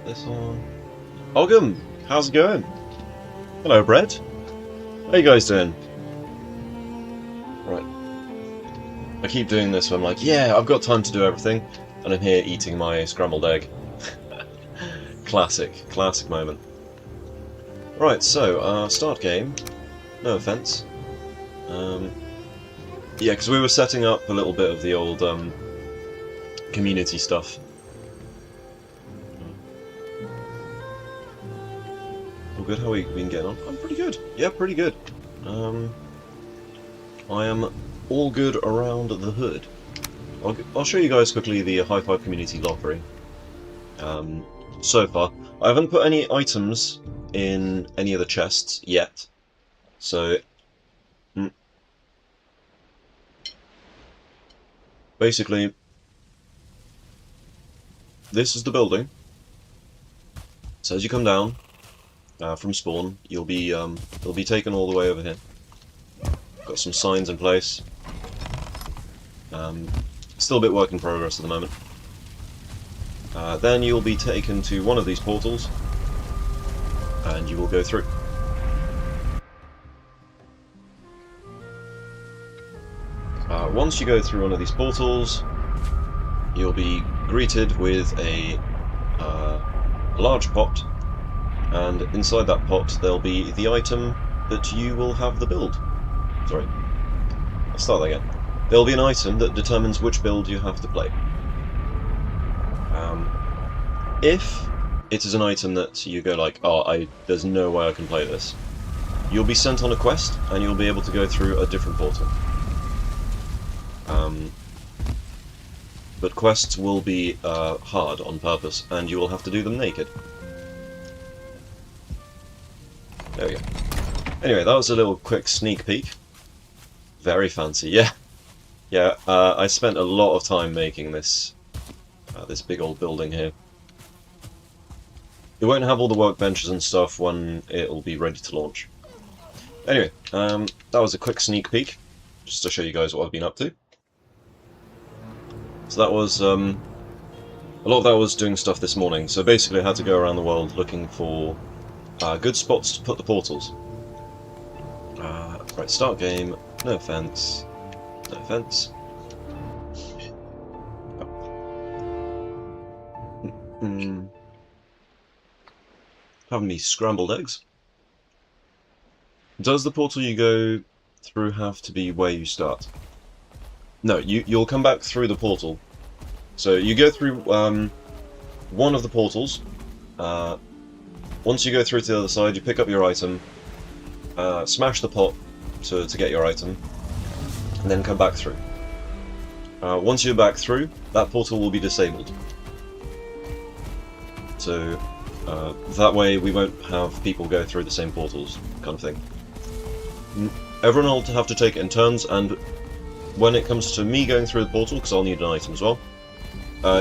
This on. Ogum, how's it going? Hello, Brett. How you guys doing? Right. I keep doing this when I'm like, yeah, I've got time to do everything, and I'm here eating my scrambled egg. Classic moment. Right, so, start game. No offense. Yeah, because we were setting up a little bit of the old, community stuff. All good, how are we been getting on? I'm pretty good. Yeah, pretty good. I am all good around the hood. I'll show you guys quickly the High Five Community Lottery. So far, I haven't put any items in any of the chests yet. So, basically, this is the building. So as you come down from spawn, you'll be taken all the way over here. Got some signs in place. Still a bit work in progress at the moment. Then you'll be taken to one of these portals, and you will go through. Once you go through one of these portals, you'll be greeted with a large pot, and inside that pot there'll be the item that you will have the build. Sorry, I'll start that again. There'll be an item that determines which build you have to play. If it is an item that you go like, oh, there's no way I can play this, you'll be sent on a quest and you'll be able to go through a different portal. But quests will be hard on purpose, and you will have to do them naked. There we go. Anyway, that was a little quick sneak peek. Very fancy, yeah. Yeah, I spent a lot of time making this this big old building here. It won't have all the workbenches and stuff when it'll be ready to launch. Anyway, that was a quick sneak peek, just to show you guys what I've been up to. So that was, a lot of that was doing stuff this morning, so basically I had to go around the world looking for good spots to put the portals. Right, start game, no offense, no offense. Having me scrambled eggs. Does the portal you go through have to be where you start? No, you'll come back through the portal. So you go through one of the portals. Once you go through to the other side, you pick up your item, smash the pot to get your item, and then come back through. Once you're back through, that portal will be disabled. So that way we won't have people go through the same portals, kind of thing. Everyone will have to take it in turns, and when it comes to me going through the portal, because I'll need an item as well,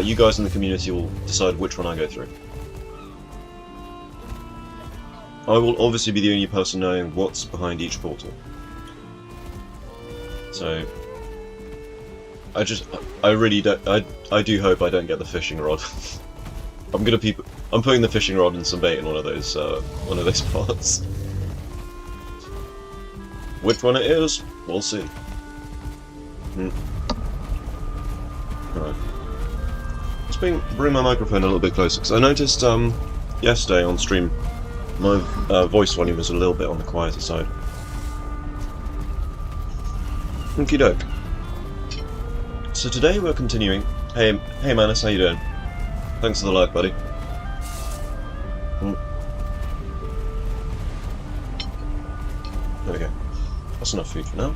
you guys in the community will decide which one I go through. I will obviously be the only person knowing what's behind each portal. So, I really don't, I do hope I don't get the fishing rod. I'm putting the fishing rod and some bait in one of those spots. Which one it is, we'll see. Right. Let's bring my microphone a little bit closer, because I noticed yesterday on stream my voice volume was a little bit on the quieter side. Okie doke. So today we're continuing. Hey Manus, how you doing? Thanks for the like, buddy. There we go. That's enough food for now.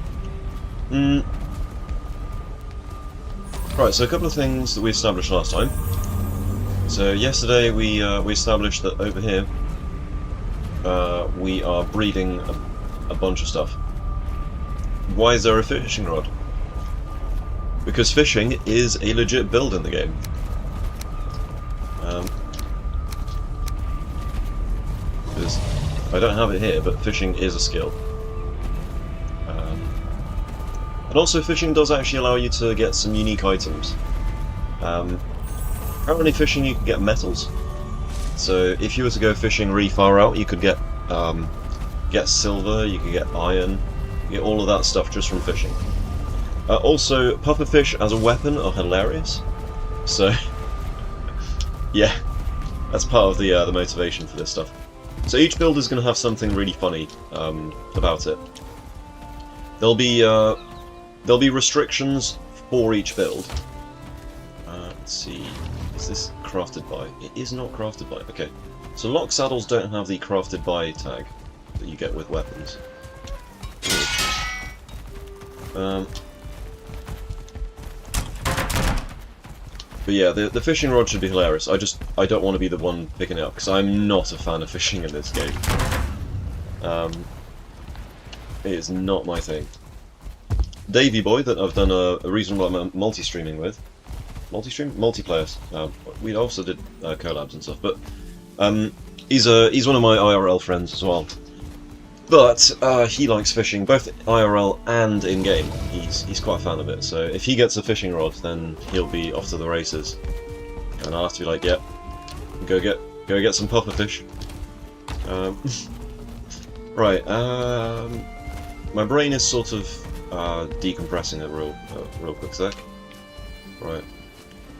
Right, so a couple of things that we established last time. So yesterday we established that over here we are breeding a bunch of stuff. Why is there a fishing rod? Because fishing is a legit build in the game. Because I don't have it here, but fishing is a skill. And also fishing does actually allow you to get some unique items. Apparently fishing you can get metals. So if you were to go fishing really far out, you could get silver, you could get iron, you get all of that stuff just from fishing. Also, pufferfish as a weapon are hilarious. So, yeah, that's part of the motivation for this stuff. So each build is going to have something really funny about it. There'll be restrictions for each build. Let's see, is this crafted by? It is not crafted by. Okay, so lock saddles don't have the crafted by tag that you get with weapons. But yeah, the fishing rod should be hilarious. I don't want to be the one picking it up, because I'm not a fan of fishing in this game. It is not my thing. Davey Boy, that I've done a reasonable amount of multi-streaming with. Multiplayers. We also did collabs and stuff, but he's one of my IRL friends as well. But he likes fishing, both IRL and in-game. He's quite a fan of it, so if he gets a fishing rod, then he'll be off to the races. And I'll have to be like, yep, go get some pufferfish. Right, my brain is sort of decompressing a real quick sec. Right,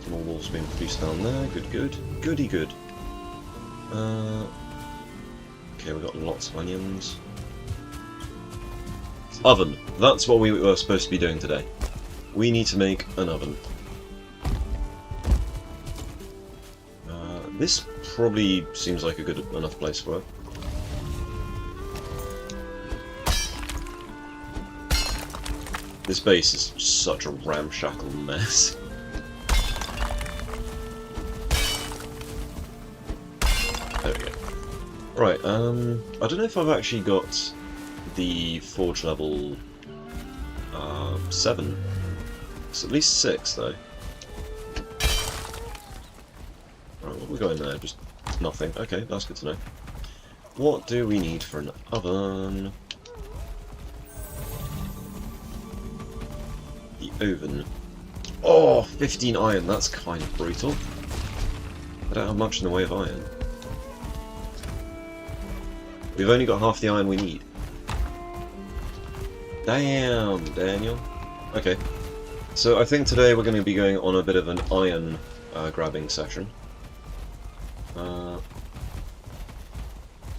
some more wolves being produced down there, goody good. Okay, we've got lots of onions. Oven. That's what we were supposed to be doing today. We need to make an oven. This probably seems like a good enough place for it. This base is such a ramshackle mess. There we go. Right, I don't know if I've actually got the forge level 7. It's at least 6 though. Right, what have we got in there? Just nothing. Okay, that's good to know. What do we need for an oven? The oven. Oh, 15 iron, that's kind of brutal. I don't have much in the way of iron. We've only got half the iron we need. Damn, Daniel. Okay, so I think today we're going to be going on a bit of an iron grabbing session.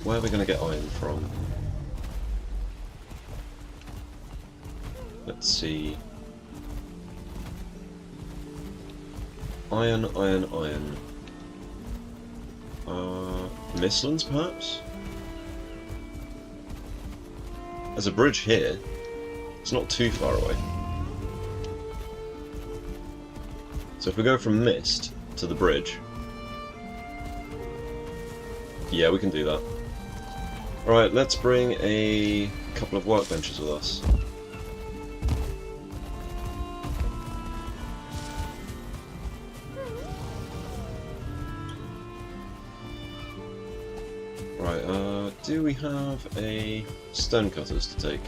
Where are we going to get iron from? Let's see. Iron. Mistlands, perhaps? There's a bridge here. It's not too far away. So if we go from Mist to the bridge... Yeah, we can do that. Alright, let's bring a couple of workbenches with us. Right, do we have a stonecutters to take?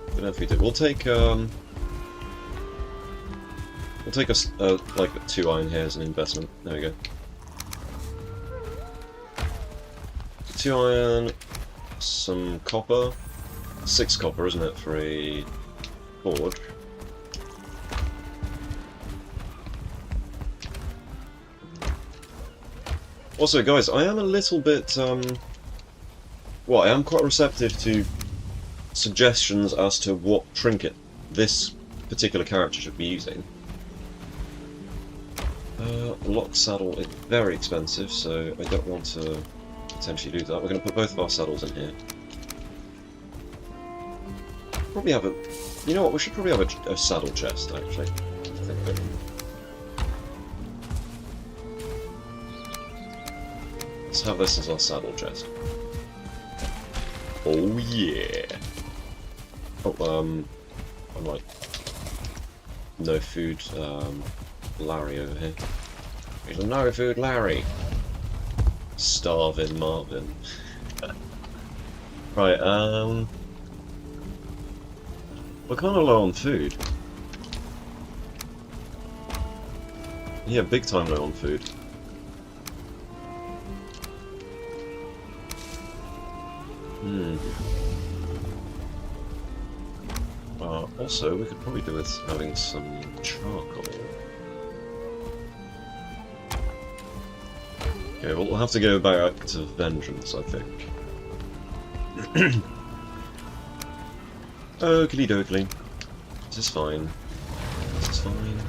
I don't know if we do. We'll take like 2 iron here as an investment. There we go. 2 iron, some copper, 6 copper, isn't it, for a forge? Also, guys, I am a little bit, well, I am quite receptive to suggestions as to what trinket this particular character should be using. Lock saddle is very expensive, so I don't want to potentially do that. We're going to put both of our saddles in here. Probably have a... You know what, we should probably have a saddle chest, actually. I think. Let's have this as our saddle chest. Oh yeah! Oh, I'm like... No food, Larry over here. He's a no food Larry! Starving Marvin. Right, We're kind of low on food. Yeah, big time low on food. Also, we could probably do with having some charcoal. Okay, well, we'll have to go back to Vengeance, I think. Oakley dokley. This is fine. This is fine.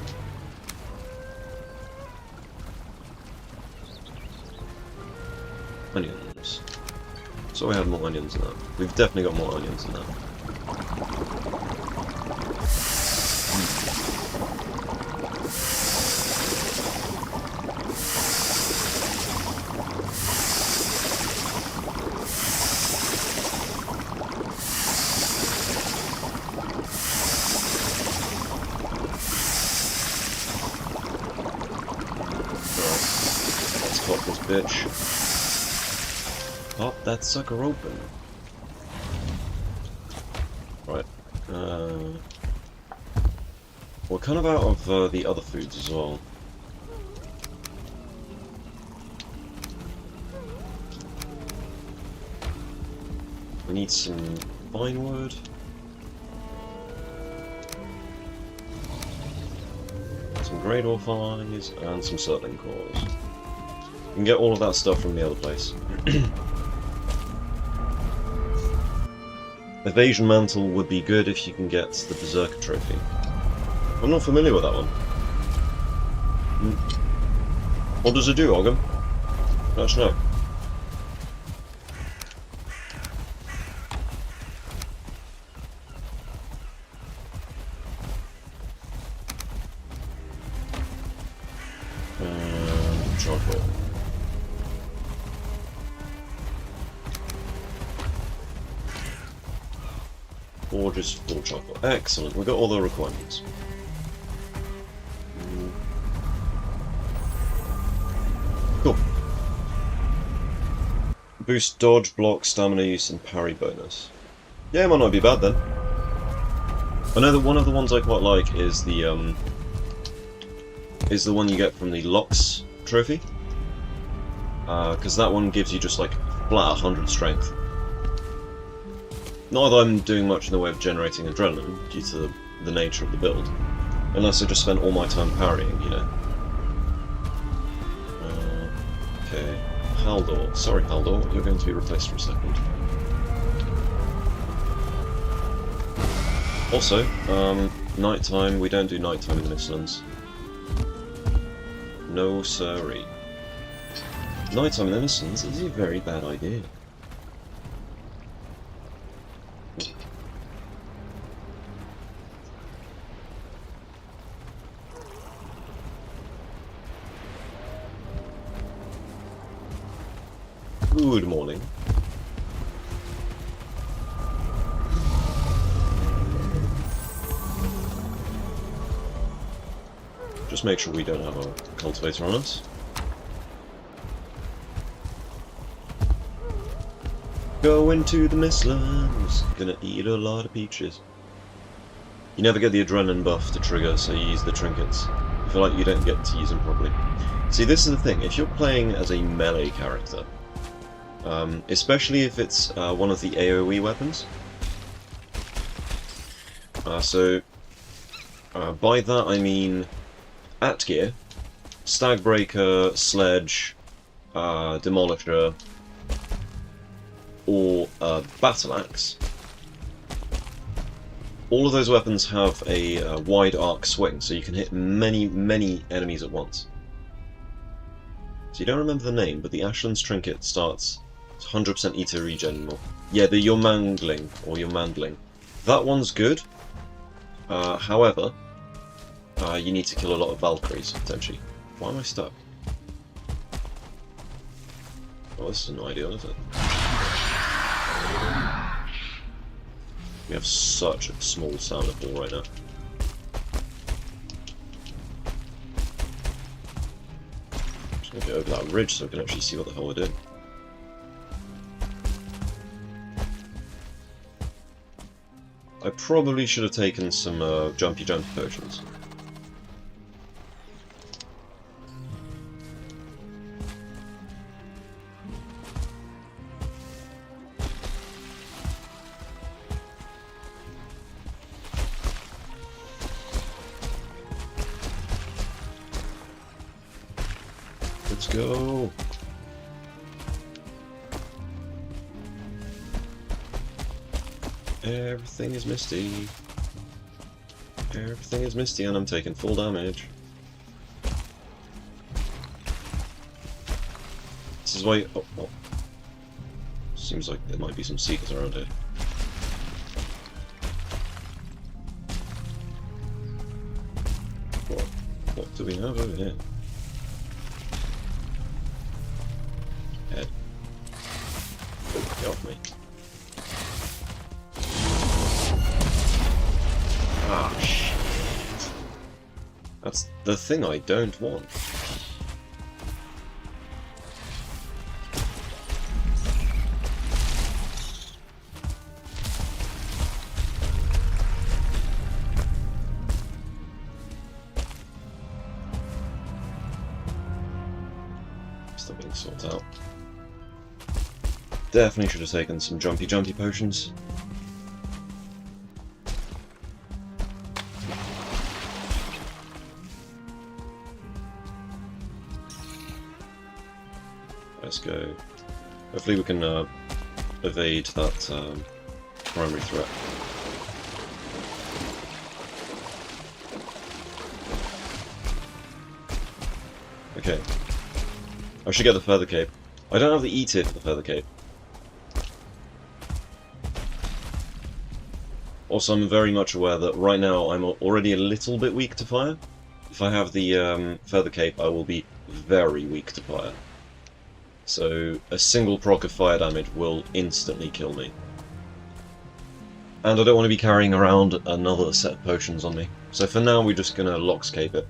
Onions. So we have more onions than that. We've definitely got more onions than that. Let's pop this bitch. Pop that sucker open. Right. We're kind of out of the other foods as well. We need some vinewood. Some great ore flies and some surtling cores. You can get all of that stuff from the other place. Evasion Mantle would be good if you can get the Berserker Trophy. I'm not familiar with that one. What does it do, Ogham? Let us know. Charcoal. Or just full chocolate. Excellent, we got all the requirements. Cool. Boost dodge, block, stamina use, and parry bonus. Yeah, it might not be bad then. I know that one of the ones I quite like is the one you get from the Locks trophy. Because that one gives you just like flat 100 strength. Not that I'm doing much in the way of generating adrenaline, due to the nature of the build. Unless I just spend all my time parrying, you know. Okay. Haldor. Sorry, Haldor, you're going to be replaced for a second. Also, nighttime, we don't do nighttime in the Mistlands. No siree. Nighttime in the Mistlands is a very bad idea. Good morning. Just make sure we don't have a cultivator on us. Going to the Mistlands, gonna eat a lot of peaches. You never get the adrenaline buff to trigger, so you use the trinkets. You feel like you don't get to use them properly. See, this is the thing, if you're playing as a melee character, especially if it's one of the AoE weapons, by that I mean Atgear, Stagbreaker, Sledge, Demolisher, or Battle Axe. All of those weapons have a wide arc swing, so you can hit many, many enemies at once. So you don't remember the name, but the Ashland's Trinket starts 100% Eta regen more. Yeah, the Your Mangling, or Your Mandling. That one's good. However, you need to kill a lot of Valkyries, potentially. Why am I stuck? Oh, this is not ideal, is it? We have such a small stamina pool right now. Just gonna go over that ridge so I can actually see what the hell we're doing. I probably should have taken some jumpy potions. Let's go! Everything is misty. Everything is misty and I'm taking full damage. This is why... Oh. Seems like there might be some seekers around here. What do we have over here? Head. Get off me. Ah, shit. That's the thing I don't want. Still being sorted out. Definitely should have taken some jumpy potions. Let's go. Hopefully we can evade that primary threat. Okay. I should get the feather cape. I don't have the E tier for the feather cape. Also, I'm very much aware that right now I'm already a little bit weak to fire. If I have the feather cape, I will be very weak to fire. So a single proc of fire damage will instantly kill me. And I don't want to be carrying around another set of potions on me. So for now we're just going to lockscape it.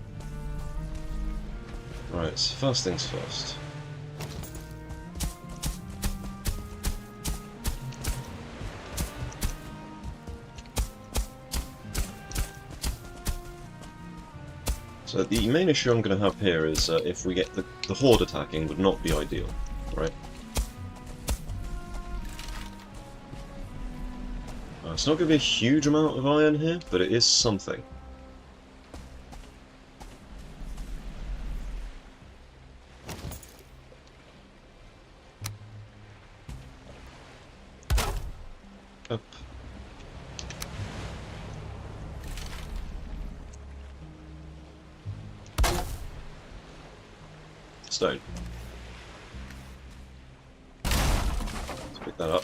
Right, so first things first. So the main issue I'm going to have here is if we get the horde attacking would not be ideal, right? It's not going to be a huge amount of iron here, but it is something. Up. Stone. Let's pick that up.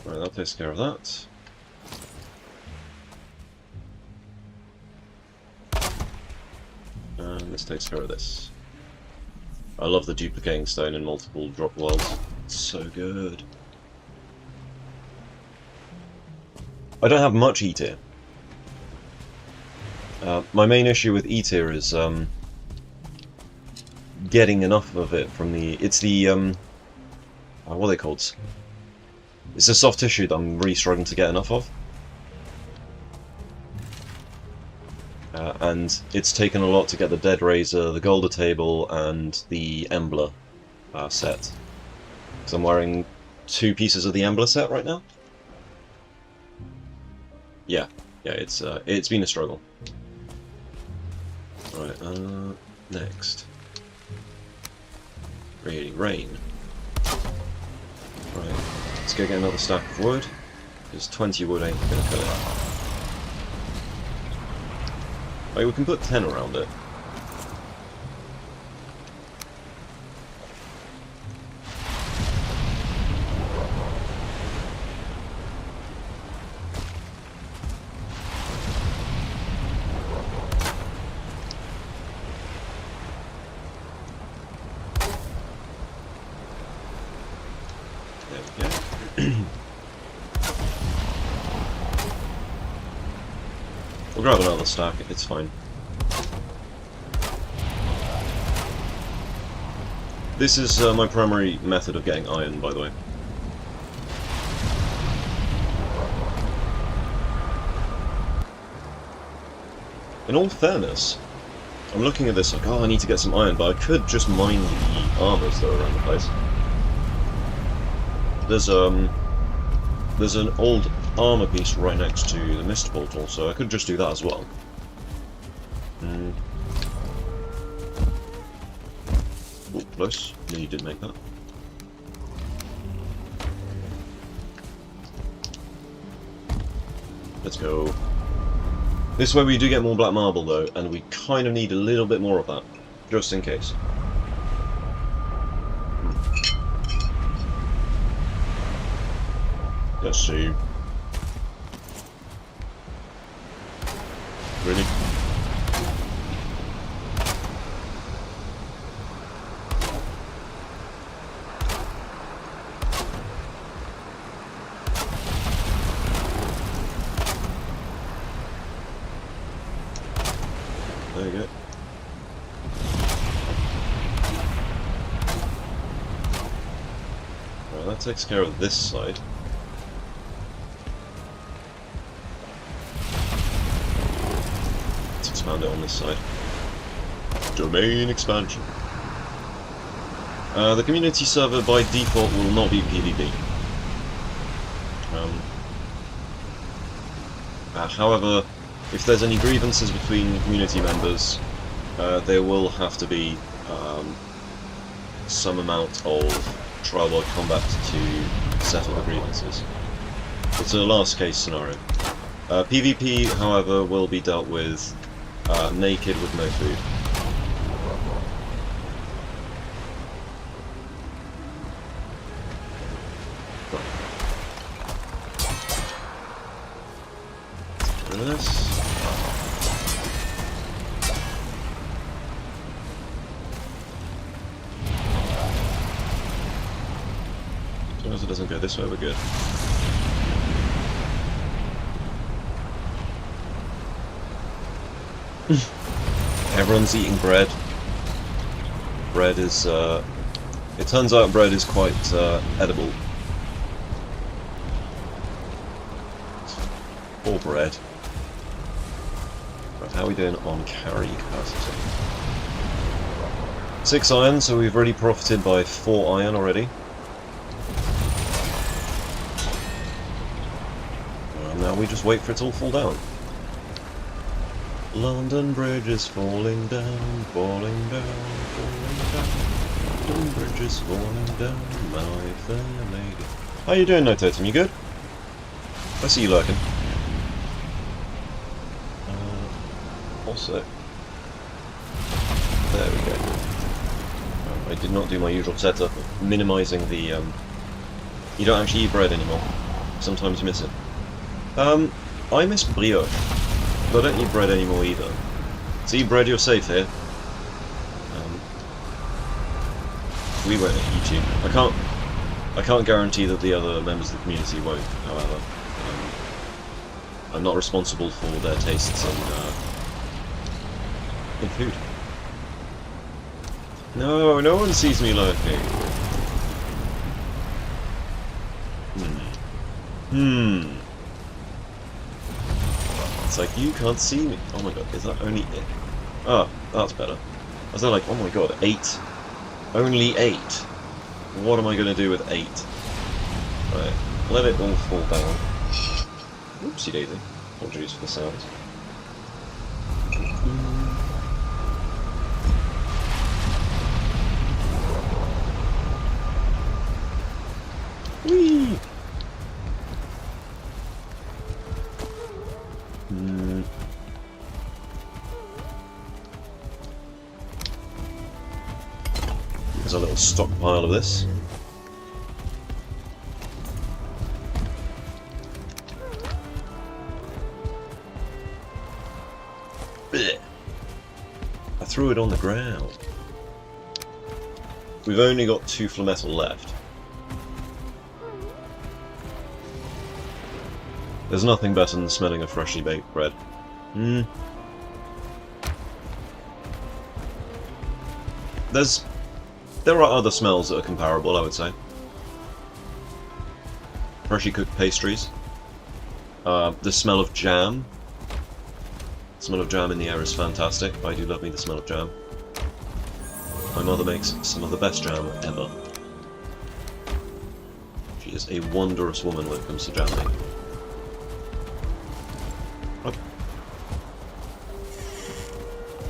Right, that takes care of that. And this takes care of this. I love the duplicating stone in multiple drop worlds. It's so good. I don't have much E tier. My main issue with E tier is getting enough of it from the... It's the... what are they called? It's the soft tissue that I'm really struggling to get enough of. And it's taken a lot to get the Dead Razor, the Golder Table, and the Embler set. So I'm wearing 2 pieces of the Embler set right now. Yeah, it's been a struggle. Right, next. Really, rain. Right, let's go get another stack of wood, because 20 wood ain't gonna cut it. Right, we can put 10 around it. We'll grab another stack, it's fine. This is my primary method of getting iron, by the way. In all fairness, I'm looking at this like, oh, I need to get some iron, but I could just mine the armors that are around the place. There's an old armor piece right next to the mist portal, so I could just do that as well. Oh, close. No, you didn't make that. Let's go. This way we do get more black marble though, and we kind of need a little bit more of that, just in case. Let's see. Really? There you go. Right, that takes care of this side. Let's expand it on this side. Domain expansion. The community server by default will not be PvP. However, if there's any grievances between community members, there will have to be some amount of trial by combat to settle the grievances. It's a last case scenario. PvP, however, will be dealt with naked with no food. Get rid of this. As long as it doesn't go this way, we're good. Everyone's eating bread. Bread is, it turns out bread is quite edible. Or bread. Right, how are we doing on carry capacity? 6 iron, so we've already profited by 4 iron already. Now we just wait for it to all fall down. London Bridge is falling down, falling down, falling down. London Bridge is falling down, my fair lady. How you doing, No Totem? You good? I see you lurking. Also, there we go. I did not do my usual setup of minimising the. You don't actually eat bread anymore. Sometimes you miss it. I miss brioche. But I don't eat bread anymore either. So eat bread, you're safe here. We won't eat you. I can't guarantee that the other members of the community won't, however. I'm not responsible for their tastes in food. No, no one sees me lurking. It's like, you can't see me. Oh my god, is that only it? Oh, that's better. I was like, oh my god, 8. Only 8. What am I going to do with 8? Right, let it all fall down. Oopsie daisy. Apologies for the sounds. Whee! There's a little stockpile of this. Blech. I threw it on the ground. We've only got 2 flametal left. There's nothing better than smelling of freshly baked bread. There's There are other smells that are comparable, I would say. Freshly cooked pastries. The smell of jam. The smell of jam in the air is fantastic. I do love me the smell of jam. My mother makes some of the best jam ever. She is a wondrous woman when it comes to jam making. Up.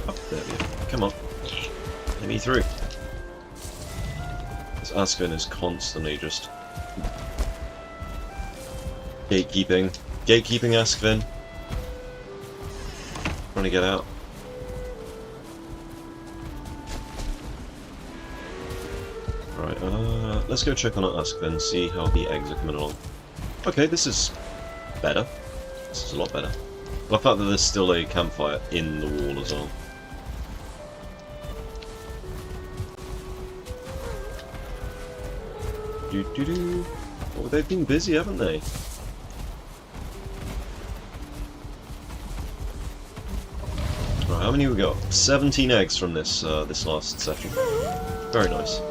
Up, there we go. Come on. Get me through. This Aspen is constantly just... gatekeeping. Gatekeeping Askvin. Trying to get out. Right, let's go check on our Askvin, see how the eggs are coming along. Okay, this is better. This is a lot better. The fact that there's still a campfire in the wall as well. Doo-doo-doo. Oh, they've been busy, haven't they? Right, how many have we got? 17 eggs from this this last session. Very nice.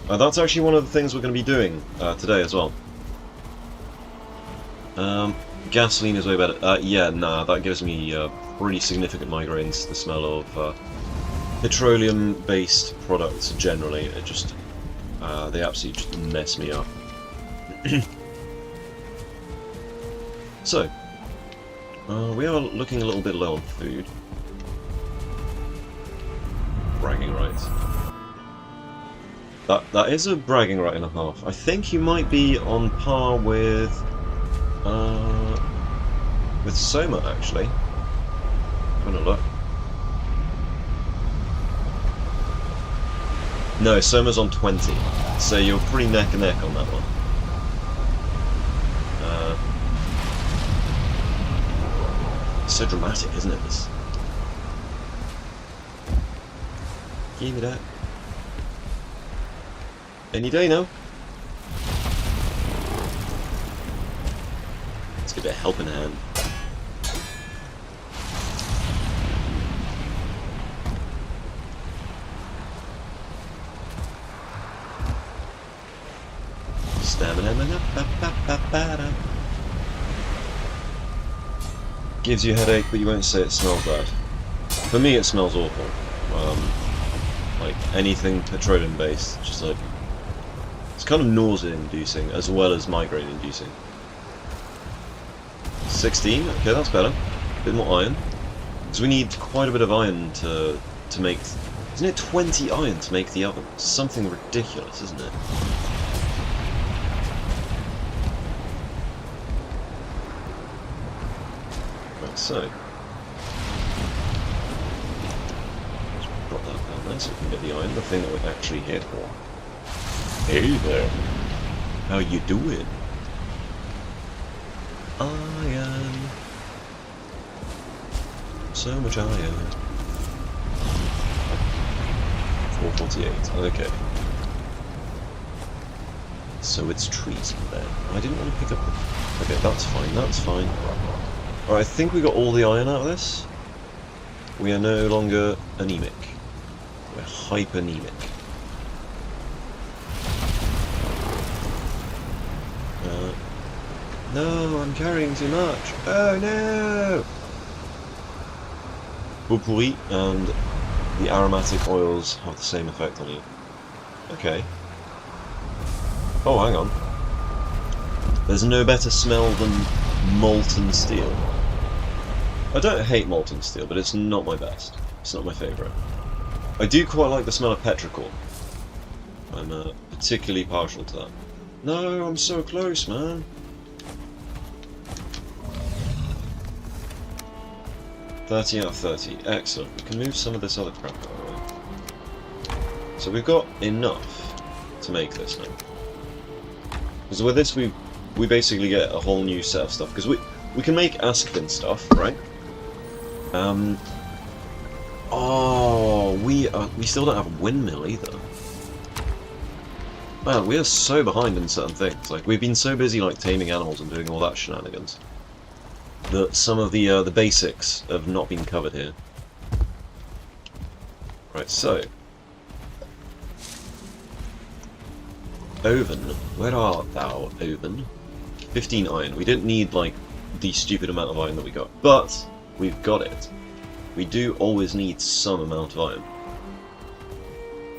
That's actually one of the things we're going to be doing today as well. Gasoline is way better. Yeah, nah, that gives me pretty significant migraines, the smell of petroleum-based products generally. It just, they absolutely just mess me up. So, we are looking a little bit low on food. Bragging rights. That is a bragging right and a half. I think you might be on par with Soma actually. I'm gonna look. No, Soma's on 20, so you're pretty neck and neck on that one. It's so dramatic, isn't it? This. Give me that. Any day now. Let's give it a helping hand. Stamina. Gives you a headache, but you won't say it smells bad. For me, it smells awful. Like anything petroleum based, just like it's kind of nausea-inducing as well as migraine-inducing. 16, okay, that's better. A bit more iron, because we need quite a bit of iron to make. Isn't it 20 iron to make the oven? It's something ridiculous, isn't it? Right, so let's drop that down there so we can get the iron, the thing that we're actually here for. Hey there, how you doing? Iron. So much iron. 448, okay. So it's treason then. I didn't want to pick up the... Okay, that's fine, that's fine. Alright, I think we got all the iron out of this. We are no longer anemic. We're hyperemic. No, I'm carrying too much. Oh no! Potpourri and the aromatic oils have the same effect on you. Okay. Oh, hang on. There's no better smell than molten steel. I don't hate molten steel, but it's not my best. It's not my favourite. I do quite like the smell of petrichor. I'm particularly partial to that. No, I'm so close, man. 30 out of 30. Excellent. We can move some of this other crap out of the way. So we've got enough to make this now. Because with this we basically get a whole new set of stuff. Because we can make Askvin stuff, right? Oh, we still don't have a windmill either. Man, we are so behind in certain things. Like, we've been so busy like taming animals and doing all that shenanigans that some of the basics have not been covered here. Right, so Oven. Where art thou, Oven? 15 iron. We didn't need, like, the stupid amount of iron that we got, but we've got it. We do always need some amount of iron.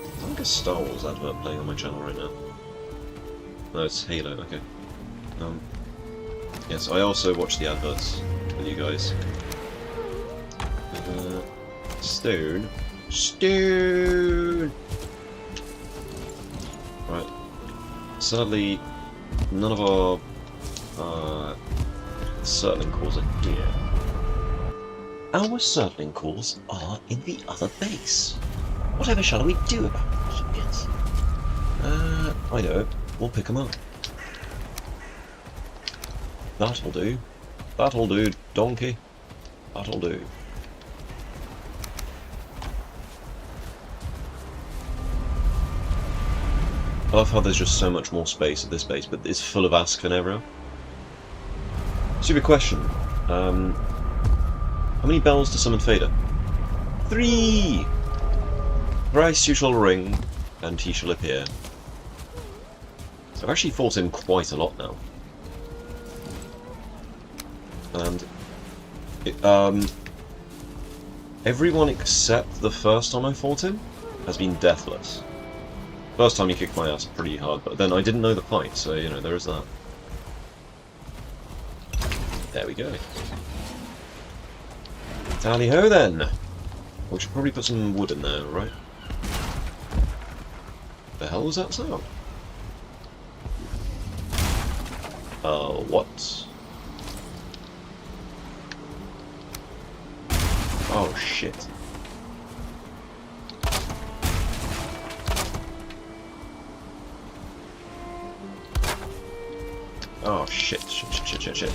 There's like a Star Wars advert playing on my channel right now. No, it's Halo, okay. Yes, I also watch the adverts with you guys. Stone. Stone! Right. Sadly, none of our circling cores are here. Our circling cores are in the other base. Whatever shall we do about that? Yes. I know. We'll pick them up. That'll do. That'll do, donkey. That'll do. I love how there's just so much more space at this base, but it's full of Askven everywhere. Stupid question. How many bells to summon Fader? 3! Thrice you shall ring, and he shall appear. I've actually fought him quite a lot now. And everyone except the first time I fought him has been deathless. First time he kicked my ass pretty hard, but then I didn't know the fight, so you know, there is that. There we go. Tally ho then! We should probably put some wood in there, right? The hell was that sound? What? Oh shit. Oh shit, shit.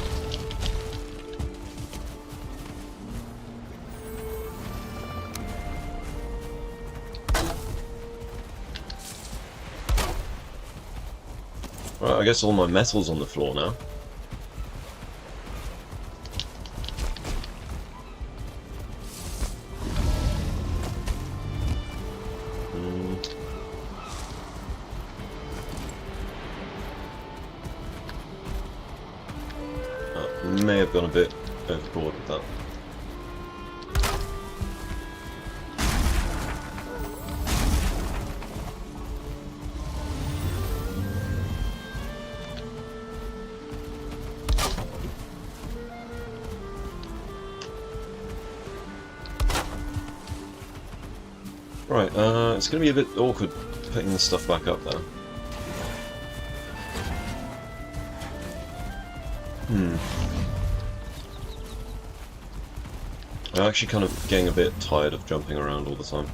Right, I guess all my metal's on the floor now. May have gone a bit overboard with that. Right, it's going to be a bit awkward putting this stuff back up there. I'm actually kind of getting a bit tired of jumping around all the time.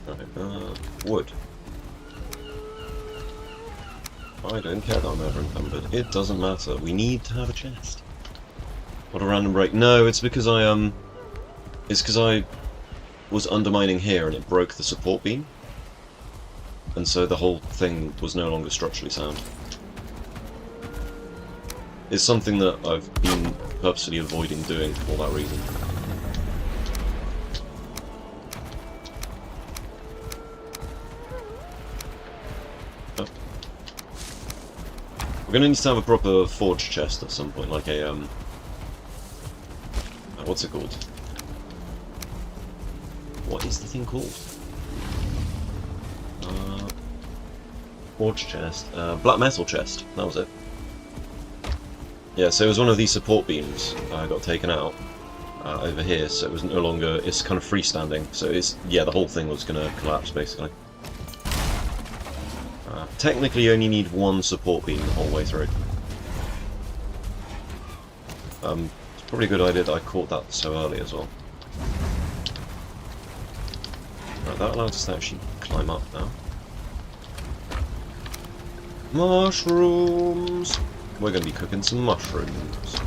Right, wood. I don't care that I'm over encumbered. It doesn't matter. We need to have a chest. What a random break. No, it's because I was undermining here and it broke the support beam. And so the whole thing was no longer structurally sound. It's something that I've been purposely avoiding doing for that reason. Oh. We're going to need to have a proper forge chest at some point, like a, what's it called? What is the thing called? Forge chest. Black metal chest. That was it. Yeah, so it was one of these support beams got taken out over here, so it was no longer... It's kind of freestanding, so it's... Yeah, the whole thing was going to collapse, basically. Technically, you only need one support beam the whole way through. It's probably a good idea that I caught that so early as well. Right, that allows us to actually climb up now. Mushrooms! We're going to be cooking some mushrooms.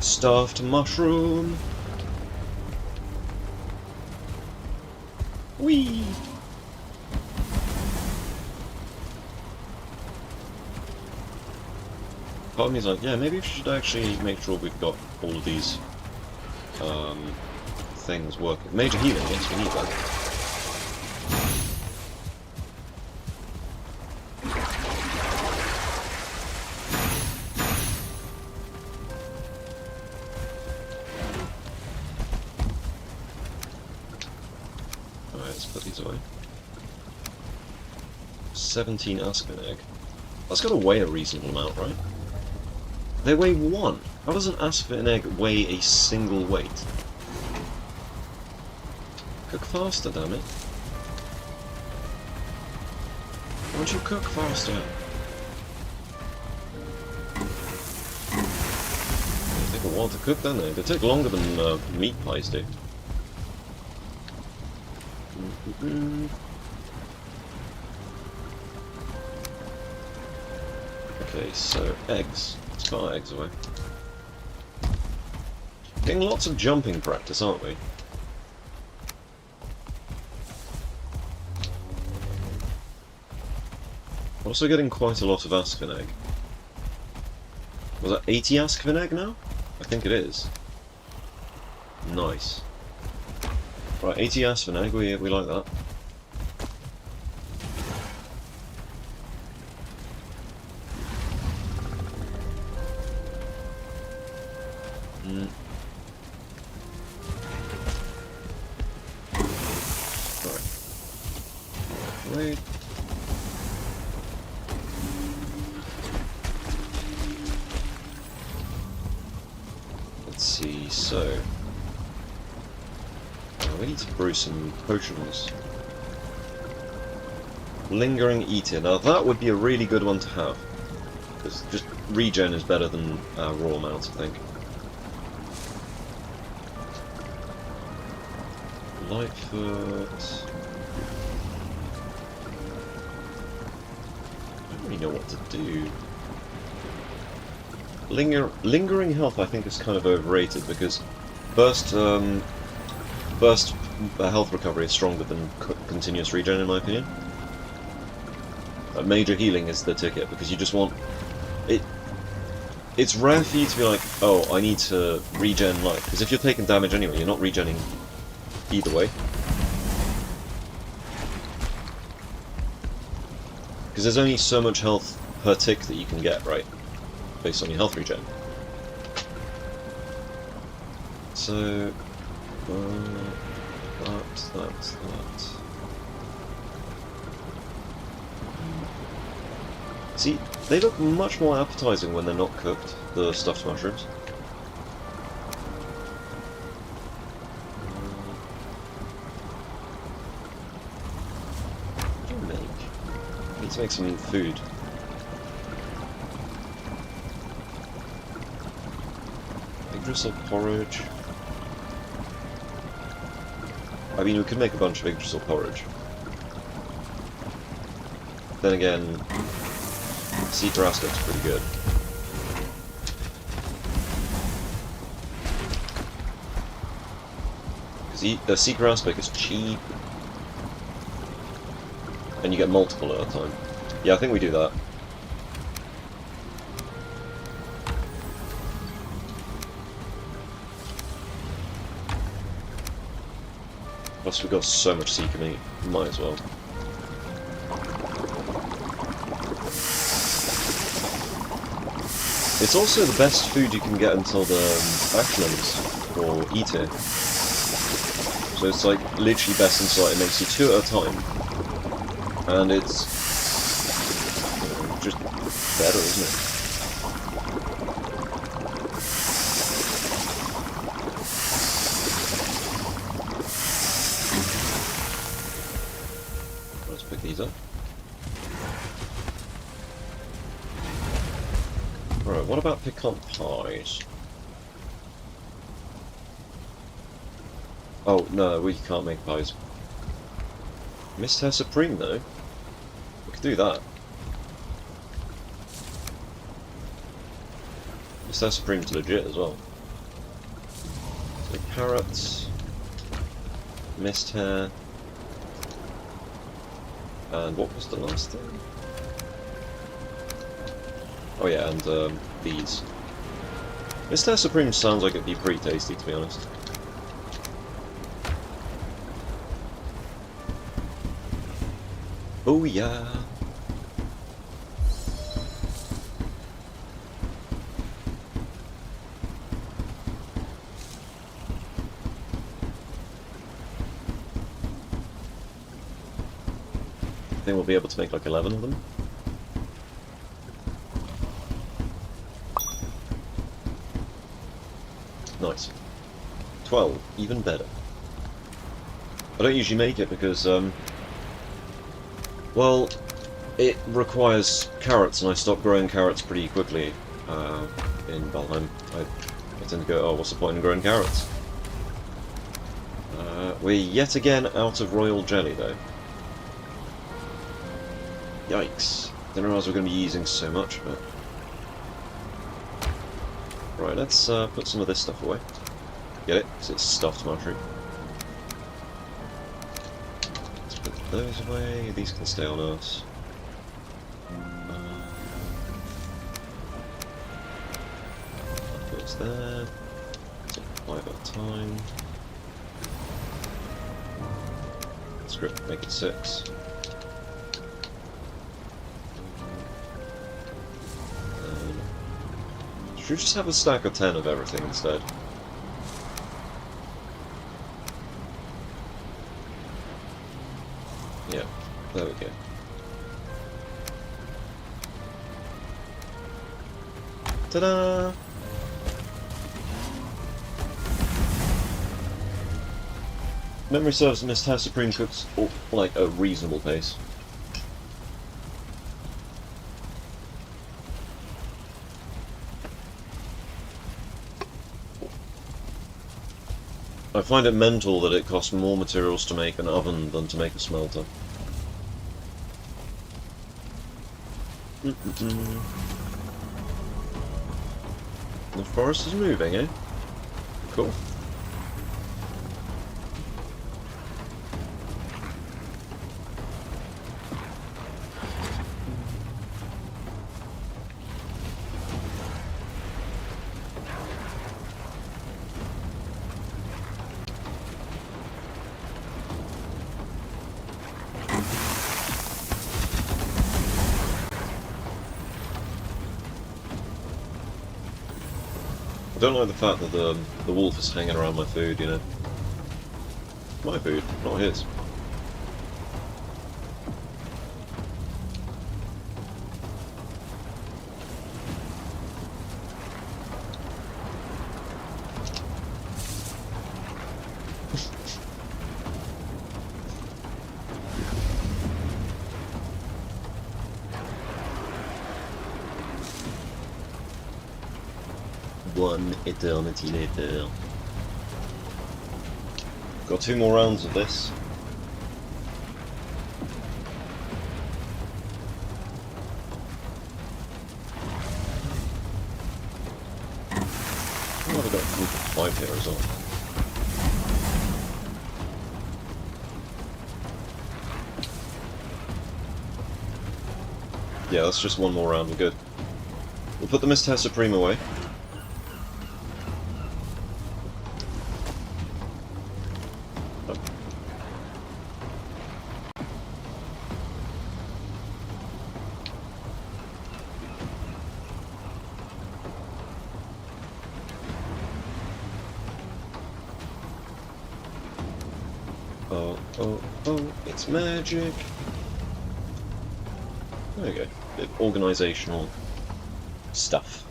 Stuffed mushroom! Whee! Part of me's like, yeah, maybe we should actually make sure we've got all of these things working. Major healing, yes, we need that. Alright, let's put these away. 17 Aspen egg. That's got to weigh a reasonable amount, right? They weigh 1. How does an Aspen egg weigh a single weight? Cook faster, damn it. Why don't you cook faster? They take a while to cook, don't they? They take longer than meat pies do. Okay, so eggs. Let's put our eggs away. Getting lots of jumping practice, aren't we? Also getting quite a lot of Aspen egg. Was that 80 Aspen egg now? I think it is. Nice. Right, 80 Aspen egg, we like that. Wait. Let's see, so... we need to brew some potions. Lingering Eater. Now that would be a really good one to have. Because just regen is better than raw amounts, I think. Lightfoot... I don't really know what to do. Lingering health, I think, is kind of overrated because burst health recovery is stronger than continuous regen, in my opinion. Major healing is the ticket because you just want it. It's rare for you to be like, oh, I need to regen life, because if you're taking damage anyway, you're not regenning either way. Because there's only so much health per tick that you can get, right? Based on your health regen. So... that. See, they look much more appetizing when they're not cooked, the stuffed mushrooms. What do I make? I need to make some food. Yggdrasil porridge. I mean, we could make a bunch of Yggdrasil porridge. Then again, Seeker Aspect's pretty good. Because the Seeker Aspect is cheap. And you get multiple at a time. Yeah, I think we do that. Plus we've got so much Seeker meat, might as well. It's also the best food you can get until the Acronyms, or Eater. So it's like literally best in sight, it makes you 2 at a time. And it's just better, isn't it? Let's pick these up. Right, what about pecan pies? Oh, no, we can't make pies. Mist Hair Supreme, though. We could do that. Mist Hair Supreme's legit as well. So, carrots, Mist Hair, and what was the last thing? Oh yeah, and these. Mist Hair Supreme sounds like it'd be pretty tasty, to be honest. Oh yeah. I think we'll be able to make like 11 of them. Nice. 12, even better. I don't usually make it because, well, it requires carrots, and I stopped growing carrots pretty quickly in Valheim. I tend to go, oh, what's the point in growing carrots? We're yet again out of royal jelly, though. Yikes. Didn't realise we're going to be using so much, but... Right, let's put some of this stuff away. Get it? Because it's stuffed mushroom. Let's put those away. These can stay on us. That goes there. Take 5 at a time. Script, make it 6. Should we just have a stack of 10 of everything instead? Yeah, there we go. Ta-da! Memory serves, Mist House Supreme cooks like a reasonable pace. I find it mental that it costs more materials to make an oven than to make a smelter. The forest is moving, eh? Cool. I don't like the fact that the wolf is hanging around my food, you know. My food, not his. One eternity later. Got 2 more rounds of this. Oh, I've got a group of 5 here as well. Yeah, that's just 1 more round, we're good. We'll put the Mist House Supreme away. Oh, oh, oh, it's magic! There we go. Bit of organisational stuff.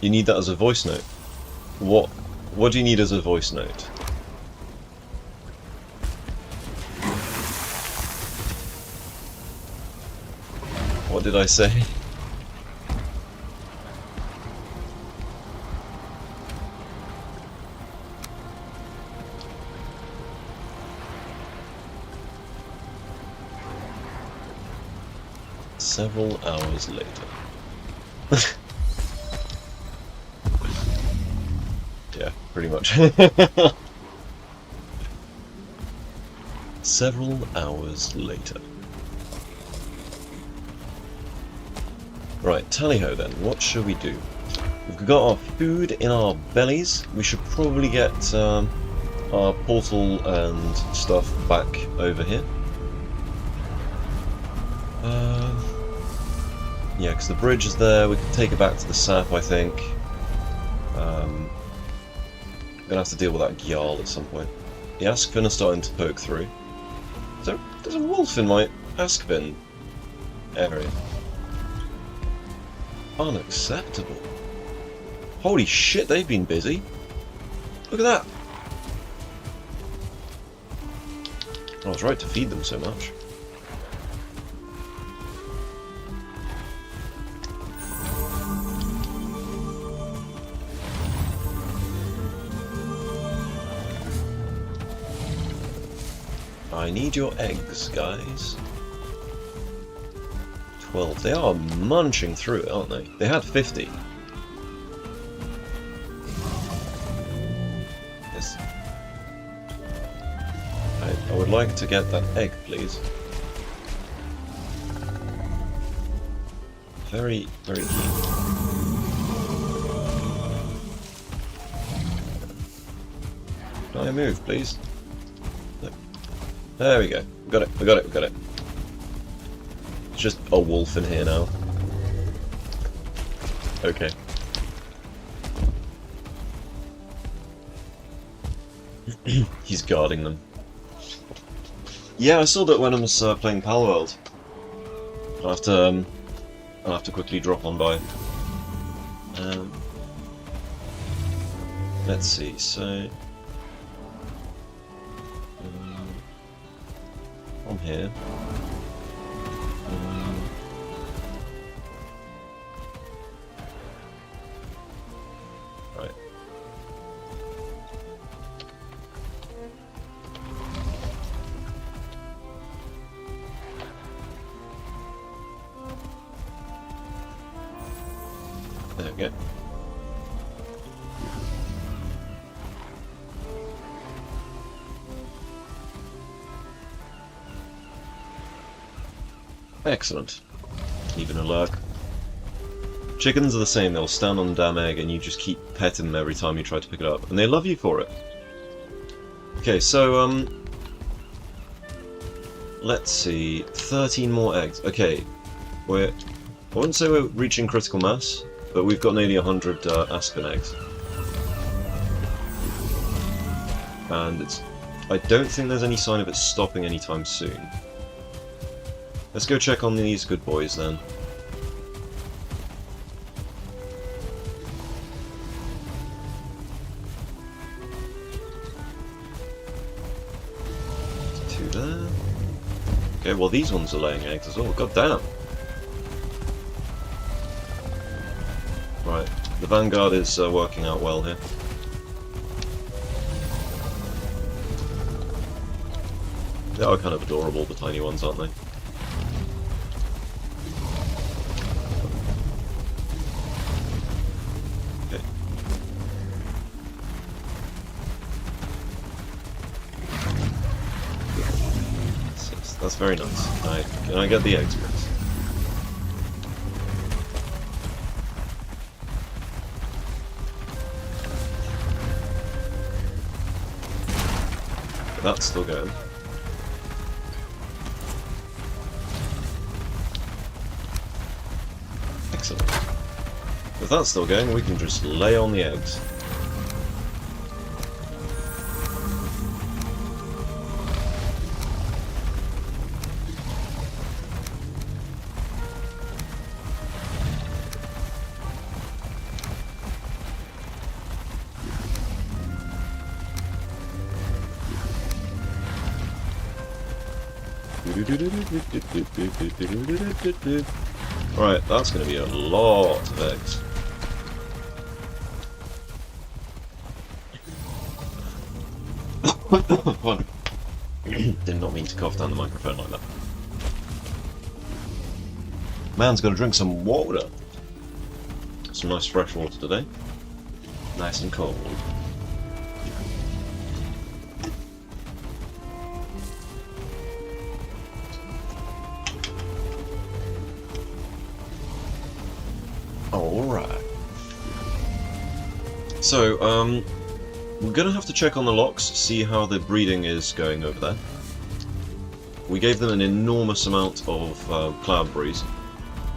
You need that as a voice note. What do you need as a voice note? What did I say? Several hours later. Yeah, pretty much. Several hours later. Right, tally-ho then, what should we do? We've got our food in our bellies. We should probably get our portal and stuff back over here. Yeah, because the bridge is there. We can take it back to the sap, I think. I'm gonna have to deal with that Gyal at some point. The Askvin are starting to poke through. So there's a wolf in my Askvin area. Unacceptable. Holy shit, they've been busy. Look at that. I was right to feed them so much. I need your eggs, guys. 12. They are munching through it, aren't they? They had 50. Yes. I would like to get that egg, please. Very, very keen. Can I move, please? No. There we go. We got it, we got it, we got it. It's just a wolf in here now. Okay. He's guarding them. Yeah, I saw that when I was playing Palworld. I'll have to quickly drop on by. Let's see, so... from here. Right. There we go. Excellent. Even a lurk. Chickens are the same, they'll stand on the damn egg and you just keep petting them every time you try to pick it up. And they love you for it. Okay, so, let's see. 13 more eggs. Okay, I wouldn't say we're reaching critical mass, but we've got nearly 100 Aspen eggs. And I don't think there's any sign of it stopping anytime soon. Let's go check on these good boys then. Two there. Okay, well these ones are laying eggs as well. God damn. Right, the Vanguard is working out well here. They are kind of adorable, the tiny ones, aren't they? That's very nice. Alright, can I get the eggs, please? That's still going. Excellent. If that's still going, we can just lay on the eggs. Alright, that's going to be a lot of eggs. Did not mean to cough down the microphone like that. Man's got to drink some water. Some nice fresh water today. Nice and cold. Alright. So, We're gonna have to check on the locks, see how the breeding is going over there. We gave them an enormous amount of cloud breeze,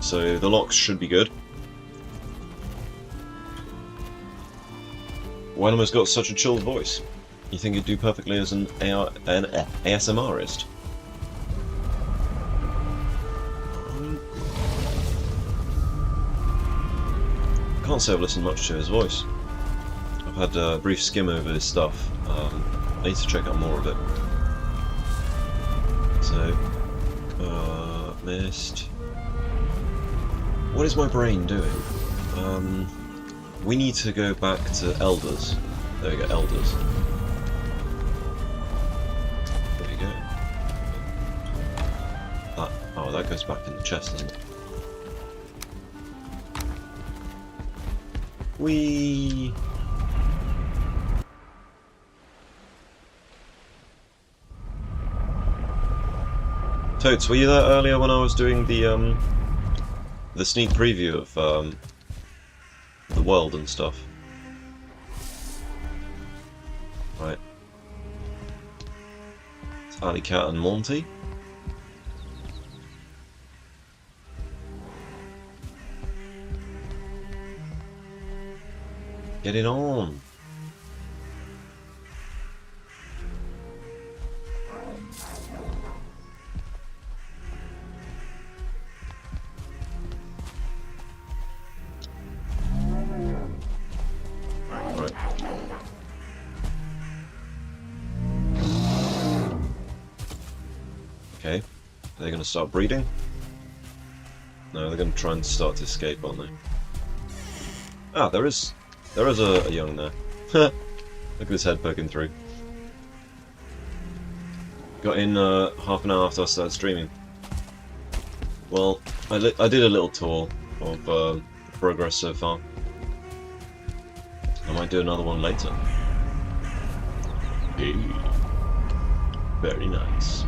so the locks should be good. Wenham got such a chilled voice. You think he'd do perfectly as an ASMRist? Can't say I've listened much to his voice. I've had a brief skim over his stuff. I need to check out more of it. So, missed. What is my brain doing? We need to go back to Elders. There we go, Elders. There we go. Oh, that goes back in the chest, doesn't it? Whee! Totes, were you there earlier when I was doing the sneak preview of the world and stuff? Right. It's Alley Cat and Monty. Get it on! Okay, are they going to start breeding? No, they're going to try and start to escape, aren't they? Ah, there is a young there. Look at his head poking through. Got in half an hour after I started streaming. Well, I did a little tour of progress so far. I might do another one later. Hey. Very nice.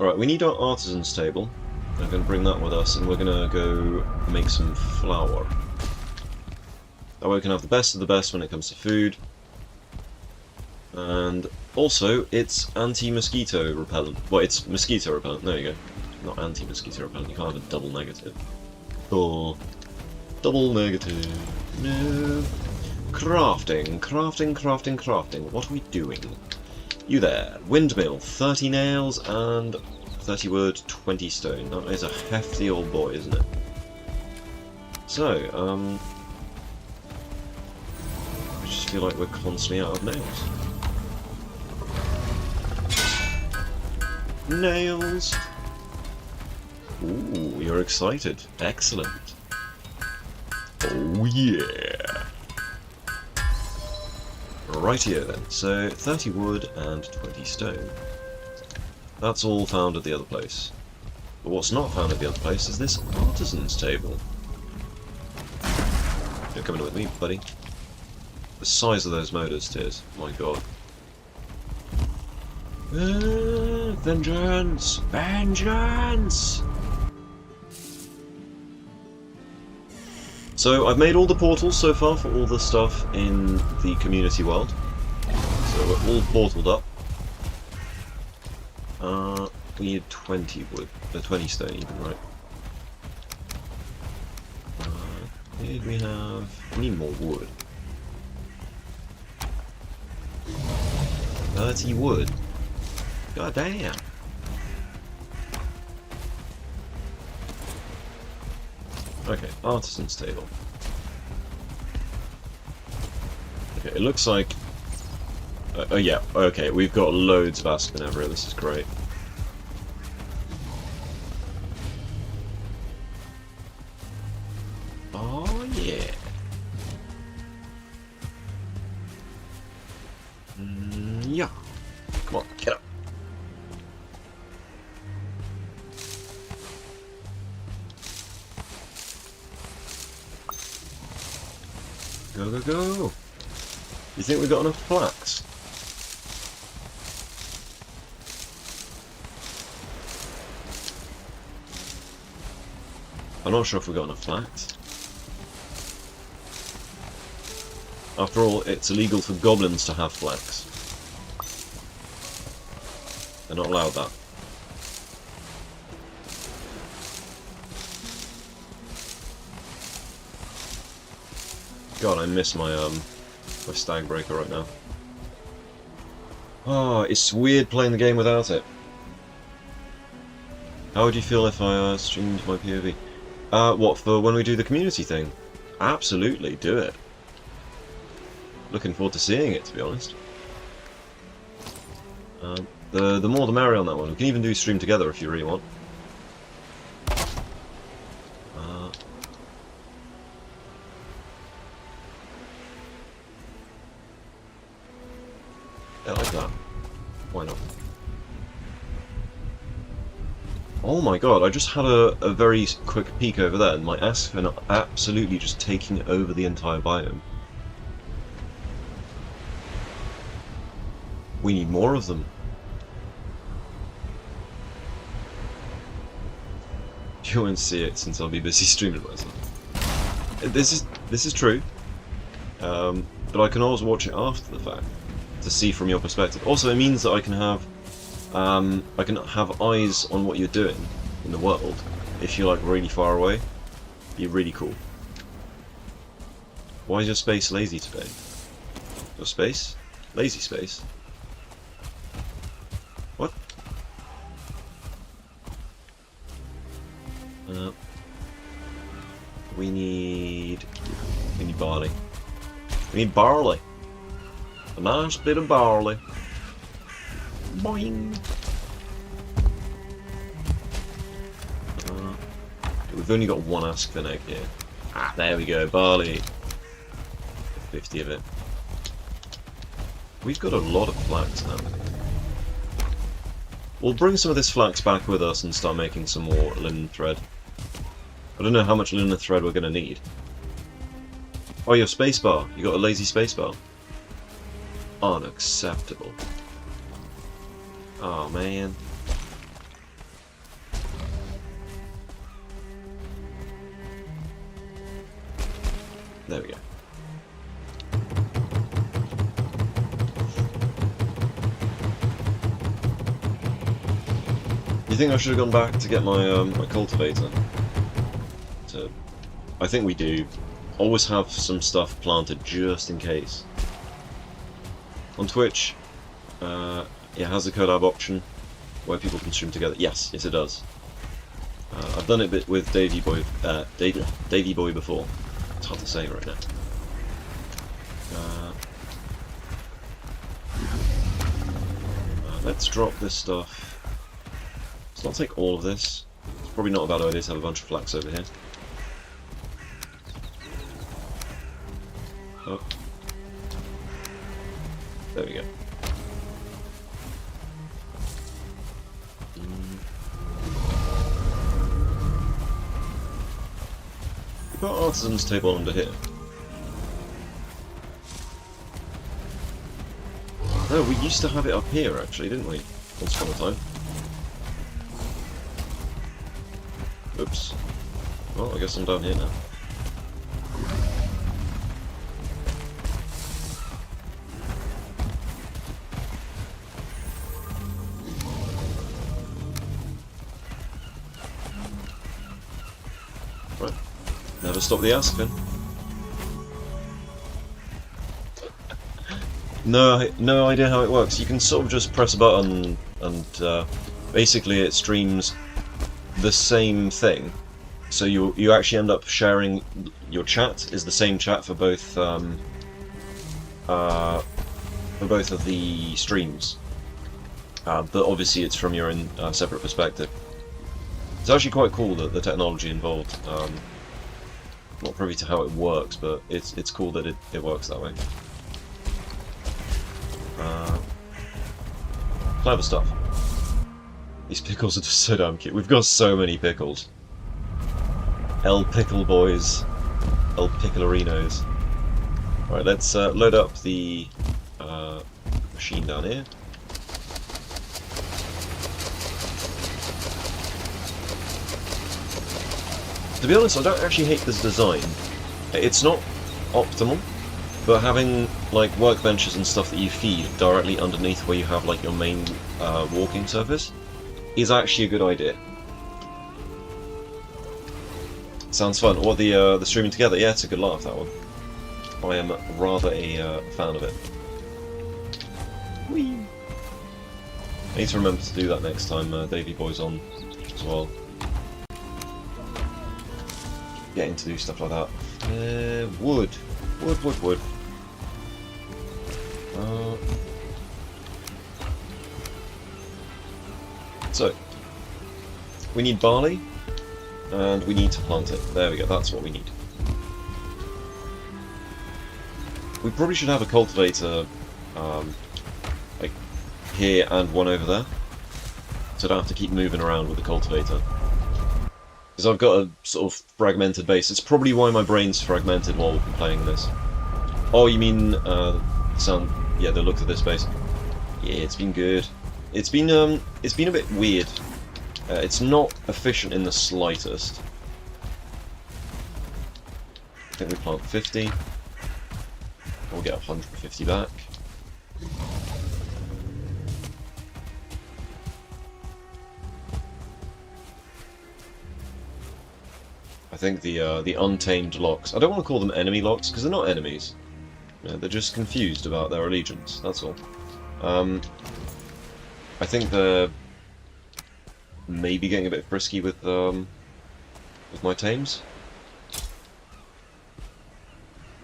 Alright, we need our artisan's table. I'm going to bring that with us, and we're going to go make some flour. That way we can have the best of the best when it comes to food. And also, it's anti-mosquito repellent. Well, it's mosquito repellent, there you go. Not anti-mosquito repellent, you can't have a double negative. Oh, double negative. No. Crafting, crafting, crafting, crafting. What are we doing? You there. Windmill, 30 nails and 30 wood, 20 stone. That is a hefty old boy, isn't it? So, I just feel like we're constantly out of nails. Nails! Ooh, you're excited. Excellent. Oh yeah! Rightio then, so 30 wood and 20 stone. That's all found at the other place. But what's not found at the other place is this artisan's table. You're coming with me, buddy. The size of those motors, Tears. My god. Vengeance! Vengeance! So I've made all the portals so far for all the stuff in the community world. So we're all portaled up. We need 20 wood, 20 stone even, right? Did we have... we need more wood. 30 wood. God damn. Okay, artisan's table. Okay, it looks like... oh yeah, okay, we've got loads of Aspen Everett, this is great. Oh yeah. Yeah. Come on, get up. Go, go, go! You think we've got enough flax? I'm not sure if we've got enough flax. After all, it's illegal for goblins to have flags. They're not allowed that. God, I miss my my stag breaker right now. Oh, it's weird playing the game without it. How would you feel if I streamed my POV? What, for when we do the community thing? Absolutely, do it. Looking forward to seeing it, to be honest. The more the merrier on that one. We can even do stream together if you really want. Yeah, like that. Why not? Oh my god, I just had a very quick peek over there, and my Aspen are absolutely just taking over the entire biome. We need more of them. You won't see it since I'll be busy streaming myself. This is true, but I can always watch it after the fact to see from your perspective. Also, it means that I can have eyes on what you're doing in the world. If you're like really far away, be really cool. Why is your space lazy today? Your space? Lazy space? What? We need barley. We need barley. A nice bit of barley. Boing. We've only got one Aspen egg here. Ah, there we go, barley. 50 of it. We've got a lot of flax now. We'll bring some of this flax back with us and start making some more linen thread. I don't know how much linen thread we're going to need. Oh, your spacebar. You got a lazy spacebar. Unacceptable. Oh man. There we go. You think I should have gone back to get my my cultivator? I think we do. Always have some stuff planted just in case. On Twitch, it has a collab option where people can stream together. Yes, it does. I've done it with Davey Boy before. It's hard to say right now. Let's drop this stuff. Let's not take all of this. It's probably not a bad idea to have a bunch of flax over here. Oh. There we go. We've got Artisan's table under here. No, we used to have it up here actually, didn't we? Once upon a time. Oops. Well, I guess I'm down here now. Right. Never stop the Aspen. No idea how it works. You can sort of just press a button and basically it streams the same thing. So you actually end up sharing your chat is the same chat for both of the streams, but obviously it's from your own separate perspective. It's actually quite cool that the technology involved. Not privy to how it works, but it's cool that it works that way. Clever stuff. These pickles are just so damn cute. We've got so many pickles. El Pickle Boys. El Picklerinos. Right, let's load up the machine down here. To be honest, I don't actually hate this design. It's not optimal, But having like workbenches and stuff that you feed directly underneath where you have like your main walking surface is actually a good idea. Sounds fun. Or the streaming together. Yeah, it's a good laugh, that one. I am rather a fan of it. Whee! I need to remember to do that next time Davey Boy's on as well. Getting to do stuff like that. Wood. Wood. So, we need barley, and we need to plant it. There we go, that's what we need. We probably should have a cultivator like here and one over there, so I don't have to keep moving around with the cultivator. Because I've got a sort of fragmented base. It's probably why my brain's fragmented while we've been playing this. Oh, you mean yeah, the look of this base. Yeah, it's been good. It's been a bit weird. It's not efficient in the slightest. I think we plant 50. We'll get 150 back. I think the untamed locks. I don't want to call them enemy locks because they're not enemies. Yeah, they're just confused about their allegiance. That's all. I think they're maybe getting a bit frisky with my tames.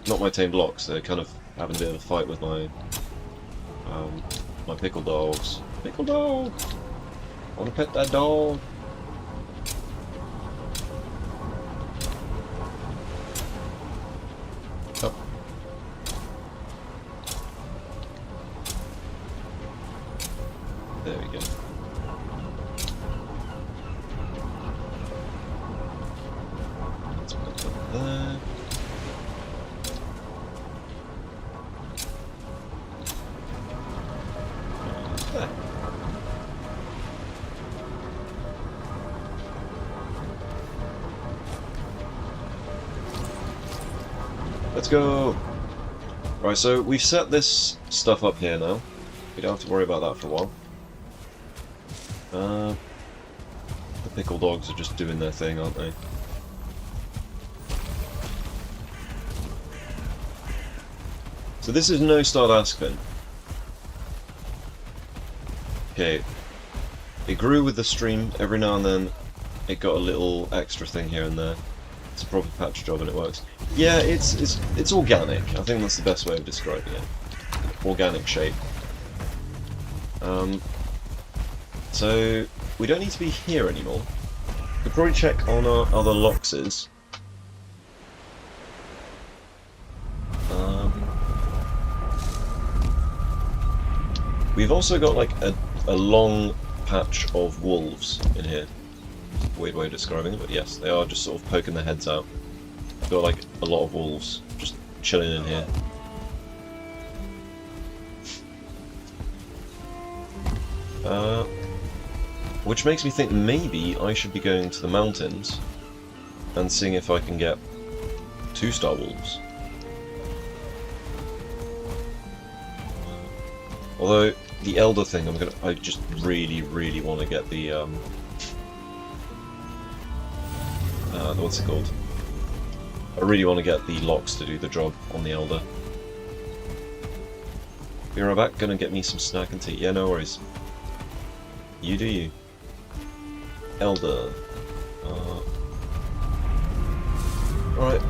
Not my tamed locks. They're kind of having a bit of a fight with my my pickle dogs. Pickle dog. I want to pet that dog. Oh. There we go. Let's put that there. There. Let's go! Right, so we've set this stuff up here now. We don't have to worry about that for a while. The pickle dogs are just doing their thing, aren't they? So this is no Stardust bin. Okay. It grew with the stream. Every now and then it got a little extra thing here and there. It's a proper patch job and it works. Yeah, it's organic. I think that's the best way of describing it. Organic shape. So we don't need to be here anymore. We could probably check on our other loxes. We've also got like a long patch of wolves in here. Weird way of describing it, but yes, they are just sort of poking their heads out. We've got like a lot of wolves just chilling in here. Which makes me think maybe I should be going to the mountains and seeing if I can get 2-star wolves. Although the elder thing, I just really want to get the what's it called? I really want to get the locks to do the job on the elder. Be right back. Gonna get me some snack and tea. Yeah, no worries. You do you. Elder. Right.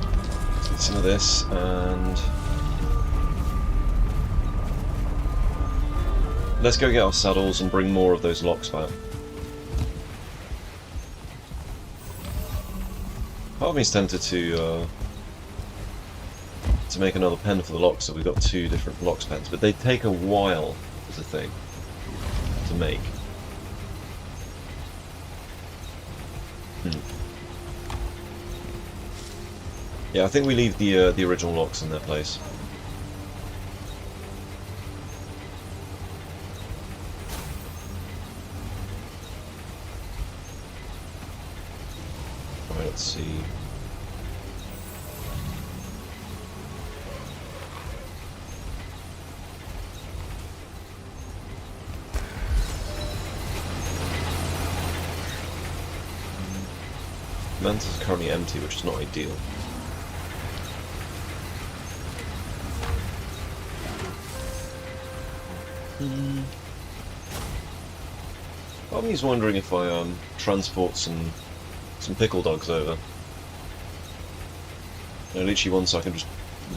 Let's get some of this and let's go get our saddles and bring more of those locks back. Part of me's tempted to make another pen for the locks, so we've got 2 different locks pens, but they take a while as a thing to make. Yeah, I think we leave the original locks in their place. Right, let's see. Mantis is currently empty, which is not ideal. Part of me's wondering if I transport some pickle dogs over. And literally once I can just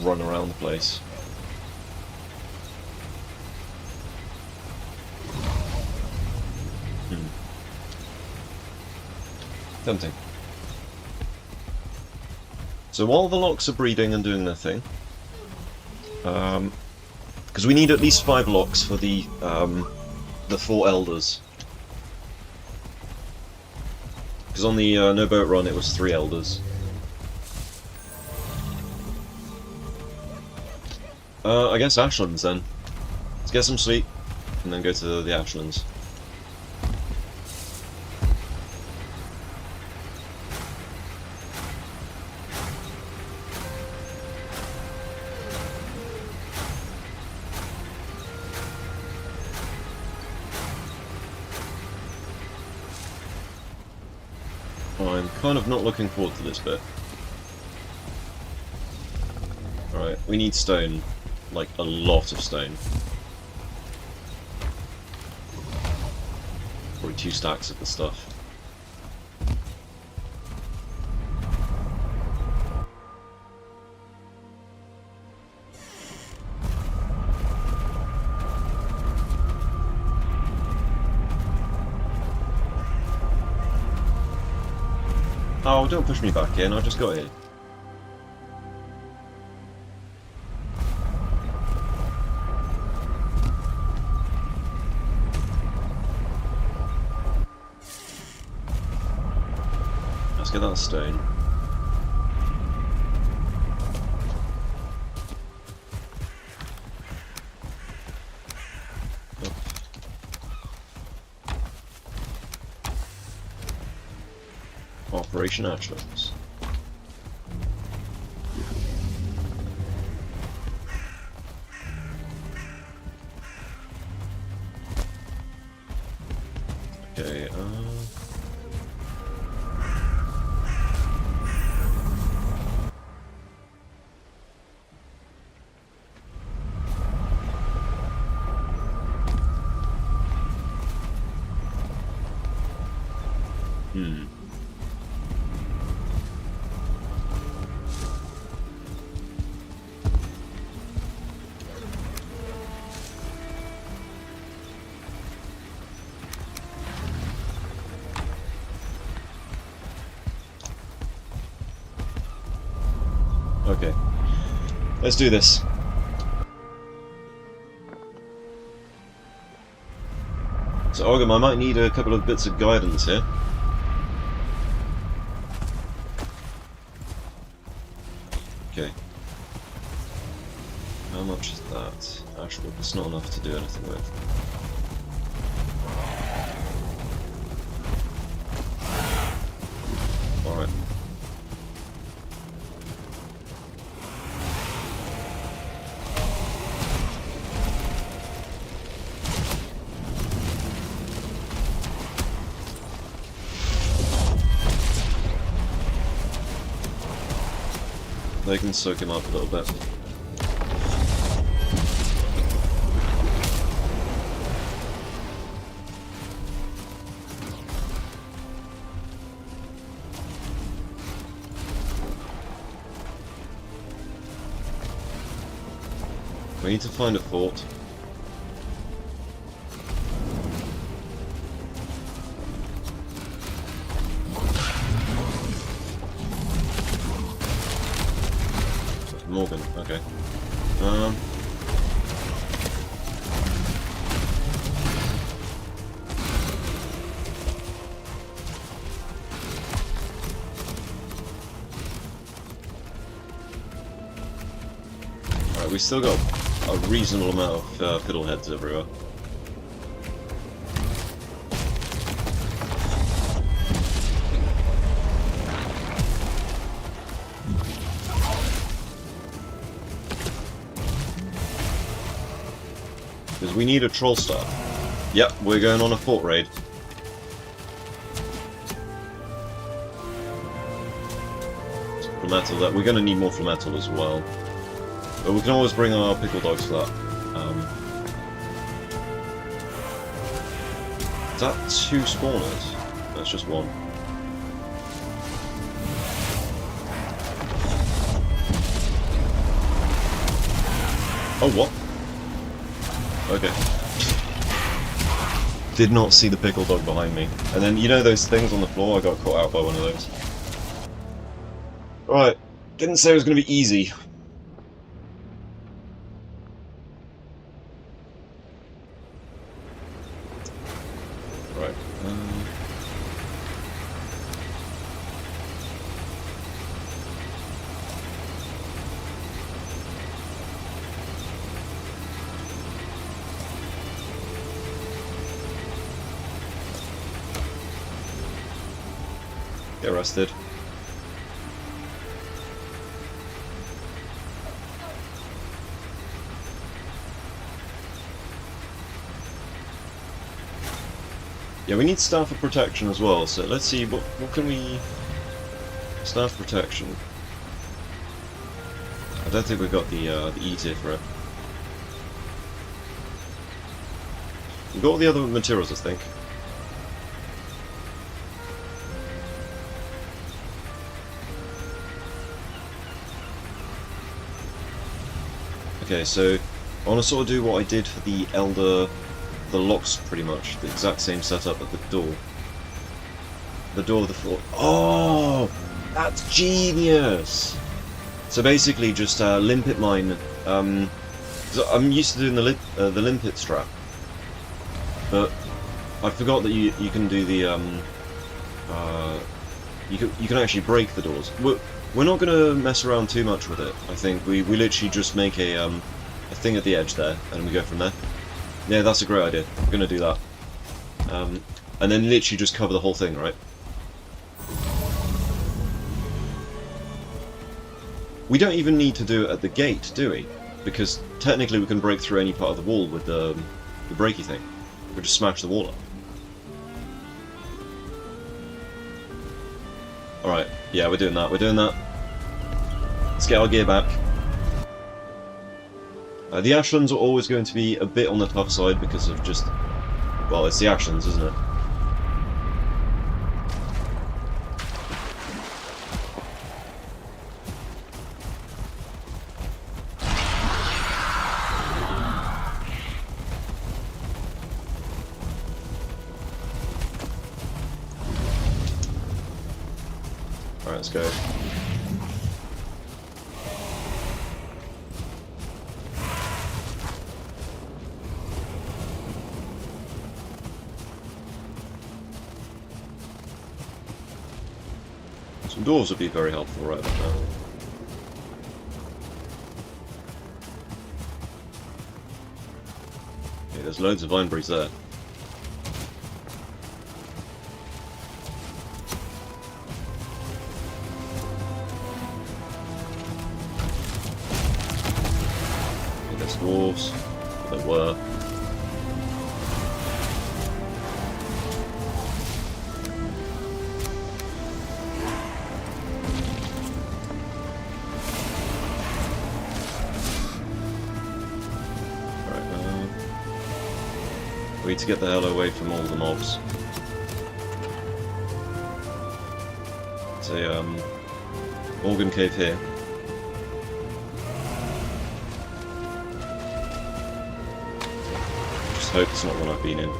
run around the place. Tempting. So while the locks are breeding and doing their thing, because we need at least 5 locks for the 4 elders. Because on the no boat run it was 3 elders. I guess Ashlands then. Let's get some sleep and then go to the Ashlands. I'm kind of not looking forward to this bit. Alright, we need stone. Like, a lot of stone. Probably 2 stacks of the stuff. Oh, don't push me back in, I just got here. Let's get that stone. Operation Ashlands. Okay, Okay. Let's do this. So, Ogam, I might need a couple of bits of guidance here. Okay. How much is that? Actually, it's not enough to do anything with. Alright. They can soak him up a little bit. We need to find a fort. Morgan, okay. Alright, we still got a reasonable amount of fiddleheads everywhere. Because we need a troll staff. Yep, we're going on a fort raid. metal. That we're going to need more for metal as well. But we can always bring our pickle dogs for that. Is that 2 spawners? That's just 1. Oh, what? Okay. Did not see the pickle dog behind me. And then, you know those things on the floor? I got caught out by one of those. Right. Didn't say it was going to be easy. Right. Get arrested. Yeah, we need staff of protection as well, so let's see, what can we... Staff protection. I don't think we've got the E tier for it. We've got all the other materials, I think. Okay, so I want to sort of do what I did for the Elder... the locks, pretty much. The exact same setup at the door. The door of the floor. Oh! That's genius! So basically just limpet mine. So I'm used to doing the limpet strap. But I forgot that you can do the... you can actually break the doors. We're not going to mess around too much with it, I think. We literally just make a thing at the edge there, and we go from there. Yeah, that's a great idea. We're going to do that. And then literally just cover the whole thing, right? We don't even need to do it at the gate, do we? Because technically we can break through any part of the wall with the breaky thing. We just smash the wall up. Alright, yeah, we're doing that, we're doing that. Let's get our gear back. The Ashlands are always going to be a bit on the tough side because of just... well, it's the Ashlands, isn't it? Alright, let's go. Some doors would be very helpful right about now. Okay, there's loads of vine breeze there. Okay, there's dwarves. There were. We need to get the hell away from all the mobs. It's a organ cave here. Just hope it's not one I've been in.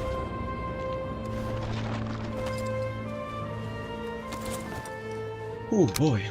Oh boy.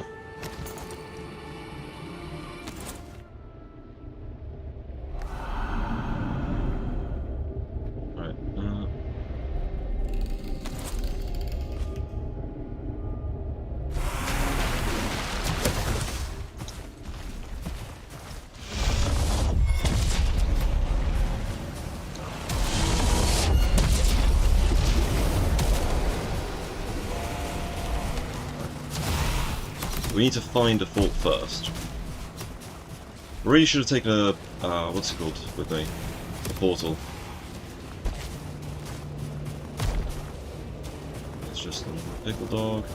We need to find a fort first. Really should have taken a, what's it called with me? A portal. It's just a pickle dog.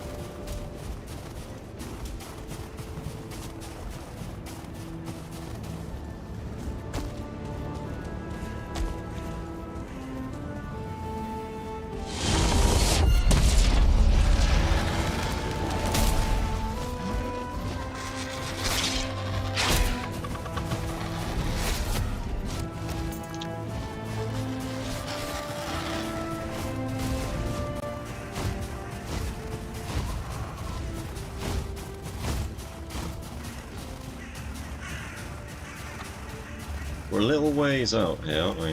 We're a little ways out here, aren't we?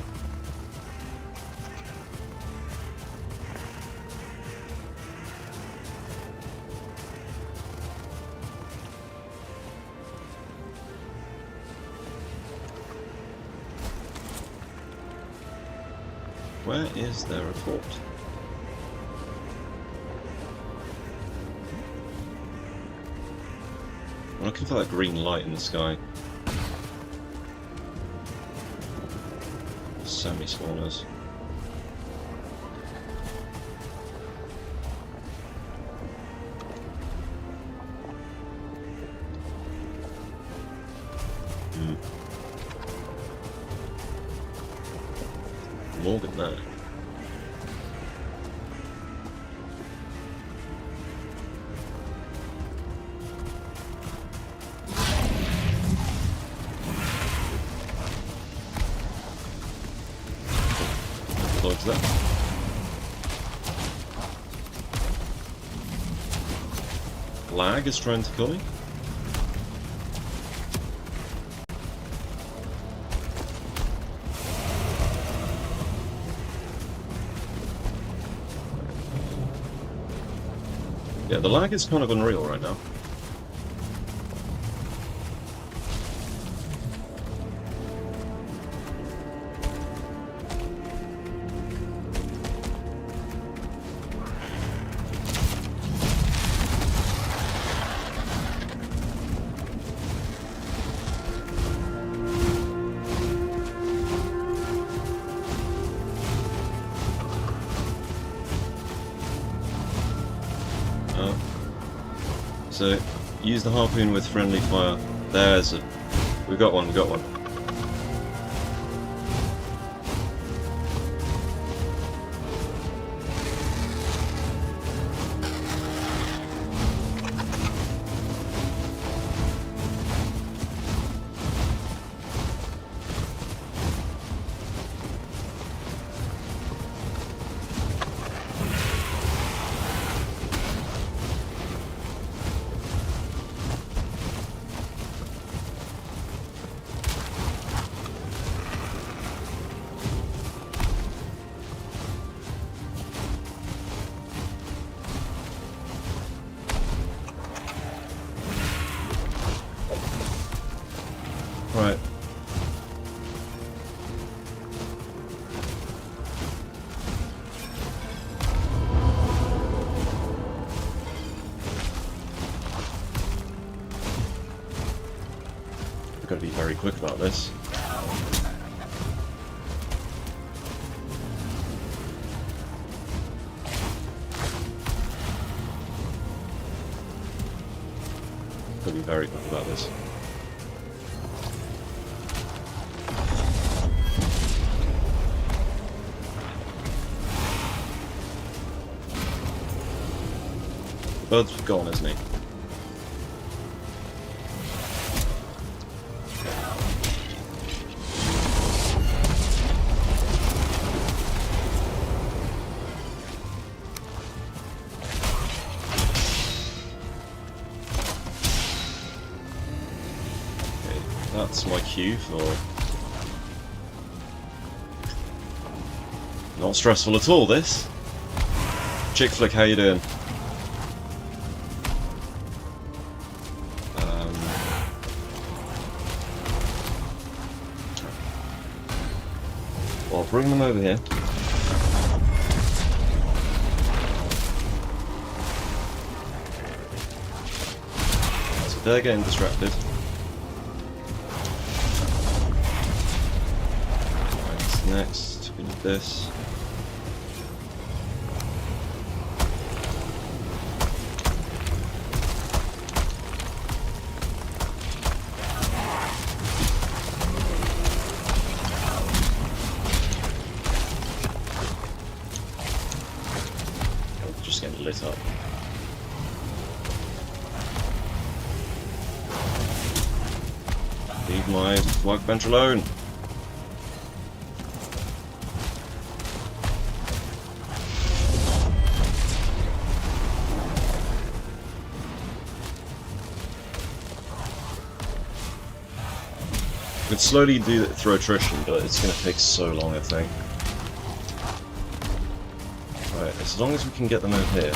Where is there a fort? I'm looking for that green light in the sky. Semi-spawners. Morgan there. Dodge that. Lag is trying to kill me. Yeah, the lag is kind of unreal right now. So, use the harpoon with friendly fire. There's a... We got one, we got one. Right. We've got to be very quick about this. Got to be very quick about this. Bird's gone, isn't he? Okay, that's my cue for... Not stressful at all, this. Chick Flick, how you doing? I'll bring them over here. So they're getting distracted. Right, next we need this. Just getting lit up. Leave my workbench alone. We could slowly do it through attrition, but it's going to take so long, I think. Right, as long as we can get them over here.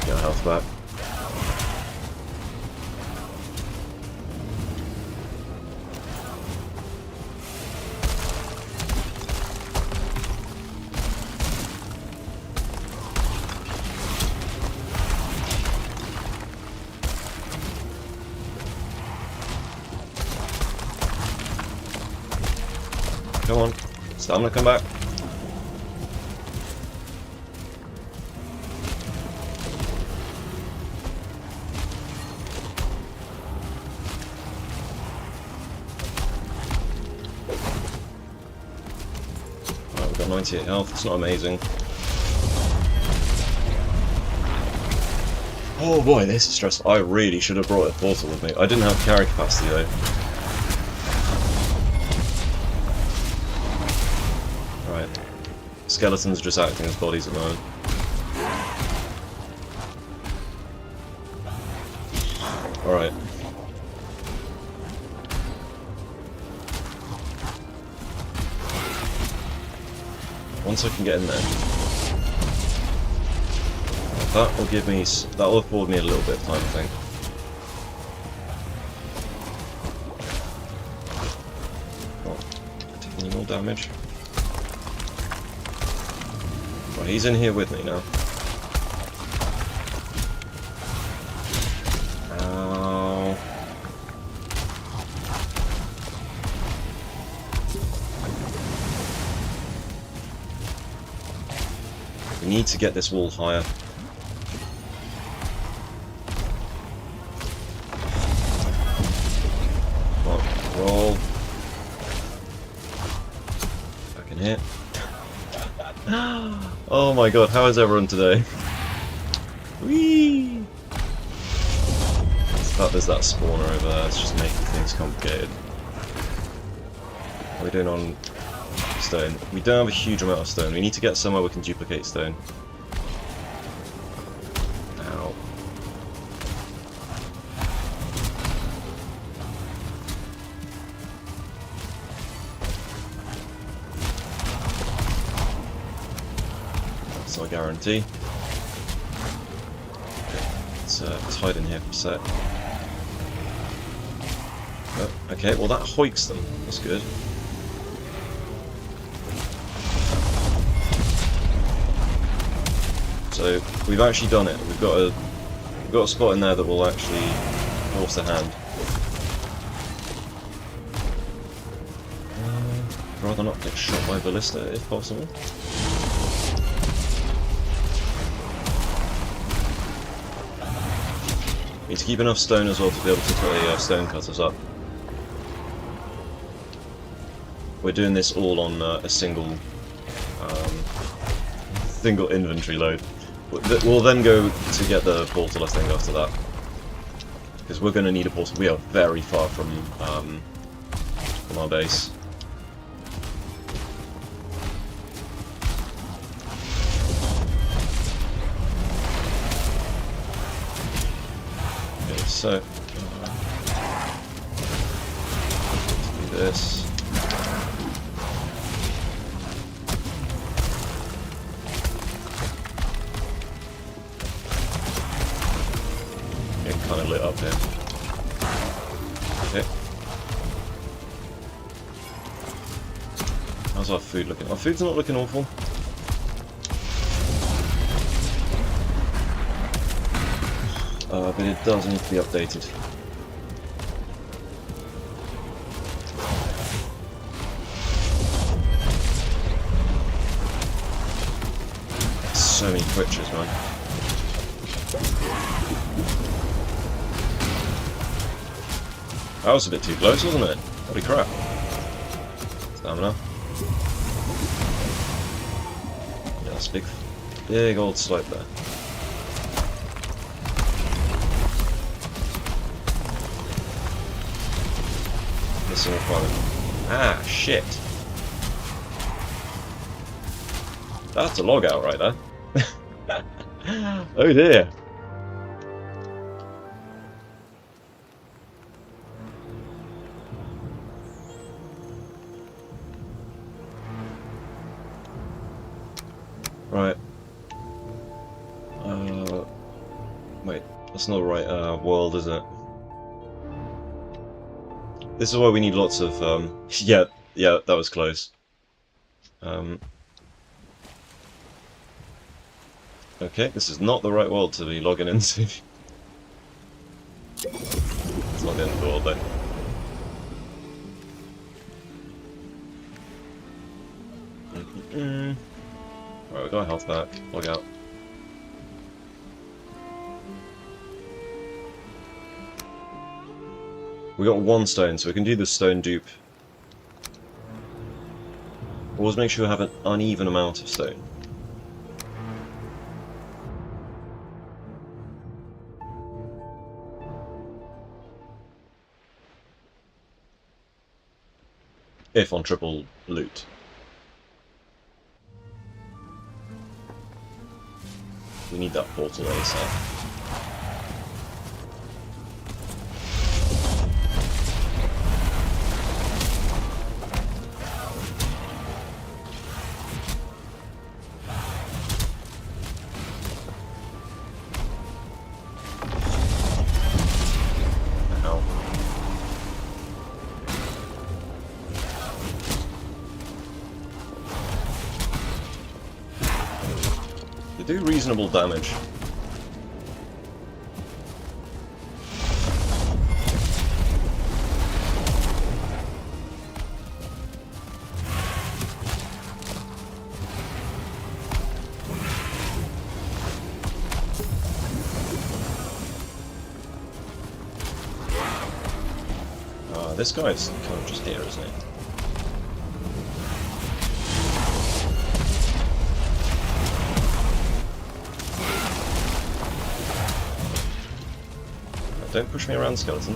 Get our health back. Come on, stamina, come back. Right, we've got 98 health, it's not amazing. Oh boy, this is stressful. I really should have brought a portal with me. I didn't have carry capacity though. Skeletons are just acting as bodies at the moment. Alright. Once I can get in there, that will give me, that will afford me a little bit of time, I think. Not taking any more damage. Right, he's in here with me now. Ow. We need to get this wall higher. Come on, roll. Back in here. Oh my god, how is everyone today? Whee! It's that there's that spawner over there, it's just making things complicated. What are we doing on stone? We don't have a huge amount of stone, we need to get somewhere we can duplicate stone. Ow. I guarantee. Let's hide in here for a sec. Oh, okay, well that hoiks them. That's good. So we've actually done it. We've got a spot in there that will actually force a hand. Rather not get shot by ballista if possible. Need to keep enough stone as well to be able to put a stone cutters up. We're doing this all on a single inventory load. We'll then go to get the portal, I think, after that. Because we're going to need a portal. We are very far from our base. So, let's do this. Getting kind of lit up here. Okay. How's our food looking? Our food's not looking awful. But it does need to be updated. So many twitches, man. That was a bit too close, wasn't it? Holy crap. Stamina. Yeah, that's a big old slope there. Ah, shit. That's a log out right there. Oh dear. Right. Wait, that's not the right world, is it? This is why we need lots of, yeah, that was close. Okay, this is not the right world to be logging into. It's not the end of the world, though. Right, we got our health back. Log out. We got one stone, so we can do the stone dupe. Always make sure you have an uneven amount of stone. If on triple loot. We need that portal ASAP. They do reasonable damage. This guy's kind of just here, isn't he? Don't push me around, skeleton.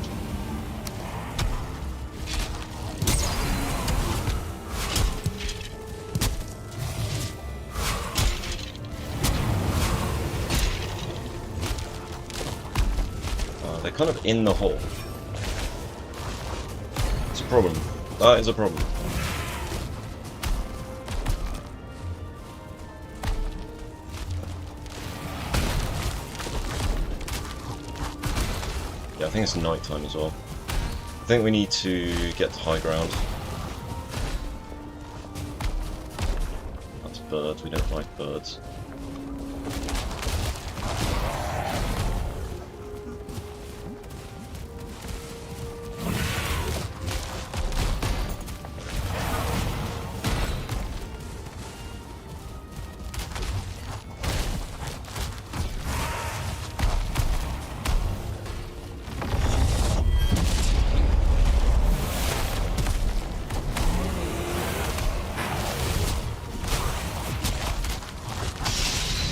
They're kind of in the hole. It's a problem. That is a problem. Yeah, I think it's night time as well. I think we need to get to high ground. That's birds, we don't like birds.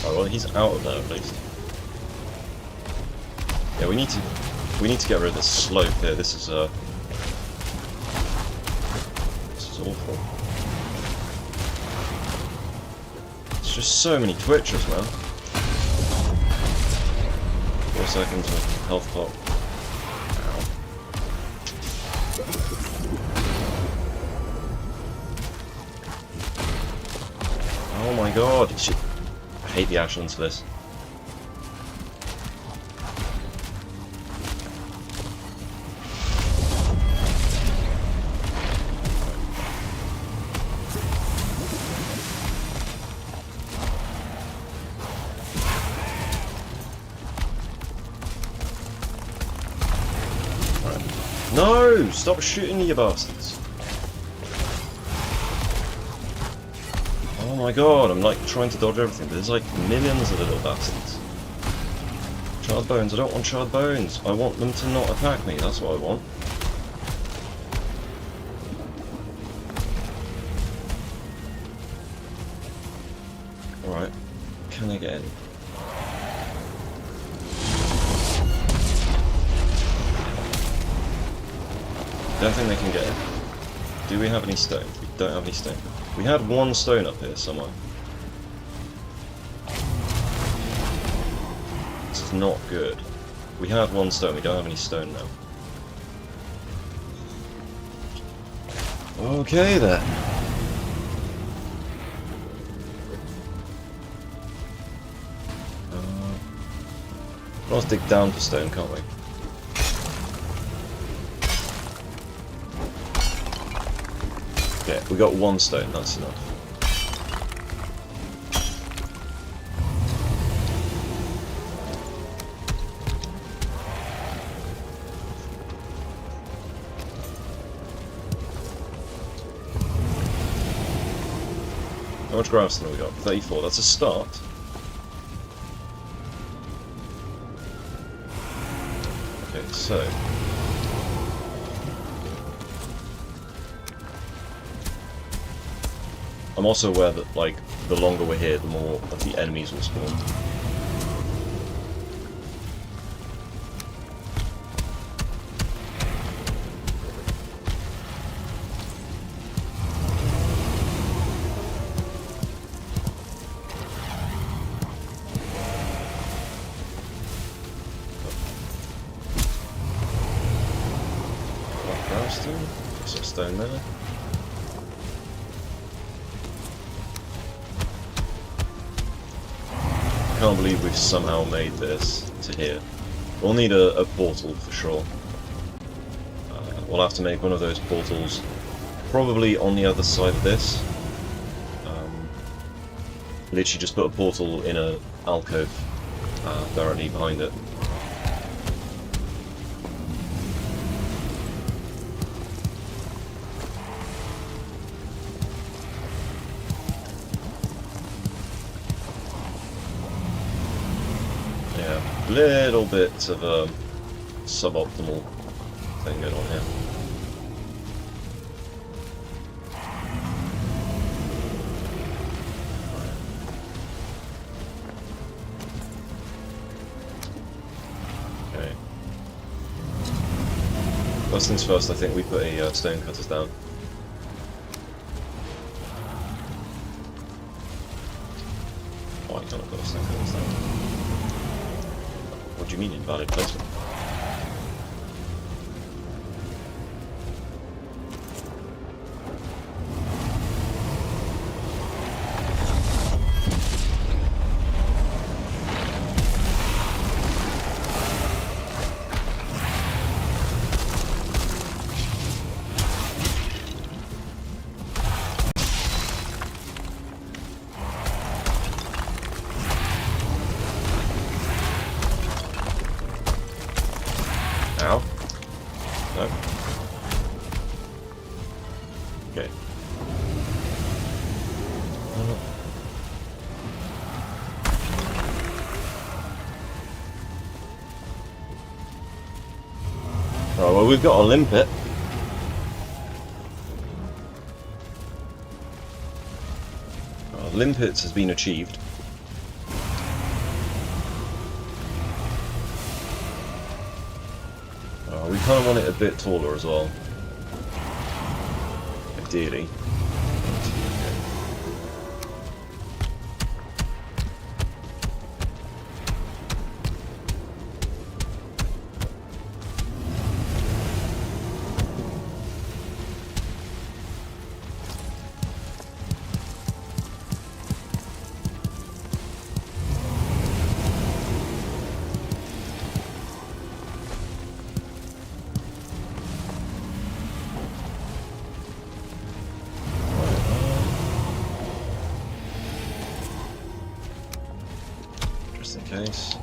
Well, he's out of there at least. Yeah, we need to get rid of this slope here. This is awful. It's just so many twitches, man. 4 seconds of health pop. Ow. Oh my god! I hate the Ashlands for this. Right. No! Stop shooting me, you bastards! Oh my god, I'm like trying to dodge everything, but there's like millions of little bastards. Charred bones, I don't want charred bones. I want them to not attack me, that's what I want. Alright, can I get in? Don't think they can get in. Do we have any stone? We don't have any stone. We had one stone up here somewhere. is not good. We had 1 stone, we don't have any stone now. Okay then. Let's dig down for stone, can't we? Okay, we got 1 stone, that's enough. How much grass have we got? 34, that's a start. Okay, so... I'm also aware that, like, the longer we're here, the more of the enemies will spawn. Some stone there. I can't believe we've somehow made this to here. We'll need a portal for sure. We'll have to make one of those portals probably on the other side of this. Literally just put a portal in a alcove directly behind it. Little bit of a suboptimal thing going on here. Okay. First things first, I think we put a stone cutters down. Oh, I cannot put a stone cutters down. What do you mean invalid placement? Ow. No. Okay. Oh, well, we've got a limpet. Limpets has been achieved. We kind of want it a bit taller as well. Ideally. Just in case.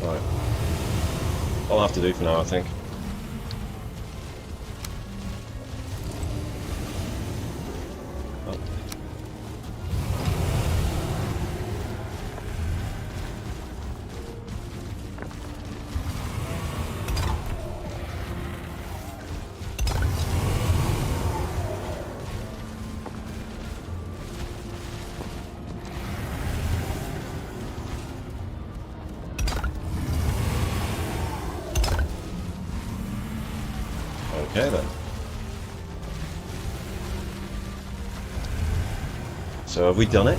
Right. I'll have to do for now, I think. Okay then. So have we done it?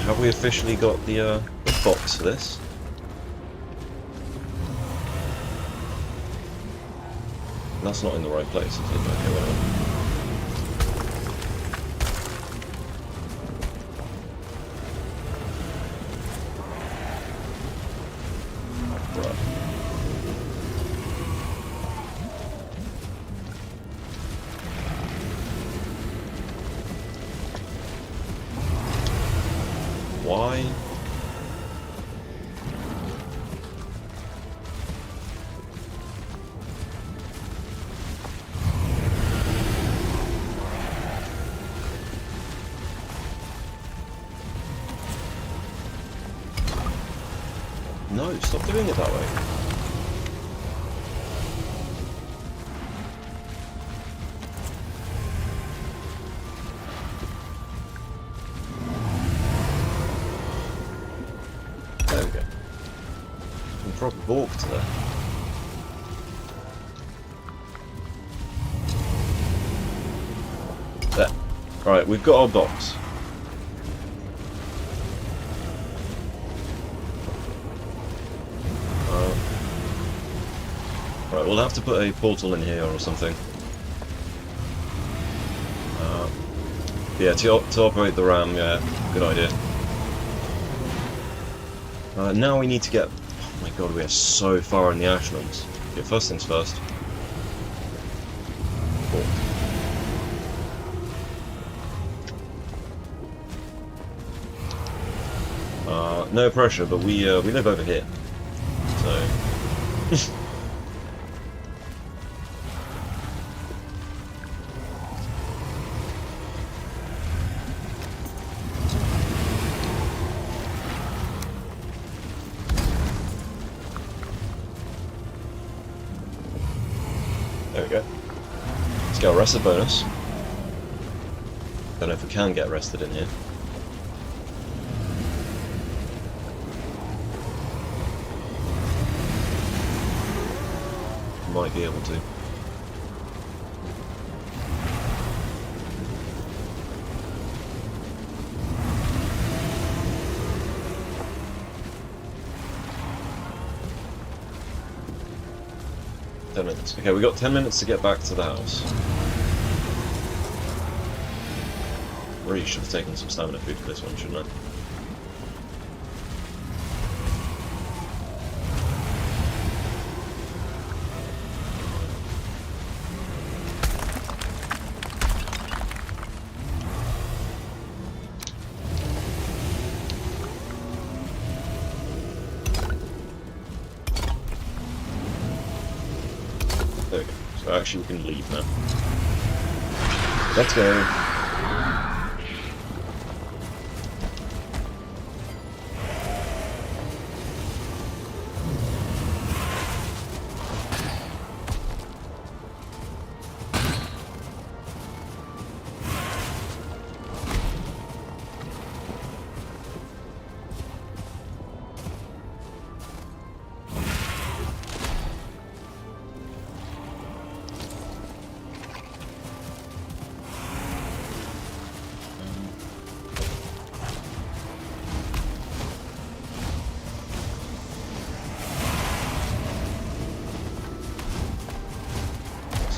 Have we officially got the box for this? That's not in the right place, is it? Okay, whatever. Right. Why? No, stop doing it that way. There we go. Can probably walk to there. There. Alright, we've got our box. Right, we'll have to put a portal in here or something. Yeah, to operate the RAM, yeah, good idea. Now we need to get... Oh my god, we are so far in the Ashlands. Okay, first things first. No pressure, but we live over here, so... There we go. Let's get a rested bonus. Don't know if we can get rested in here. Might be able to. Minutes. Okay, we got 10 minutes to get back to the house. Really should have taken some stamina food for this one, shouldn't I? There we go. So actually we can leave now. Let's go.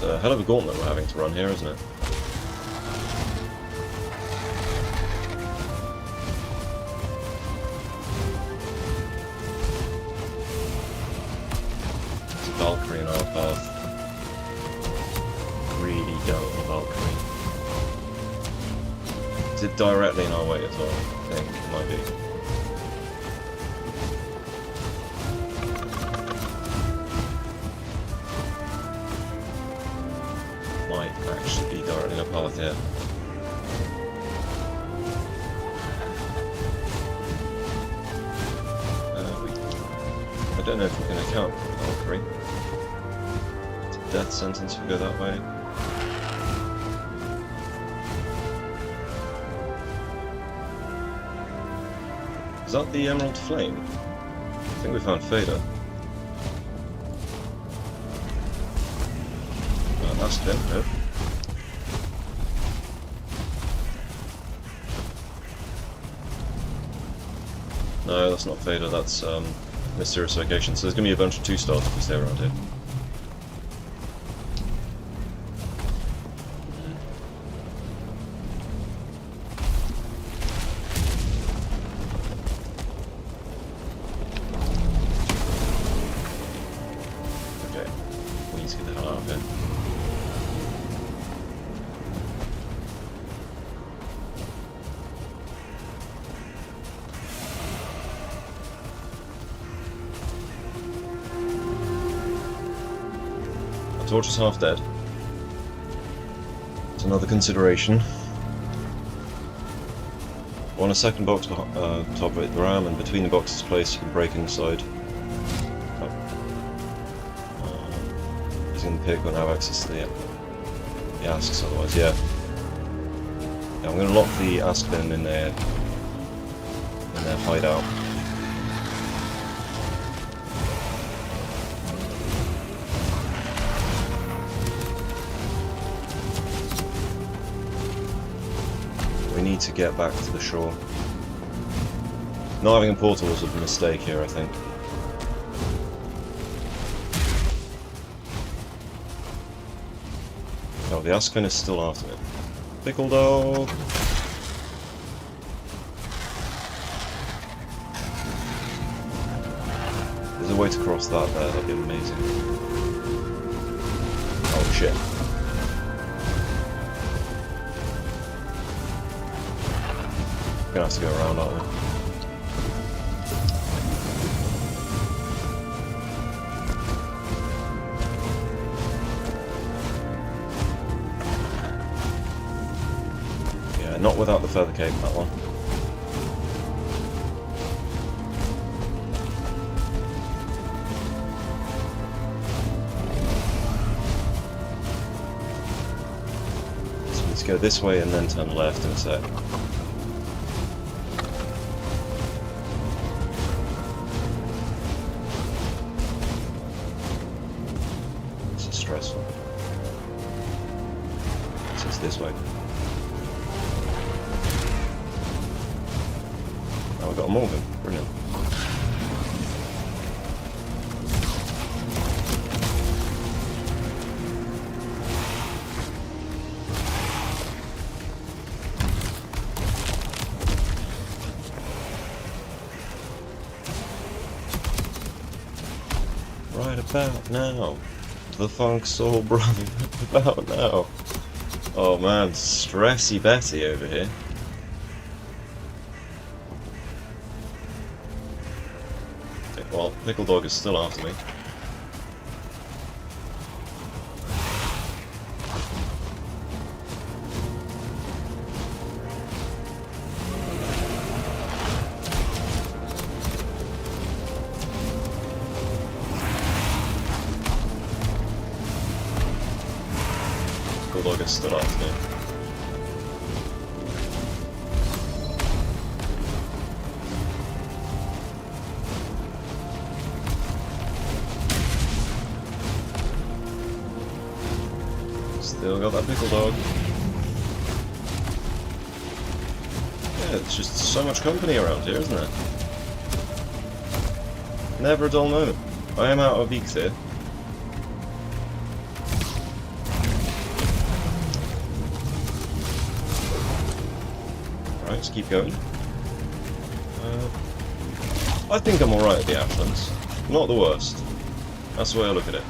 It's a hell of a gauntlet we're having to run here, isn't it? It's a Valkyrie in our path. Really don't want a Valkyrie. Is it directly in our way as well? I think it might be. Might actually be directly in our path here. I don't know if we can account for the Valkyrie. It's a death sentence if we go that way. Is that the Emerald Flame? I think we found Fader. Ask him, no. No, that's not Fader, that's Mysterious Location. So there's going to be a bunch of 2-stars if we stay around here. Okay, we need to get the hell out of here. Torch is half dead. It's another consideration. On a second box top of it, the ram, and between the boxes placed, you can break inside. Using the pick won't have access to the asks otherwise, yeah. Yeah, I'm going to lock the ask bin in their hideout. We need to get back to the shore. Not having a portal was a mistake here, I think. Oh, the Aspen is still after me. Pickle dog! There's a way to cross that there, that'd be amazing. Oh shit. We're gonna have to go around, aren't we? Yeah, not without the feather cape, that one. So let's go this way and then turn left in a sec. Stressful. So it's this way. Oh, we've got a Morgan. Brilliant. Right about now. The Funk Soul Brother about now. Oh man, stressy Betty over here. Okay, well, Pickle Dog is still after me. Dog is still after me. Still got that Pickle Dog. Yeah, it's just so much company around here, isn't it? Never a dull moment. I am out of beaks here. Let's keep going. I think I'm alright at the Ashlands. Not the worst. That's the way I look at it.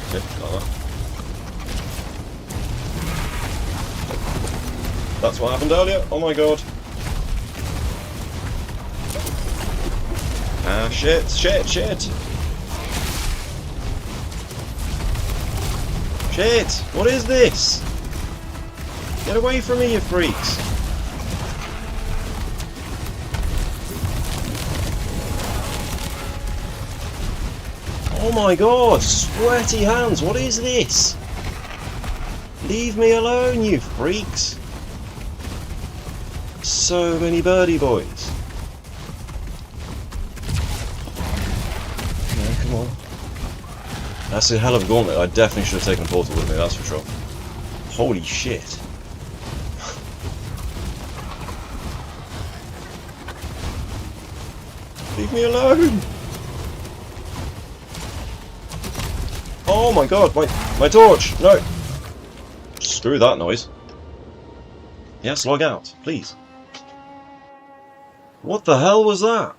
Okay, got that. That's what happened earlier. Oh my god. Ah, shit, shit, shit. Shit! What is this? Get away from me, you freaks! Oh my god! Sweaty hands! What is this? Leave me alone, you freaks! So many birdie boys. come on. That's a hell of a gauntlet. I definitely should have taken a portal with me, that's for sure. Holy shit. Leave me alone! Oh my god, my torch! No! Screw that noise. Yes, log out, please. What the hell was that?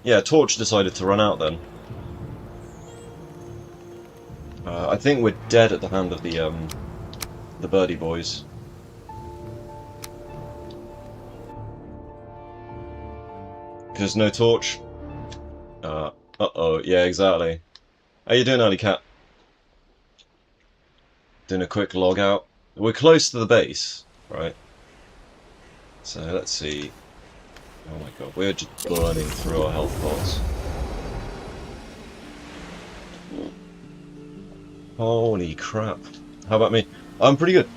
Yeah, torch decided to run out then. I think we're dead at the hand of the birdie boys. Because no torch. Uh-oh, yeah, exactly. How you doing, Alley Cat? Doing a quick log out. We're close to the base, right? So let's see. Oh my god, we're just burning through our health pots. Holy crap. How about me? I'm pretty good.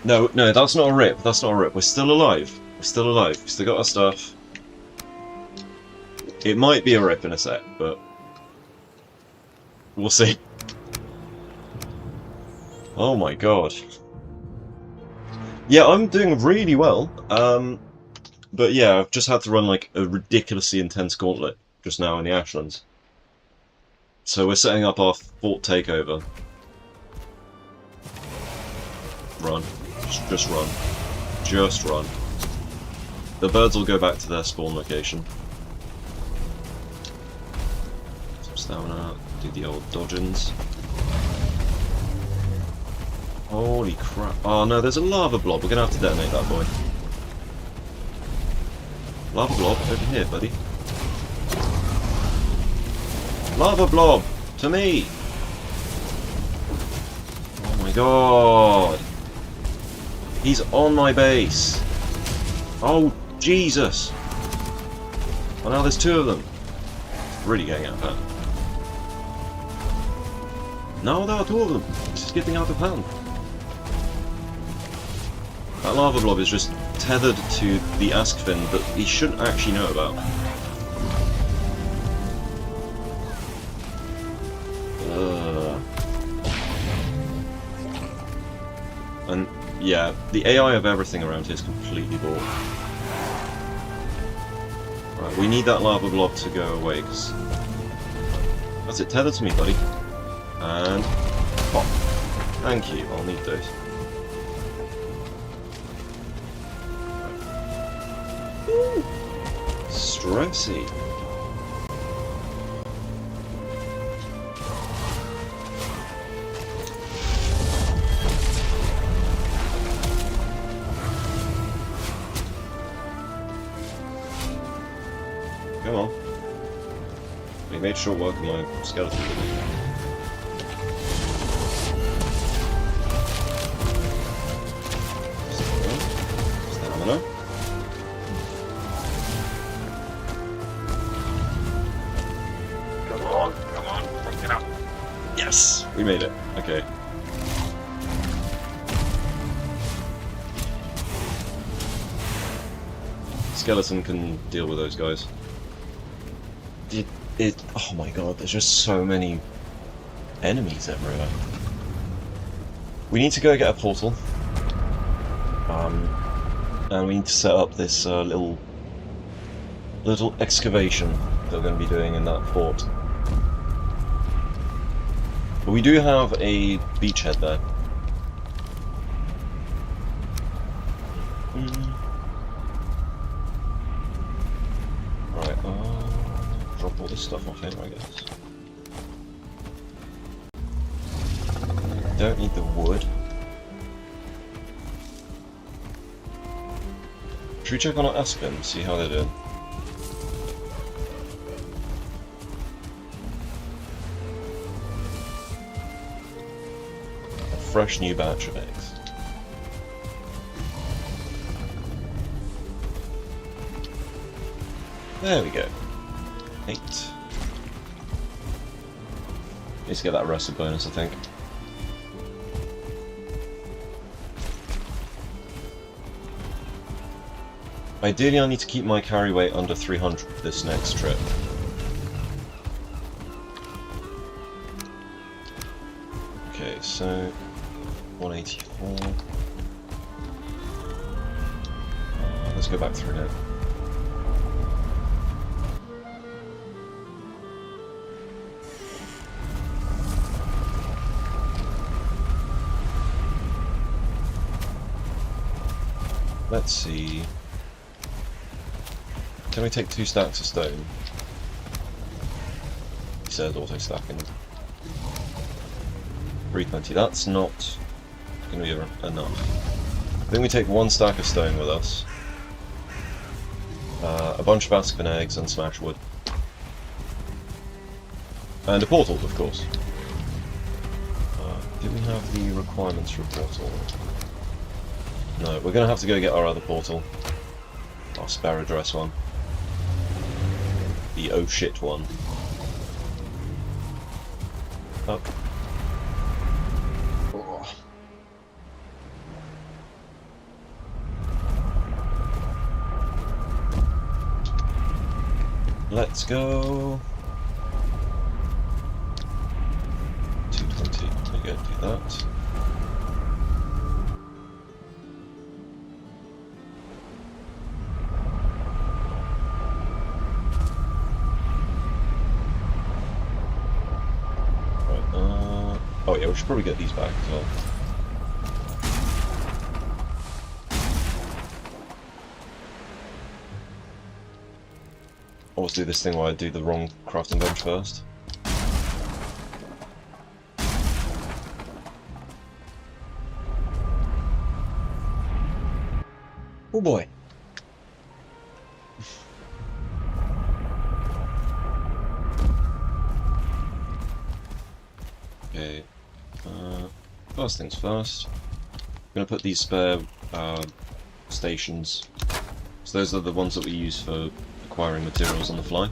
No, that's not a rip. That's not a rip. We're still alive. We're still alive. We still got our stuff. It might be a rip in a sec, but we'll see. Oh my god. Yeah, I'm doing really well. But yeah, I've just had to run like a ridiculously intense gauntlet just now in the Ashlands. So we're setting up our fort takeover. Run. Just run. Just run. The birds will go back to their spawn location. Some stamina. Do the old dodgins. Holy crap. Oh no, there's a lava blob. We're gonna have to detonate that boy. Lava blob, over here, buddy. Lava blob! To me! Oh my god! He's on my base! Oh, Jesus! Oh, now there's two of them. It's really getting out of hand. Now there are two of them. This is getting out of hand. That lava blob is just tethered to the Askfin that he shouldn't actually know about. And yeah, the AI of everything around here is completely bored. Right, we need that lava blob to go away, because... That's it, tether to me, buddy. And... pop. Thank you, I'll need those. Woo! Stressy. Come on. We made short work of my skeleton, didn't we? Stamina. Come on, get up. Yes! We made it. Okay. Skeleton can deal with those guys. Oh my god, there's just so many enemies everywhere. We need to go get a portal. And we need to set up this little excavation that we're going to be doing in that fort. But we do have a beachhead there. Right, drop all this stuff off here, I guess. Don't need the wood. Should we check on our Aspen, see how they're doing? A fresh new batch of eggs. There we go. 8. Need to get that rusted bonus, I think. Ideally, I need to keep my carry weight under 300 this next trip. Okay, so 184. Let's go back through now. Let's see. Can we take 2 stacks of stone? He says auto stacking. 320. That's not going to be enough. I think we take 1 stack of stone with us. A bunch of aspen eggs and smash wood. And a portal, of course. Do we have the requirements for a portal? No, we're going to have to go get our other portal. Our spare address one. The oh shit one. Up. Oh. Let's go. 220. We're going to do that. Oh yeah, we should probably get these back as well. Always do this thing where I do the wrong crafting bench first. Oh boy. Okay. First things first. I'm going to put these spare stations. So those are the ones that we use for acquiring materials on the fly.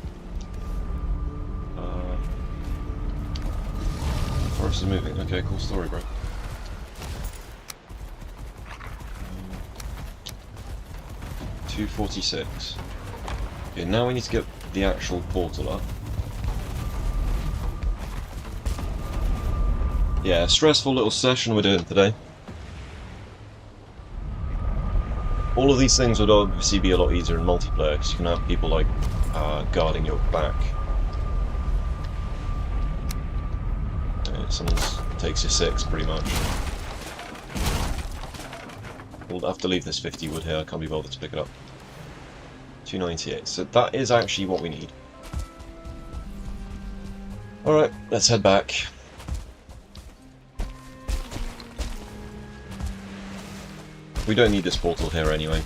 The forest is moving. Okay, cool story, bro. $246. Okay, now we need to get the actual portal up. Yeah, stressful little session we're doing today. All of these things would obviously be a lot easier in multiplayer, because you can have people like guarding your back. Someone takes your 6 pretty much. We'll have to leave this 50 wood here, I can't be bothered to pick it up. 298, so that is actually what we need. Alright, let's head back. We don't need this portal here anyway.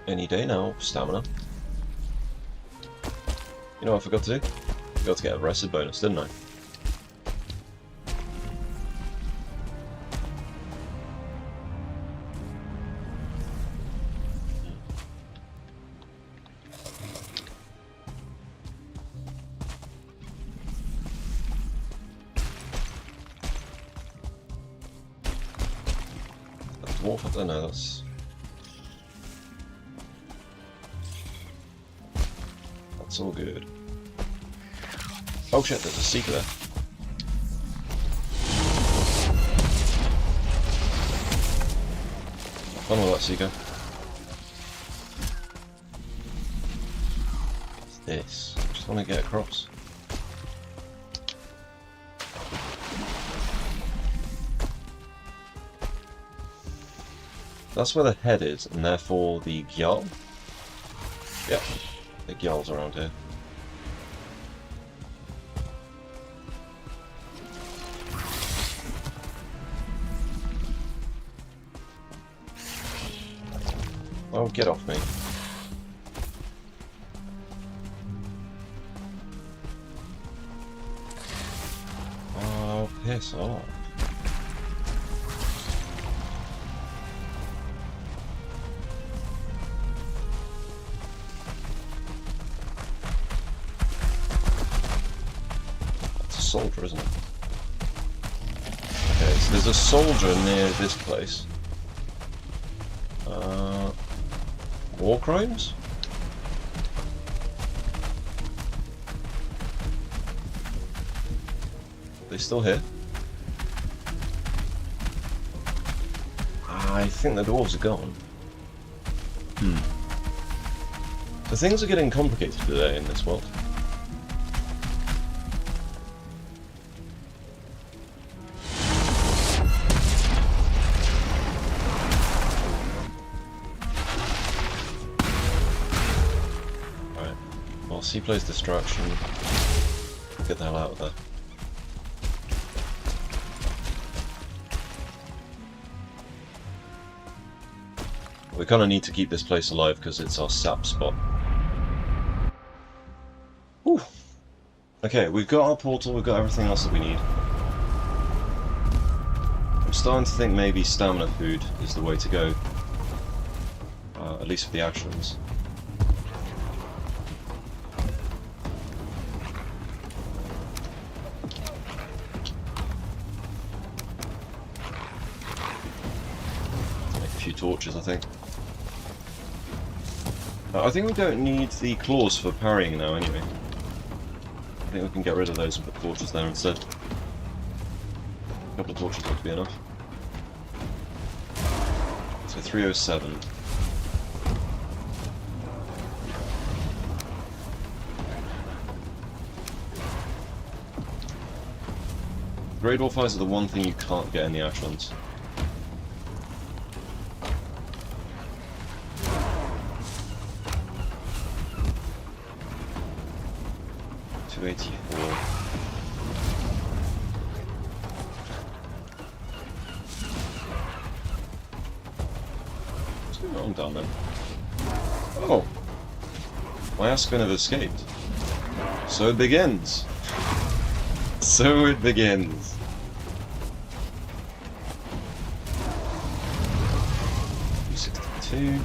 Any day now, stamina. You know what I forgot to do? I forgot to get a rested bonus, didn't I? Dwarf, I don't know, that's all good. Oh shit, there's a seeker there. Fun with that seeker. What's this? I just want to get across. That's where the head is, and therefore the Gyal. Yeah, the Gyal's around here. Oh, get off me. Oh, piss off. Soldier, isn't it? Okay, so there's a soldier near this place. War crimes? they still here? I think the dwarves are gone. So things are getting complicated today in this world. Right. Well, C plays distraction. Get the hell out of there. We kind of need to keep this place alive because it's our sap spot. Whew. Okay, we've got our portal, we've got everything else that we need. I'm starting to think maybe stamina food is the way to go. At least for the actions. Make a few torches, I think. I think we don't need the claws for parrying now, anyway. I think we can get rid of those and put torches there instead. A couple of torches ought to be enough. So 307. Great Dwarf Eyes are the one thing you can't get in the Ashlans. 284. What's going on down there? Oh! My Aspen have escaped. So it begins! So it begins! $262.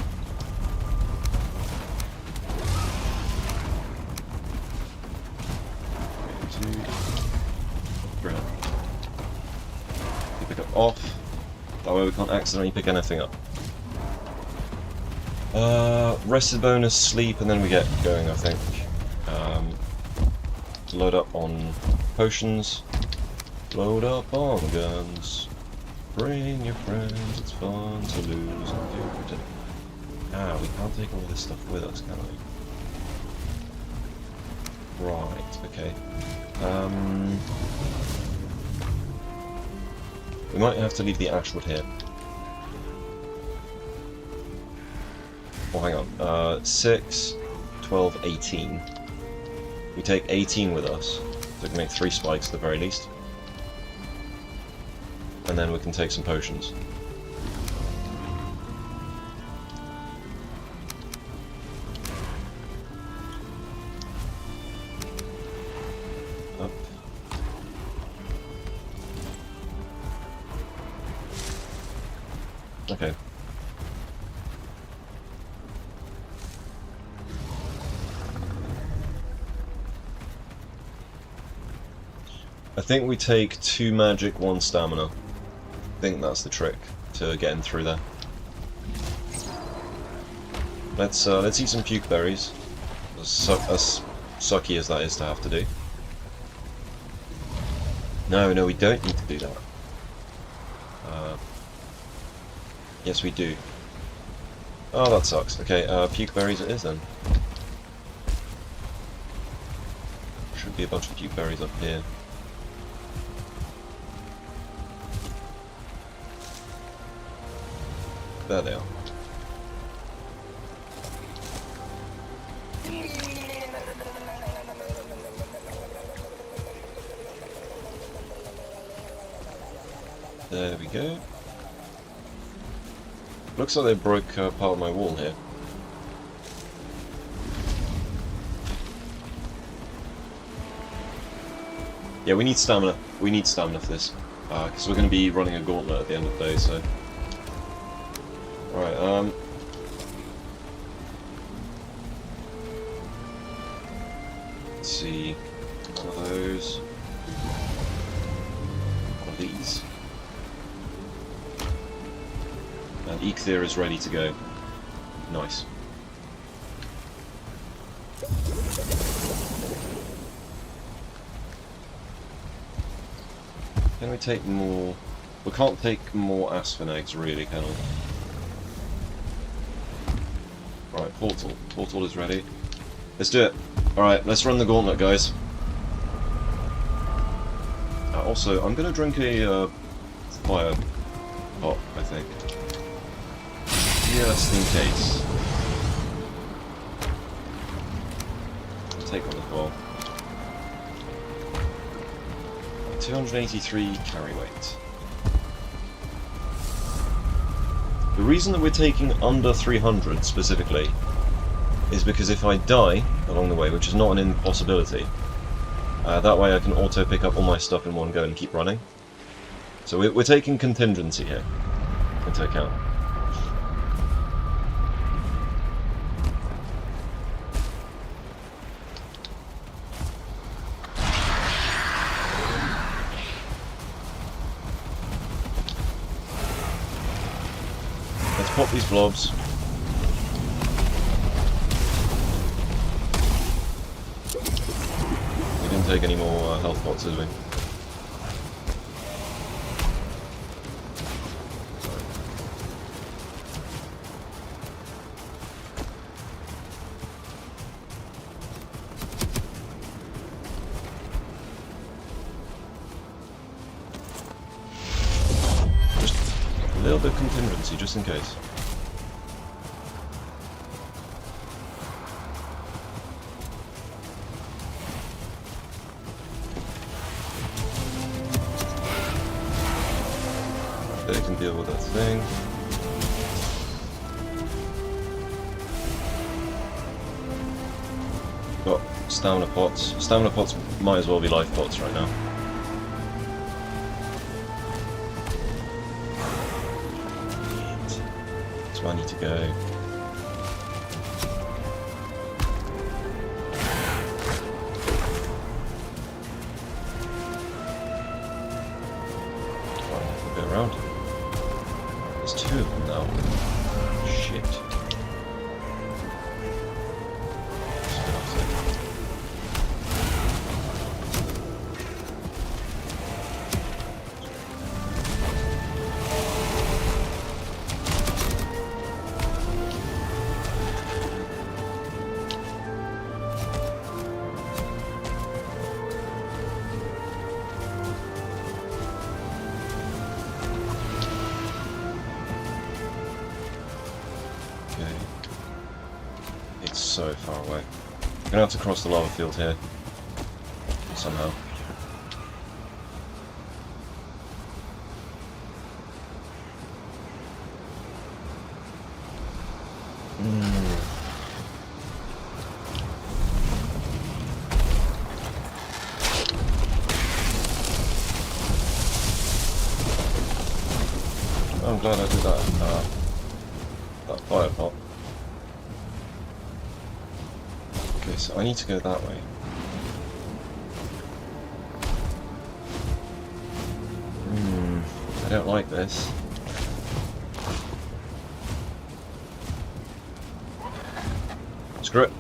Brilliant. You pick it off. That way we can't accidentally pick anything up. Rested bonus, sleep, and then we get going, I think. Load up on potions. Load up on guns. Bring your friends, it's fun to lose and do. Ah, we can't take all this stuff with us, can we? Right, okay. We might have to leave the Ashwood here. Oh, hang on. 6, 12, 18. We take 18 with us, so we can make 3 spikes at the very least. And then we can take some potions. Up. Okay. I think we take 2 magic, 1 stamina. I think that's the trick to getting through there. Let's eat some puke berries. As sucky as that is to have to do. No, we don't need to do that. Yes, we do. Oh, that sucks. Okay, puke berries it is then. Should be a bunch of puke berries up here. There they are. There we go. Looks like they broke part of my wall here. Yeah, we need stamina. We need stamina for this. Because we're going to be running a gauntlet at the end of the day, so... Alright, let's see. One of those. One of these. And Eikthyr is ready to go. Nice. Can we take more? We can't take more Aspen eggs, really, can we? Right, portal. Portal is ready. Let's do it. Alright, let's run the gauntlet, guys. Also, I'm gonna drink a fire pot, I think. Just in case. I'll take one as well. 283 carry weight. The reason that we're taking under 300 specifically is because if I die along the way, which is not an impossibility, that way I can auto pick up all my stuff in one go and keep running. So we're taking contingency here into account. Let's pop these blobs. We didn't take any more health pots, did we? Just a little bit of contingency, just in case. They can deal with that thing. Got stamina pots. Stamina pots might as well be life pots right now. That's where I need to go. Right, we'll go around. There's two of them now. Shit. Okay. It's so far away. I'm gonna have to cross the lava field here. Somehow. I'm glad I did that fire pot. Okay, so I need to go that way. I don't like this. Screw it.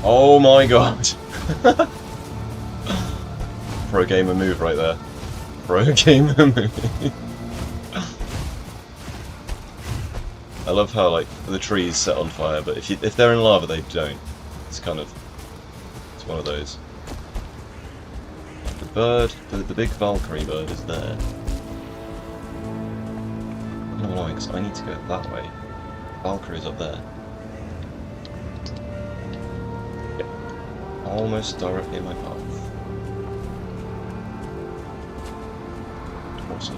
Oh my god! Pro gamer move right there. Pro gamer move. I love how like the trees set on fire, but if they're in lava, they don't. It's kind of one of those. The bird, the big Valkyrie bird is there. I don't know why, because I need to go that way. Valkyrie's up there. Yep. Almost directly in my path. Awesome.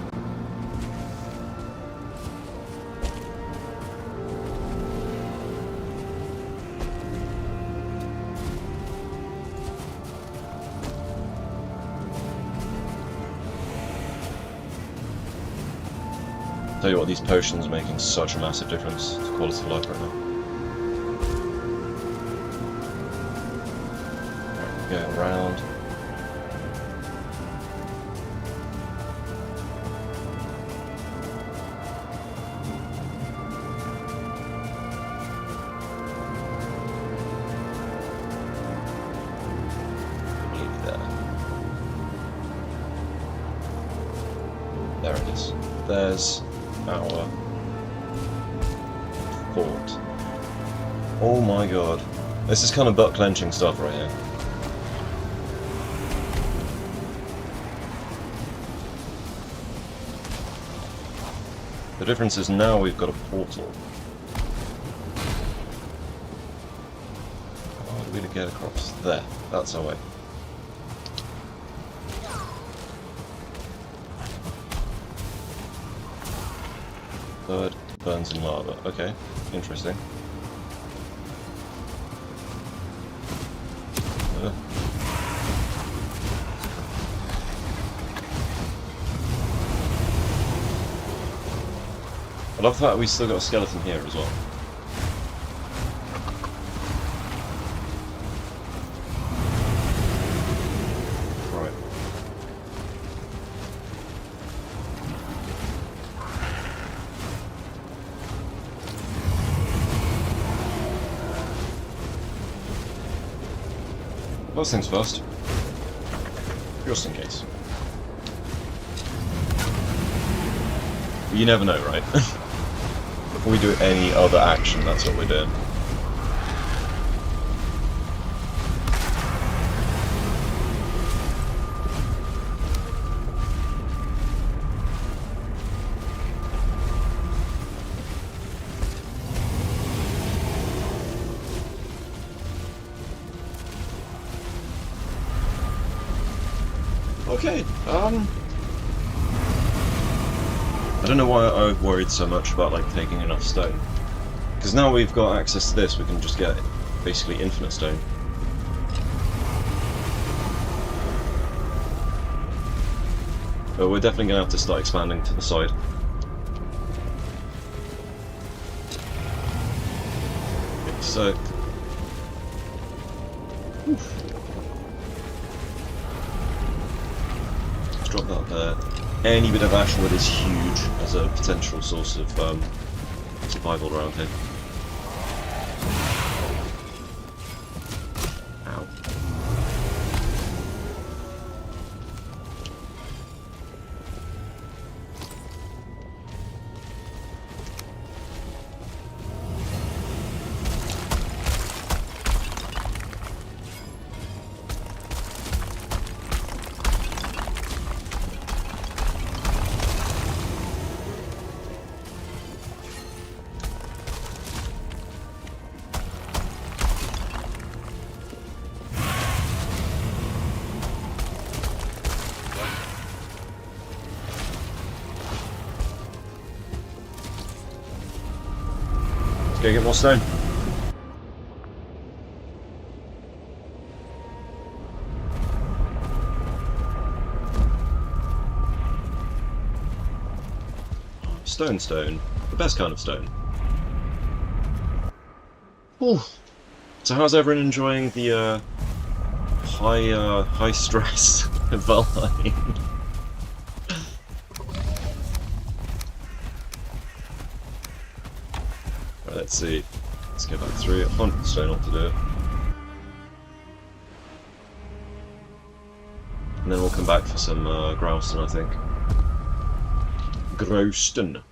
Tell you what, these potions are making such a massive difference to quality of life right now. Right, go around. There it is. There's our fort. Oh my god. This is kind of butt-clenching stuff right here. The difference is now we've got a portal. How do we get across? There. That's our way. Bird burns in lava. Okay, interesting. I love the fact we still got a skeleton here as well. Right. First things first. Just in case. You never know, right? Before we do any other action, that's what we're doing. Okay, I don't know why I worried so much about like taking enough stone. Because now we've got access to this, we can just get basically infinite stone. But we're definitely going to have to start expanding to the side. So... Oof. Let's drop that there. Any bit of ash wood is huge as a potential source of survival around here. Ow. Go get more stone. Stone. The best kind of stone. Ooh. So how's everyone enjoying the high stress of Valheim? Right, let's see. Let's go back through. 100 stone ought to do it. And then we'll come back for some Growston, I think. Growston.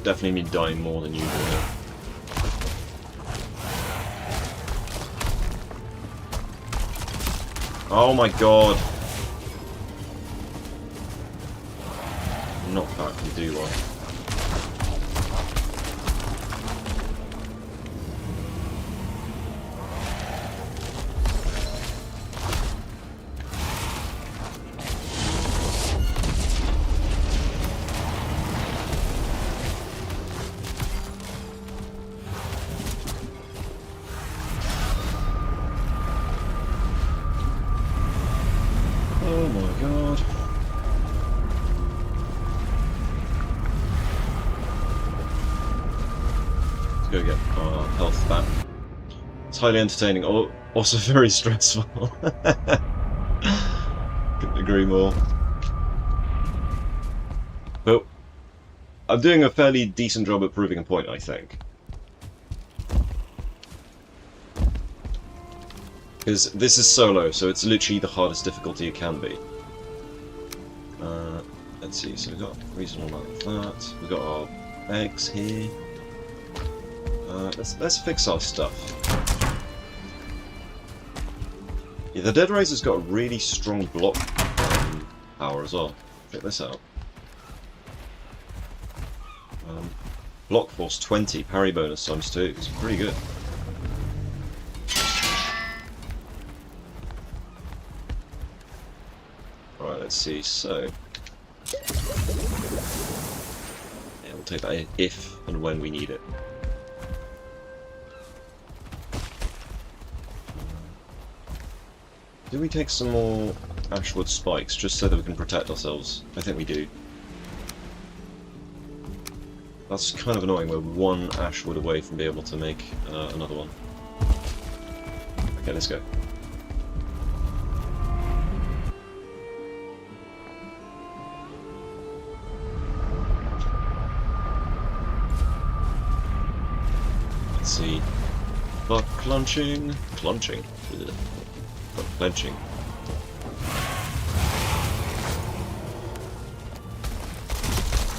Definitely me dying more than usual here. Oh my god! Knockback can do one. Oh my god. Let's go get our health back. It's highly entertaining, also very stressful. agree more. But I'm doing a fairly decent job at proving a point, I think. Because this is solo, so it's literally the hardest difficulty it can be. Let's see, so we've got a reasonable amount of that. We've got our eggs here. Let's fix our stuff. Yeah, the Dead Razor's got a really strong block power as well. Check this out. Block force 20, parry bonus times 2. It's pretty good. Alright, let's see, so... yeah, we'll take that if and when we need it. Do we take some more Ashwood spikes, just so that we can protect ourselves? I think we do. That's kind of annoying, we're one Ashwood away from being able to make another one. Okay, let's go. Let's see. Butt clenching. Clenching. Butt clenching.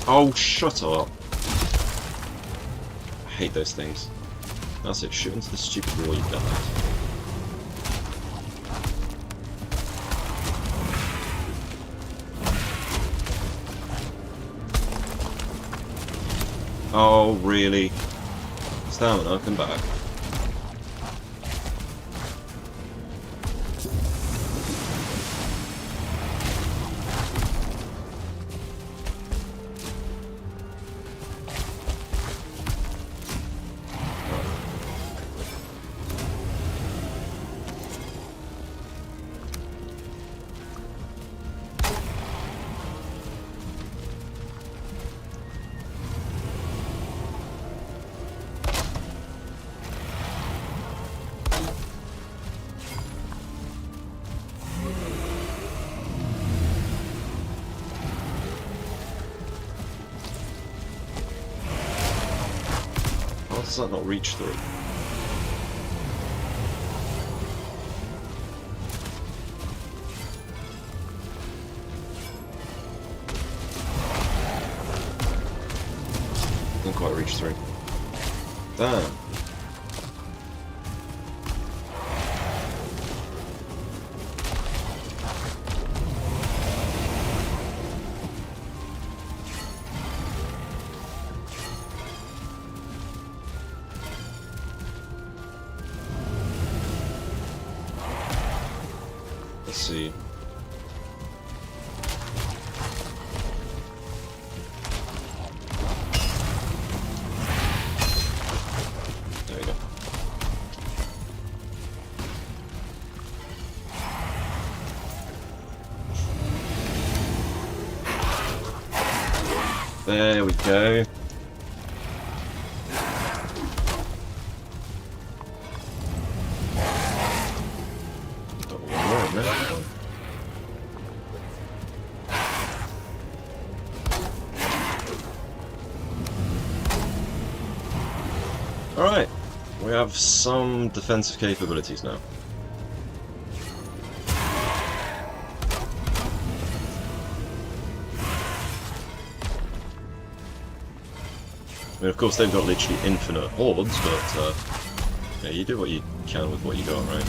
Oh, shut up. I hate those things. That's it, shoot into the stupid wall, you dumbass. Oh, really? Stamina, come back. How does that not reach through? Didn't quite reach through. Damn. Let's see. There we go. There we go. Alright, we have some defensive capabilities now. I mean, of course, they've got literally infinite hordes, but yeah, you do what you can with what you got, right?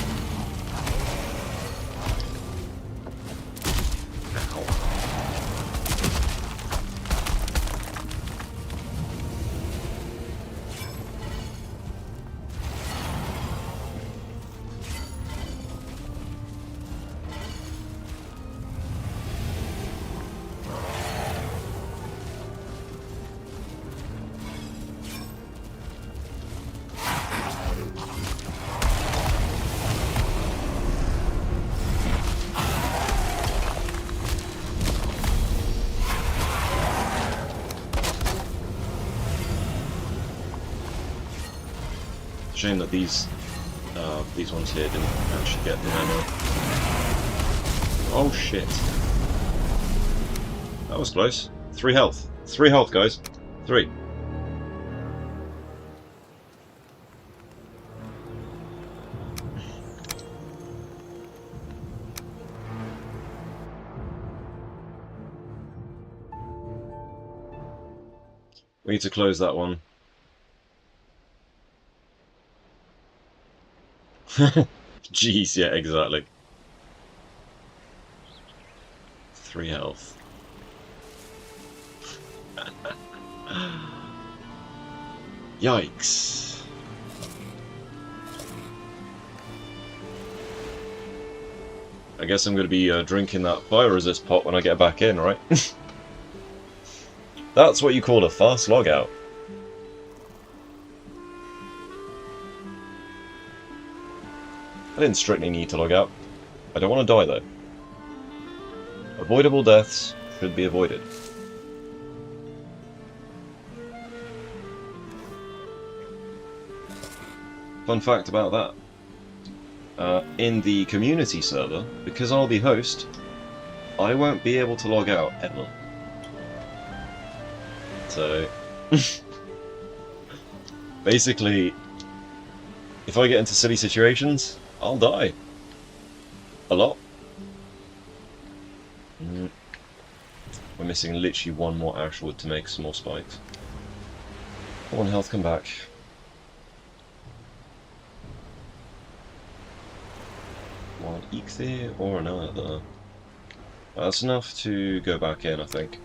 Shame that these ones here didn't actually get the ammo. Oh shit. That was close. 3 health. 3 health, guys. 3. We need to close that one. Jeez, yeah, exactly. 3 health. Yikes. I guess I'm going to be drinking that fire resist pot when I get back in, right? That's what you call a fast logout. I didn't strictly need to log out. I don't want to die, though. Avoidable deaths should be avoided. Fun fact about that. In the community server, because I'll be host, I won't be able to log out ever. So, basically, if I get into silly situations, I'll die. A lot. We're missing literally 1 more ashwood to make some more spikes. 1 health, come back. One Ichthy or another. That's enough to go back in, I think.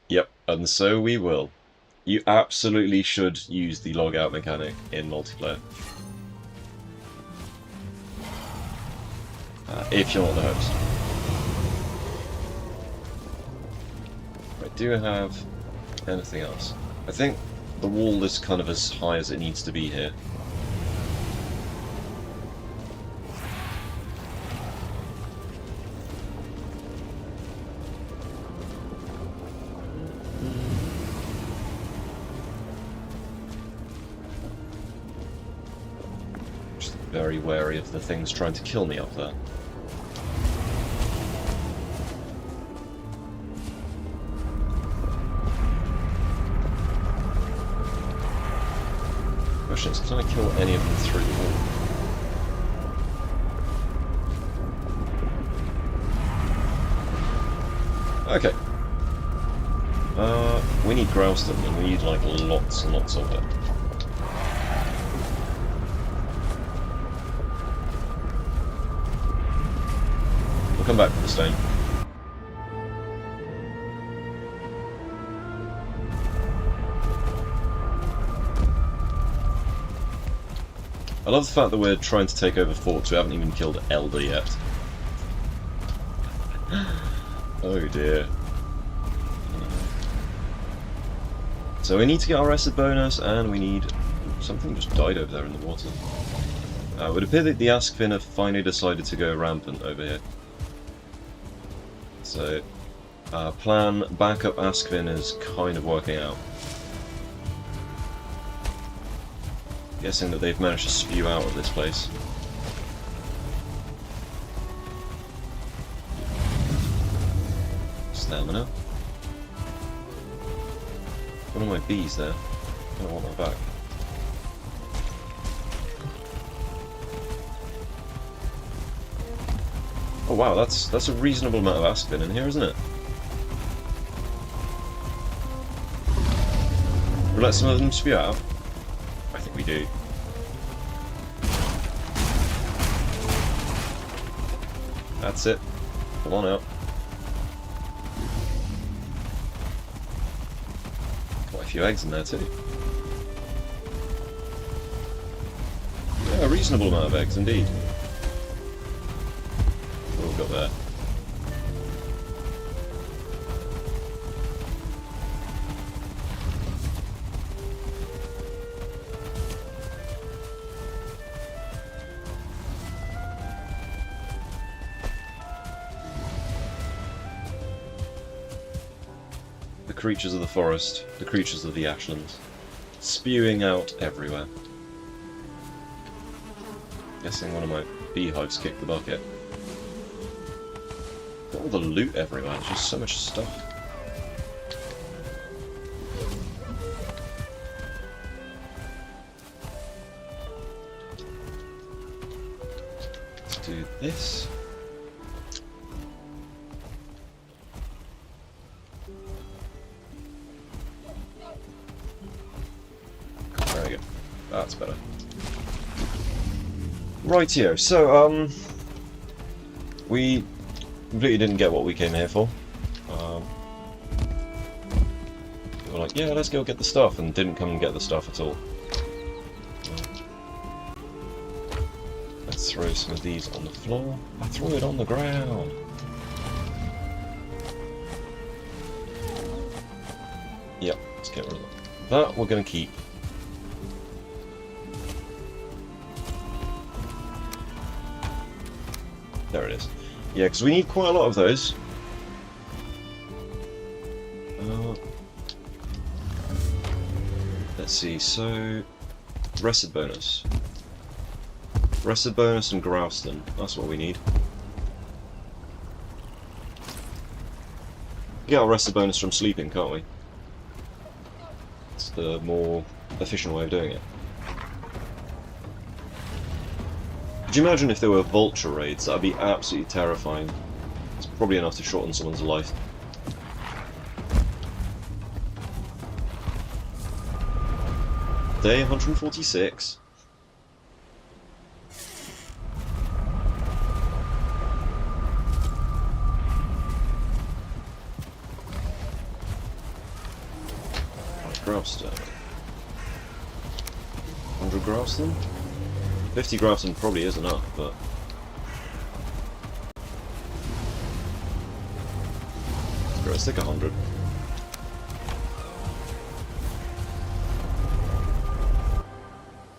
Yep, and so we will. You absolutely should use the logout mechanic in multiplayer. If you're not the host. I do have anything else. I think the wall is kind of as high as it needs to be here. Just very wary of the things trying to kill me up there. Question is, can I kill any of them through the wall? Okay. We need grouston, and we need like lots and lots of it. We'll come back for the stone. I love the fact that we're trying to take over forts. We haven't even killed Elder yet. Oh dear. So we need to get our acid bonus, and we need... Something just died over there in the water. It would appear that the Askfin have finally decided to go rampant over here. So, plan backup Askfin is kind of working out. Guessing that they've managed to spew out of this place. Stamina. One of my bees there. I don't want that back. Oh wow, that's a reasonable amount of Askfin in here, isn't it? We'll let some of them spew out. I think we do. That's it. Come on out. Quite a few eggs in there too. Yeah, a reasonable amount of eggs indeed. What have we got there? creatures of the forest, the creatures of the ashlands, spewing out everywhere. Guessing one of my beehives kicked the bucket. Got all the loot everywhere, there's just so much stuff. Let's do this. There we go. That's better. Rightio, so, we completely didn't get what we came here for. We were like, yeah, let's go get the stuff, and didn't come and get the stuff at all. Let's throw some of these on the floor. I threw it on the ground! Yep, let's get rid of that. That we're going to keep. There it is. Yeah, because we need quite a lot of those. Let's see, so... Rested bonus. Rested bonus and Grouston. That's what we need. Get our rested bonus from sleeping, can't we? It's the more efficient way of doing it. Could you imagine if there were vulture raids? That'd be absolutely terrifying. It's probably enough to shorten someone's life. Day 146. Grouston. 100 Grouston? 50 Grouston probably is enough, but... Let's take 100.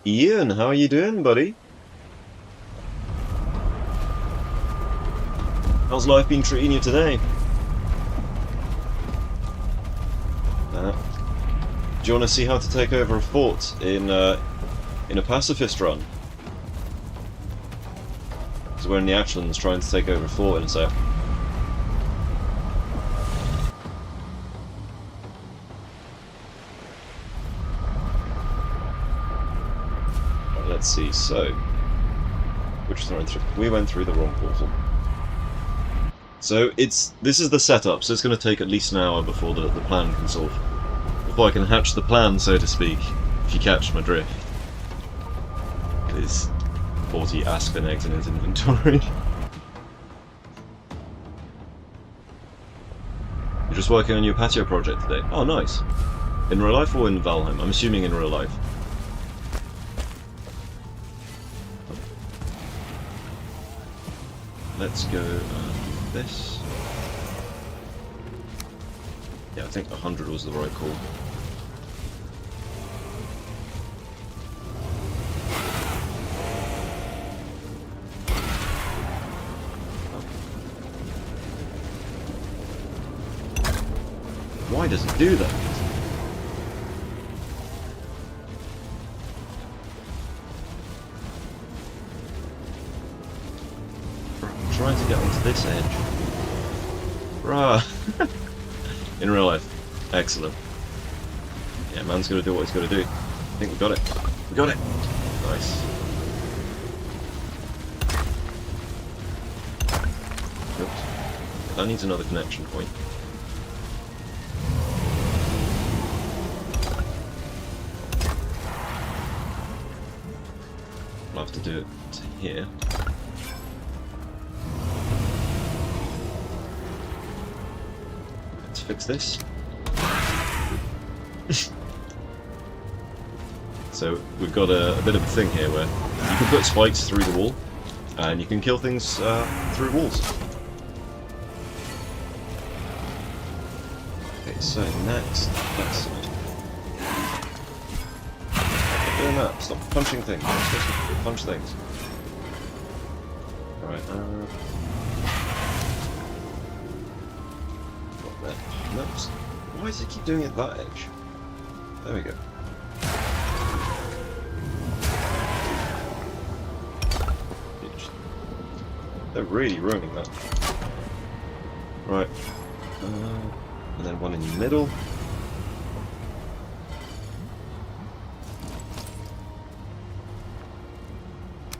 Ian, how are you doing, buddy? How's life been treating you today? Do you want to see how to take over a fort in a pacifist run? So we're in the Ashlands trying to take over a fort in a sec. Let's see, so... we went through the wrong portal. So this is the setup, so it's going to take at least an hour before the plan can solve. Before I can hatch the plan, so to speak, if you catch my drift. There's 40 aspen eggs in his inventory. You're just working on your patio project today? Oh, nice. In real life or in Valheim? I'm assuming in real life. Let's go this. Yeah, I think 100 was the right call. Why does it do that? I'm trying to get onto this edge. Bruh. In real life. Excellent. Yeah, man's gonna do what he's gotta do. I think we got it. We got it! Nice. Oops. That needs another connection point. I'll have to do it to here. Let's fix this. So we've got a bit of a thing here where you can put spikes through the wall, and you can kill things through walls. Okay, so next, that side. Stop doing that. Stop punching things. You're not supposed to punch things. Alright, got that. Nope. Why does it keep doing it that edge? There we go. They're really ruining that. Right. And then one in the middle.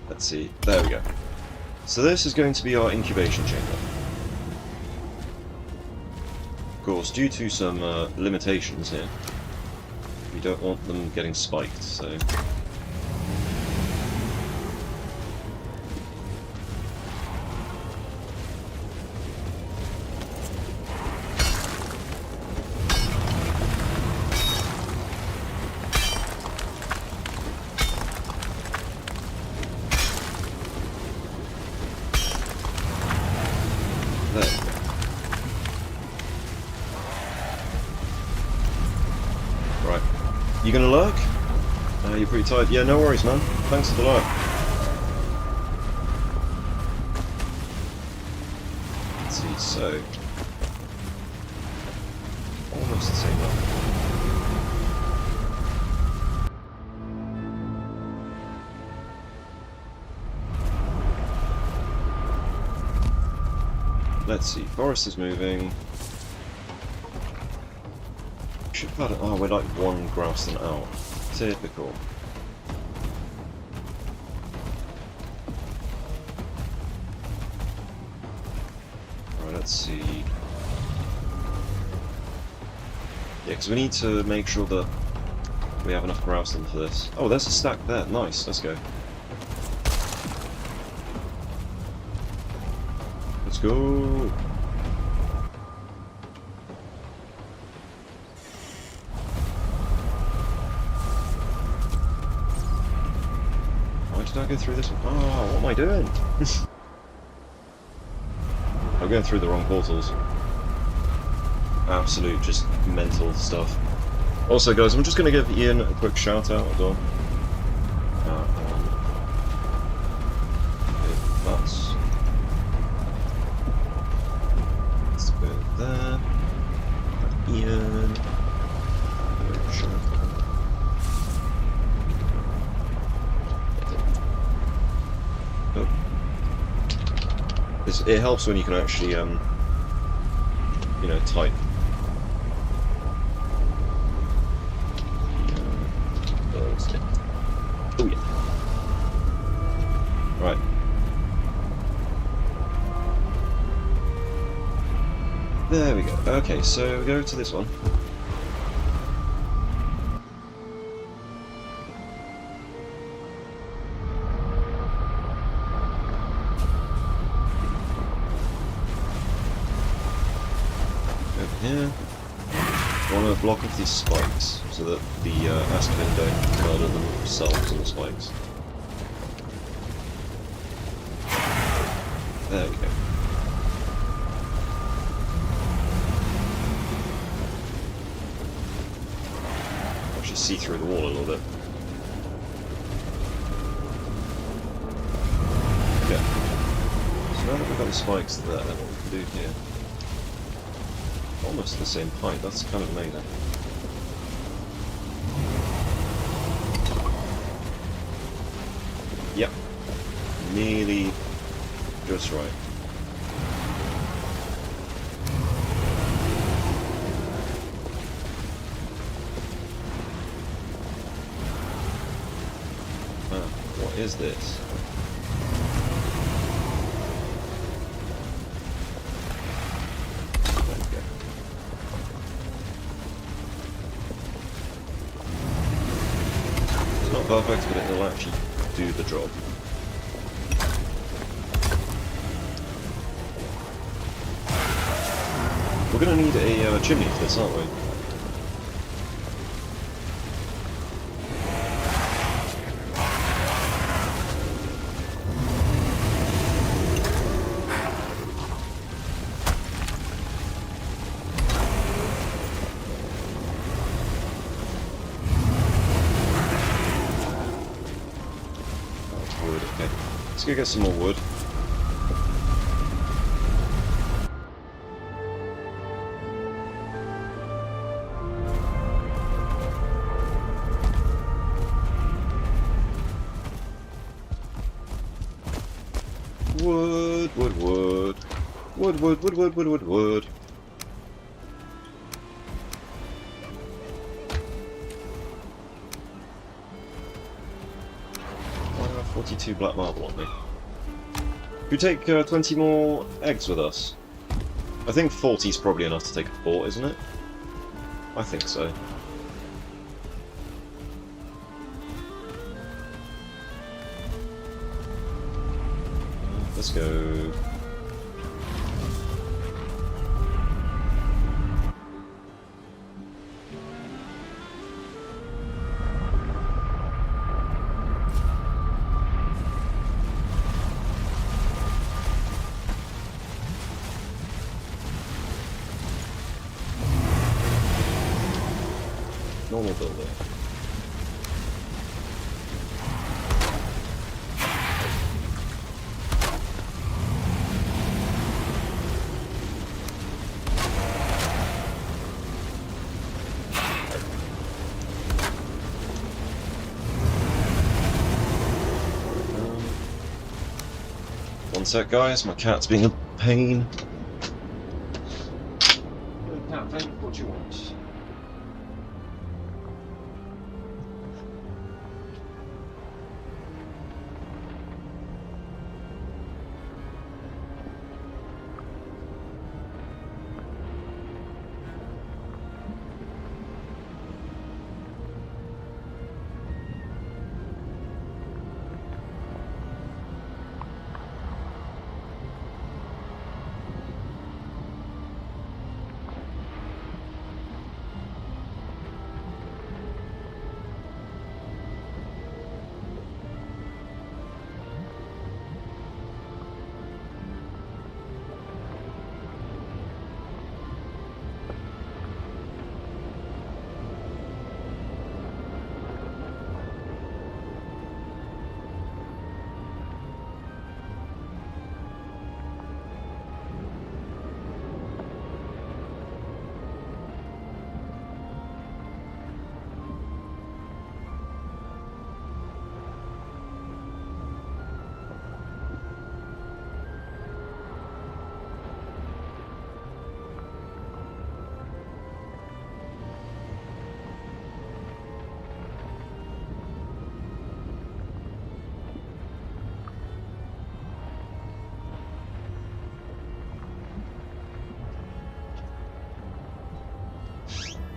Let's see. There we go. So this is going to be our incubation chamber. Of course, due to some limitations here, we don't want them getting spiked, so... You gonna lurk? You're pretty tired. Yeah, no worries, man. Thanks for the lurk. Let's see, so... almost the same level. Let's see, forest is moving. Oh, we're like one grassland out. Typical. Alright, let's see. Yeah, because we need to make sure that we have enough grassland for this. Oh, there's a stack there. Nice, let's go. Let's go! Did I go through this one? Oh, what am I doing? I'm going through the wrong portals. Absolute, just mental stuff. Also, guys, I'm just going to give Ian a quick shout out as well. Let's go there. Ian. It helps when you can actually, you know, type. Oh yeah. Right. There we go. Okay, so we go to this one. Here. I want to block off these spikes so that the Aspen don't murder themselves on the spikes. There we go. Actually see through the wall a little bit. Okay. So now that we've got the spikes there, what we can do here. Almost the same height, that's kind of amazing. Yep. Nearly just right. What is this? Perfect, but it'll actually do the job. We're going to need a chimney for this, aren't we? Let's go get some more wood. wood, wood, wood. Wood, wood, wood, wood, wood, wood, wood. 42 black marble on me. We take 20 more eggs with us. I think 40 is probably enough to take a fort, isn't it? I think so. Let's go. Normal building. One sec, guys. My cat's being a pain. Cat, what do you want?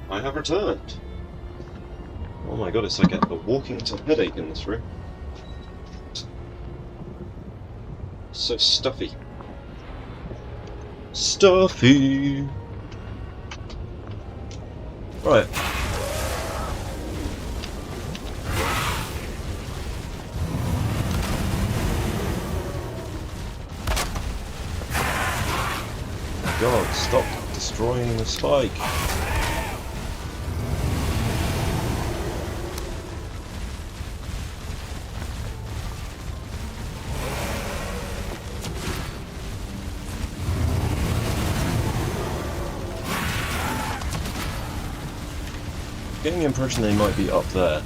I have returned. Oh my god, it's like a walking to headache in this room. So stuffy. Stuffy! Right. God, stop destroying the spike. Getting the impression they might be up there.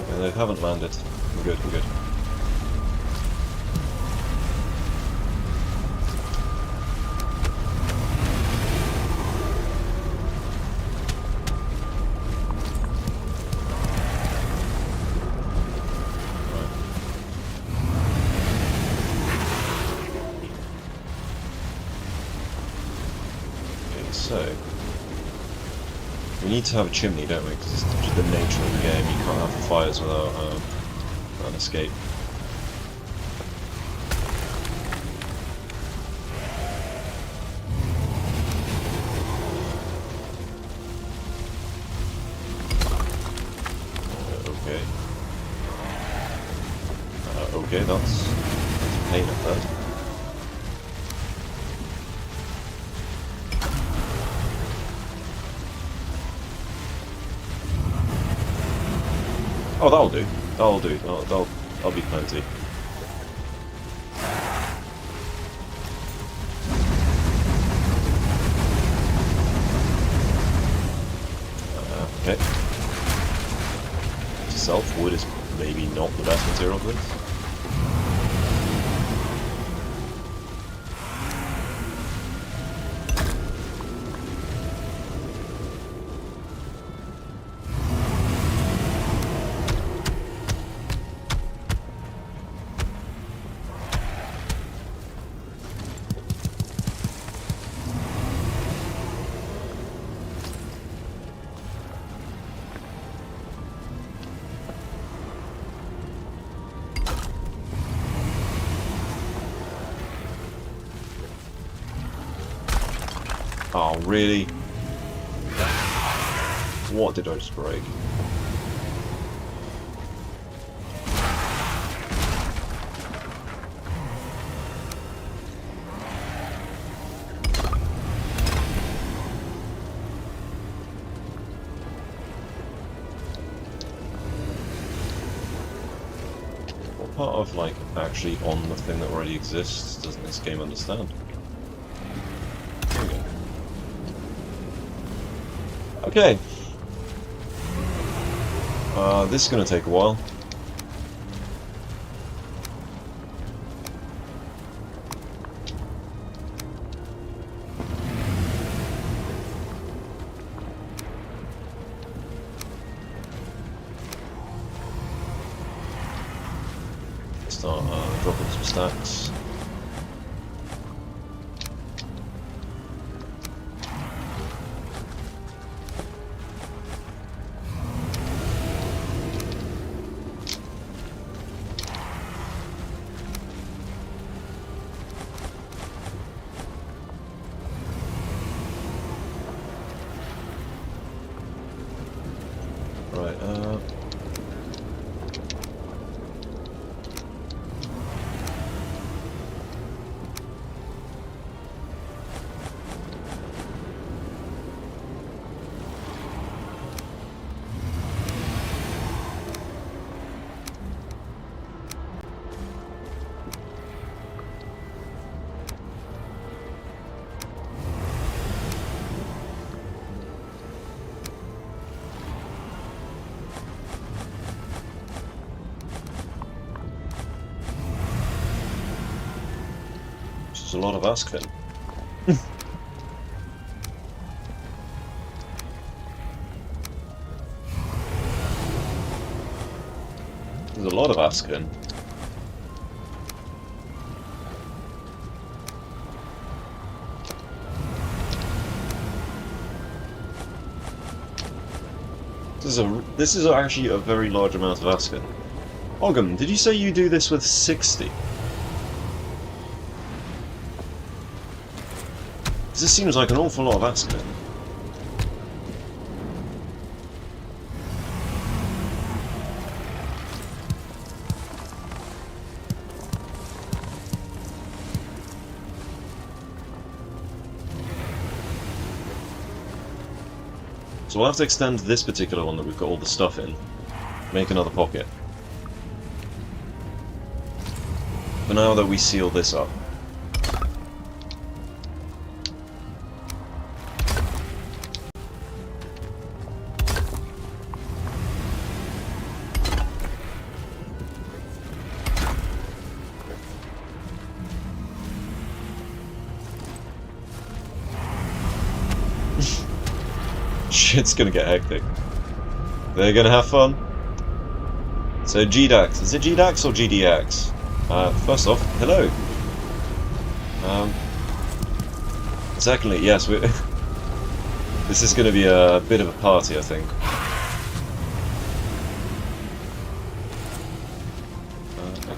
Yeah, they haven't landed. We're good, we're good. So, we need to have a chimney, don't we? Because it's just the nature of the game. You can't have fires without an escape. Okay. Okay, that's a pain up there. Oh, that'll do. That'll do. That'll be plenty. Okay. Itself, wood is maybe not the best material for this. Oh, really? What did I just break? What part of, like, actually on the thing that already exists doesn't this game understand? There we go. Okay. This is going to take a while. Start dropping some stacks. Right, a lot of asking. There's a lot of asking. This is actually a very large amount of asking. Ogham, did you say you do this with 60? This seems like an awful lot of asking. So we'll have to extend this particular one that we've got all the stuff in. Make another pocket. For now that we seal this up. Shit's gonna get hectic. They're gonna have fun. So GDAX, is it GDAX or GDX? First off, hello. Secondly, yes, this is gonna be a bit of a party, I think.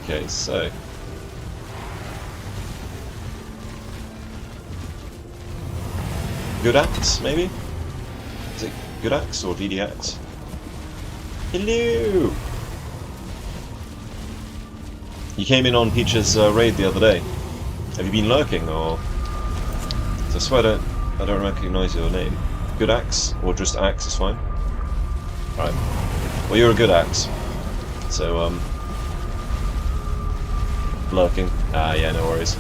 Okay, so good axe, maybe? Is it good axe or GDX? Hello! You came in on Peach's raid the other day. Have you been lurking, or? I swear I don't recognise your name. Good axe, or just axe is fine. Right. Well, you're a good axe. So, lurking. Yeah, no worries.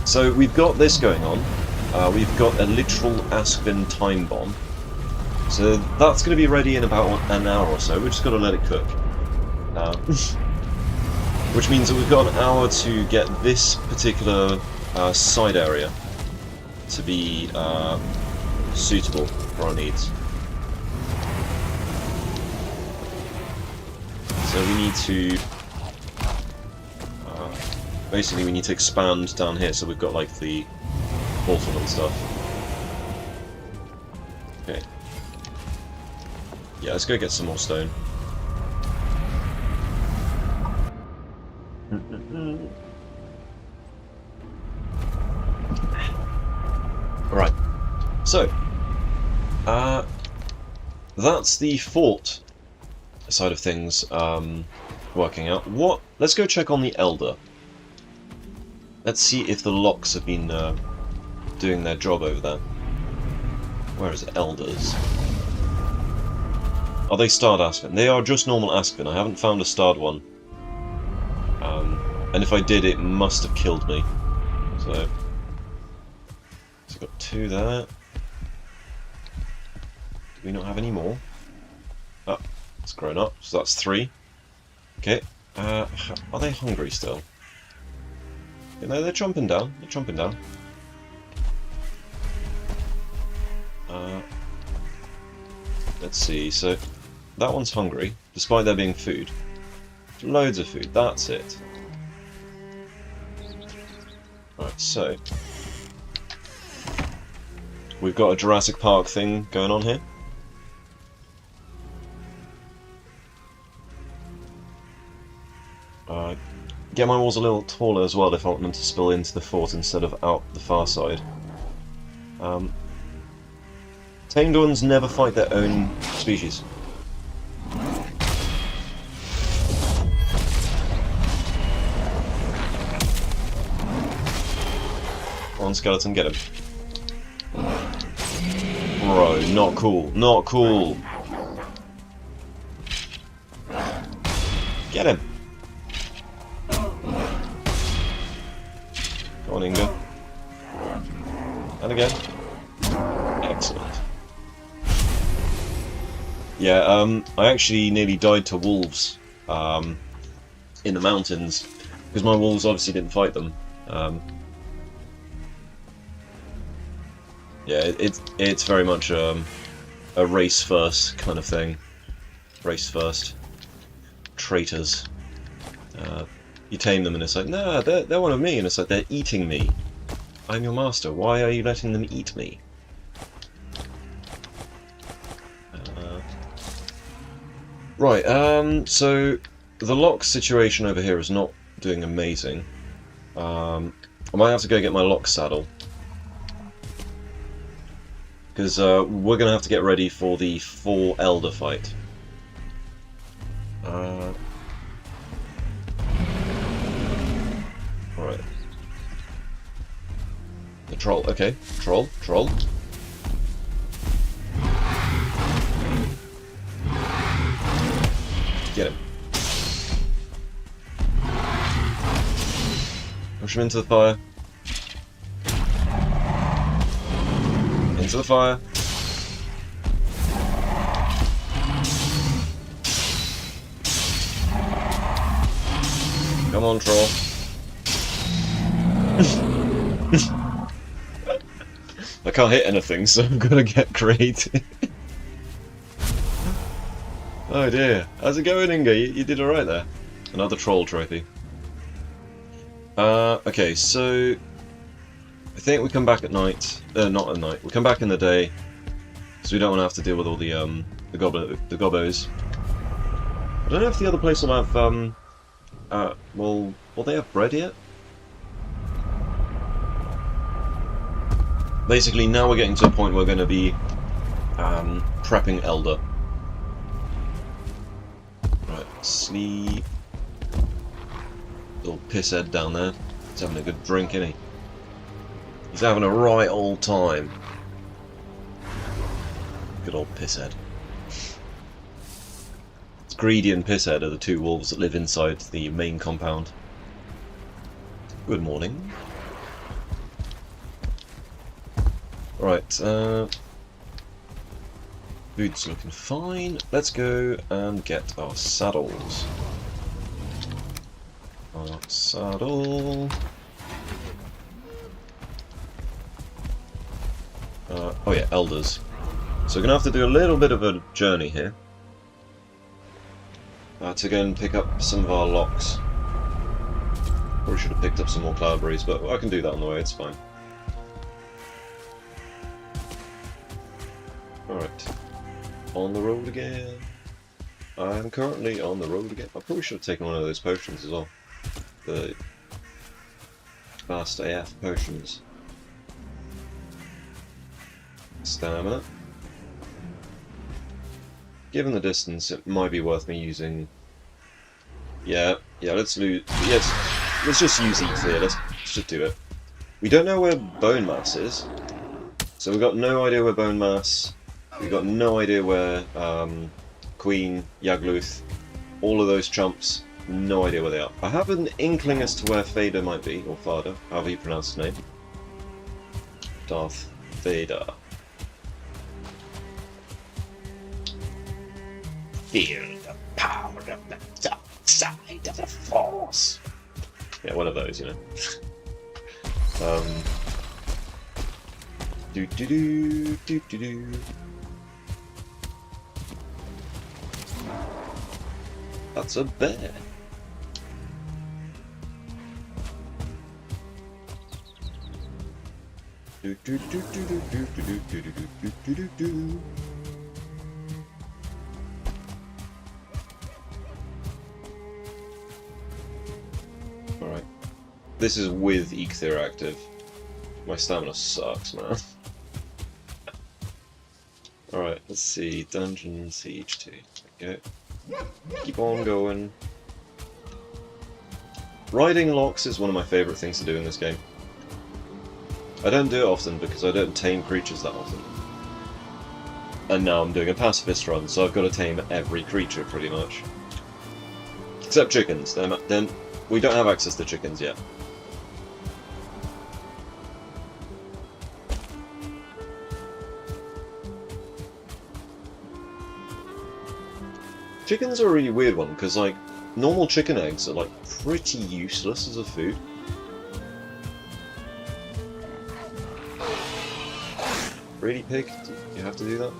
So we've got this going on. We've got a literal Aspen time bomb. So that's going to be ready in about an hour or so. We've just got to let it cook. Which means that we've got an hour to get this particular side area to be suitable for our needs. So we need to... basically we need to expand down here so we've got like the portal and stuff. Okay. Yeah, let's go get some more stone. Alright, so, that's the fort side of things working out. Let's go check on the Elder. Let's see if the locks have been doing their job over there. Where is it? Elders? Are they starred Aspen? They are just normal Aspen. I haven't found a starred one. And if I did, it must have killed me. So I've got 2 there. Do we not have any more? Oh, it's grown up, so that's 3. Okay. Are they hungry still? You know, they're chomping down. They're chomping down. Let's see. So that one's hungry, despite there being food. Loads of food. That's it. Right. So we've got a Jurassic Park thing going on here. Get my walls a little taller as well if I want them to spill into the fort instead of out the far side. Tamed ones never fight their own species. Come on, skeleton, get him. Bro, not cool. Not cool. Get him. Go on, Inga. And again. Excellent. Yeah, I actually nearly died to wolves in the mountains because my wolves obviously didn't fight them. Yeah, it's very much a race first kind of thing. Race first. Traitors. You tame them and it's like, nah, they're one of me, and it's like, they're eating me. I'm your master, why are you letting them eat me? Right, so the lock situation over here is not doing amazing. I might have to go get my lock saddle. Because we're going to have to get ready for the 4 Elder fight. Right. The troll, okay. Troll. Get him. Push him into the fire. Into the fire. Come on, troll. I can't hit anything, so I'm gonna get creative. Oh dear. How's it going, Inga? You did alright there. Another troll trophy. Okay, so I think we come back at night. Not at night. We come back in the day, because we don't want to have to deal with all the gobbos. I don't know if the other place will have will they have bread yet? Basically, now we're getting to a point where we're going to be prepping Elder. Right, sleep. Little pisshead down there. He's having a good drink, isn't he? He's having a right old time. Good old pisshead. It's Greedy and Pisshead are the 2 wolves that live inside the main compound. Good morning. Right, Food's looking fine. Let's go and get our saddles. Our saddle. Oh yeah, elders. So we're going to have to do a little bit of a journey here. To go and pick up some of our locks. Probably should have picked up some more cloudberries, but I can do that on the way, it's fine. Alright. On the road again. I'm currently on the road again. I probably should have taken one of those potions as well. The fast AF potions. Stamina. Given the distance, it might be worth me using. Yeah. Let's lose. Yes, let's just use eat here. Let's just do it. We don't know where bone mass is, so we've got no idea where bone mass. We've got no idea where Queen Yagluth, all of those chumps. No idea where they are. I have an inkling as to where Vader might be, or Farda, however you pronounce his name. Darth Vader. Feel the power of the dark side of the Force. Yeah, one of those, you know. Do do do do do do. That's a bear. Do do do do do do do do do do do do do. Alright. This is with Eikthyr active. My stamina sucks, man. Alright, let's see. Dungeon Siege 2. Okay. Keep on going. Riding locks is one of my favourite things to do in this game. I don't do it often because I don't tame creatures that often. And now I'm doing a pacifist run, so I've got to tame every creature pretty much. Except chickens. Then we don't have access to chickens yet. Chickens are a really weird one, because like, normal chicken eggs are like pretty useless as a food. Really, pig? Do you have to do that?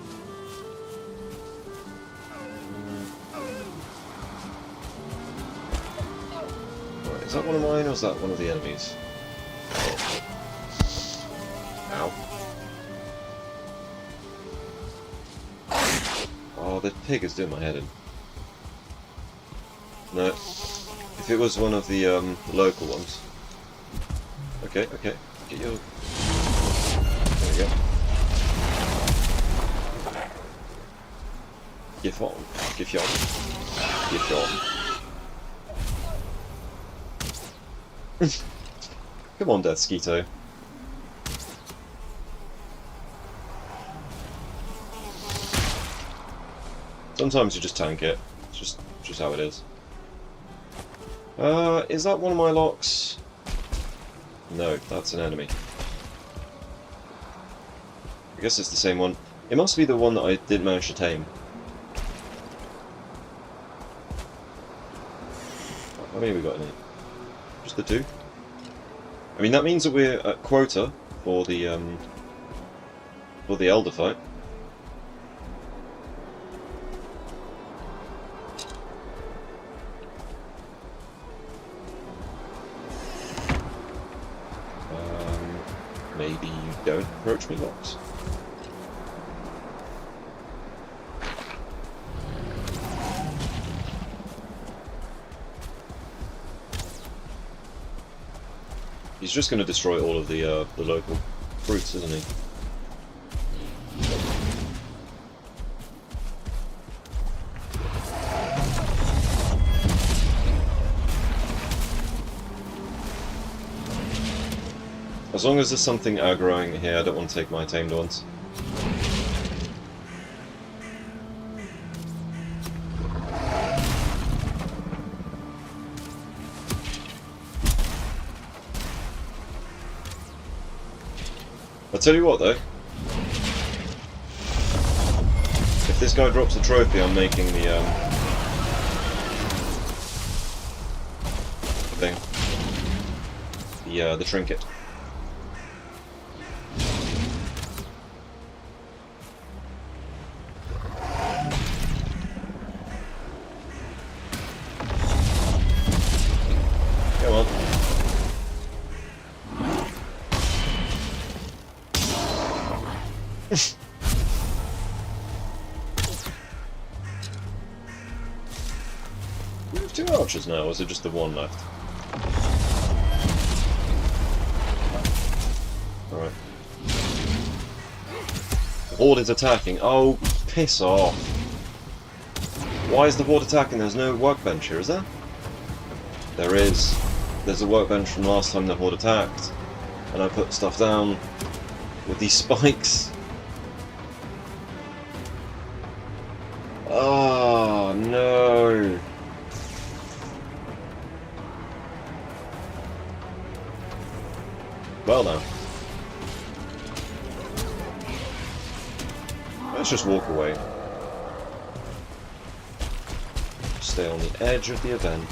Right, is that one of mine or is that one of the enemies? Ow. Oh, the pig is doing my head in. No. If it was one of the local ones. Okay. Get your... There we go. Gif on. Come on, Death Skeeto. Sometimes you just tank it. It's just how it is. Is that one of my locks? No, that's an enemy. I guess it's the same one. It must be the one that I didn't manage to tame. How many have we got in here? Just the two? I mean, that means that we're at quota for the Elder fight. Maybe you don't approach me, Locks. He's just going to destroy all of the local fruits, isn't he? As long as there's something aggroing here, I don't want to take my tamed ones. I'll tell you what though, if if this guy drops a trophy, I'm making the thing. The trinket. Come on. We have 2 archers now, or is it just the one left? Alright. The horde is attacking. Oh, piss off. Why is the horde attacking? There's no workbench here, is there? There is. There's a workbench from last time the horde attacked. And I put stuff down with these spikes. Oh, no. Well now. Let's just walk away. Stay on the edge of the event.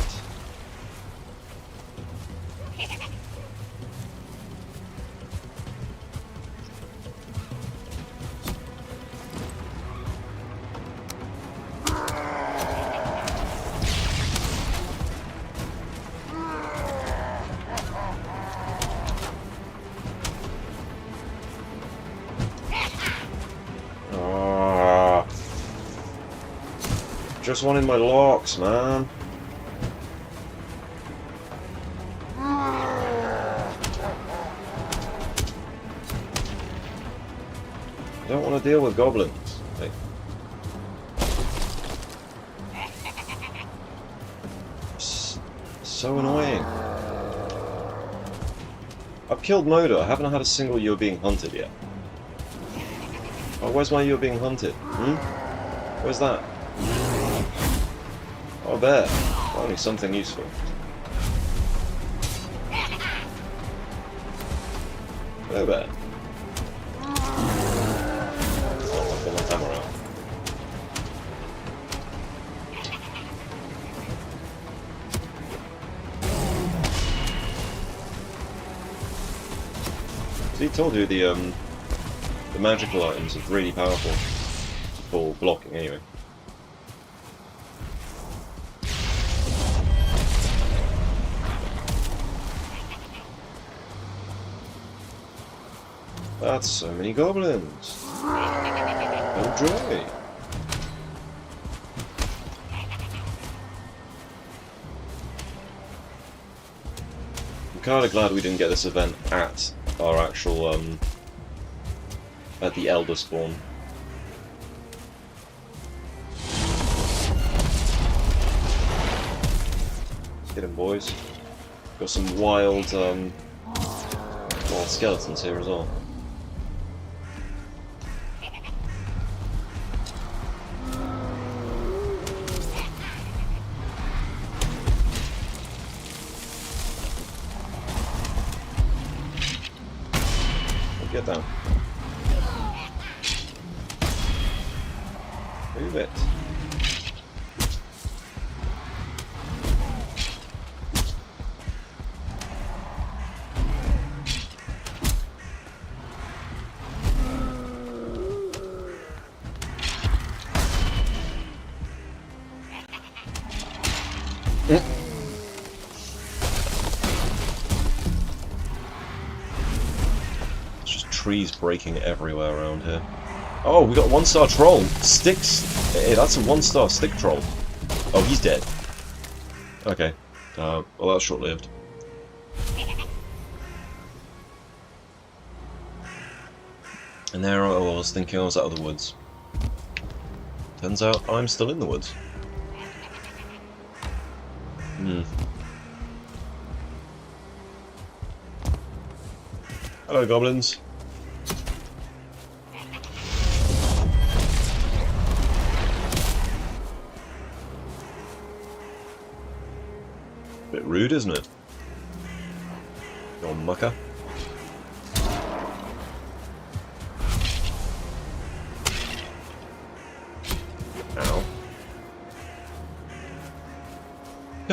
Just wanted my locks, man. I don't want to deal with goblins. Like, so annoying. I've killed Moda. I haven't had a single "you're being hunted" yet. Oh, where's my "you're being hunted"? Hmm? Where's that? Oh, there. Finally something useful. Hello there. Oh, I've got my hammer out. See, I told you the magical items are really powerful for blocking anyway. That's so many goblins. Oh joy. I'm kinda glad we didn't get this event at our actual at the Elder spawn. Get him, boys. Got some wild skeletons here as well. Get down. Move it. Trees breaking everywhere around here. Oh, we got 1-star troll. Sticks. Hey, that's a 1-star stick troll. Oh, he's dead. Okay. Well, that's short-lived. And there I was thinking I was out of the woods. Turns out I'm still in the woods. Hello, goblins. Bit rude, isn't it? You old mucker.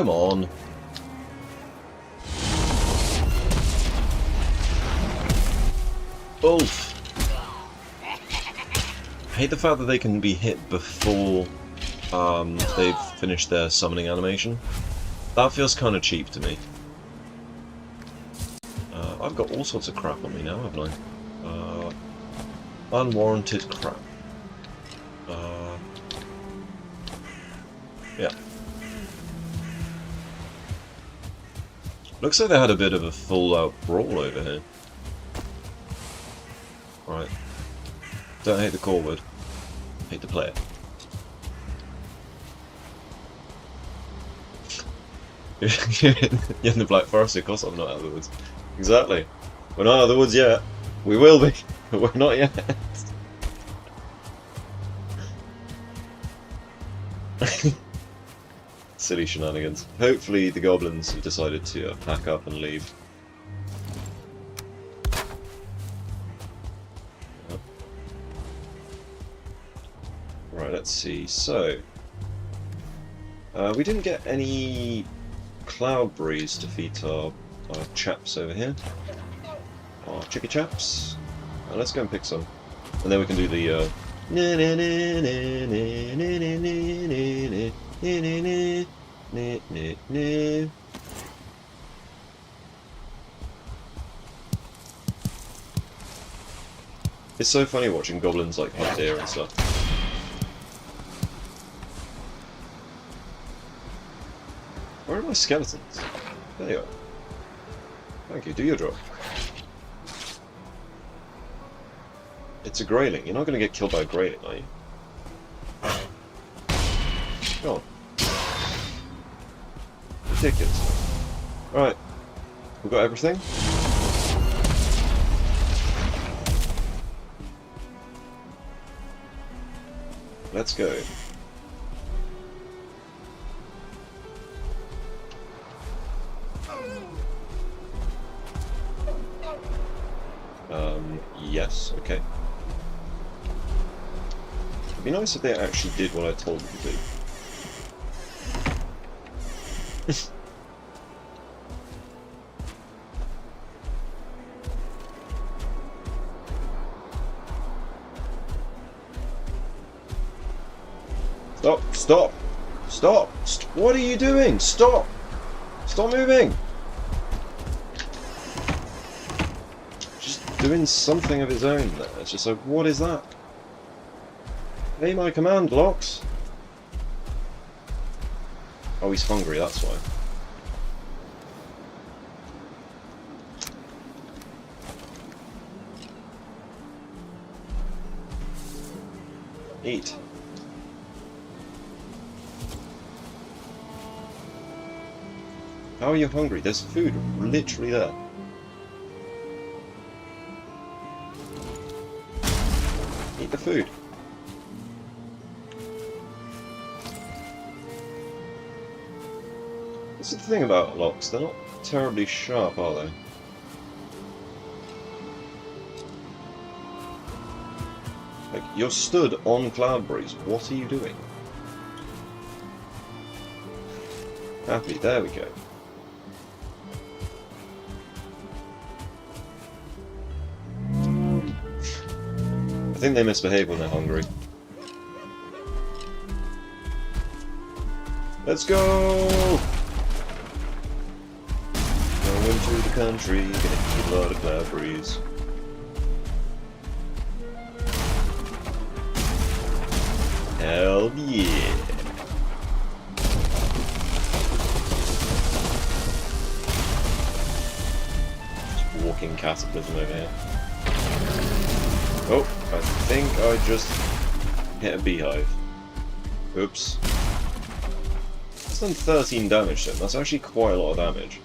come on. Oof. I hate the fact that they can be hit before they've finished their summoning animation. That feels kind of cheap to me. I've got all sorts of crap on me now, haven't I? Unwarranted crap. Yeah. Looks like they had a bit of a full-out brawl over here. Right. Don't hate the callword. Hate the player. You're in the Black Forest, of course I'm not out of the woods. Exactly. We're not out of the woods yet. We will be, but we're not yet. Silly shenanigans. Hopefully the goblins have decided to pack up and leave. Right, let's see. So, we didn't get any cloud breeze to defeat our chaps over here. Our chippy chaps. Let's go and pick some. And then we can do the It's so funny watching goblins like hunt deer and stuff. Where are my skeletons? There you are. Thank you, do your job. It's a greyling. You're not going to get killed by a greyling, are you? Go on. Ridiculous. Right. We've got everything. Let's go. Yes, okay. It'd be nice if they actually did what I told them to do. Stop! Stop! What are you doing? Stop! Stop moving! Doing something of his own there. It's just like, what is that? Obey my command, Lox! Oh, he's hungry, that's why. Eat. How are you hungry? There's food literally there. Eat the food. That's the thing about locks, they're not terribly sharp, are they? Like, you're stood on Cloudbreeze, what are you doing? Happy, there we go. I think they misbehave when they're hungry. Let's go! Going through the country, gonna eat a lot of Cloudbreeze. Hell yeah! Just walking cataclysm over here. Oh, I think I just hit a beehive. Oops. That's done 13 damage to him. That's actually quite a lot of damage.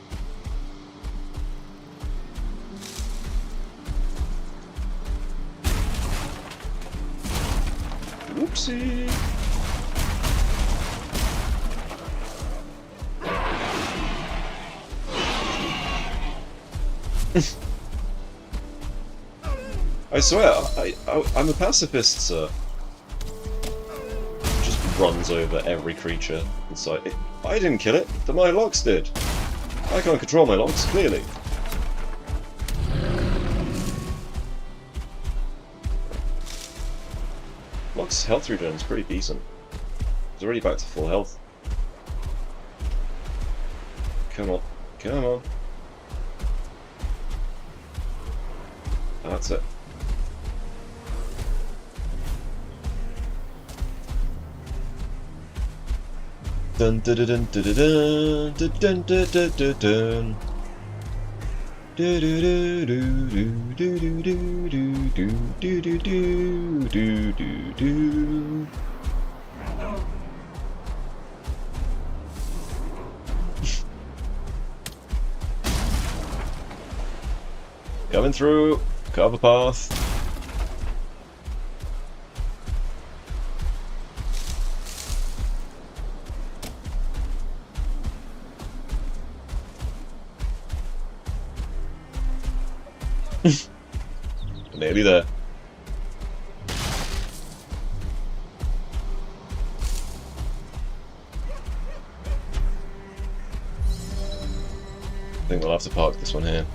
Whoopsie! I swear, I'm a pacifist, sir. Just runs over every creature. It's like, I didn't kill it, but my locks did. I can't control my locks, clearly. Locks' health regen is pretty decent. He's already back to full health. Come on, come on. That's it. Dun dun dun dun dun dun dun dun dun dun dun. Do do do do do do do do do do do do do do. Coming through, cover path. Nearly there. I think we'll have to park this one here.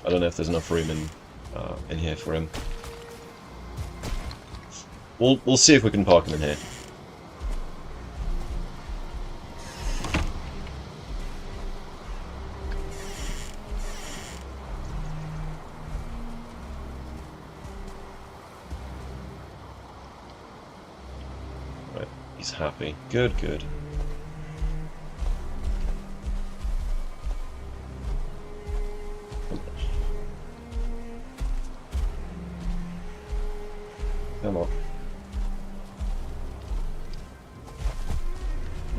I don't know if there's enough room in here for him. We'll see if we can park him in here. Right, he's happy. Good, good. Come on.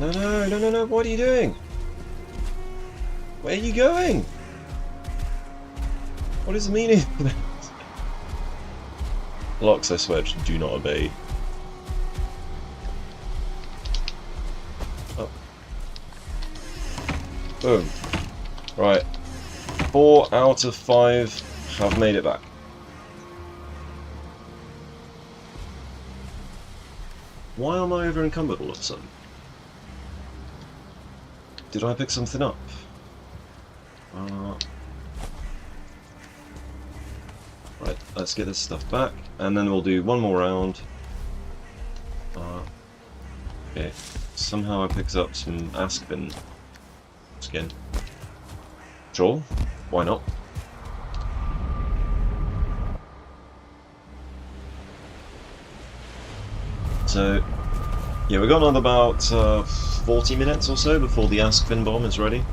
No, no, no, no, no, what are you doing? Where are you going? What is the meaning of that? Locks, I swear, do not obey. Oh. Boom. Right. 4 out of 5 have made it back. Why am I over encumbered all of a sudden? Did I pick something up? Right, let's get this stuff back, and then we'll do one more round. Okay, somehow I picked up some Aspen skin. Sure, why not? So, yeah, we've got another about 40 minutes or so before the Askvin bomb is ready.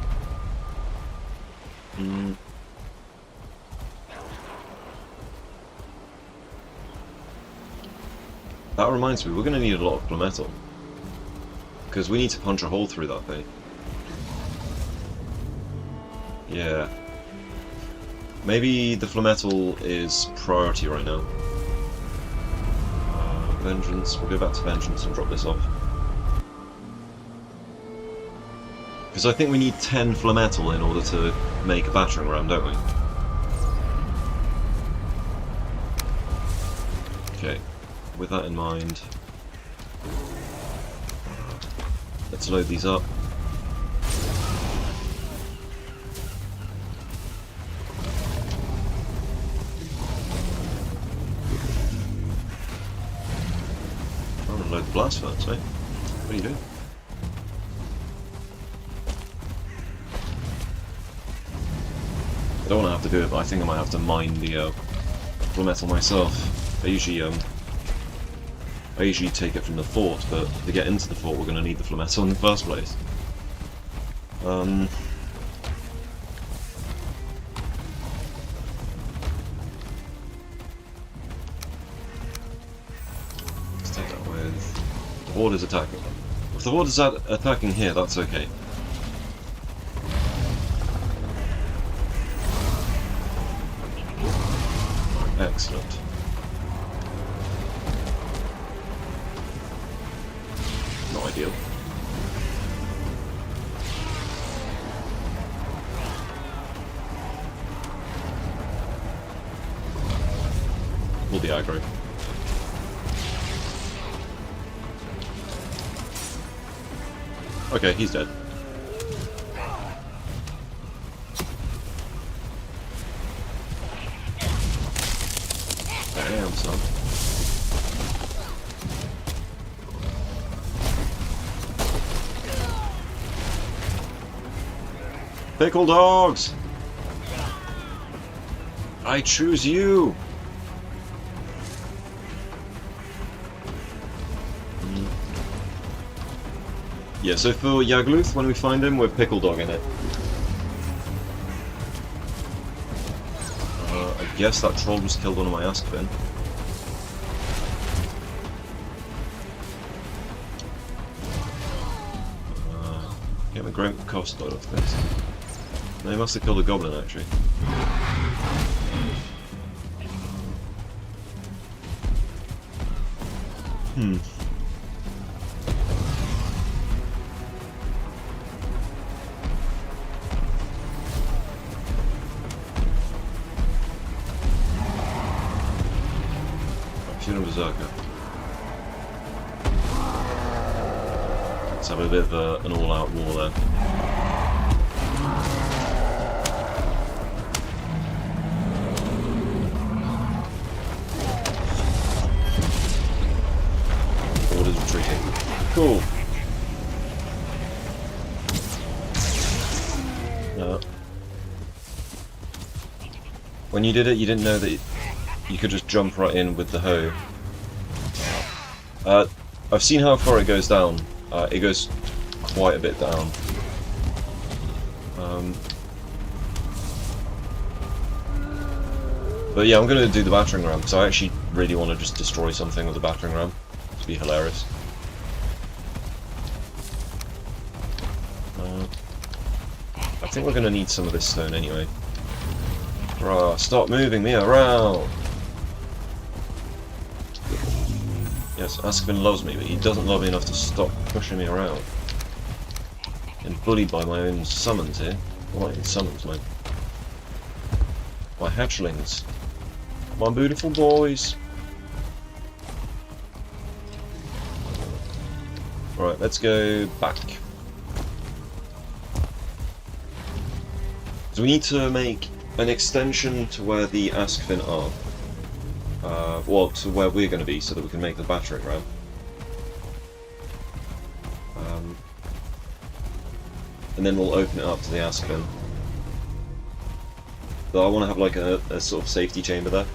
That reminds me, we're going to need a lot of metal. Because we need to punch a hole through that thing. Yeah. Maybe the Flametal is priority right now. Vengeance, we'll go back to Vengeance and drop this off. Because I think we need 10 Flametal in order to make a battering ram, don't we? Okay, with that in mind, let's load these up. Load the blast furnace, mate. What are you doing? I don't want to have to do it, but I think I might have to mine the metal myself. I usually take it from the fort, but to get into the fort, we're going to need the Flametal in the first place. The Horde is attacking. If the Horde is attacking here, that's okay. Excellent. Not ideal. Pull the aggro. Okay, he's dead. Damn, son. Pickle dogs! I choose you! Yeah, so for Yagluth, when we find him, we're pickle dogging it. I guess that troll just killed one of my Askfin. Get my great cost load off this. No, he must have killed a goblin, actually. Funeral Berserker. Let's have a bit of an all-out war there. Orders retreating. Cool. When you did it, you didn't know that you could just jump right in with the hoe. I've seen how far it goes down. It goes quite a bit down. But yeah, I'm going to do the battering ram, because I actually really want to just destroy something with the battering ram. It'd be hilarious. I think we're going to need some of this stone anyway. Bruh, stop moving me around! Yes, Askvin loves me, but he doesn't love me enough to stop pushing me around. And bullied by my own summons here. What summons, man? My hatchlings. My beautiful boys. Right, let's go back. So we need to make an extension to where the Askvin are. Well, to where we're going to be, so that we can make the battering ram. And then we'll open it up to the Askvin. But I want to have like a sort of safety chamber there.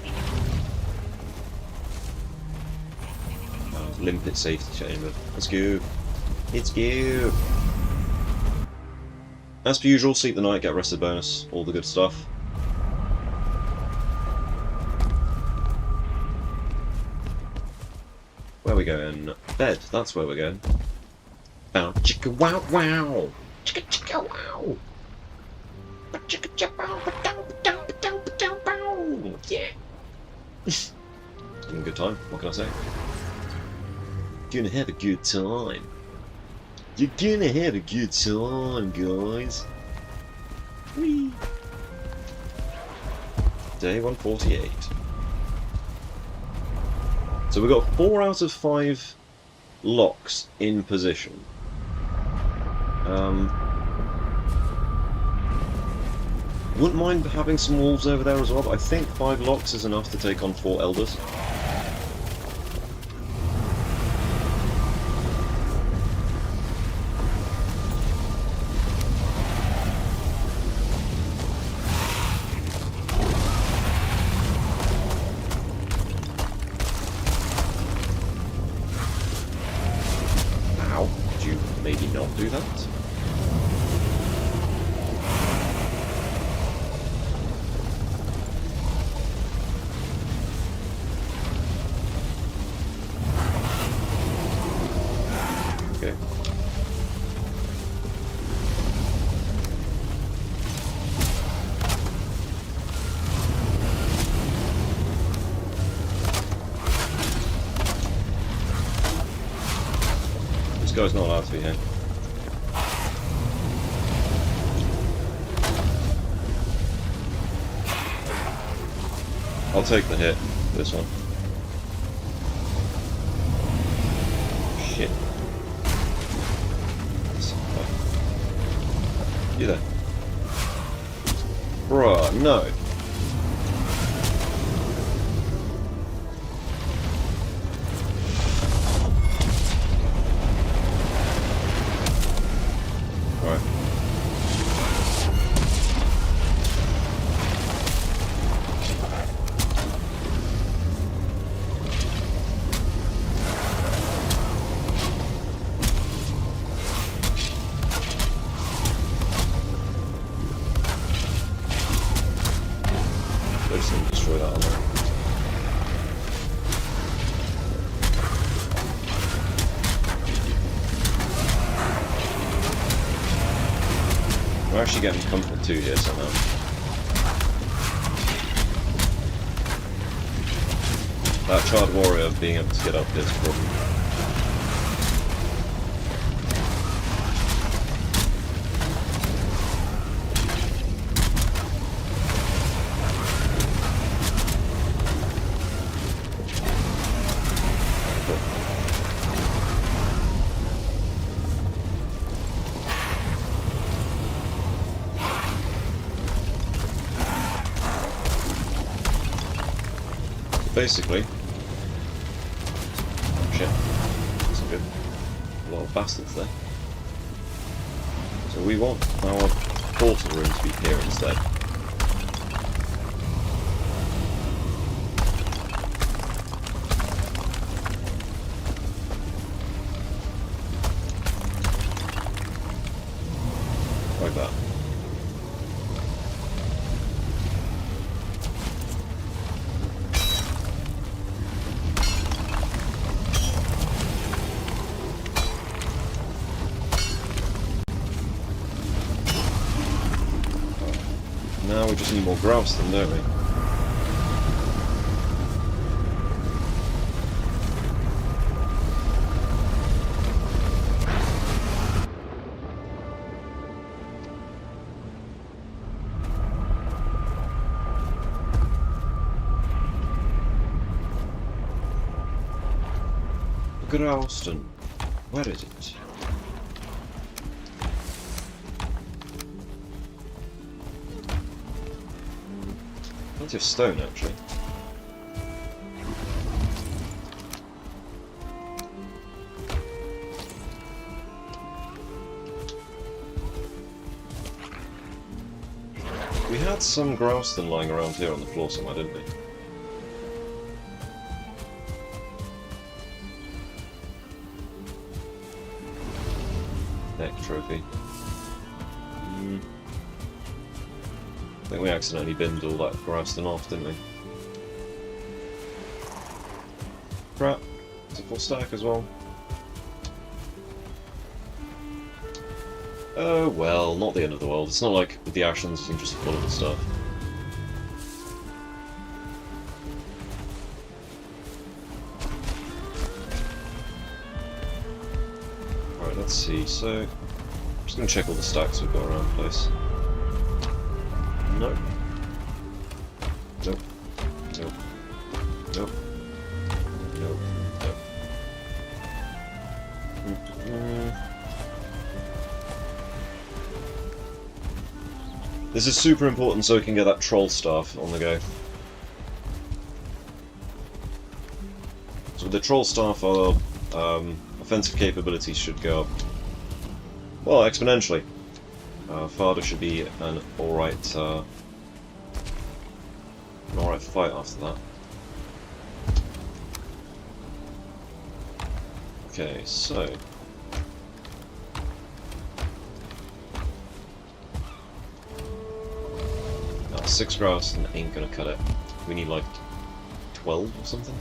Limpet safety chamber. Let's go. Let's go. As per usual, sleep the night, get rested bonus, all the good stuff. Where are we going? Bed, that's where we're going. Bow chicka wow wow! Chicka chicka wow! Chicka chicka wow! Yeah! Having a good time, what can I say? Gonna have a good time. You're gonna have a good time, guys. Whee! Day 148. So we've got 4 out of 5 locks in position. Wouldn't mind having some wolves over there as well, but I think 5 locks is enough to take on 4 elders. Maybe not do that. Okay. This guy's not allowed to be here. I'll take the hit, this one. Shit. You there? Bruh, no. Alright. I just need to destroy that alone. We're actually getting comfort 2 here somehow. That charred warrior being able to get up is a problem. Basically, shit, that's a good, a lot of bastards there. So we want our portal room to be here instead. Like that. Now we just need more grouse then, don't we? Grouston. Where is it? Plenty of stone, actually. We had some grouston lying around here on the floor somewhere, didn't we? Neck trophy. I think we accidentally binned all that grouston off, didn't we? Crap. It's a full stack as well. Oh well, not the end of the world. It's not like with the Ashlands you can just pull all the stuff. Alright, let's see. So, I'm just going to check all the stacks we've got around the place. Nope. Nope. Nope. Nope. Nope. Nope. This is super important so we can get that troll staff on the go. So with the troll staff, our offensive capabilities should go up, well, exponentially. Farda should be an alright fight after that. Okay, so 6 grouse and ain't gonna cut it. We need like 12 or something.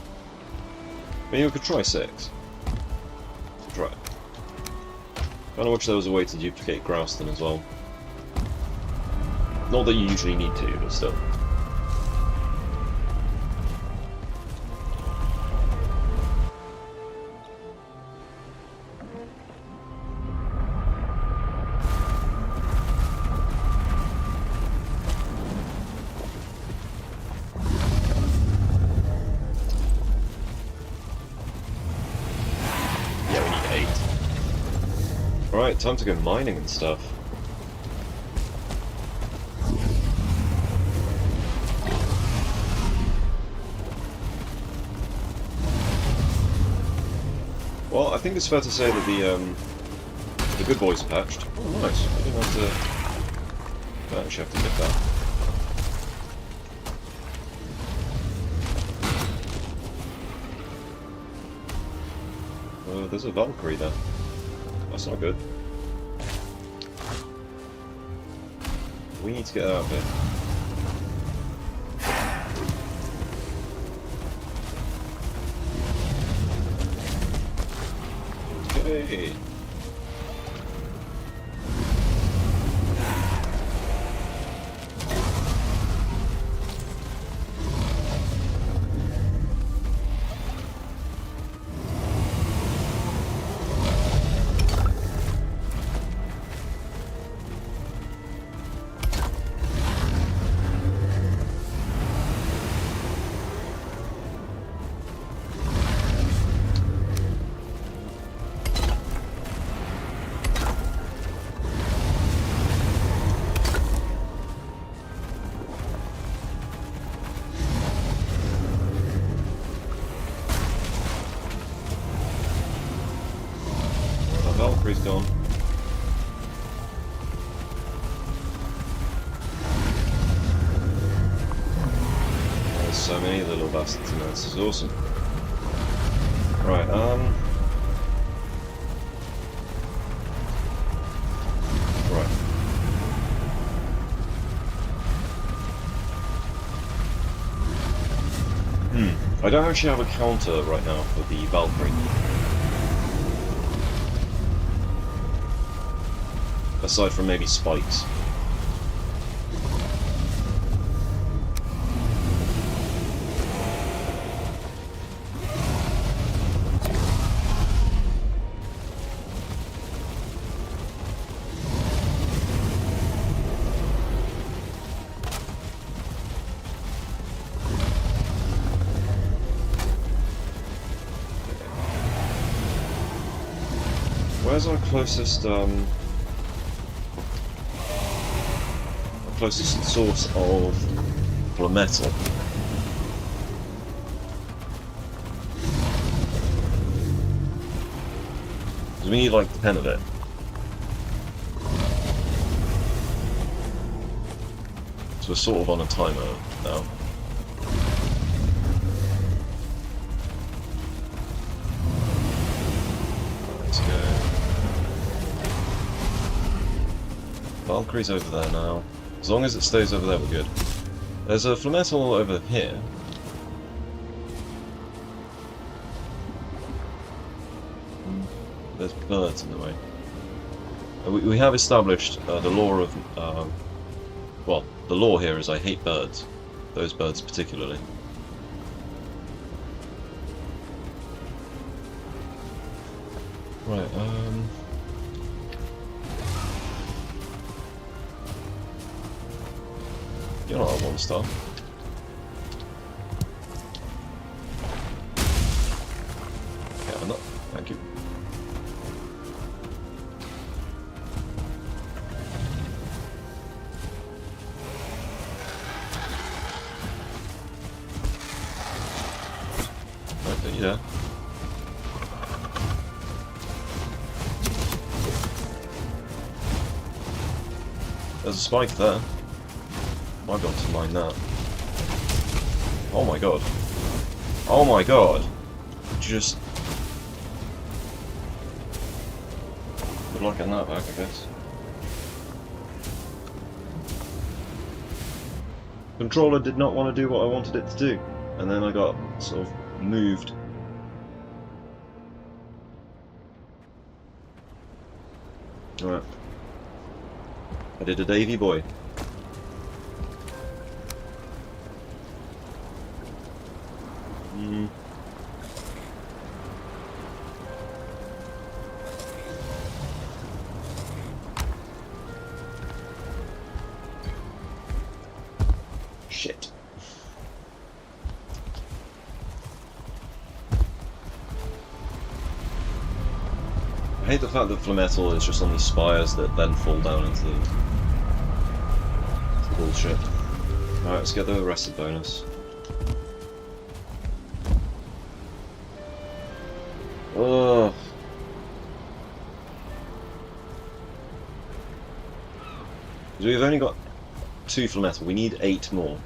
Maybe we could try 6. Try it. Kinda wish there was a way to duplicate grouse then as well. Not that you usually need to, but still. Yeah, we need 8. Alright, time to go mining and stuff. I think it's fair to say that the good boys patched. Oh, nice. I didn't have to. I actually have to get that. There's a Valkyrie there. That's not good. We need to get out of here. Okay. Valkyrie's gone. There's so many little bastards in there, this is awesome. Right, Right. I don't actually have a counter right now for the Valkyrie. Aside from maybe spikes. Where's our closest source of metal? Because we need like 10 of it. So we're sort of on a timer now. Let's go. Valkyrie's over there now. As long as it stays over there, we're good. There's a Flametal over here. There's birds in the way. We have established the law of... well, the law here is I hate birds. Those birds particularly. Right, you're not a 1-star. Yeah, I'm not. Thank you. Okay, yeah. There's a spike there. Might be able to mine that. Oh my god. Oh my god. Just... good luck getting that back, I guess. Controller did not want to do what I wanted it to do. And then I got sort of moved. Alright. I did a Davy boy. Shit. I hate the fact that Flametal is just on these spires that then fall down into the bullshit. Alright, let's get the arrested bonus. Ugh. Because we've only got 2 for metal, we need 8 more.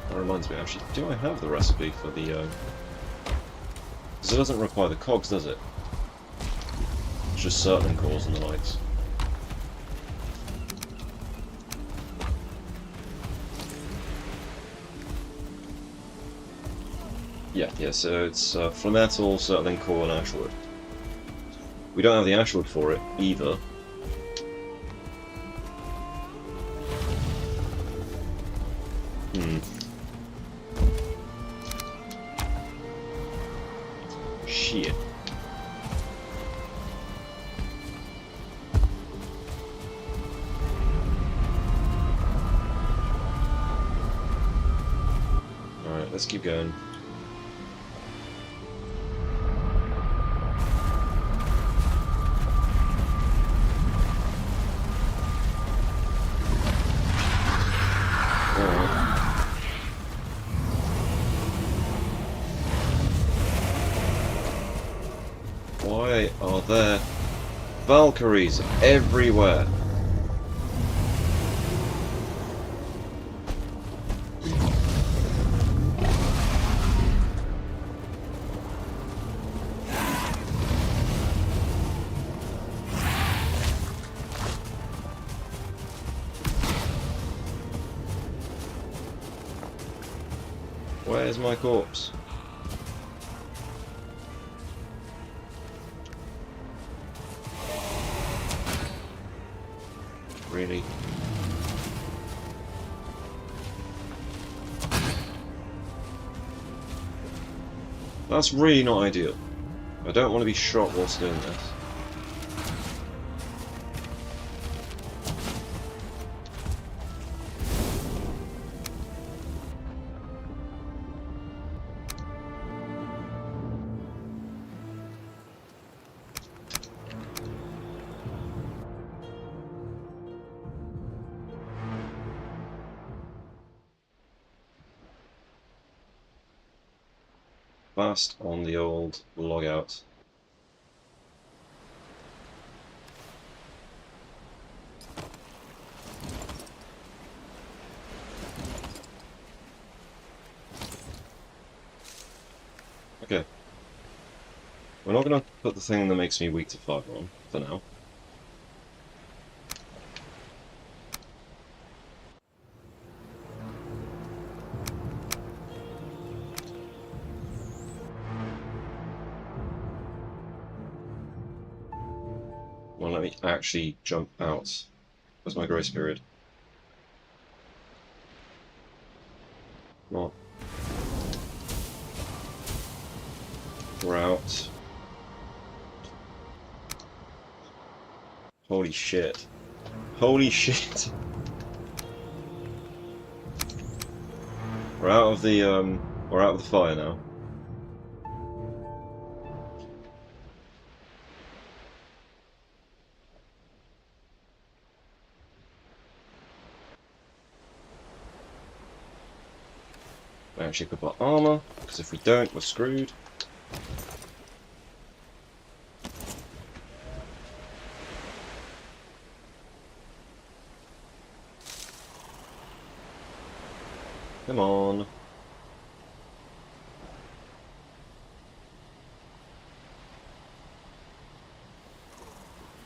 That reminds me, actually, do I have the recipe for the... Because it doesn't require the cogs, does it? It's just certain cores and the likes. Yeah, so it's Flametal, Surtling Core, and Ashwood. We don't have the Ashwood for it, either. Shit. Alright, let's keep going. Why are there Valkyries everywhere? Where's my corpse? Really? That's really not ideal. I don't want to be shot whilst doing this. Fast on the old logout. Okay. We're not going to put the thing that makes me weak to fire on, for now. Well, let me actually jump out. Where's my grace period? Well, we're out. Holy shit. Holy shit. We're out of the fire now. We actually equip our armor, because if we don't, we're screwed. Come on.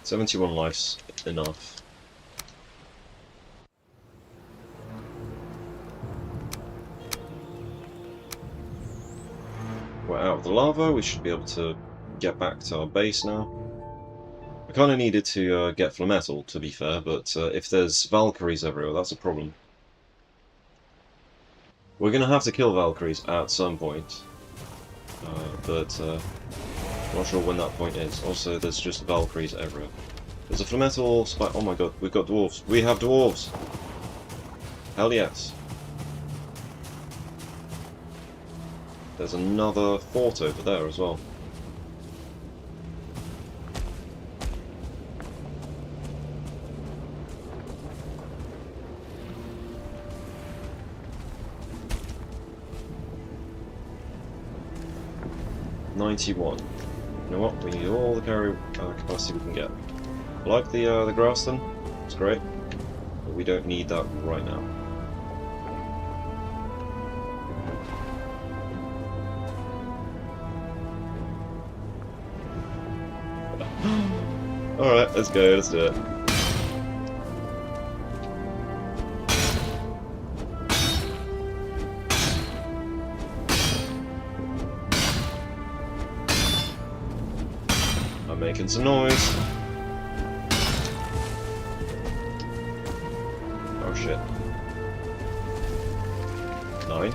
"71 lives enough." We're out of the lava, we should be able to get back to our base now. I kind of needed to get Flametal, to be fair, but if there's Valkyries everywhere, that's a problem. We're going to have to kill Valkyries at some point, but not sure when that point is. Also, there's just Valkyries everywhere. There's a Flametal spike. Oh my god, we've got dwarves. We have dwarves! Hell yes. There's another fort over there as well. 91. You know what? We need all the carry capacity we can get. I like the grass then. It's great. But we don't need that right now. Alright, let's go, let's do it. I'm making some noise. Oh shit. 9.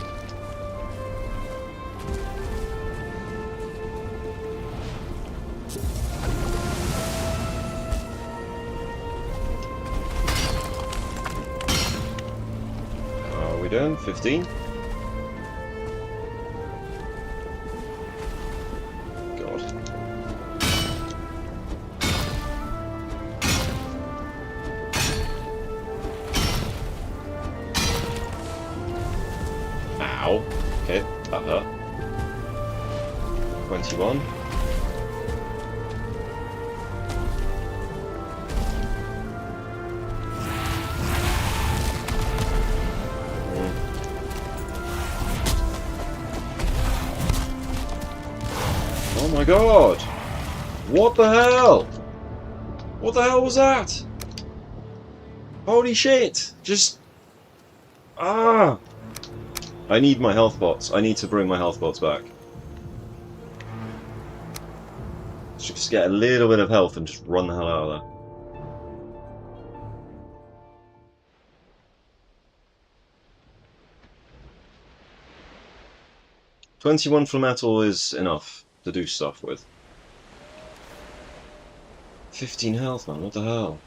Are we done? 15? God. Ow. Okay, that hurt. 21. Oh my god! What the hell? What the hell was that? Holy shit! Just... Ah! I need my health bots. I need to bring my health bots back. Just get a little bit of health and just run the hell out of there. $21 for metal is enough to do stuff with. 15 health, man, what the hell?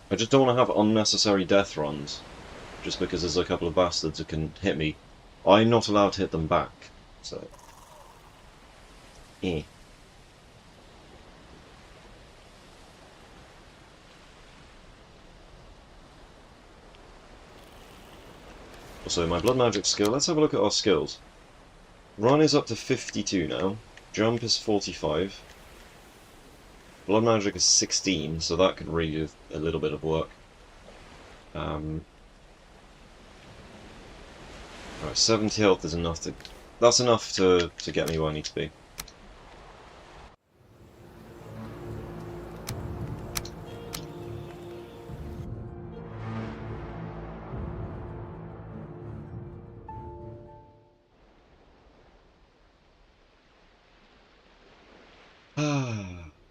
I just don't want to have unnecessary death runs, just because there's a couple of bastards who can hit me. I'm not allowed to hit them back, so... Eh. So my blood magic skill, let's have a look at our skills. Run is up to 52 now, jump is 45, blood magic is 16, so that could really do a little bit of work. Right, 70 health is enough to... that's enough to get me where I need to be.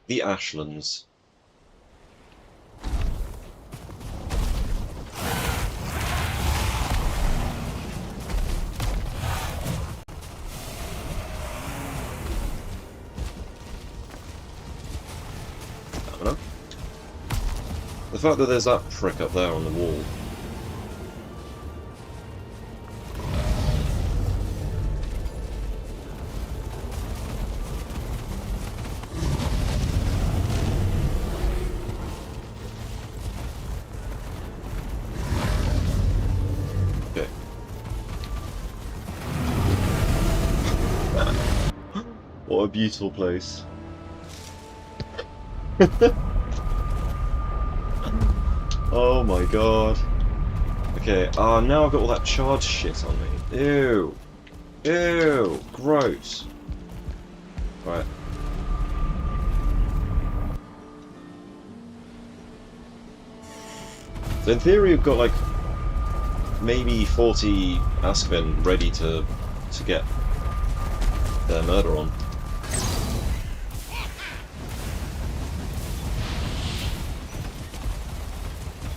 The Ashlands. Stamina. The fact that there's that prick up there on the wall. What a beautiful place. Oh my god. Okay, now I've got all that charge shit on me. Ew. Ew. Gross. Right. So in theory we've got like maybe 40 Askven ready to get their murder on.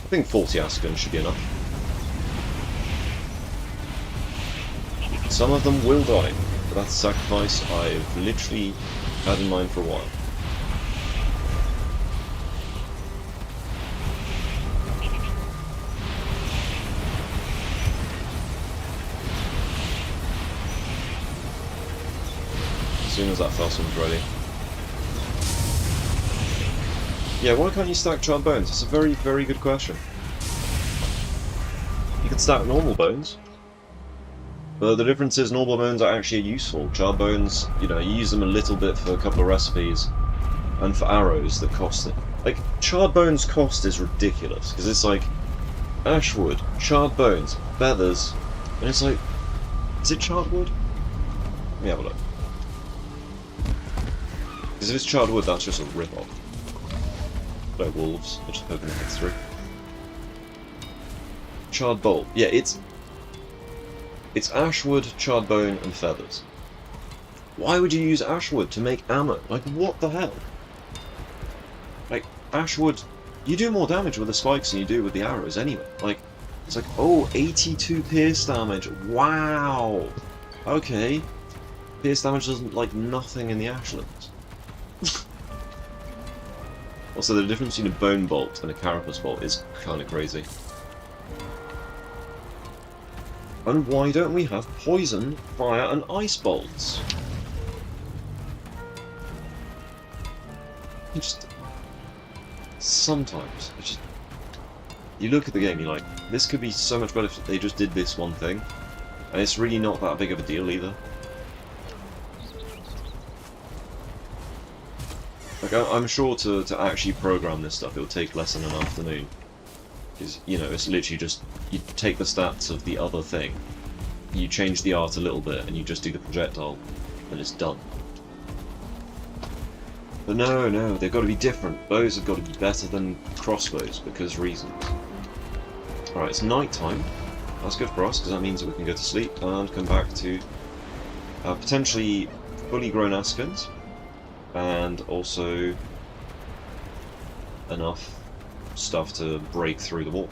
I think 40 Askven should be enough. Some of them will die, but that's a sacrifice I've literally had in mind for a while. As soon as that first one's ready. Yeah, why can't you stack charred bones? It's a very, very good question. You can stack normal bones. But the difference is normal bones are actually useful. Charred bones, you know, you use them a little bit for a couple of recipes, and for arrows that cost it. Like, charred bones cost is ridiculous, because it's like, ashwood, charred bones, feathers, and it's like, is it charred wood? Let me have a look. Because if it's charred wood, that's just a rip-off. No wolves, they're just poking their heads through. Charred bolt. Yeah, it's ashwood, charred bone, and feathers. Why would you use ashwood to make ammo? Like, what the hell? Like, ashwood, you do more damage with the spikes than you do with the arrows anyway. Like, it's like, oh, 82 pierce damage. Wow! Okay. Pierce damage doesn't like nothing in the ashlands. Also, the difference between a bone bolt and a carapace bolt is kind of crazy. And why don't we have poison, fire, and ice bolts? Just sometimes, you look at the game, you're like, this could be so much better if they just did this one thing, and it's really not that big of a deal either. Like, I'm sure to actually program this stuff, it'll take less than an afternoon. Because, you know, it's literally just, you take the stats of the other thing, you change the art a little bit, and you just do the projectile, and it's done. But no, they've got to be different. Bows have got to be better than crossbows, because reasons. Alright, it's night time. That's good for us, because that means that we can go to sleep and come back to potentially fully grown aspens, and also enough stuff to break through the wall.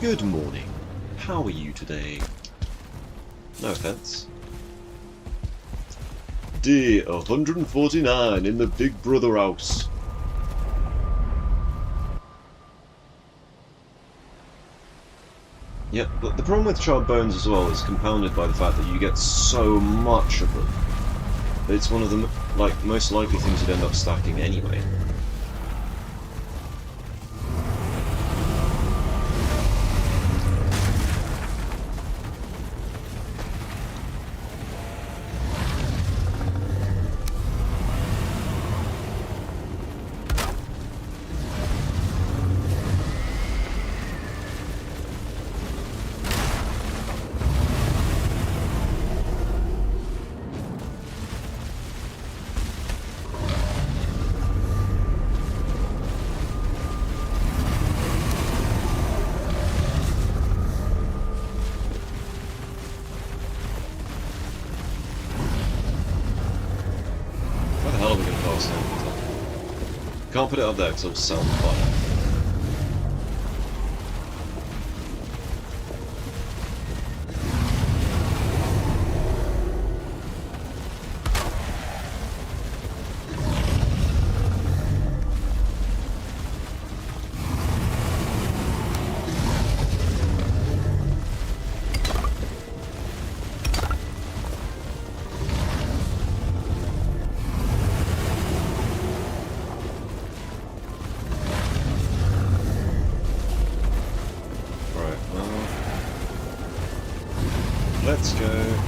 Good morning. How are you today? No offense. Day 149 in the Big Brother house. Yeah, but the problem with charred bones as well is compounded by the fact that you get so much of them. It's one of the most likely things you'd end up stacking anyway. Can't put it up there because it'll sound fire.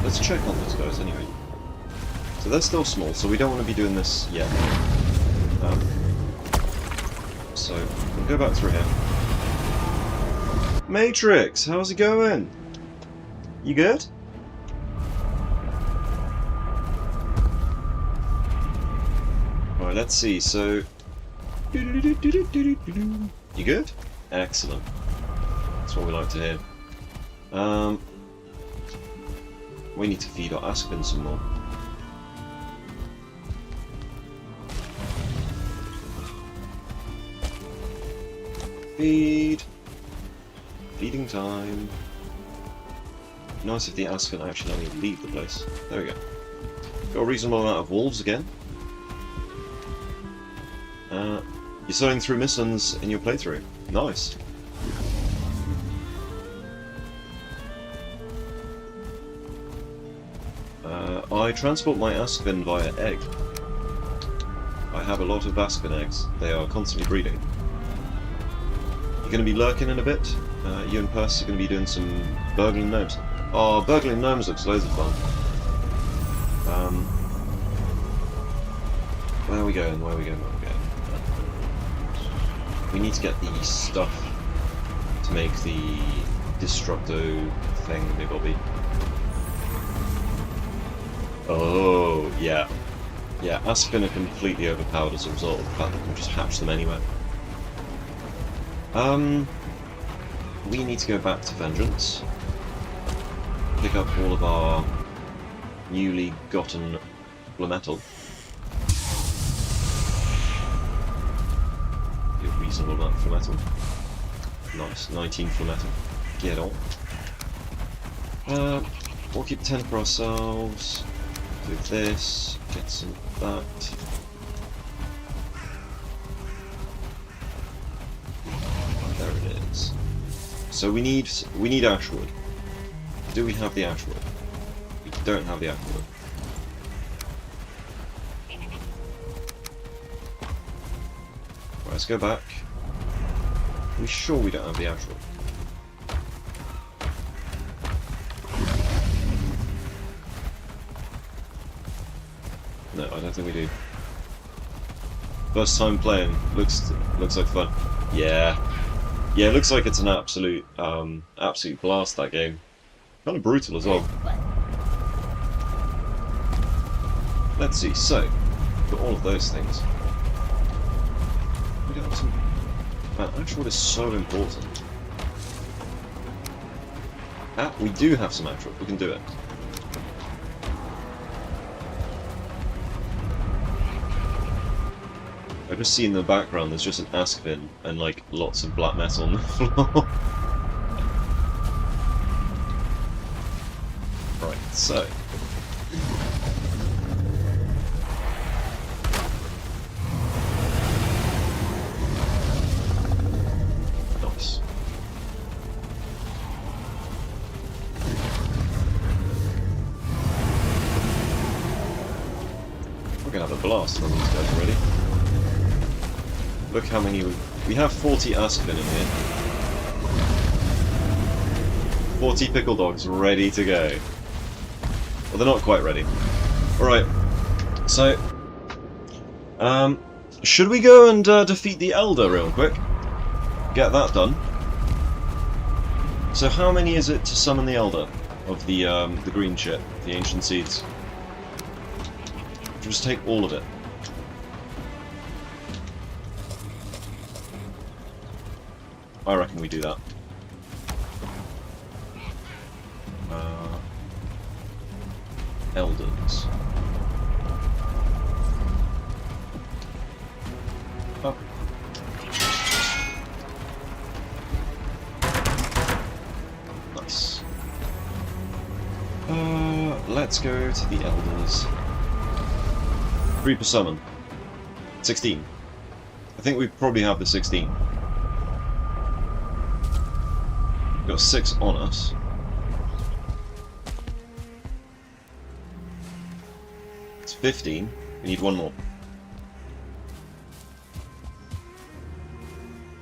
Let's check on those guys anyway. So they're still small, so we don't want to be doing this yet. So we'll go back through here. Matrix, how's it going? You good? Alright, let's see, so... You good? Excellent. That's what we like to hear. We need to feed our Aspen some more. Feed! Feeding time. Nice if the Aspen actually let me leave the place. There we go. Got a reasonable amount of wolves again. You're sewing through missions in your playthrough. Nice. I transport my Aspin via egg. I have a lot of Aspin eggs. They are constantly breeding. You're going to be lurking in a bit. You and Percy are going to be doing some burgling gnomes. Oh, burgling gnomes looks loads of fun. Where are we going? Where are we going? Where are we going? We need to get the stuff to make the Destructo thing, Bobby. Oh, yeah. Yeah, Aspin are completely overpowered as a result of the fact that we can just hatch them anywhere. We need to go back to Vengeance. Pick up all of our newly gotten metal. A reasonable amount of metal. Nice, 19 metal. Get on. We'll keep 10 for ourselves. Do this. Get some of that. There it is. So we need ashwood. Do we have the ashwood? We don't have the ashwood. Right, let's go back. Are we sure we don't have the ashwood? No, I don't think we do. First time playing. Looks like fun. Yeah. Yeah, it looks like it's an absolute blast, that game. Kind of brutal as well. Let's see, so, got all of those things. We don't have some... Man, ashwood is so important. Ah, we do have some ashwood, we can do it. I just see in the background there's just an ask bin and like lots of black metal on the floor. Right, so nice. We're gonna have a blast when these guys are ready. Look how many we have 40 Aspin in here. 40 pickle dogs ready to go. Well, they're not quite ready. Alright, so should we go and defeat the Elder real quick? Get that done. So how many is it to summon the Elder of the green shit, the ancient seeds? Just take all of it. I reckon we do that. Elders. Oh. Nice. Let's go to the Elders. 3 per summon. 16. I think we probably have the 16. We've got 6 on us. It's 15. We need 1 more.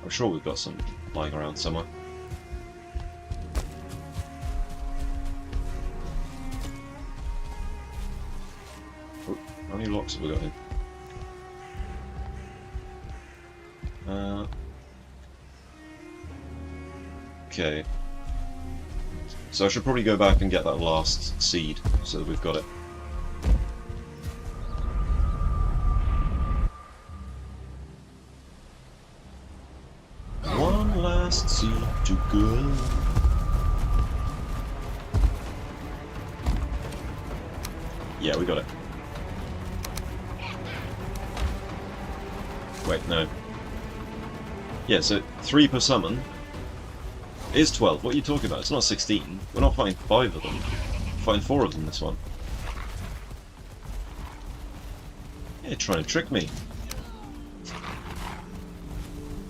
I'm sure we've got some lying around somewhere. Oh, how many locks have we got in? Okay. So I should probably go back and get that last seed, so that we've got it. One last seed to go. Yeah, we got it. Wait, no. Yeah, so 3 per summon. It is 12. What are you talking about? It's not 16. We're not fighting 5 of them. We're fighting 4 of them this one. Yeah, you're trying to trick me.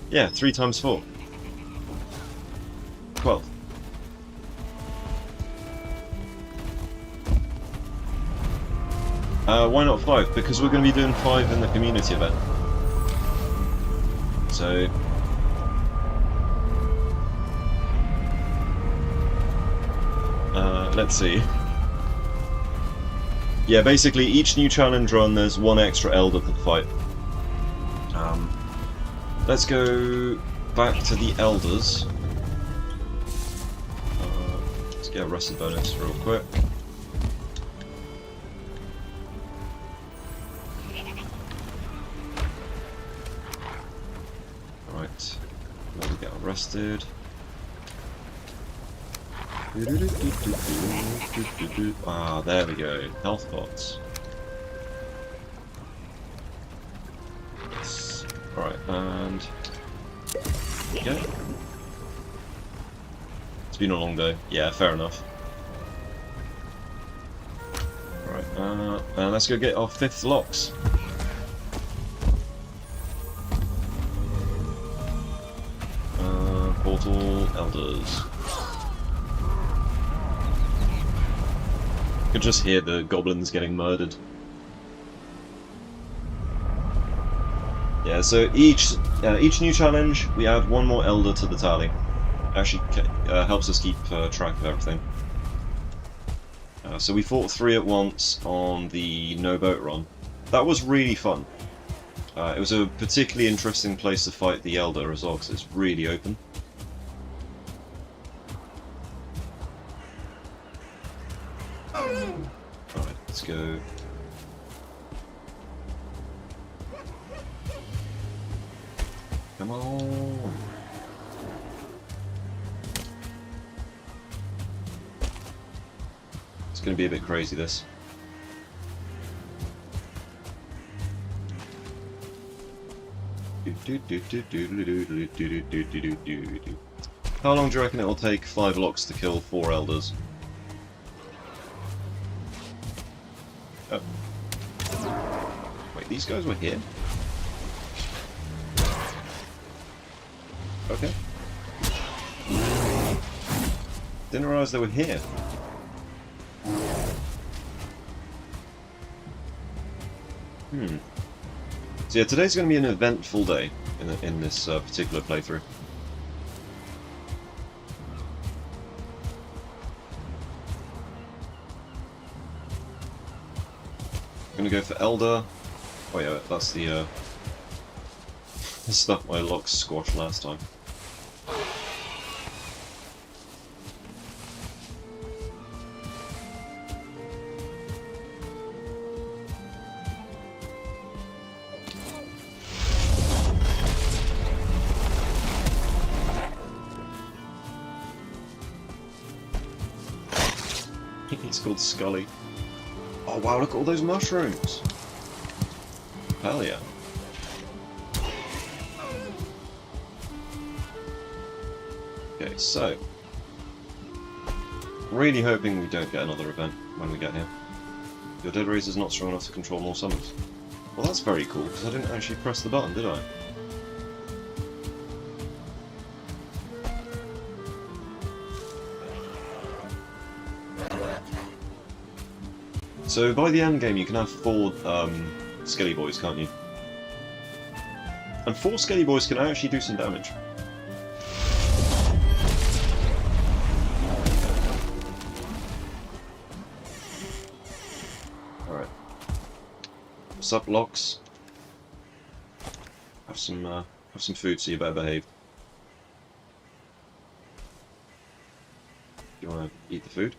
Yeah, 3 times 4. 12. Why not 5? Because we're going to be doing 5 in the community event. So... let's see. Yeah, basically each new challenge run there's 1 extra Elder for the fight. Let's go back to the Elders. Let's get a Rusted bonus real quick. Right, let me get arrested. Ah, there we go. Health pots. Yes. Alright, and... yeah. It's been a long day. Yeah, fair enough. Alright, and let's go get our 5th locks. Portal Elders. I could just hear the goblins getting murdered. Yeah, so each new challenge we add 1 more Elder to the tally. Actually helps us keep track of everything. So we fought 3 at once on the no boat run. That was really fun. It was a particularly interesting place to fight the Elder as well, because it's really open. Alright, let's go. Come on! It's going to be a bit crazy, this. How long do you reckon it will take 5 locks to kill 4 Elders? Oh. Wait, these guys were here? Okay. Didn't realise they were here. So yeah, today's going to be an eventful day in this particular playthrough. I'm going to go for Elder. Oh yeah, that's the stuff my locks squashed last time. He's called Scully. Oh wow, look at all those mushrooms! Hell yeah. Okay, so... really hoping we don't get another event when we get here. Your Dead Raise is not strong enough to control more summons. Well, that's very cool, because I didn't actually press the button, did I? So by the end game you can have 4 Skelly Boys, can't you? And 4 Skelly Boys can actually do some damage. Alright. What's up, Locks? Have some food, so you better behave. Do you want to eat the food?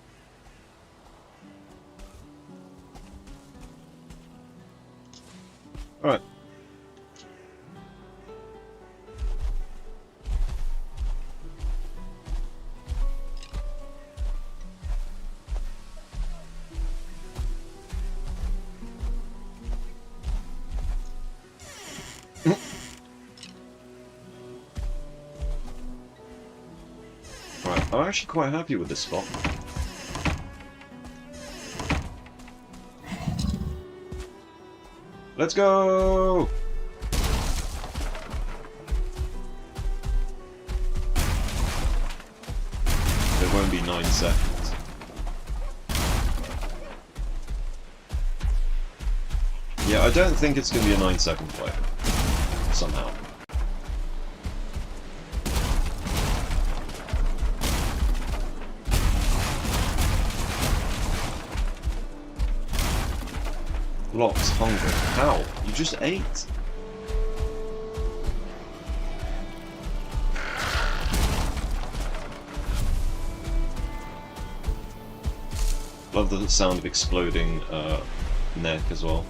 Alright. Alright, I'm actually quite happy with this spot. Let's go! It won't be 9 seconds. I don't think it's going to be a 9-second fight. Somehow. Locks hungry. How? You just ate? Love the sound of exploding neck as well.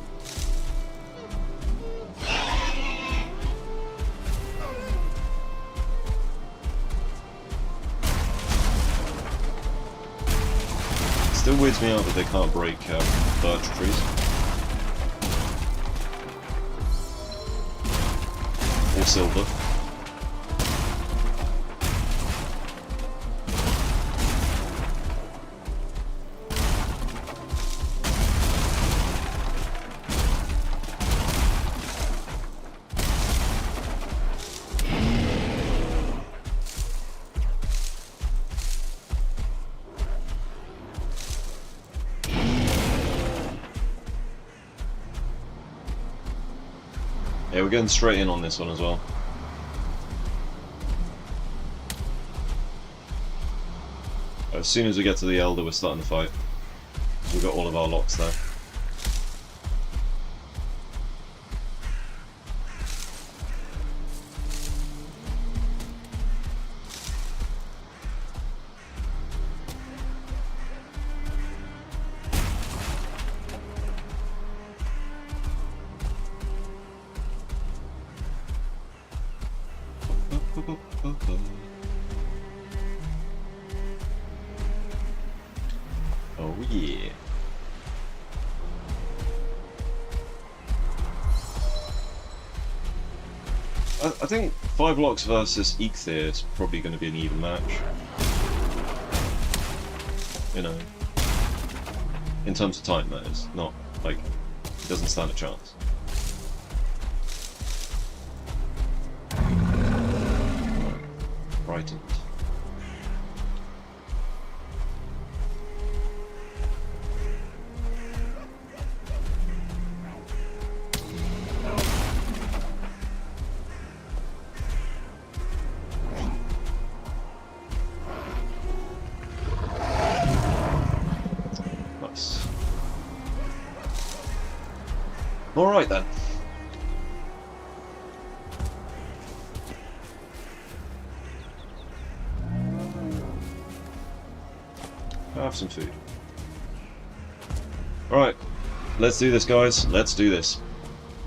Still weirds me out that they can't break birch trees. Or silver. Yeah, we're going straight in on this one as well. As soon as we get to the Elder, we're starting the fight. We've got all of our locks there. Oh yeah. I think 5 locks versus Eikthyr is probably going to be an even match. You know. In terms of time, that is. Not, like, it doesn't stand a chance. Frightened. Nice. Alright then. Have some food. Alright, let's do this, guys. Let's do this.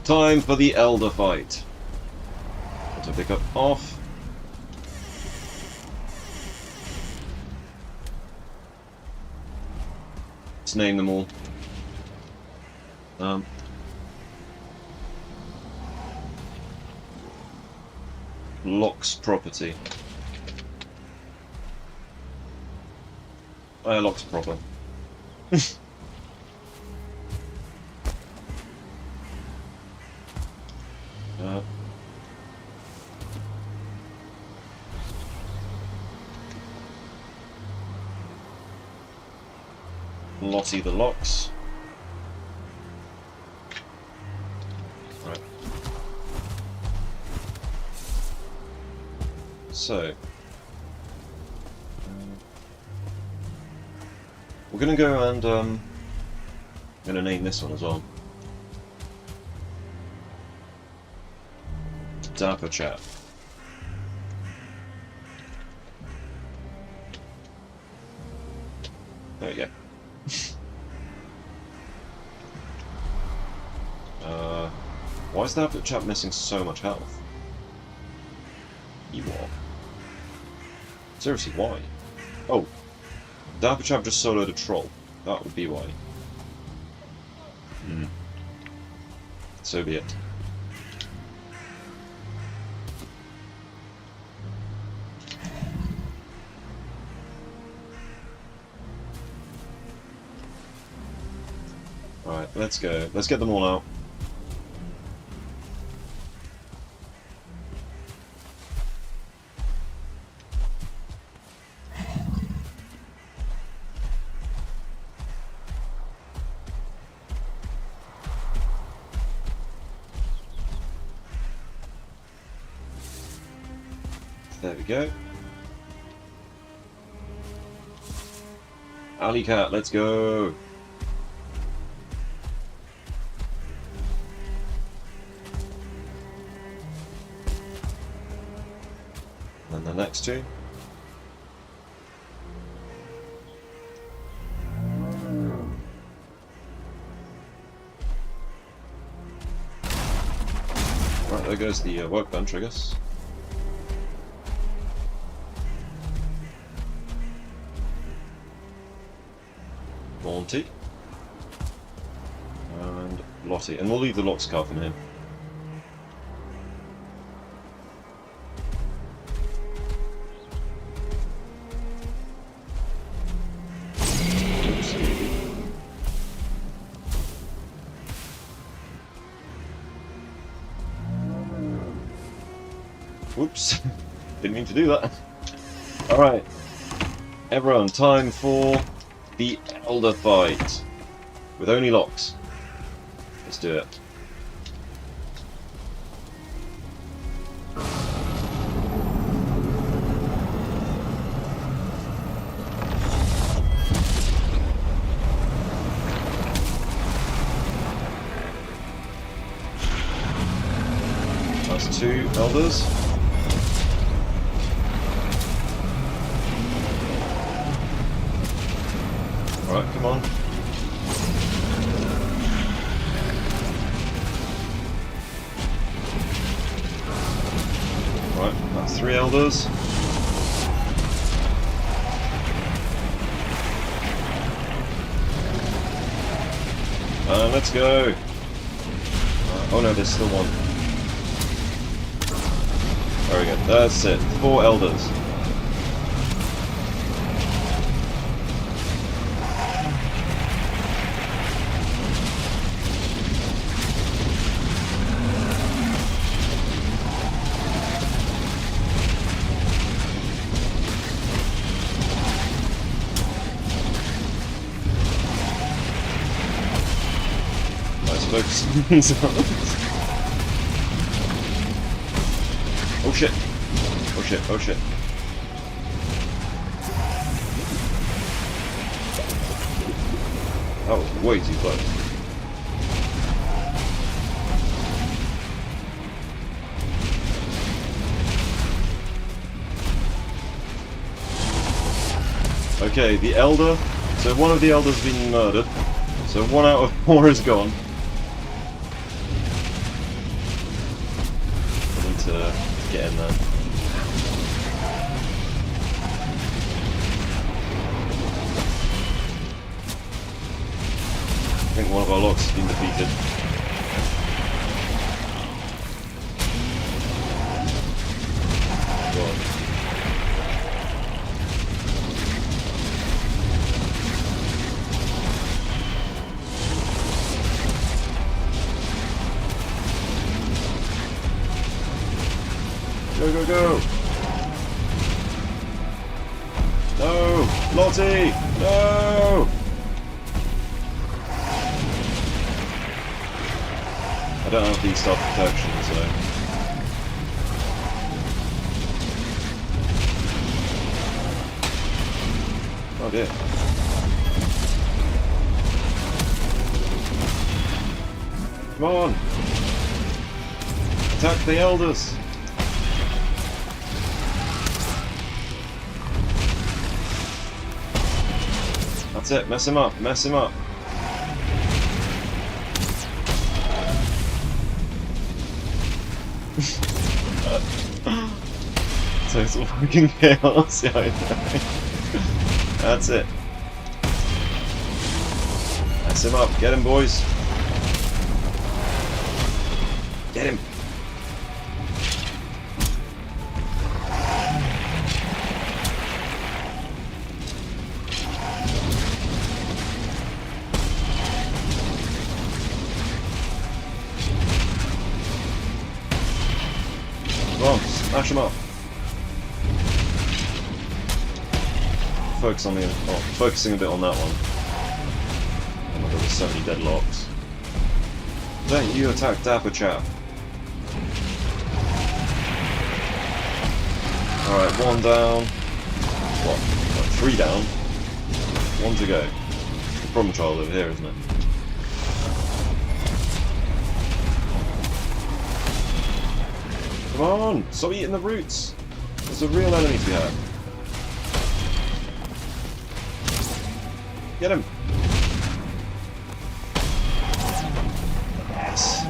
Time for the Elder fight. Auto pickup off. Let's name them all. Locks property. Locks proper. Lottie the locks. Right. So. We're gonna go and I'm gonna name this one as well. Dapper Chap. There we go. Why is Dapper Chap missing so much health? You are. Seriously, why? Oh. Dapper Chap just soloed a troll. That would be why. So be it. Alright, let's go. Let's get them all out. There we go. Alley cat, let's go. And the next two. Right, there goes the workbench, I guess. Monty. And Lottie. And we'll leave the lock scarf in here. Whoops, didn't mean to do that. Alright, everyone, time for the Elder fight. With only locks. Let's do it. That's 2 elders. Alright, come on. Right, that's 3 elders. Let's go. Oh no, there's still one. Very good, that's it. 4 elders. Focus. Oh shit. Oh shit, oh shit. That was way too close. Okay, the Elder. So one of the Elders has been murdered. So 1 out of 4 is gone. To get in there. I think one of our locks has been defeated. God. Go, go, go! No! Lottie! No! I don't have the stealth protection, so... Oh dear. Come on! Attack the elders! That's it, mess him up, mess him up. Total fucking chaos, yeah, I know. That's it. Mess him up, get him boys. Get him. Come on, smash him up. Focus on the focusing a bit on that one. Oh my god, there's so many deadlocks. Don't you attack Dapper Chap. Alright, one down. What? Like 3 down. 1 to go. The problem child over here, isn't it? Come on! Stop eating the roots! There's a real enemy to be had. Get him! Yes!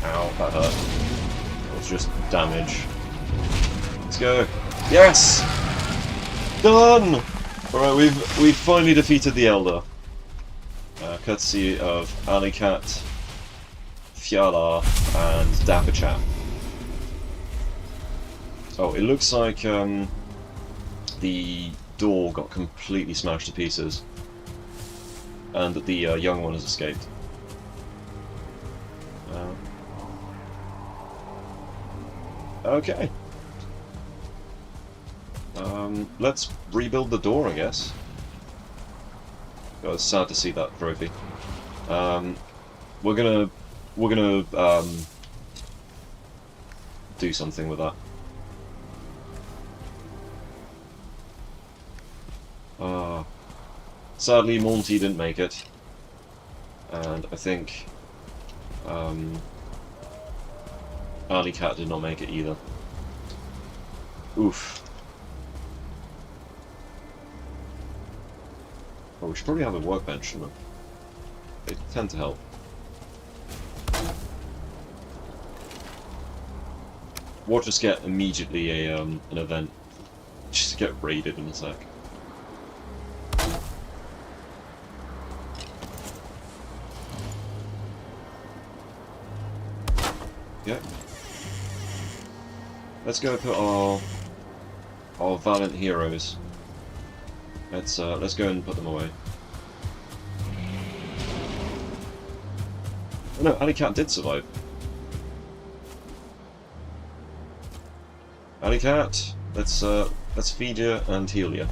Ow, that hurt. It was just damage. Let's go. Yes! Done! Alright, we've finally defeated the Elder. Courtesy of Alicat, Fiala, and Dapper Chap. Oh, it looks like the door got completely smashed to pieces, and that the young one has escaped. Okay. Let's rebuild the door, I guess. Oh, it's sad to see that trophy. We're gonna do something with that. Sadly, Monty didn't make it, and I think Ali Cat did not make it either. Oof. Well, we should probably have a workbench, shouldn't we? They tend to help. Watch us get immediately a an event. Just get raided in a sec. Yeah. Let's go put our valiant heroes. Let's go and put them away. Oh no, Alley Cat did survive. Alley Cat, let's feed you and heal you.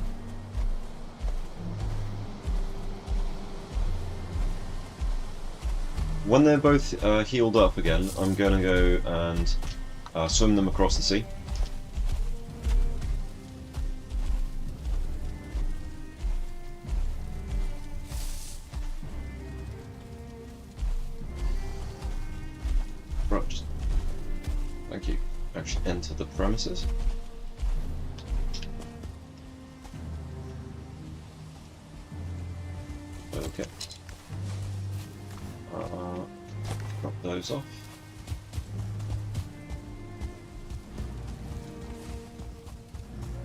When they're both healed up again, I'm going to go and swim them across the sea. Right, just thank you. Actually, enter the premises. Okay. Drop those off.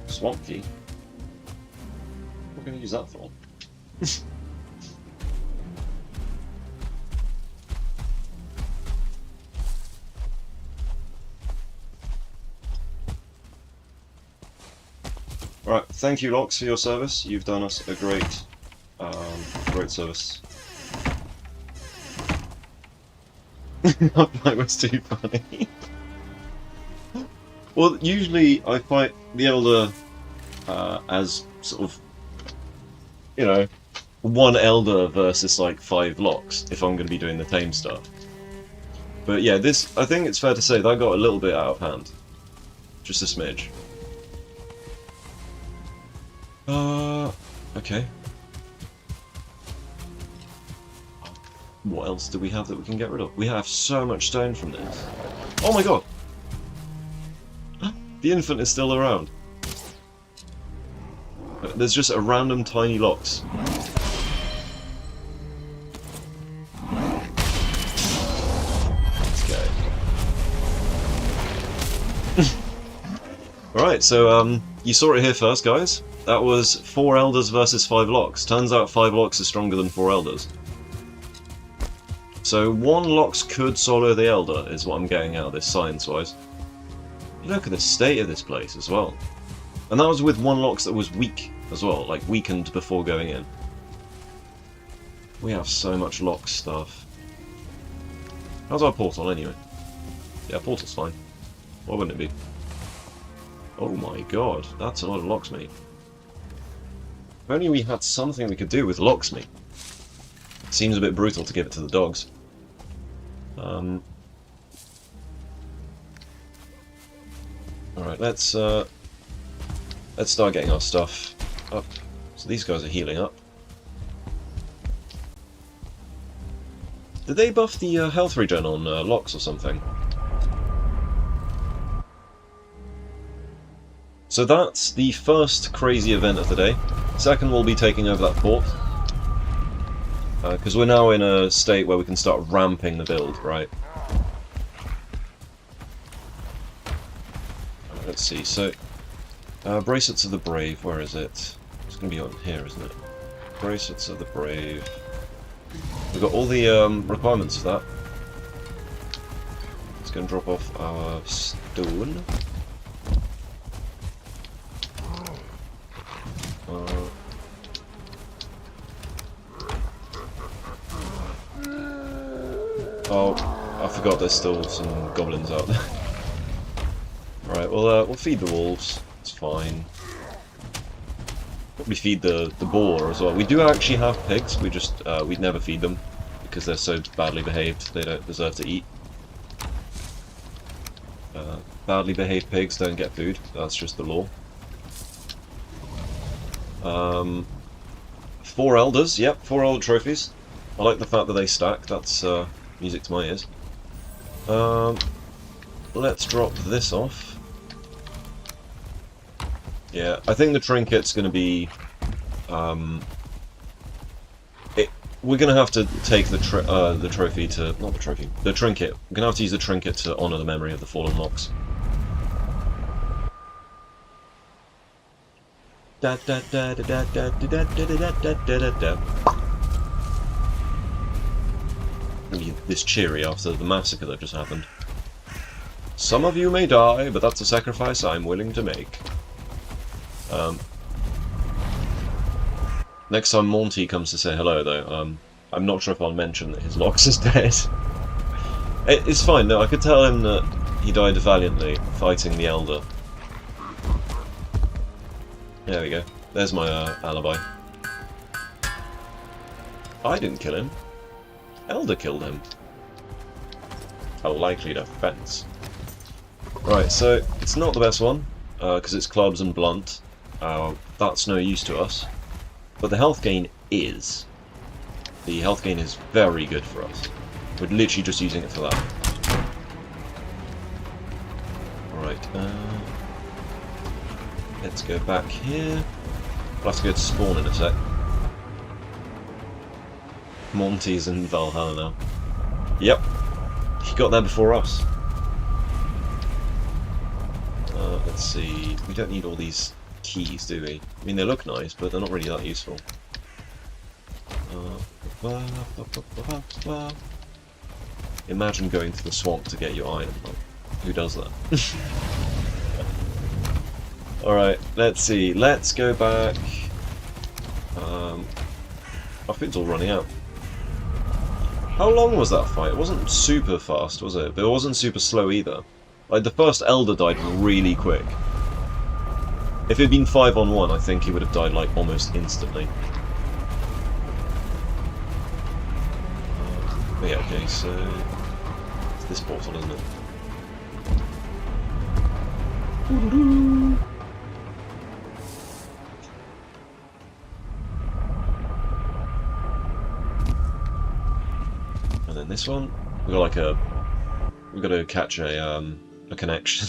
Swamp key. What are we going to use that for? Right, thank you, Lox, for your service. You've done us a great service. That was too funny. Well, usually I fight the Elder as sort of, you know, 1 Elder versus like 5 Lox, if I'm going to be doing the tame stuff. But yeah, this, I think it's fair to say that got a little bit out of hand. Just a smidge. Okay. What else do we have that we can get rid of? We have so much stone from this. Oh my god! The infant is still around. There's just a random tiny Lox. Let's go. Alright, so you saw it here first, guys. That was 4 Elders versus 5 Lox. Turns out 5 Lox is stronger than 4 Elders. So 1 Lox could solo the Elder, is what I'm getting out of this science-wise. Look at the state of this place as well. And that was with 1 Lox that was weak as well, like weakened before going in. We have so much Lox stuff. How's our portal anyway? Yeah, portal's fine. Why wouldn't it be? Oh my god, that's a lot of Lox meat. If only we had something we could do with Lox meat. seems a bit brutal to give it to the dogs. Alright, let's start getting our stuff up. So these guys are healing up. Did they buff the health regen on locks or something? So that's the first crazy event of the day. Second, we'll be taking over that fort. Because we're now in a state where we can start ramping the build, right? Let's see, so... Bracelets of the Brave, where is it? It's going to be on here, isn't it? Bracelets of the Brave... We've got all the requirements for that. It's going to drop off our stone. Oh, I forgot there's still some goblins out there. Right, well, we'll feed the wolves. It's fine. Probably feed the boar as well. We do actually have pigs. We'd never feed them because they're so badly behaved. They don't deserve to eat. Badly behaved pigs don't get food. That's just the law. 4 elders. Yep, 4 elder trophies. I like the fact that they stack. That's music to my ears. Let's drop this off. Yeah, I think the trinket's going to be... we're going to have to take the trophy to... Not the trophy. The trinket. We're going to have to use the trinket to honour the memory of the fallen locks. This cheery after the massacre that just happened. Some of you may die, but that's a sacrifice I'm willing to make. Next time Monty comes to say hello, though, I'm not sure if I'll mention that his Lox is dead. It's fine, no, I could tell him that he died valiantly fighting the Elder. There we go. There's my alibi. I didn't kill him. Elder killed him. A likely defense. Right, so it's not the best one, because it's clubs and blunt. That's no use to us. But the health gain is. The health gain is very good for us. We're literally just using it for that. Alright, let's go back here. We'll have to go to spawn in a sec. Monty's in Valhalla now. Yep. He got there before us. Let's see. We don't need all these keys, do we? I mean, they look nice, but they're not really that useful. Imagine going to the swamp to get your iron. Like, who does that? Alright, let's see. Let's go back. Our food's all running out. How long was that fight? It wasn't super fast, was it? But it wasn't super slow either. Like, the first Elder died really quick. If it had been 5-on-1, I think he would have died, like, almost instantly. But yeah, okay, so... it's this portal, isn't it? And then this one, we've got like a... we've got to catch a connection.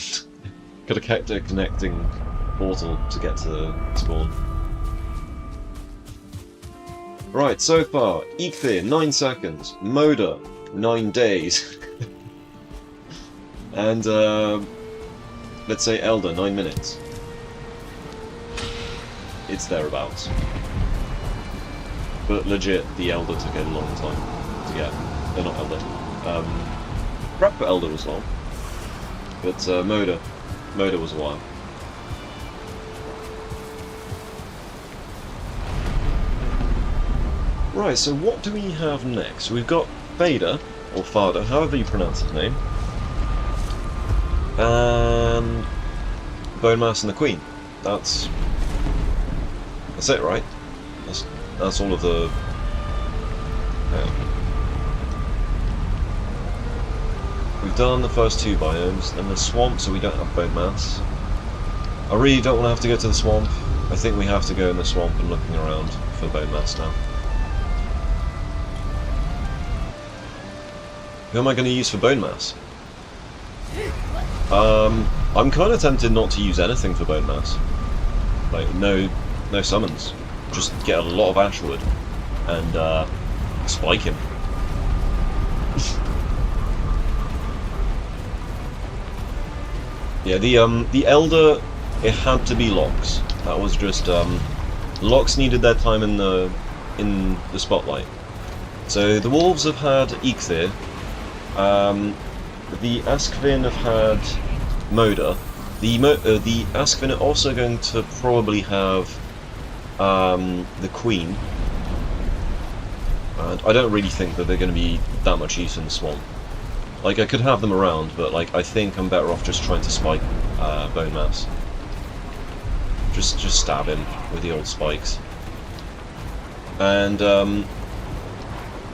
Got to catch a connecting portal to get to spawn. Right, so far, Eikthyr, 9 seconds. Moda, 9 days. And, let's say Elder, 9 minutes. It's thereabouts. But legit, the Elder took a long time to get. They're not Elder. Prep for Elder was long. But, Moda was a while. Right, so what do we have next? We've got Vader, or Fada, however you pronounce his name. And Bone Mass and the Queen. That's it, right? That's all of the Okay. We've done the first two biomes, then the swamp, so we don't have bone mass. I really don't want to have to go to the swamp. I think we have to go in the swamp and looking around for bone mass now. Who am I going to use for bone mass? I'm kind of tempted not to use anything for bone mass. Like, no summons. Just get a lot of ashwood and spike him. Yeah, the elder, it had to be Locks. That was just Locks needed their time in the spotlight. So the wolves have had Eikthyr. The Askvin have had Moda. The Askvin are also going to probably have the Queen. And I don't really think that they're going to be that much use in the swamp. Like, I could have them around, but like I think I'm better off just trying to spike bone mass. Just stab him with the old spikes. And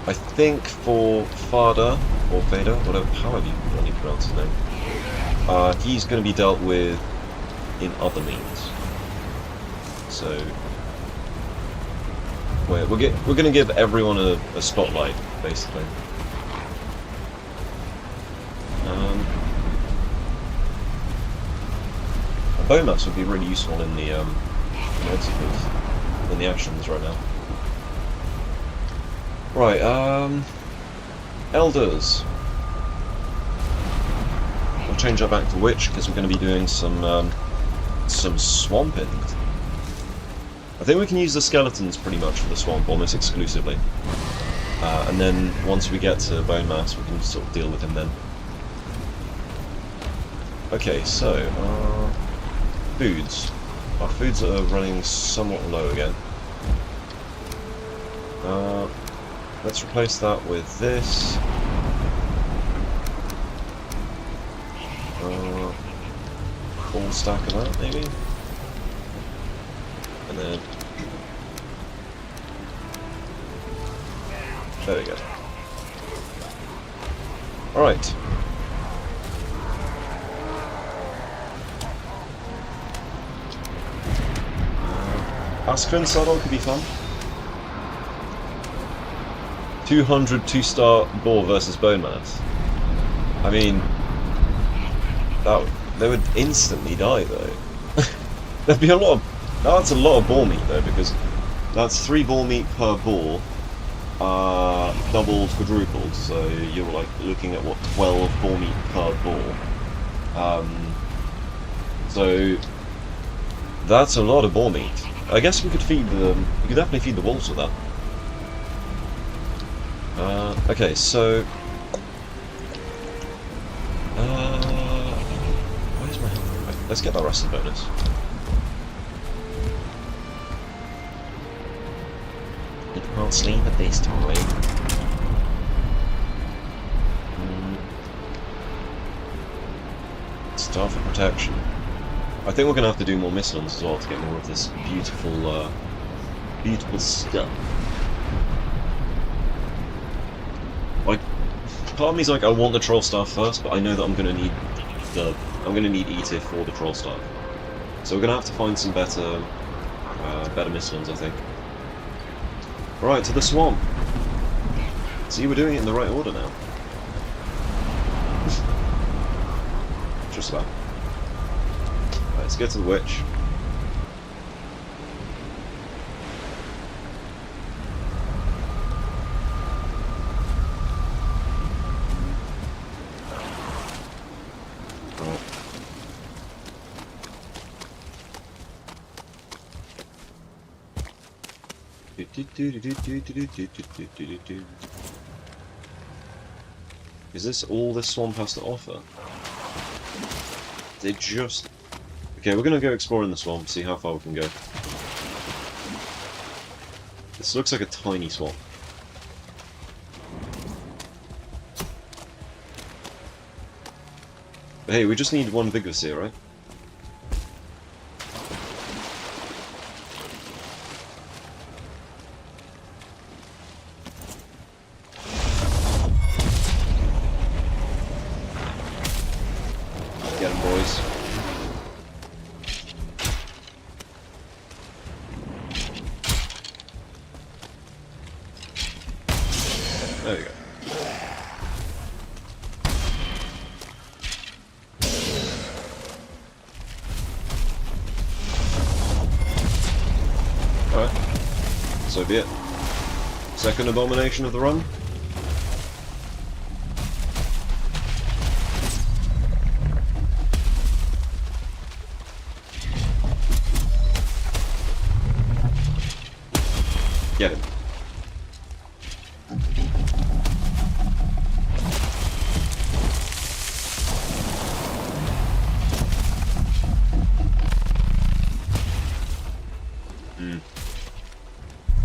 I think for Fada, or Veda, whatever, however you pronounce his name, he's going to be dealt with in other means. So we're going to give everyone a spotlight, basically. Bone mass would be really useful in the in the actions right now. Right, Elders. We'll change that back to Witch because we're going to be doing some swamping. I think we can use the skeletons pretty much for the swamp, almost exclusively. And then once we get to bone mass, we can sort of deal with him then. Okay, so foods. Our foods are running somewhat low again. Let's replace that with this. Full stack of that, maybe? And then... there we go. Alright. Askvin saddle could be fun. 200 2-star boar versus bone mass. I mean, they would instantly die though. There'd be a lot of... that's a lot of boar meat though, because that's 3 boar meat per boar, doubled, quadrupled, so you're like looking at what, 12 boar meat per boar. So that's a lot of boar meat. I guess we could feed the... we could definitely feed the wolves with that. Okay, so... where's my health? Right, let's get that resting bonus. You can't sleep at this time. Staff of protection. I think we're going to have to do more missions as well to get more of this beautiful, beautiful stuff. Like, part of me's like, I want the troll staff first, but I know that I'm going to need Eikthyr for the troll staff. So we're going to have to find some better, better missions, I think. Right, to the swamp. See, we're doing it in the right order now. Just about. Let's get to the witch. Is this all this swamp has to offer? They just... okay, we're gonna go exploring the swamp, see how far we can go. This looks like a tiny swamp. But hey, we just need one big Vizier, right? them, boys. There you go. Alright. So be it. Second abomination of the run. Get him.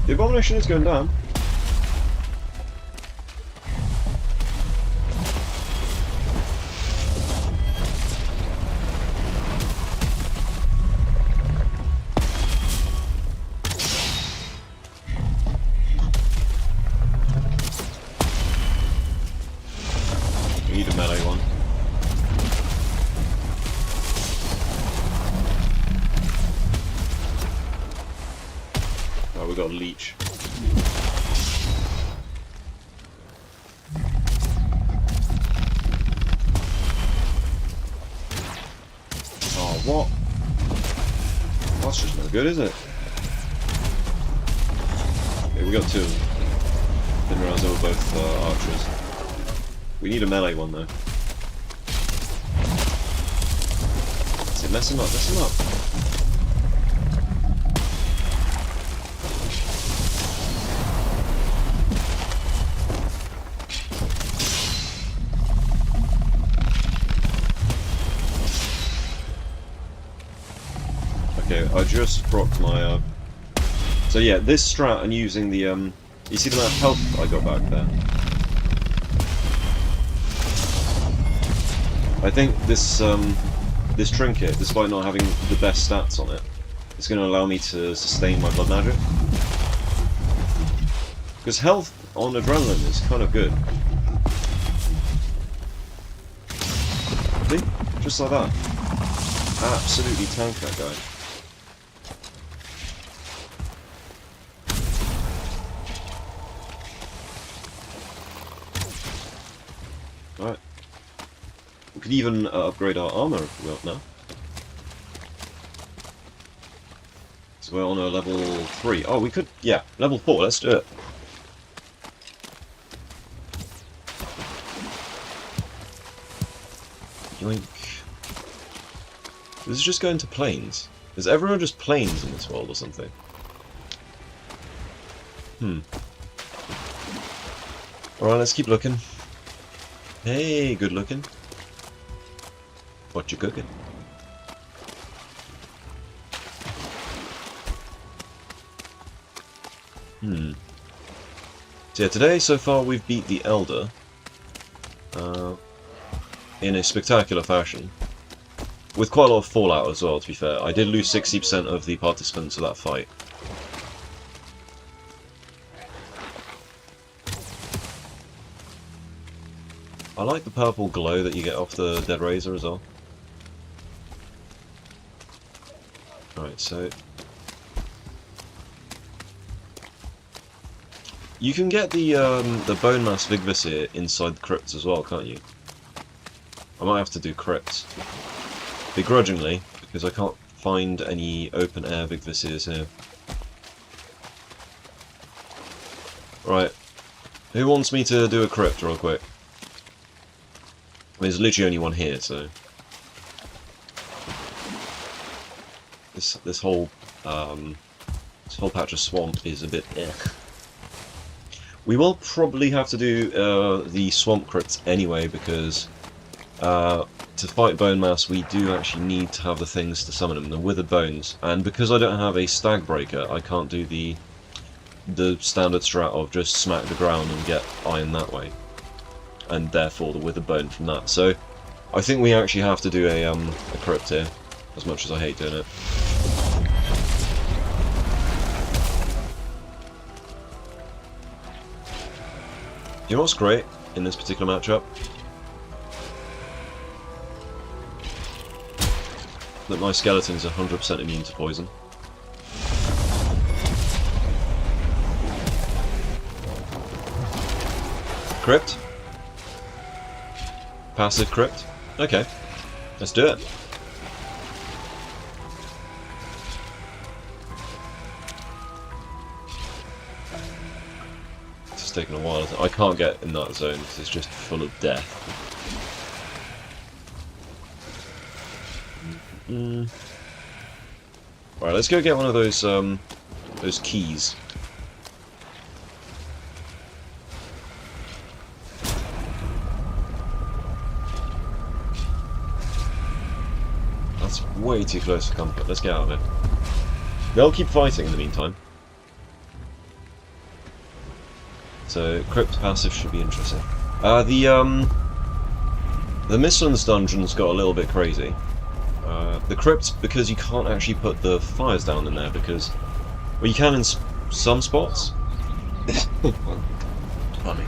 The abomination is going down. We need a melee one. Oh, we got a leech. Oh, what? That's just no good, is it? Okay, we got two. Didn't realize they were both archers. We need a melee one though. That's it, mess him up, mess him up. Okay, I just procced my so yeah, this strat and using the you see the amount of health I got back there? I think this this trinket, despite not having the best stats on it, is going to allow me to sustain my blood magic. Because health on adrenaline is kind of good. See? Just like that. Absolutely tank that guy. Right. We could even upgrade our armor if we want now. So we're on a level 3. Oh, we could, yeah, level 4, let's do it. Yoink. This is just going to planes. Is everyone just planes in this world or something? Alright, let's keep looking. Hey, good looking. What you cooking? So yeah, today so far we've beat the Elder in a spectacular fashion. With quite a lot of fallout as well, to be fair. I did lose 60% of the participants of that fight. I like the purple glow that you get off the Dead Razor as well. Right, so you can get the bone mass Vigvisir inside the crypts as well, can't you? I might have to do crypts. Begrudgingly, because I can't find any open air Vigvisirs here. Right. Who wants me to do a crypt real quick? I mean, there's literally only one here, so this whole patch of swamp is a bit eh. We will probably have to do the swamp crypts anyway, because to fight bone mass we do actually need to have the things to summon them, the withered bones, and because I don't have a stag breaker I can't do the standard strat of just smack the ground and get iron that way, and therefore the withered bone from that. So I think we actually have to do a crypt here, as much as I hate doing it. You know what's great in this particular matchup? that my skeleton's 100% immune to poison. Crypt? Passive crypt? Okay, let's do it. It's taking a while. I can't get in that zone because it's just full of death. Right, let's go get one of those keys. That's way too close for comfort. Let's get out of it. They'll keep fighting in the meantime. So, Crypt passive should be interesting. The Mistlands dungeon's got a little bit crazy. The Crypt, because you can't actually put the fires down in there, because... Well, you can in some spots. Funny.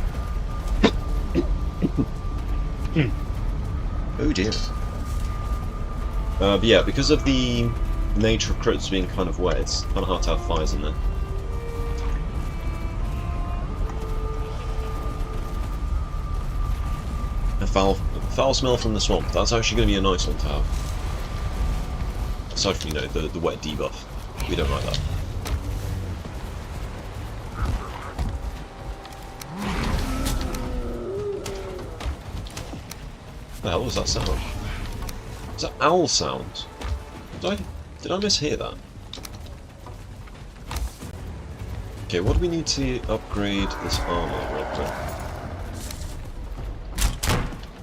Oh dear. But yeah, because of the nature of crypts being kind of wet, it's kind of hard to have fires in there. A foul smell from the swamp. That's actually going to be a nice one to have. Aside from, you know, the wet debuff. We don't like that. What the hell was that sound? Was that owl sound? Did I mishear that? Okay, what do we need to upgrade this armor real quick?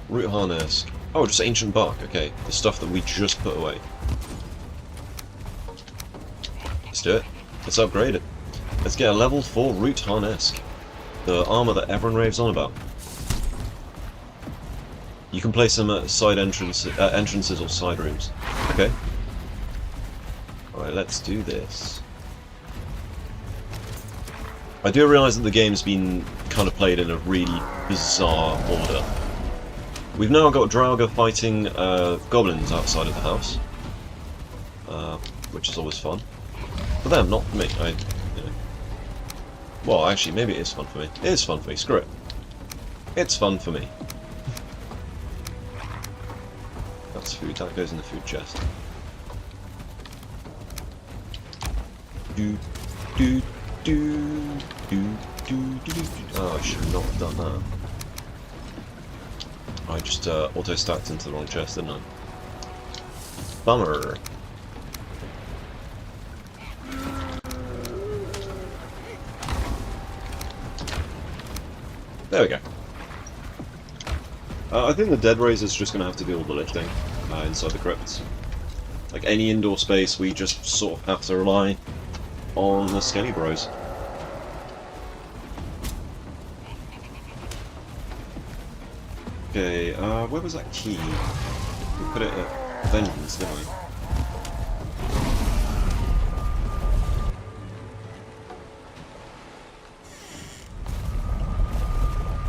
Root harness. Oh, just ancient bark. Okay, the stuff that we just put away. Let's do it. Let's upgrade it. Let's get a level 4 root harness. The armor that everyone raves on about. You can place them at side entrances or side rooms. Okay. Alright, let's do this. I do realise that the game's been kind of played in a really bizarre order. We've now got Draugr fighting goblins outside of the house, which is always fun. For them, not for me. You know. Well, actually, maybe it is fun for me. It is fun for me. Screw it. It's fun for me. That's food. That goes in the food chest. Do do do do do do. Oh, I should not have done that. I just auto-stacked into the wrong chest, didn't I? Bummer. There we go. I think the Dead Razor's just going to have to do all the lifting inside the crypts. Like any indoor space, we just sort of have to rely on the Skelly Bros. Okay, where was that key? We put it at Vengeance, didn't we?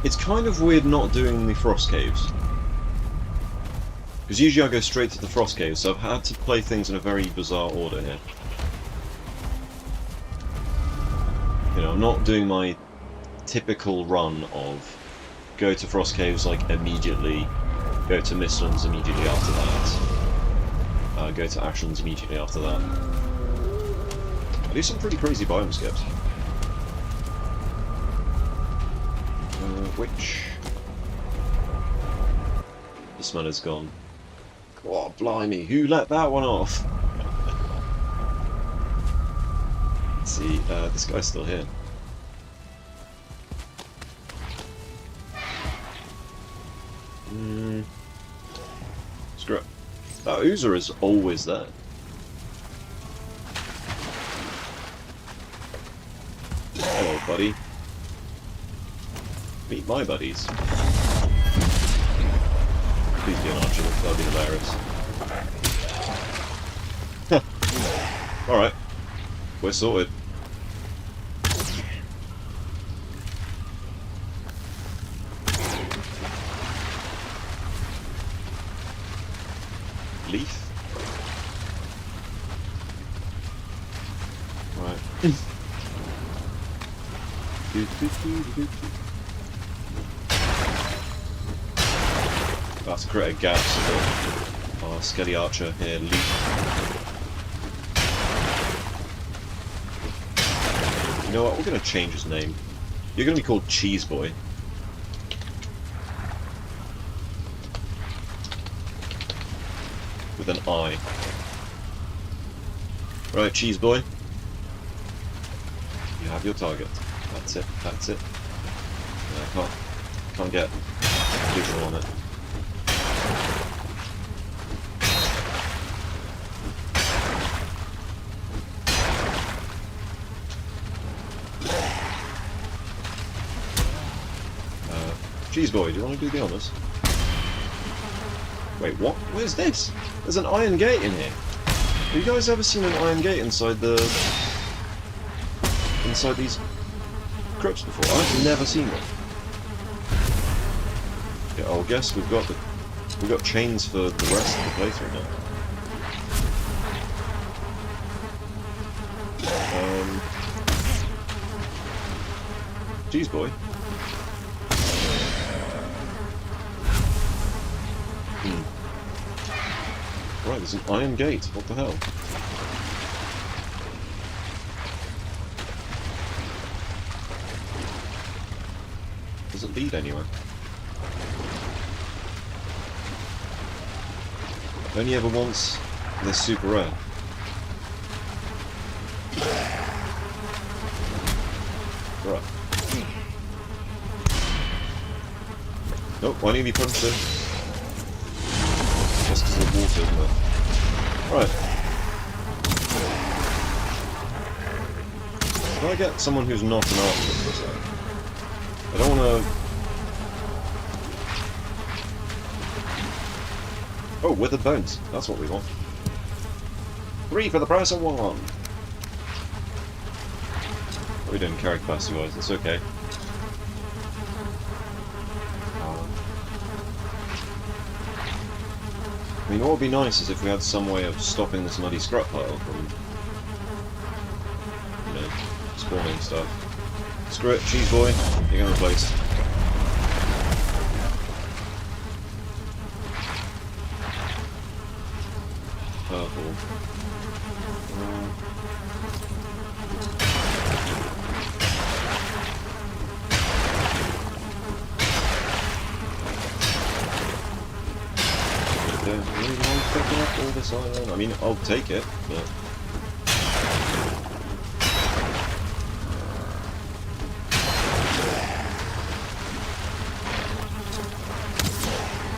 It's kind of weird not doing the Frost Caves. Because usually I go straight to the Frost Caves, so I've had to play things in a very bizarre order here. You know, I'm not doing my typical run of go to Frost Caves like immediately, go to Mistlands immediately after that, go to Ashlands immediately after that. I do some pretty crazy biome skips. Which... This man is gone. Oh, blimey, who let that one off? Let's see, this guy's still here. Screw it. Oh, Oozer is always there. Hello, buddy. Meet my buddies. Please be an archer, that'll be hilarious. Alright. We're sorted. Leaf? That's to create a gap so that our Skelly Archer here leap. You know what, we're going to change his name. You're going to be called Cheese Boy. With an I. Right, Cheese Boy. You have your target. That's it, that's it. No, I can't get visual on it. Cheese Boy, do you want to do the honours? Wait, what? Where's this? There's an iron gate in here. Have you guys ever seen an iron gate inside these crypts before? I've never seen one. Yeah, I'll guess we've got chains for the rest of the playthrough now. Cheese Boy. Right, there's an iron gate. What the hell? Does it lead anywhere? Only ever once. They're super rare. Right. Nope, why didn't he punch it? Just because of the water, isn't it? Right. Can I get someone who's not an archer for a second? I don't want to... Oh, withered bones. That's what we want. 3 for the price of 1! What are we doing carry capacity wise? That's okay. I mean, what would be nice is if we had some way of stopping this muddy scrap pile from, you know, spawning stuff. Screw it, Cheese Boy, you're going replaced. Purple. Don't really want to pick up all this iron. I mean, I'll take it, but...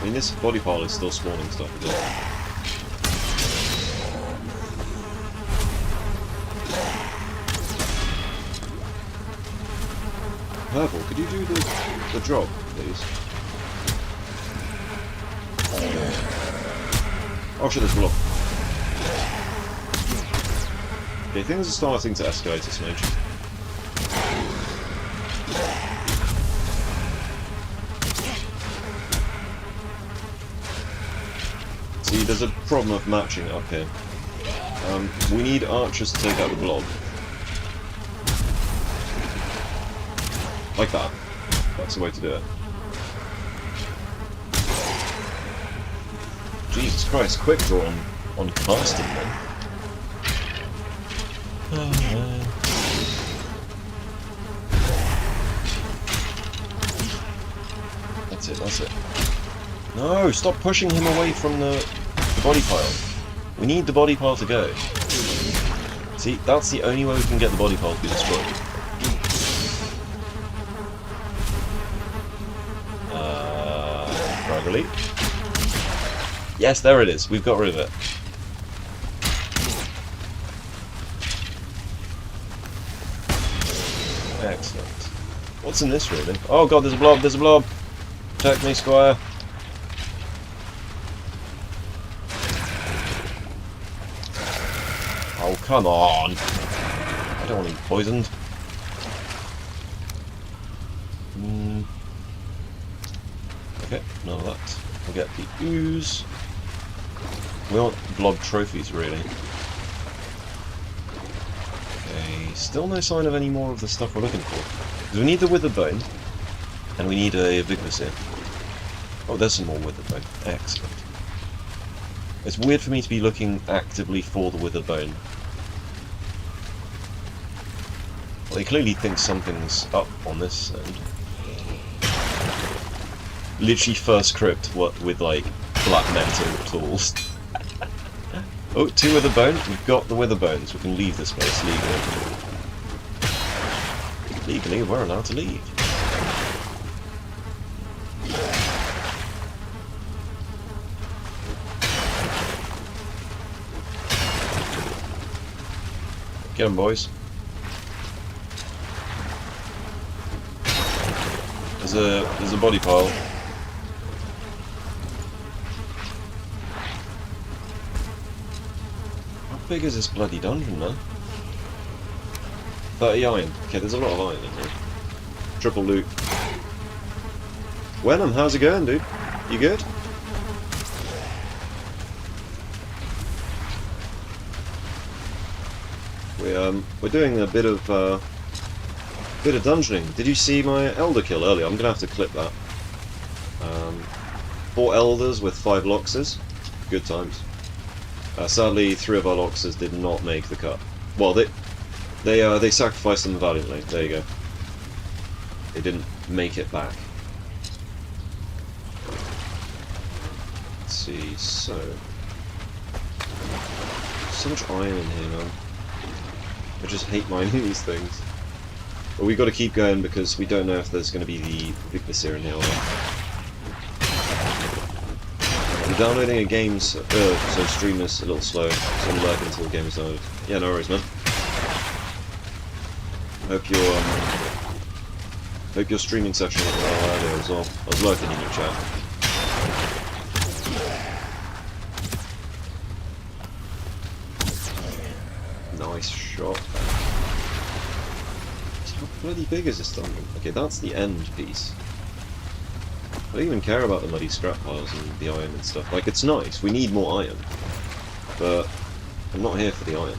I mean, this body pile is still spawning stuff, isn't it? Purple, could you do the job, please? Oh shit, there's a block. Okay, things are starting to escalate a smidge. See, there's a problem of matching up here. We need archers to take out the blob. Like that. That's the way to do it. Jesus Christ, quick draw on casting then. Oh, that's it, that's it. No, stop pushing him away from the body pile. We need the body pile to go. See, that's the only way we can get the body pile to be destroyed. Really? Yes, there it is. We've got rid of it. Excellent. What's in this, really? Oh god, there's a blob, there's a blob! Protect me, Squire. Oh, come on! I don't want to be poisoned. Okay, none of that. We'll get the ooze. We want blob trophies, really. Okay. Okay, still no sign of any more of the stuff we're looking for. Because we need the withered bone, and we need a Vigorous. Oh, there's some more withered bone. Excellent. It's weird for me to be looking actively for the withered bone. Well, they clearly think something's up on this end. Literally first crypt with like black metal tools. Oh, 2 withered bones. We've got the withered bones. We can leave this place legally. Legally, we're allowed to leave. Get 'em, boys. There's a body pile. How big is this bloody dungeon, man? 30 iron. Okay, there's a lot of iron in here. Triple loot. Wenham, how's it going, dude? You good? We're doing a bit of dungeoning. Did you see my elder kill earlier? I'm gonna have to clip that. 4 elders with 5 loxes. Good times. Sadly, 3 of our loxes did not make the cut. Well, they sacrificed them valiantly. There you go. They didn't make it back. Let's see. So much iron in here, man. I just hate mining these things. But we've got to keep going because we don't know if there's going to be the Vigorous in here or not. We're downloading a game, so stream is a little slow, so I'm lurking until the game is downloaded. Yeah, no worries, man. Hope your streaming session went well earlier as well. I was lurking in your chat. Nice shot. How bloody big is this dungeon? Okay, that's the end piece. I don't even care about the muddy scrap piles and the iron and stuff. Like, it's nice, we need more iron. But I'm not here for the iron.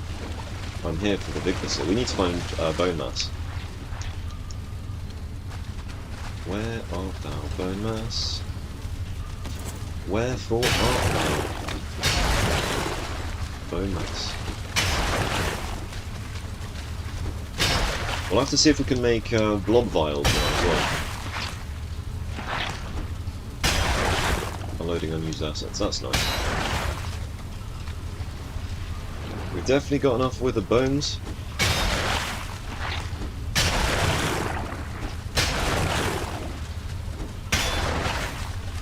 I'm here for the Vigorous. We need to find bone mass. Where art thou, bone mass? Wherefore art thou? Bone mass. We'll have to see if we can make blob vials now as well. Unloading unused assets, that's nice. We've definitely got enough with the bones.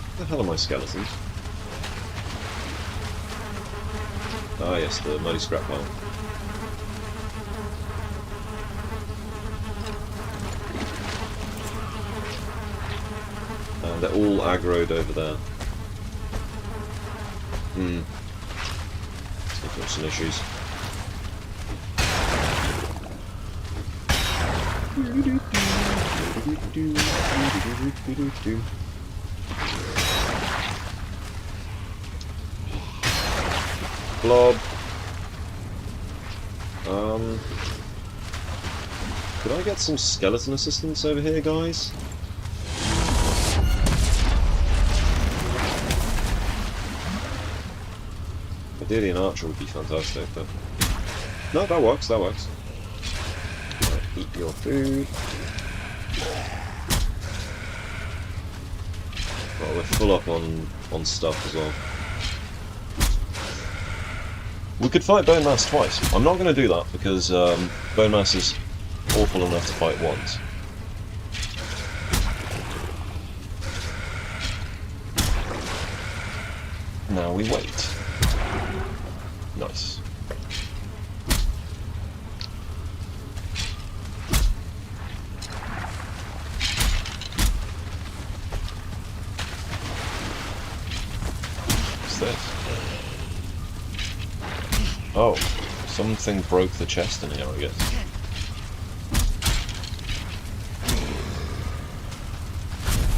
What the hell are my skeletons? Ah yes, the muddy scrap pile. And they're all aggroed over there. It's got some issues. Blob. Could I get some skeleton assistance over here, guys? Ideally an archer would be fantastic, but... No, that works, that works. Right, eat your food. Well, we're full up on stuff as well. We could fight Bone Mass twice. I'm not going to do that because Bone Mass is awful enough to fight once. Now we wait. Nice. What's this? Oh, something broke the chest in here, I guess.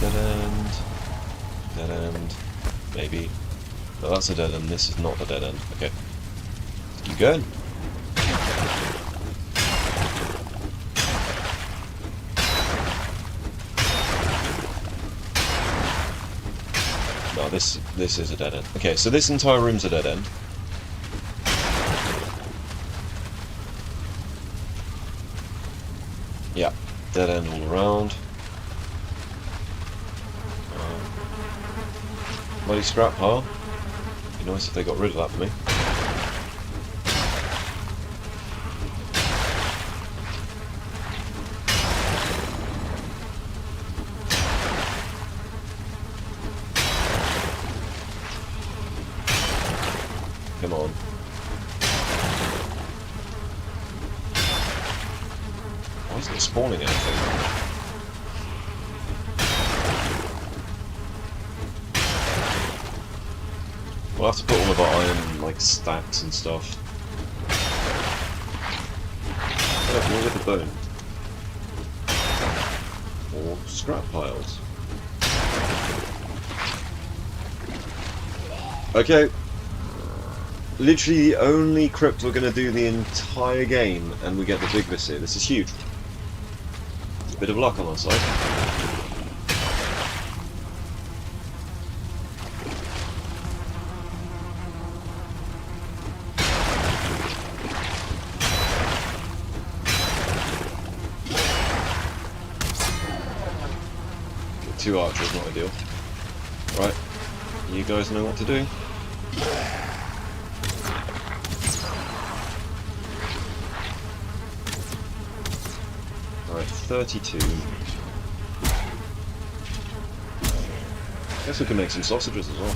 Dead end. Dead end. Maybe. No, that's a dead end. This is not a dead end. Okay. Keep going. this is a dead end. Okay, so this entire room's a dead end. Yeah, dead end all around. Bloody scrap pile. Be nice if they got rid of that for me. Come on. Why isn't it spawning anything? We'll have to put all of our iron in, like, stacks and stuff. Oh, we'll get the bone. Or scrap piles. Okay. Literally the only crypt we're going to do the entire game, and we get the big Visir. This is huge. It's a bit of luck on our side. Two archers, not ideal. Right, you guys know what to do. Alright, 32. Guess we can make some sausages as well.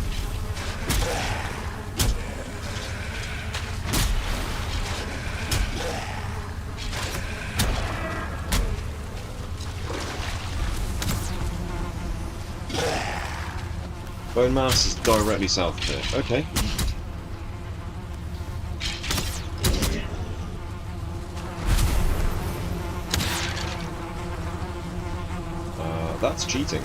Bone mass is directly south of here. Okay. That's cheating.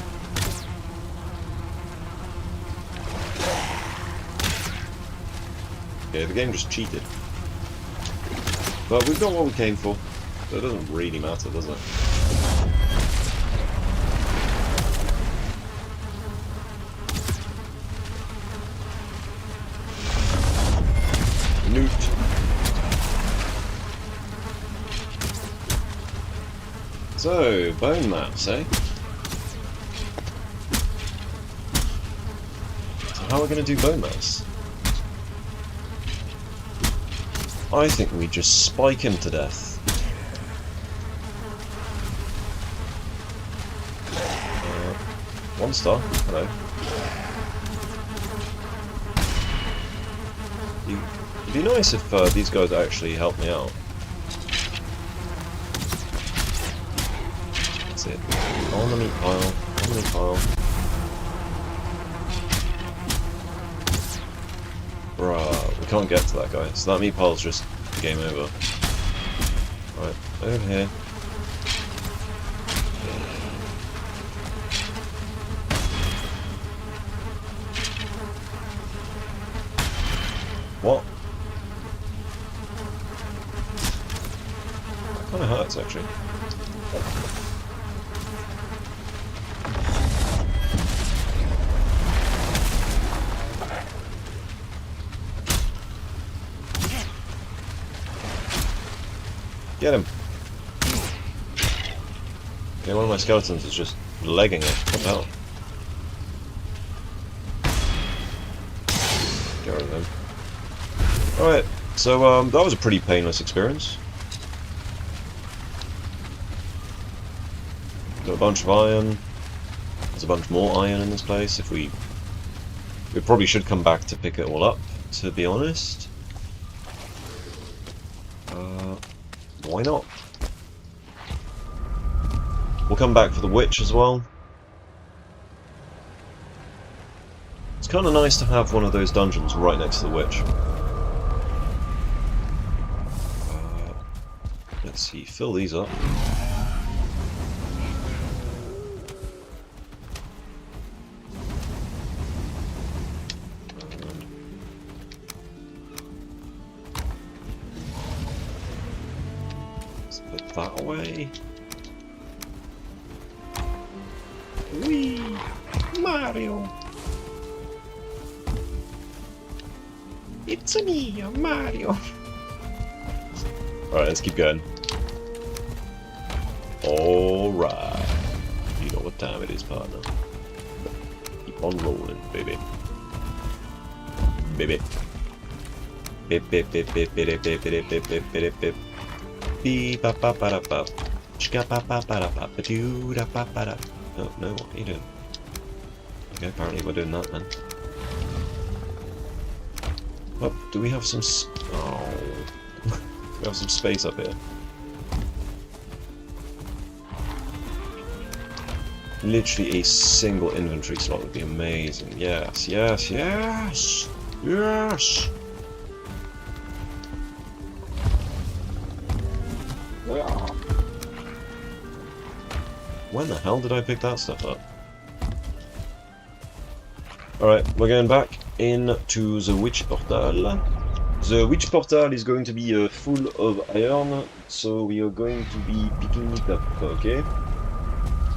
Yeah, the game just cheated. But we've got what we came for, so it doesn't really matter, does it? Newt. So, bone mass, eh? So how are we going to do bone mass? I think we just spike him to death. 1 star, hello. It'd be nice if these guys actually help me out. That's it. On the meat pile, on the meat pile. Bruh, we can't get to that guy, so that meat pile's just game over. Right, over here. What? That kind of hurts, actually. Get him! Yeah, one of my skeletons is just legging it. What the hell? Get rid of him. Alright, so that was a pretty painless experience. Got a bunch of iron. There's a bunch more iron in this place. If we probably should come back to pick it all up, to be honest. Why not? We'll come back for the witch as well. It's kind of nice to have one of those dungeons right next to the witch. Let's see, fill these up. Let's put that away. Whee! Mario! It's me, Mario. Alright, let's keep going. Alright. You know what time it is, partner. Keep on rolling, baby. Baby. Bip bip bip bip bip bip bip bip bip bip bip. Beep ba ba ba da ba. Chka ba ba ba da ba ba doo da ba ba da. No, no, what are you doing? Okay, apparently we're doing that then. Oh, do we have some oh. We have some space up here. Literally a single inventory slot would be amazing. Yes, yes, yes! Yes! When the hell did I pick that stuff up? Alright, we're going back into the witch portal. The witch portal is going to be full of iron, so we are going to be picking it up, okay?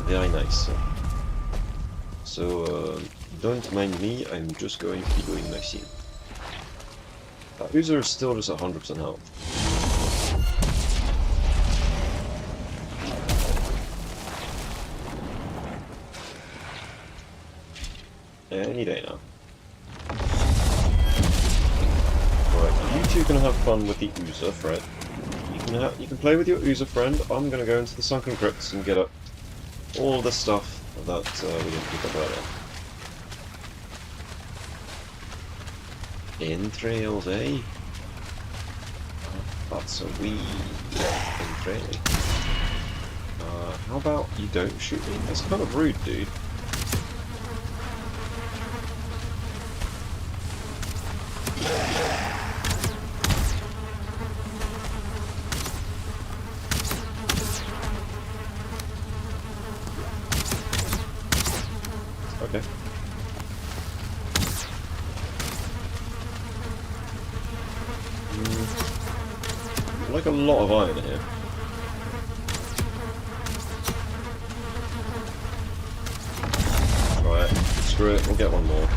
Very nice. So, don't mind me, I'm just going to be doing my thing. User is still just 100% health. Any day now. Alright, you two can have fun with the Oozer friend. You can play with your Oozer friend. I'm gonna go into the Sunken Crypts and get up all the stuff that we didn't pick up earlier. Entrails, eh? That's a wee entrail. How about you don't shoot me? That's kind of rude, dude. Okay. Like a lot of iron here. Right, screw it, we'll get one more.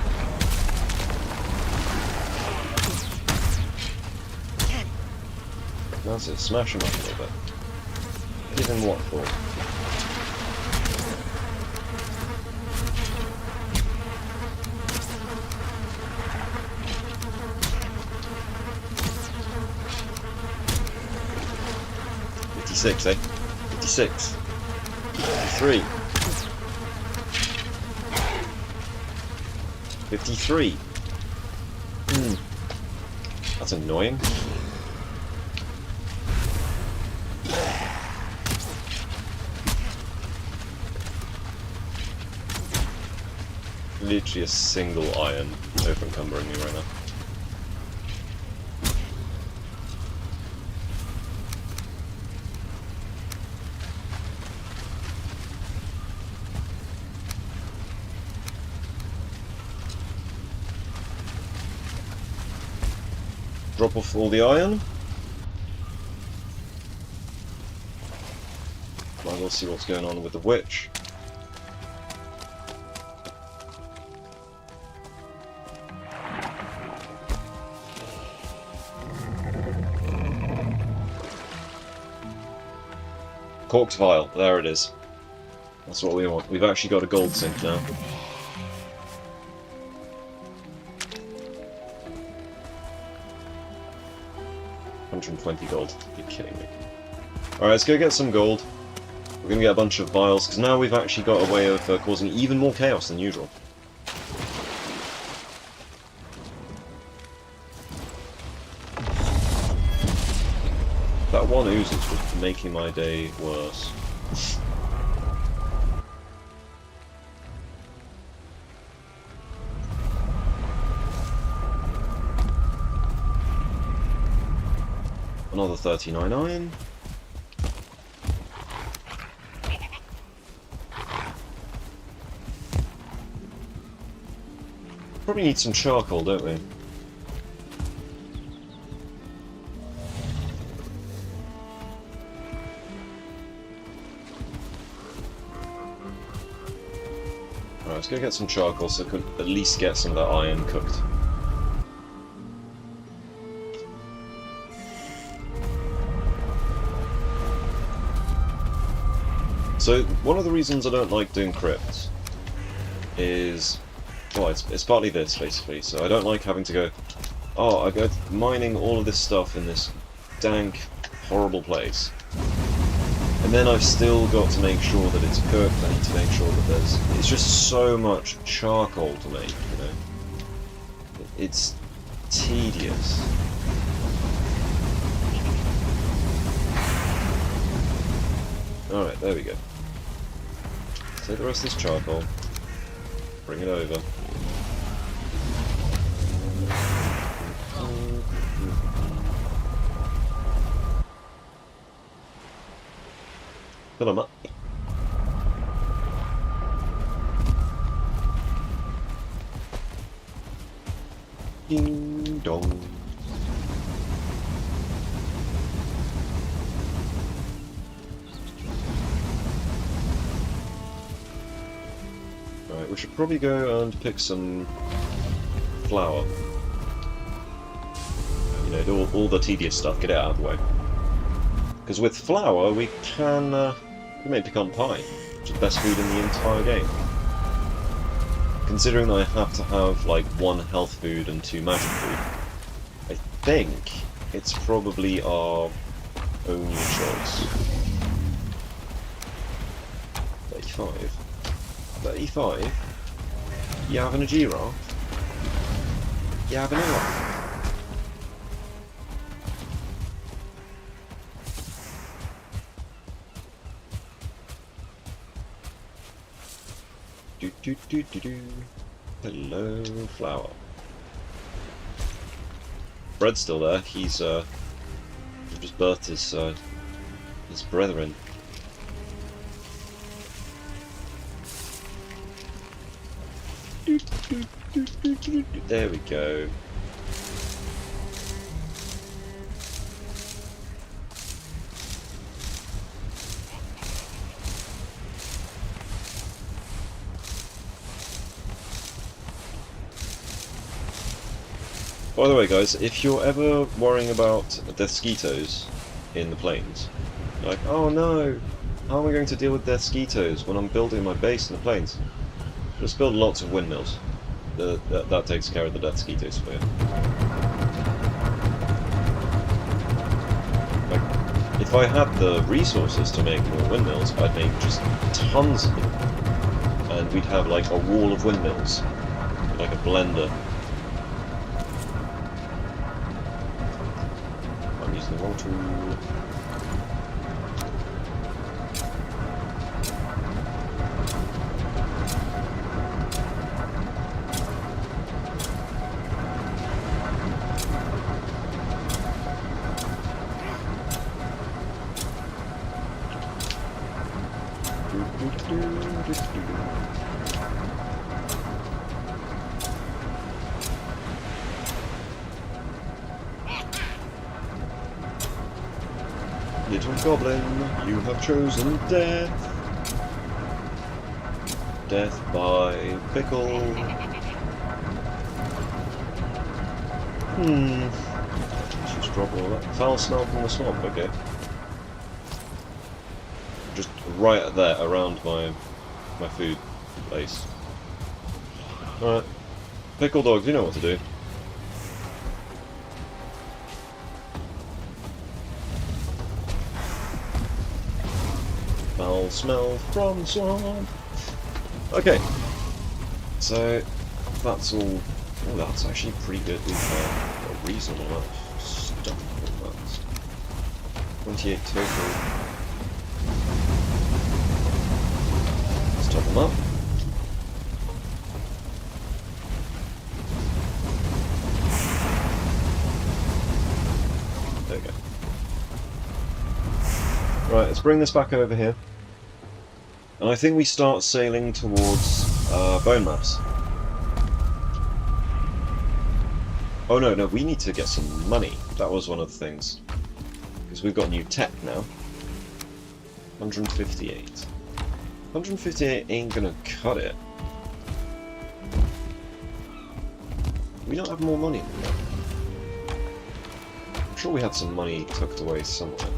That's it, smash him up a little bit. Give him what for? Six, eh? 56. 53. 53. That's annoying. Literally a single iron over encumbering me right now. Drop off all the iron. Might as well see what's going on with the witch. Cork's vial, there it is. That's what we want. We've actually got a gold sink now. $120 gold. You're kidding me. Alright, let's go get some gold. We're gonna get a bunch of vials, because now we've actually got a way of causing even more chaos than usual. That one oozes was making my day worse. Another 39 iron. Probably need some charcoal, don't we? Alright, let's go get some charcoal so we can at least get some of that iron cooked. So one of the reasons I don't like doing crypts is, well, it's partly this basically. So I don't like having to go, oh, I go mining all of this stuff in this dank, horrible place, and then I've still got to make sure that it's cooked. I need to make sure that it's just so much charcoal to make, you know. It's tedious. Alright, there we go. Take the rest of this charcoal, bring it over. Fill them up. Ding dong. Right, we should probably go and pick some flour. You know, do all the tedious stuff, get it out of the way. Because with flour, we can make pecan pie, which is the best food in the entire game. Considering that I have to have like 1 health food and 2 magic food, I think it's probably our only choice. 35. 35? You having a giraffe? You having a what? Do do do do do. Hello, flower. Bread's still there. He's just birthed his brethren. Do, do, do, do, do, do. There we go. By the way, guys, if you're ever worrying about the mosquitoes in the plains, like, oh no, how am I going to deal with the mosquitoes when I'm building my base in the plains? Just build lots of windmills. That takes care of the dead mosquitoes for you. Like, if I had the resources to make more windmills, I'd make just tons of them, and we'd have like a wall of windmills, like a blender. The wrong tool. Little goblin, you have chosen death. Death by pickle. Just drop all that. Foul smell from the swamp, okay. Just right there, around my food place. Alright. Pickle dogs, you know what to do. Foul smell from swamp. Okay. So that's all. Oh, that's actually pretty good. We've got a reasonable amount of stuff on that. 28 total. Let's top them up. There we go. Right, let's bring this back over here. And I think we start sailing towards Bone Maps. Oh no, we need to get some money. That was one of the things. Because we've got new tech now. 158. 158 ain't gonna cut it. We don't have more money than that. I'm sure we had some money tucked away somewhere.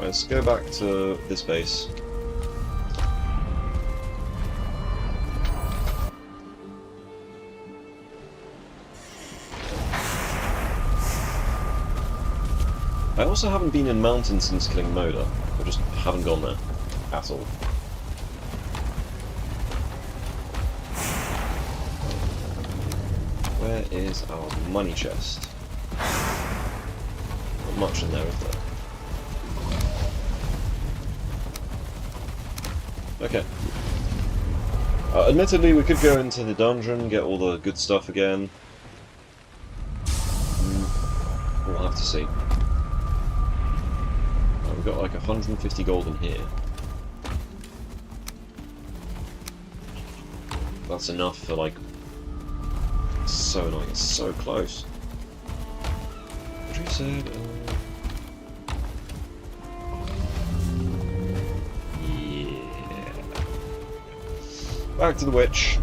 Let's go back to this base. I also haven't been in mountains since killing Moda. I just haven't gone there at all. Where is our money chest? Not much in there, is there? Okay. Admittedly, we could go into the dungeon, get all the good stuff again. We'll have to see. We've got like 150 gold in here. That's enough for like... So annoying, it's so close. What you said? Yeah. Back to the witch.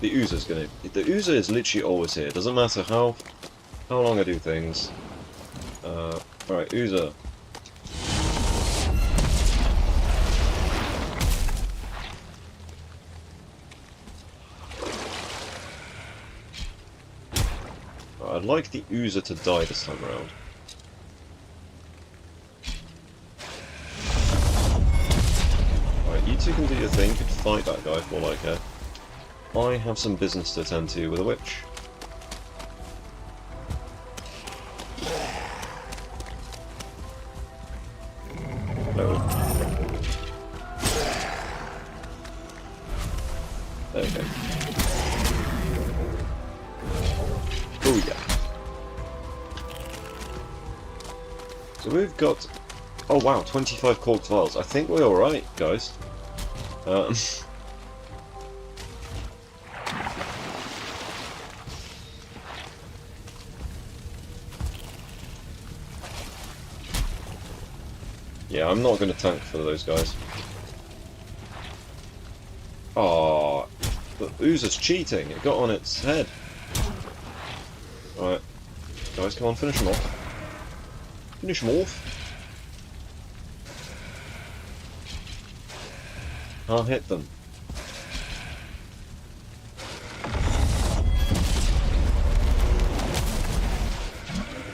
The Ooza's gonna... The Ooza is literally always here. Doesn't matter how long I do things. Alright, Ooza. I'd like the Ooza to die this time around. Alright, you two can do your thing. You can fight that guy for all I care. I have some business to attend to with a witch. No. There we go. Oh yeah. So we've got... Oh wow, 25 corked vials. I think we're alright, guys. Yeah, I'm not going to tank for those guys. Oh, the Ooza's cheating. It got on its head. Alright. Guys, come on, finish them off. Finish them off. I'll hit them.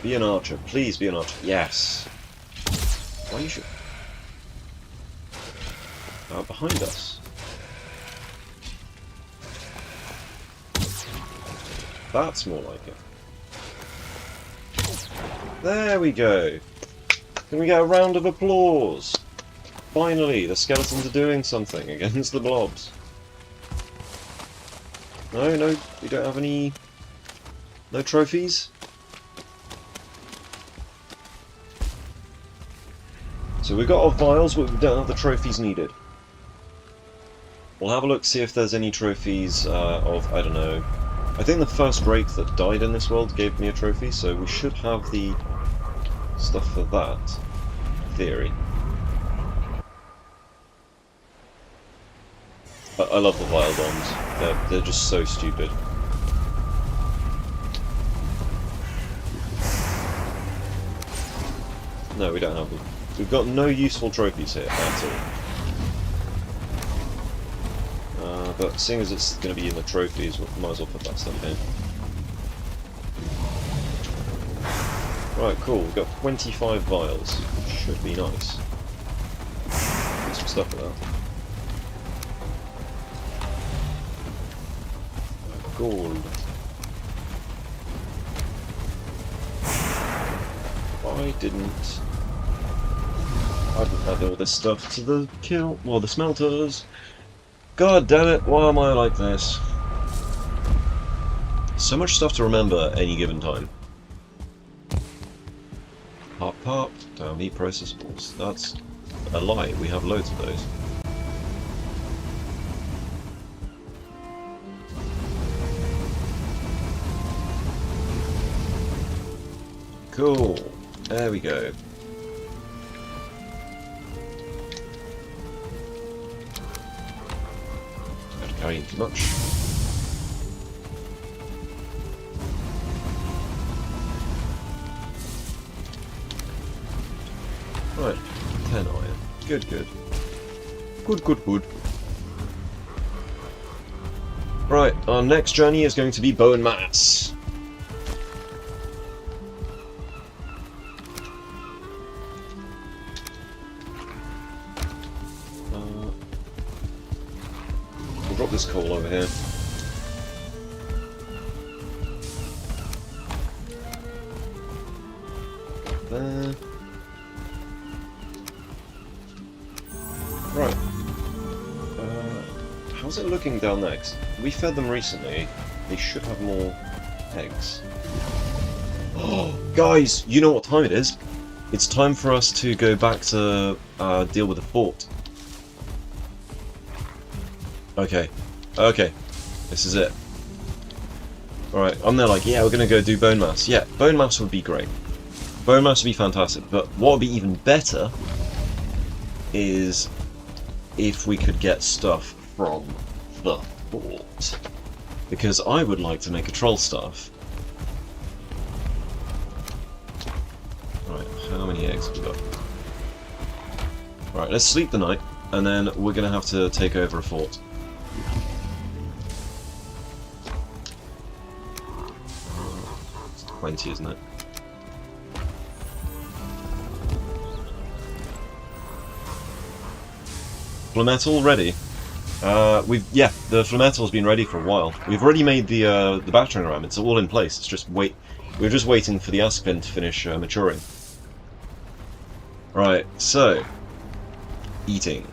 Be an archer. Please be an archer. Yes. Why you should... behind us. That's more like it. There we go. Can we get a round of applause? Finally, the skeletons are doing something against the blobs. No, we don't have any... No trophies? So we've got our vials, but we don't have the trophies needed. We'll have a look, see if there's any trophies of, I don't know... I think the first Drake that died in this world gave me a trophy, so we should have the stuff for that. In theory. I love the vial bombs. They're just so stupid. No, we don't have them. We've got no useful trophies here at all. But seeing as it's going to be in the trophies, we might as well put that stuff in. Right, cool. We've got 25 vials. Should be nice. Get some stuff with that. Gold. I didn't add all this stuff to the the smelters. God damn it, why am I like this? So much stuff to remember at any given time. Pop, don't need processables. That's a lie, we have loads of those. Cool, there we go. Carrying too much. Right, 10 iron. Good, good. Good, good, good. Right, our next journey is going to be bone mass. We'll drop this coal over here. There. Right. How's it looking down there? 'Cause we fed them recently. They should have more eggs. Oh, guys, you know what time it is? It's time for us to go back to deal with the fort. Okay. Okay. This is it. Alright, I'm there like, yeah, we're gonna go do bone mass. Yeah, bone mass would be great. Bone mass would be fantastic, but what would be even better is if we could get stuff from the fort. Because I would like to make a troll staff. Right, how many eggs have we got? Right, let's sleep the night, and then we're gonna have to take over a fort. It's 20, isn't it? Flametal ready. The Flametal's been ready for a while. We've already made the battering ram. It's all in place. It's just we're just waiting for the Askvin to finish maturing. Right. So, eating.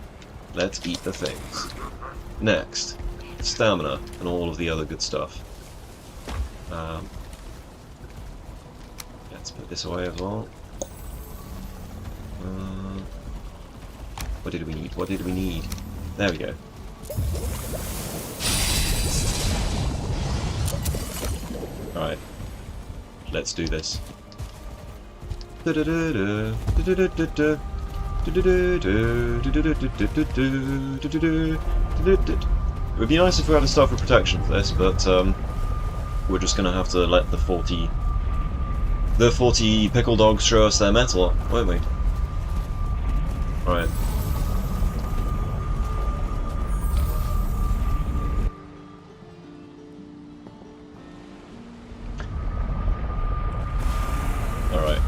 Let's eat the things. Next, stamina and all of the other good stuff. Let's put this away as well. What did we need? What did we need? There we go. Alright. Let's do this. It would be nice if we had a staff of protection for this, but we're just gonna have to let the 40 pickle dogs show us their metal, won't we? Right. Alright.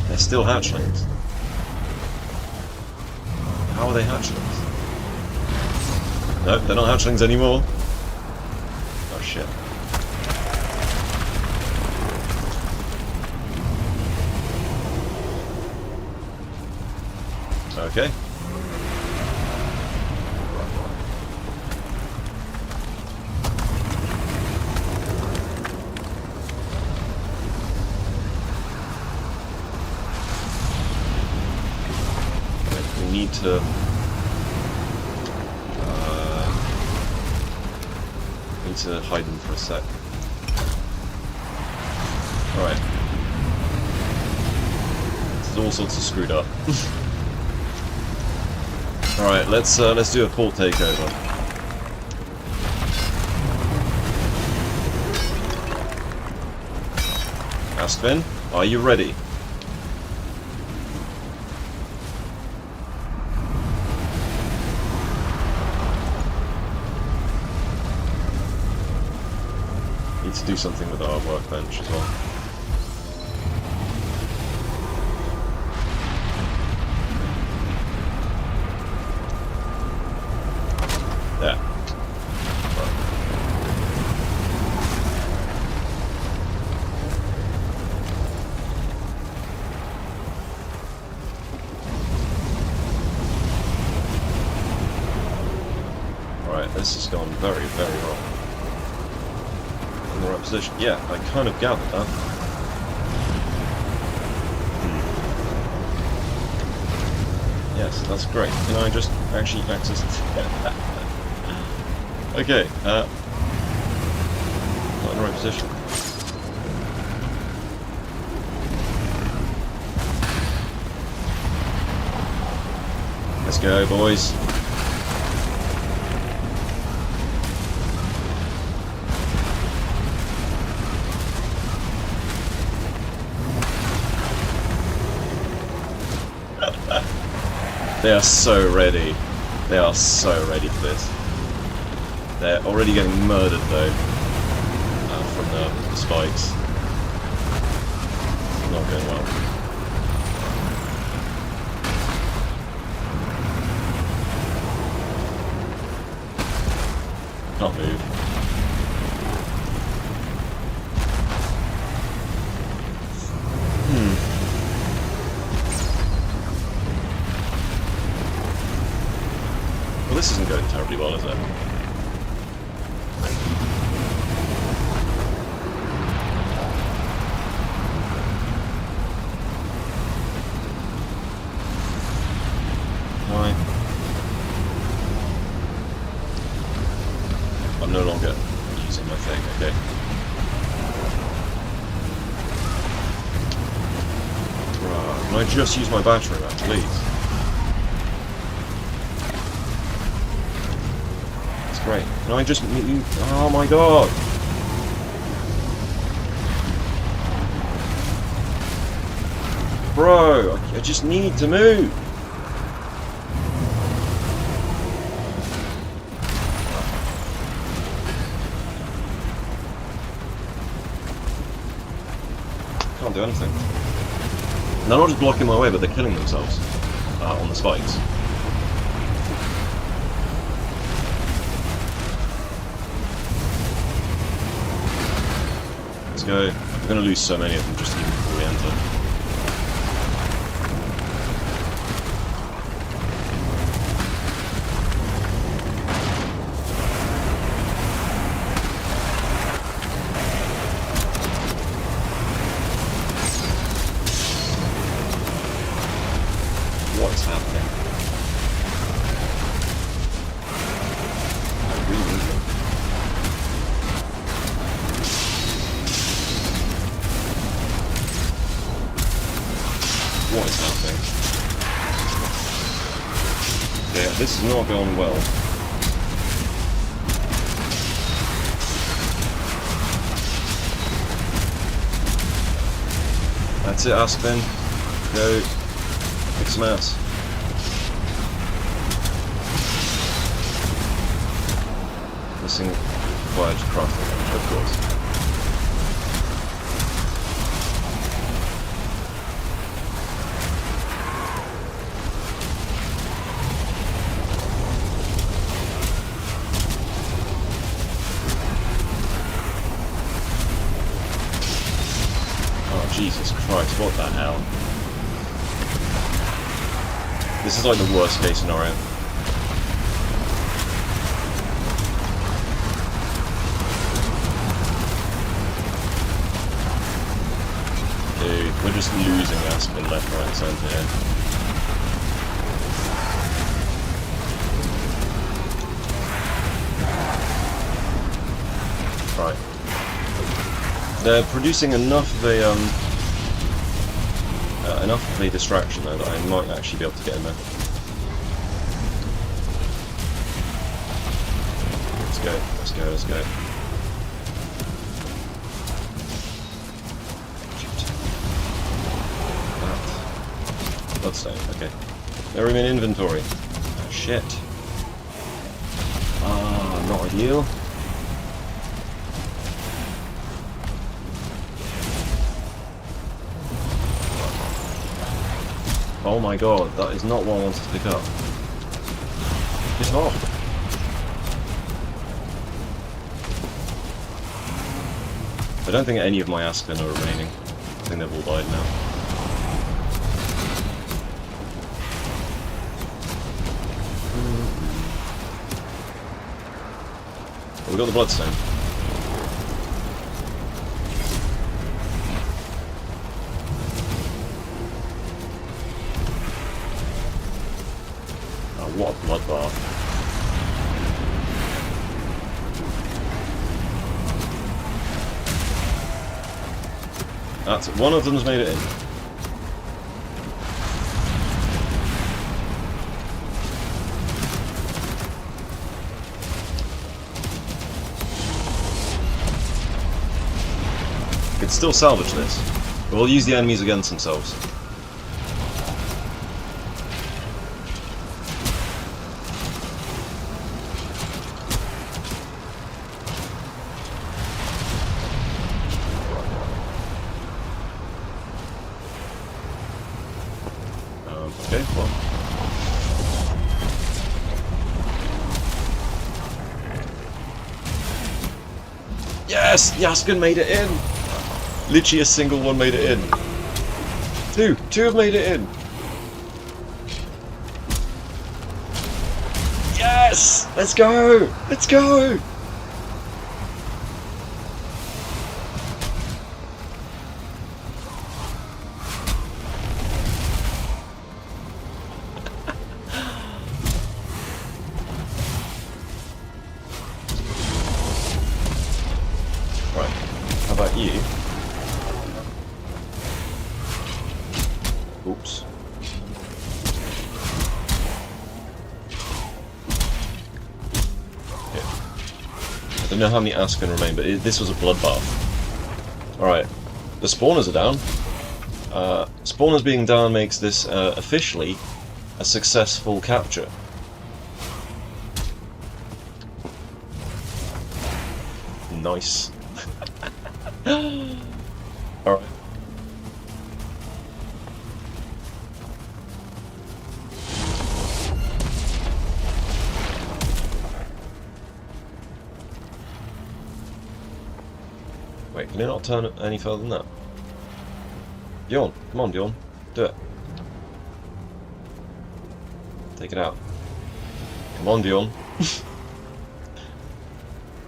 They're still hatchlings. How are they hatchlings? Nope, they're not hatchlings anymore. Oh shit. Okay. We need to hide them for a sec. Alright. This is all sorts of screwed up. Alright, let's do a fort takeover. Askvin, are you ready? Need to do something with our workbench as well. There. Right, this has gone very, very wrong. In the right position. Yeah, I kind of gathered that. Yes, that's great. Can I just actually access it? Okay, not in the right position. go, boys. They are so ready. They are so ready for this. They're already getting murdered though from the spikes. Not going well. Can't move. Well, this isn't going terribly well, is it? Why? I'm no longer using my thing, okay. Can I just use my battery back, please? Great. Can I just meet you? Oh my god! Bro, I just need to move! Can't do anything. They're not just blocking my way, but they're killing themselves on the spikes. Let's go. We're going to lose so many of them just even before we enter. What is happening? I really need them. What is happening? Yeah, this is not going well. That's it, Aspen. Go. Kick some ass. Missing required crafting damage, of course. Jesus Christ, what the hell? This is like the worst case scenario. Dude, we're just losing Aspen left, right and centre here. Right. They're producing enough of a distraction though that I might actually be able to get in there. Let's go, let's go, let's go. That. Bloodstain, okay. No room in inventory. Oh, shit. Ah, not ideal. Oh my god, that is not what I wanted to pick up. Piss off. I don't think any of my Aspen are remaining. I think they've all died now. Well, we got the bloodstone. What a bloodbath. That's one of them's made it in. could still salvage this. But we'll use the enemies against themselves. Okay, well. Yes! Yaskin made it in! Literally a single one made it in. Two have made it in! Yes! Let's go! Let's go! How about you? Oops. Okay. I don't know how many Asken remain, but this was a bloodbath. Alright. The spawners are down. Spawners being down makes this officially a successful capture. Nice. Alright. Wait, can it not turn it any further than that? Bjorn, come on Bjorn, do it. Take it out. Come on Bjorn.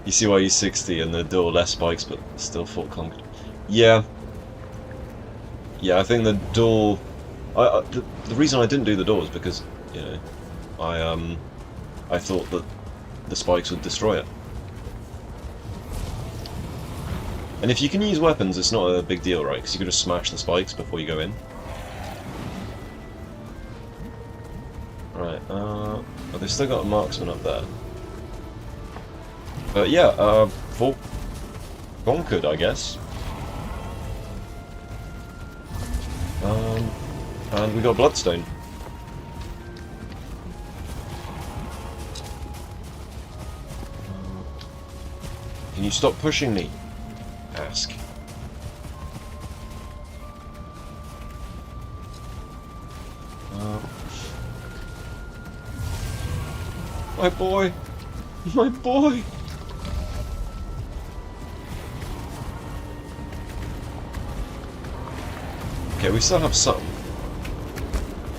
You see why he's 60 and the door less spikes, but still fought conquered. Yeah. Yeah, I think the door... the reason I didn't do the door is because, you know, I thought that the spikes would destroy it. And if you can use weapons, it's not a big deal, right? Because you can just smash the spikes before you go in. Right, oh, they've still got a marksman up there. But yeah, fought conquered, I guess. And we got Bloodstone. Can you stop pushing me? Ask. My boy! My boy! Okay, we still have some.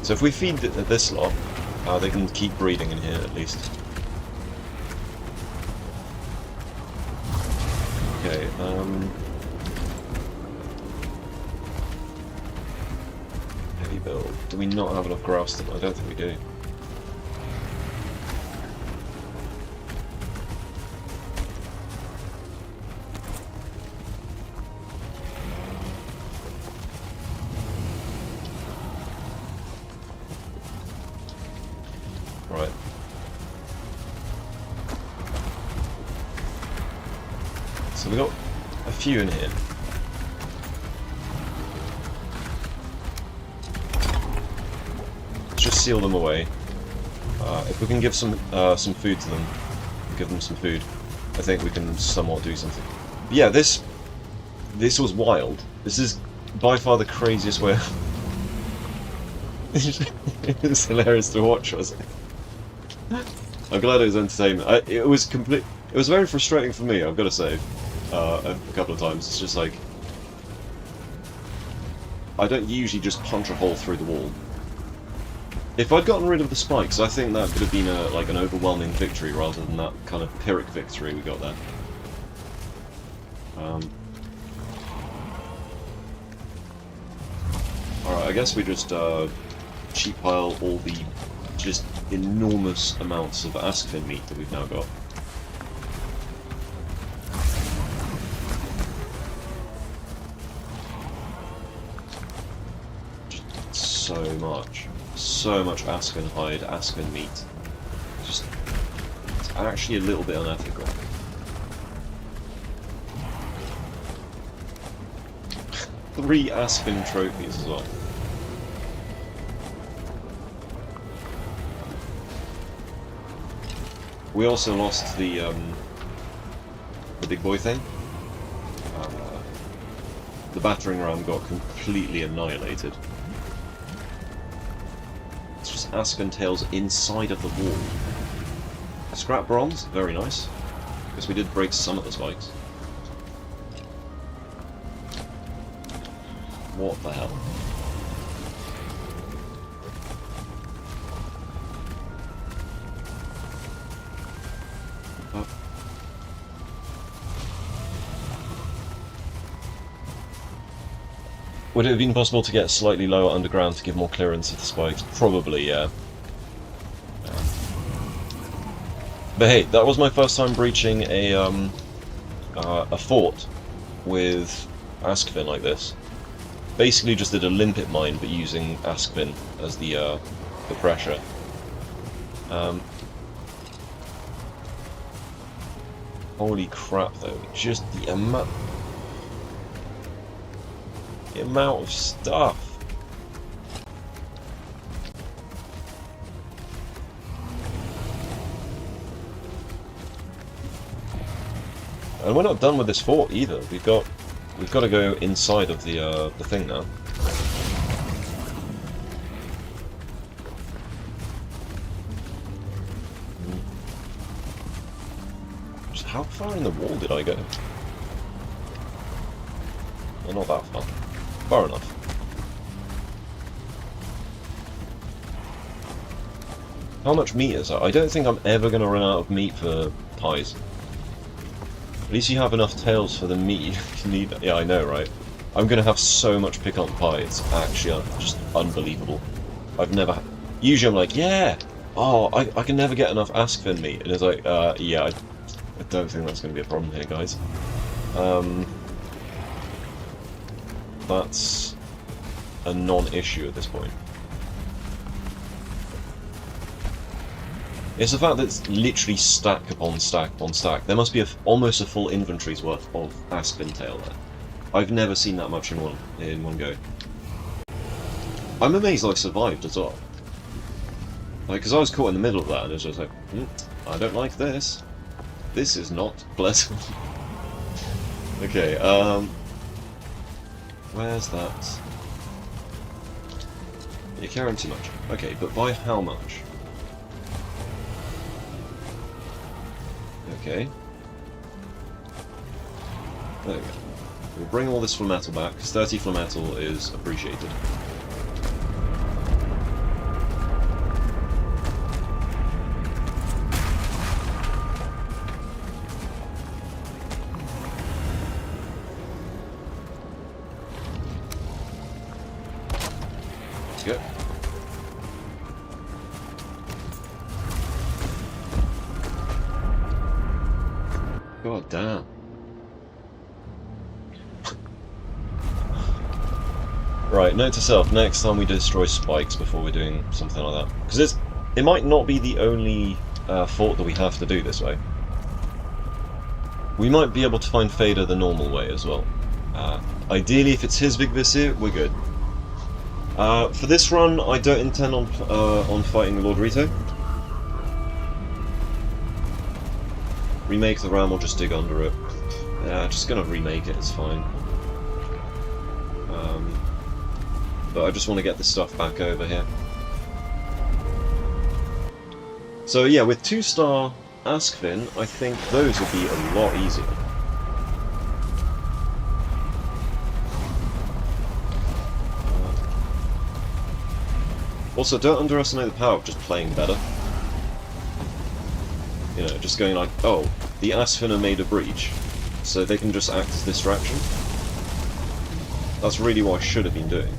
So if we feed this lot, they can keep breeding in here at least. Okay, heavy build. Do we not have enough grass then? I don't think we do. Right. So we got a few in here. Let's just seal them away. If we can give some food to them, give them some food, I think we can somewhat do something. But yeah, this was wild. This is by far the craziest way. It's hilarious to watch, wasn't it? I'm glad it was entertainment. It was very frustrating for me, I've got to say, a couple of times. It's just like, I don't usually just punch a hole through the wall. If I'd gotten rid of the spikes, I think that could have been like an overwhelming victory rather than that kind of Pyrrhic victory we got there. Alright, I guess we just cheap pile all the just enormous amounts of Askfin meat that we've now got. Just so much Aspen hide, Aspen meat. Just, it's actually a little bit unethical. 3 Aspen trophies as well. We also lost the big boy thing. The battering ram got completely annihilated. It's just Aspen tails inside of the wall. Scrap bronze, very nice. Because we did break some of the spikes. What the hell? Oh. Would it have been possible to get slightly lower underground to give more clearance of the spikes? Probably, yeah. But hey, that was my first time breaching a fort with Askvin like this. Basically just did a limpet mine, but using Askvin as the pressure. Holy crap though, just the amount of stuff. And we're not done with this fort either. We've got to go inside of the thing now. Just how far in the wall did I go? Well, not that far. Far enough. How much meat is that? I don't think I'm ever going to run out of meat for pies. At least you have enough tails for the meat. You need, yeah, I know, right? I'm gonna have so much piquant pie. It's actually just unbelievable. I've never. Usually, I'm like, yeah. Oh, I can never get enough Askvin meat, and it's like, yeah. I don't think that's gonna be a problem here, guys. That's a non-issue at this point. It's the fact that it's literally stack upon stack upon stack. There must be almost a full inventory's worth of Aspen tail there. I've never seen that much in one go. I'm amazed I survived as well. Like, because I was caught in the middle of that, and it was just like, I don't like this. This is not pleasant. Okay, where's that? You're carrying too much. Okay, but by how much? Okay. There we go. We'll bring all this flame metal back, because 30 flame metal is appreciated. Good. God damn. Right, note to self, next time we destroy spikes before we're doing something like that. Because it might not be the only fort that we have to do this way. We might be able to find Fader the normal way as well. Ideally, if it's his big Visir, we're good. For this run, I don't intend on fighting Lord Rito. Remake the ram or just dig under it. Yeah, just gonna remake it, it's fine. But I just want to get this stuff back over here. So yeah, with 2-star Askvin, I think those will be a lot easier. Also, don't underestimate the power of just playing better. You know, just going like, oh, the Asfin have made a breach, so they can just act as distraction. That's really what I should have been doing.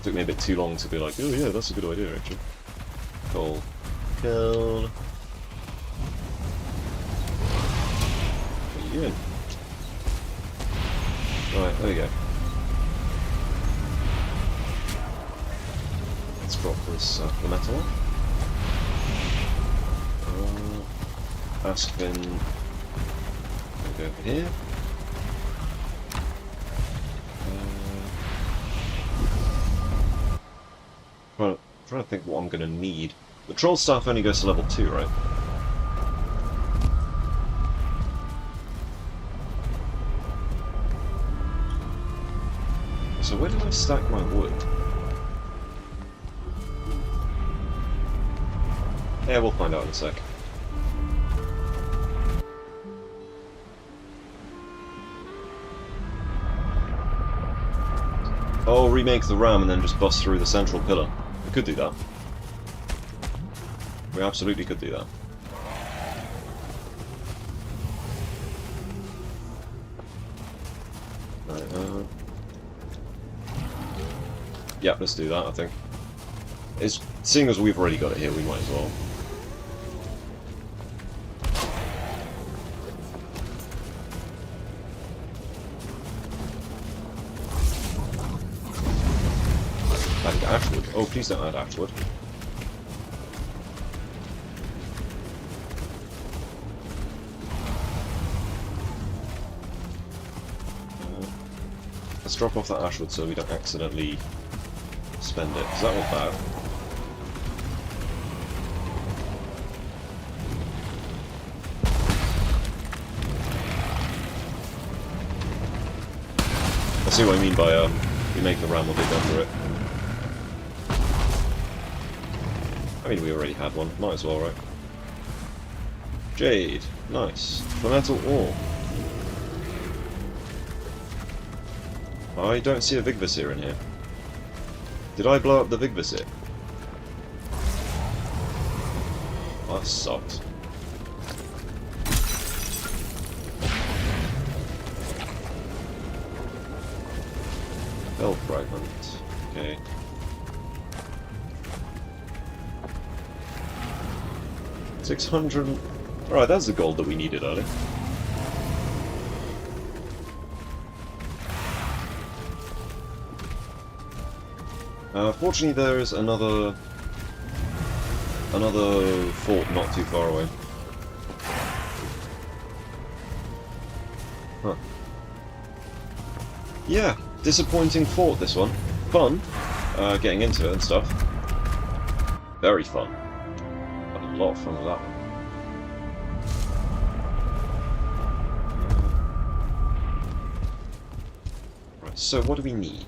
Took me a bit too long to be like, oh yeah, that's a good idea actually. Cool. Cool. What are you doing? Right, there we go. Let's drop this the metal on. Askvin. Go over here. trying to think what I'm going to need. The troll staff only goes to level 2, right? So where did I stack my wood? Yeah, we'll find out in a sec. Oh, remake the ram and then just bust through the central pillar. We could do that. We absolutely could do that. Right, yeah, let's do that, I think. Seeing as we've already got it here, we might as well. Add ashwood. Oh, please don't add ashwood. Let's drop off that ashwood so we don't accidentally spend it, because that was bad. I see what I mean by we make the ram or dig under it. I mean, we already had one, might as well, right? Jade, nice. Metal ore. I don't see a Vigvisir in here. Did I blow up the Vigvisir? That sucked. Bell fragment. Okay. $600. Alright, that's the gold that we needed earlier. Fortunately, there is another fort not too far away. Huh. Yeah, disappointing fort, this one. Fun, getting into it and stuff. Very fun. Had a lot of fun with that one. Right, so what do we need?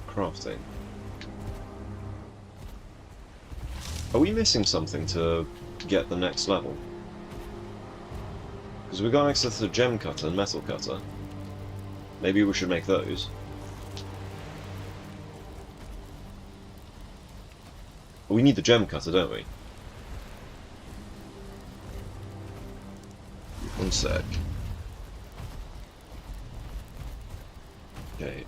Crafting. Are we missing something to get the next level? Because we got access to the gem cutter and metal cutter. Maybe we should make those. We need the gem cutter, don't we? One sec. Okay,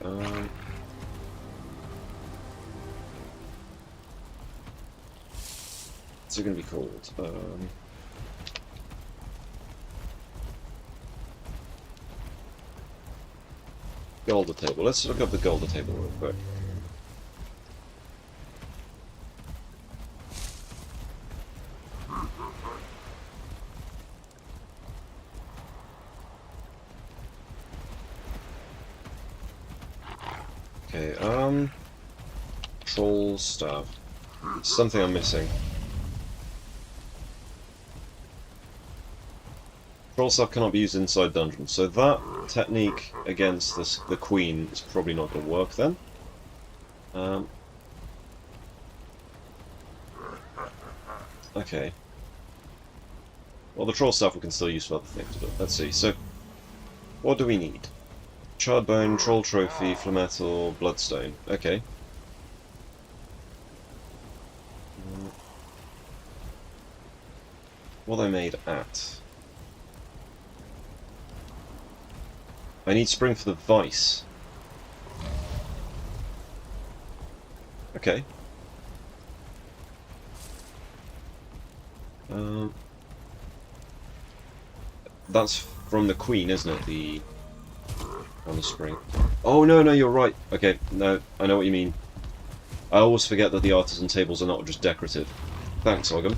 what's it going to be called? Golder table. Let's look up the Golder table real quick. Okay, Troll staff. Something I'm missing. Troll staff cannot be used inside dungeons, so that technique against the queen is probably not going to work then. Okay. Well, the troll staff we can still use for other things, but let's see. So, what do we need? Charred bone, troll trophy, flametal, bloodstone. Okay. What are they made at? I need spring for the vice. Okay. That's from the queen, isn't it? On the spring. Oh no, you're right. Okay, no, I know what you mean. I always forget that the artisan tables are not just decorative. Thanks, Ogham.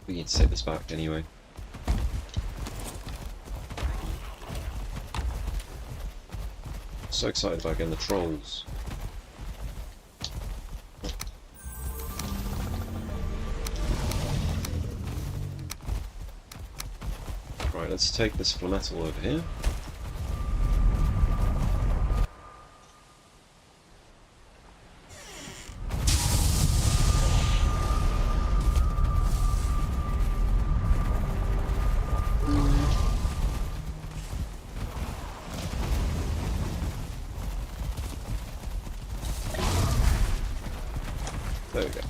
We need to take this back anyway. So excited about getting the trolls. Right, let's take this flametal over here. There we go.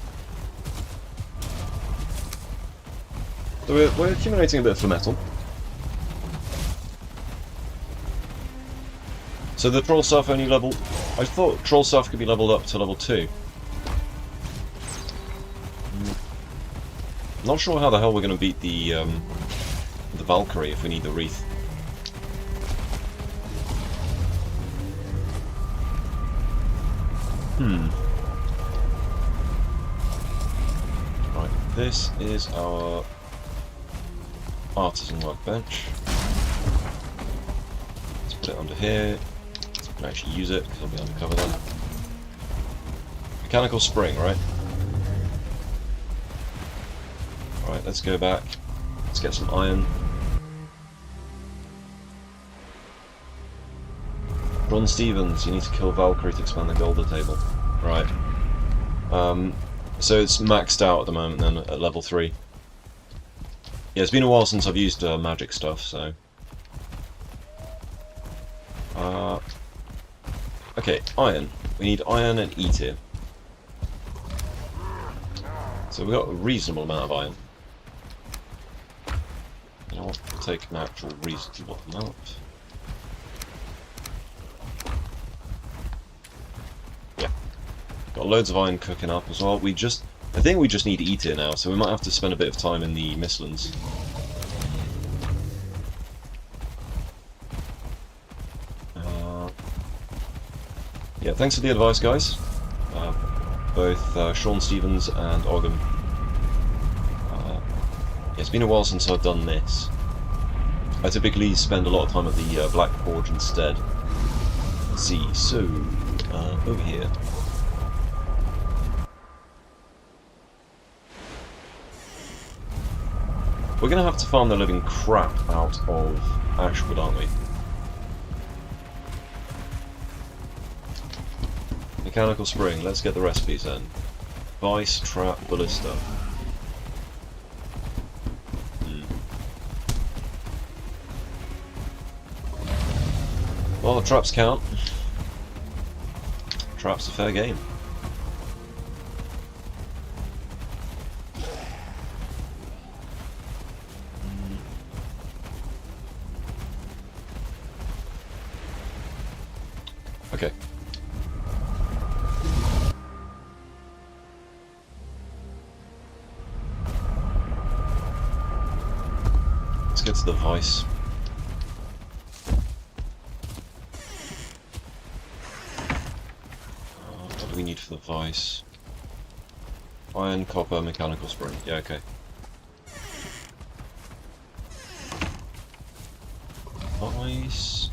So we're accumulating a bit of flametal. So the troll staff only level... I thought troll staff could be leveled up to level 2. Not sure how the hell we're going to beat the Valkyrie if we need the wreath. Right, this is our artisan workbench. Let's put it under here. We can actually use it because I'll be undercover then. Mechanical spring, right? Right, let's go back. Let's get some iron. Ron Stevens, you need to kill Valkyrie to expand the Golda table. Right. So it's maxed out at the moment then at level 3. Yeah, it's been a while since I've used magic stuff, so... okay, iron. We need iron and E tier. So we've got a reasonable amount of iron. You know what, we'll take an actual reasonable amount. Yeah. Got loads of iron cooking up as well. I think we just need E tier now, so we might have to spend a bit of time in the Mistlands. Yeah, thanks for the advice, guys. Both Sean Stevens and Ogham. Yeah, it's been a while since I've done this. I typically spend a lot of time at the Black Forge instead. Let's see, so, over here. We're going to have to farm the living crap out of Ashwood, aren't we? Mechanical spring, let's get the recipes then. Vice, trap, ballista. Well, the traps count. Traps a fair game. Okay. Let's get to the vice. What do we need for the vice? Iron, copper, mechanical spring. Yeah, okay. Vice.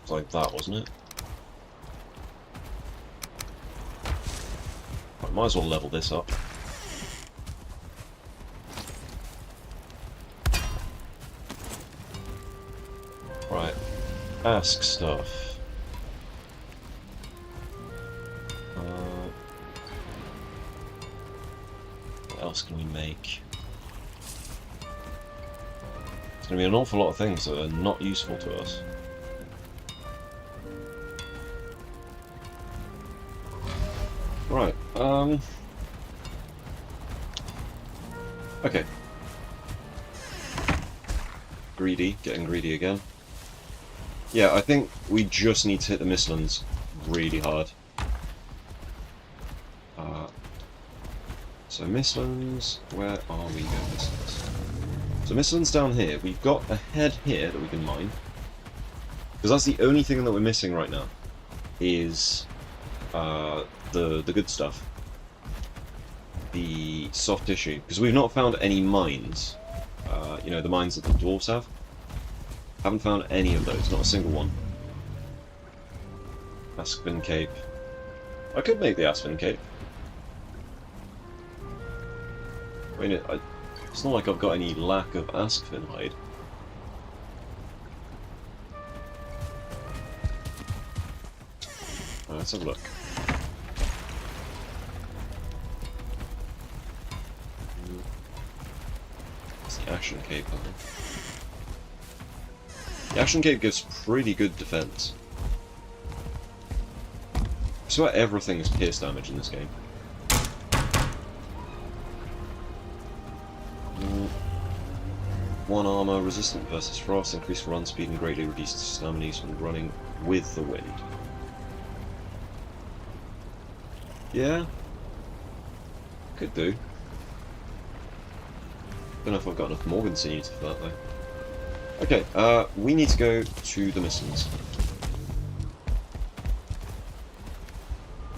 It's like that, wasn't it? I might as well level this up. Right, ask stuff. What else can we make? There's going to be an awful lot of things that are not useful to us. Right, okay. Greedy, getting greedy again. Yeah, I think we just need to hit the Mistlands really hard. So Mistlands, where are we going, Mistlands? So Mistlands down here, we've got a head here that we can mine. Because that's the only thing that we're missing right now, is the good stuff. The soft tissue, because we've not found any mines. You know, the mines that the dwarves have. Haven't found any of those, not a single one. Aspen Cape. I could make the Aspen Cape. I mean, it's not like I've got any lack of Aspen hide. Let's have a look. It's the Ashen Cape, I think. The Ashen Cape gives pretty good defense. I swear everything is pierce damage in this game. One armor, resistant versus frost, increased run speed and greatly reduced stamina use when running with the wind. Yeah, could do. Don't know if I've got enough Morganson units for that though. Okay, we need to go to the missions.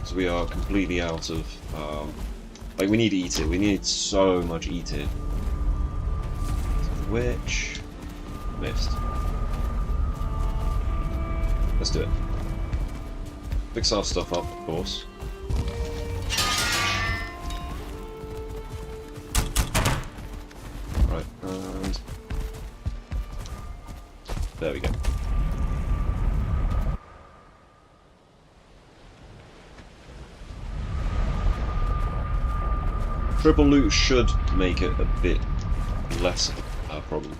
So we are completely out of, like we need E-tier, we need so much E-tier. Which... missed. Let's do it. Fix our stuff up, of course. Right, and... there we go. Triple loot should make it a bit less of a problem.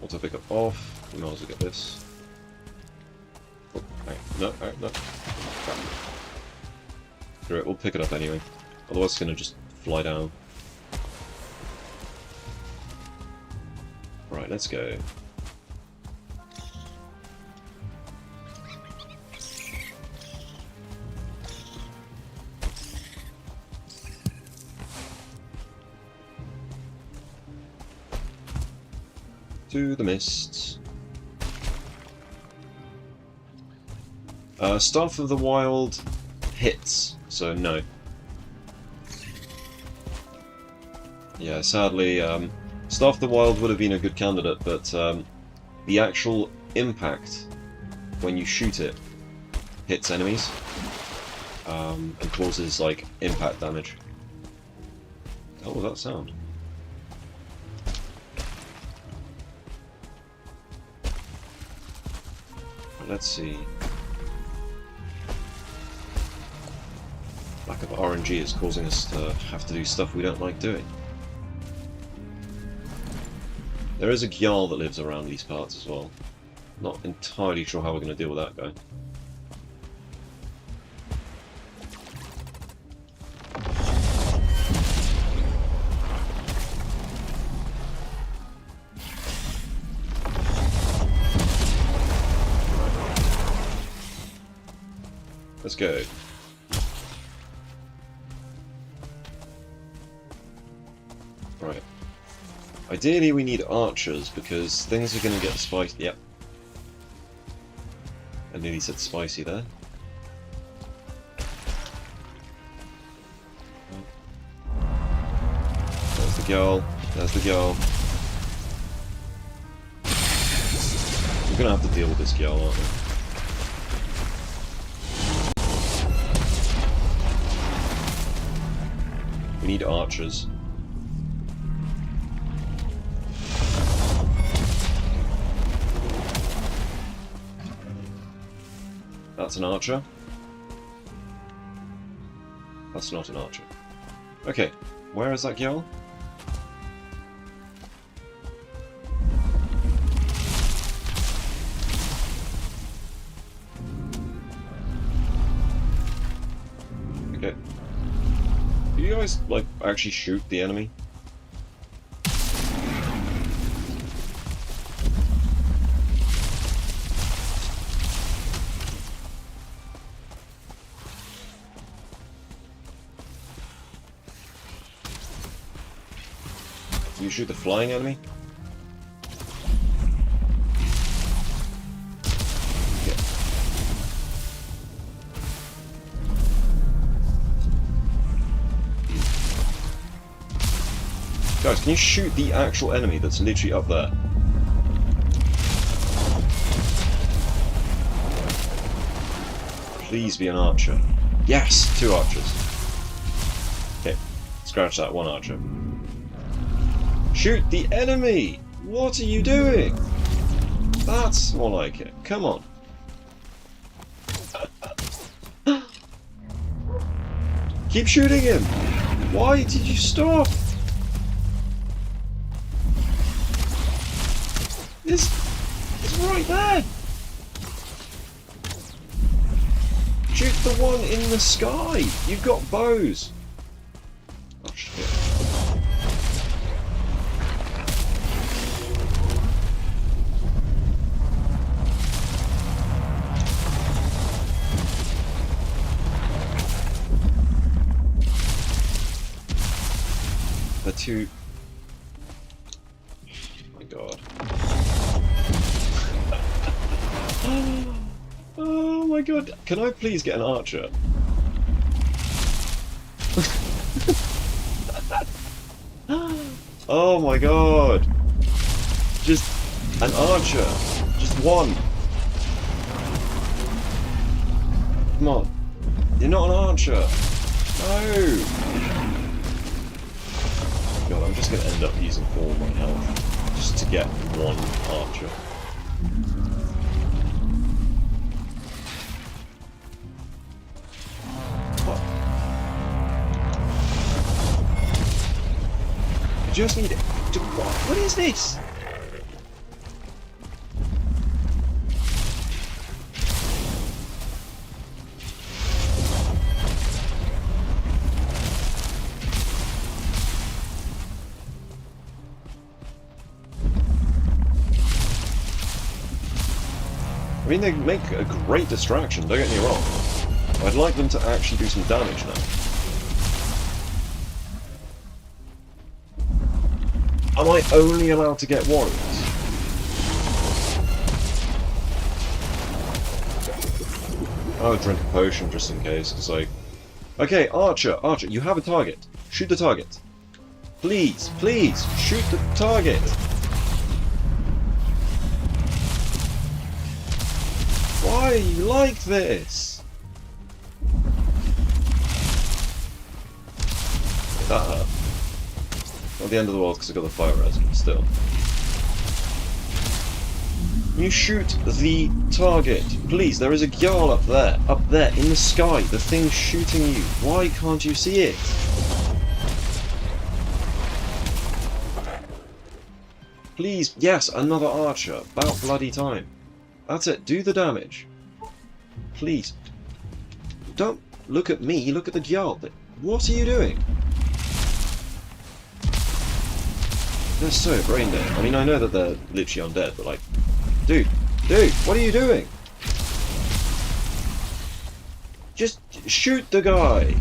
Auto pick up off. We might as well get this. Oh, no, no. Screw it, we'll pick it up anyway. Otherwise it's gonna just fly down. Right, let's go. To the mists. Staff of the Wild hits, so no. Yeah, sadly, Staff of the Wild would have been a good candidate, but the actual impact when you shoot it hits enemies and causes like impact damage. What was that sound? Let's see. Lack of RNG is causing us to have to do stuff we don't like doing. There is a Gyal that lives around these parts as well. Not entirely sure how we're going to deal with that guy. Let's go. Right. Ideally we need archers because things are going to get spicy. Yep. I nearly said spicy there. There's the girl. There's the girl. We're going to have to deal with this girl, aren't we? We need archers. That's an archer. That's not an archer. Okay, where is that girl? Okay. Do you guys, like, actually shoot the enemy? Do you shoot the flying enemy? Guys, can you shoot the actual enemy that's literally up there? Please be an archer. Yes! 2 archers. Okay, scratch that, 1 archer. Shoot the enemy! What are you doing? That's more like it. Come on. Keep shooting him! Why did you stop? It's right there! Shoot the one in the sky! You've got bows! Oh shit. The 2... Oh my god. Oh my god, can I please get an archer? Oh my god! Just an archer! Just one! Come on. You're not an archer! No! God, I'm just gonna end up using all my health just to get one archer. I just need it to... What is this? I mean, they make a great distraction, don't get me wrong. I'd like them to actually do some damage now. Am I only allowed to get warriors? I'll drink a potion just in case, because like... Okay, Archer, Archer, you have a target. Shoot the target. Please, please, shoot the target. Why are you like this? That hurt. Not the end of the world because I got the fire res, but still. You shoot the target. Please, there is a Jarl up there, in the sky. The thing's shooting you. Why can't you see it? Please, yes, another archer. About bloody time. That's it, do the damage. Please. Don't look at me, look at the Jarl. What are you doing? They're so brain dead. I mean, I know that they're literally undead, but like... Dude, what are you doing? Just shoot the guy!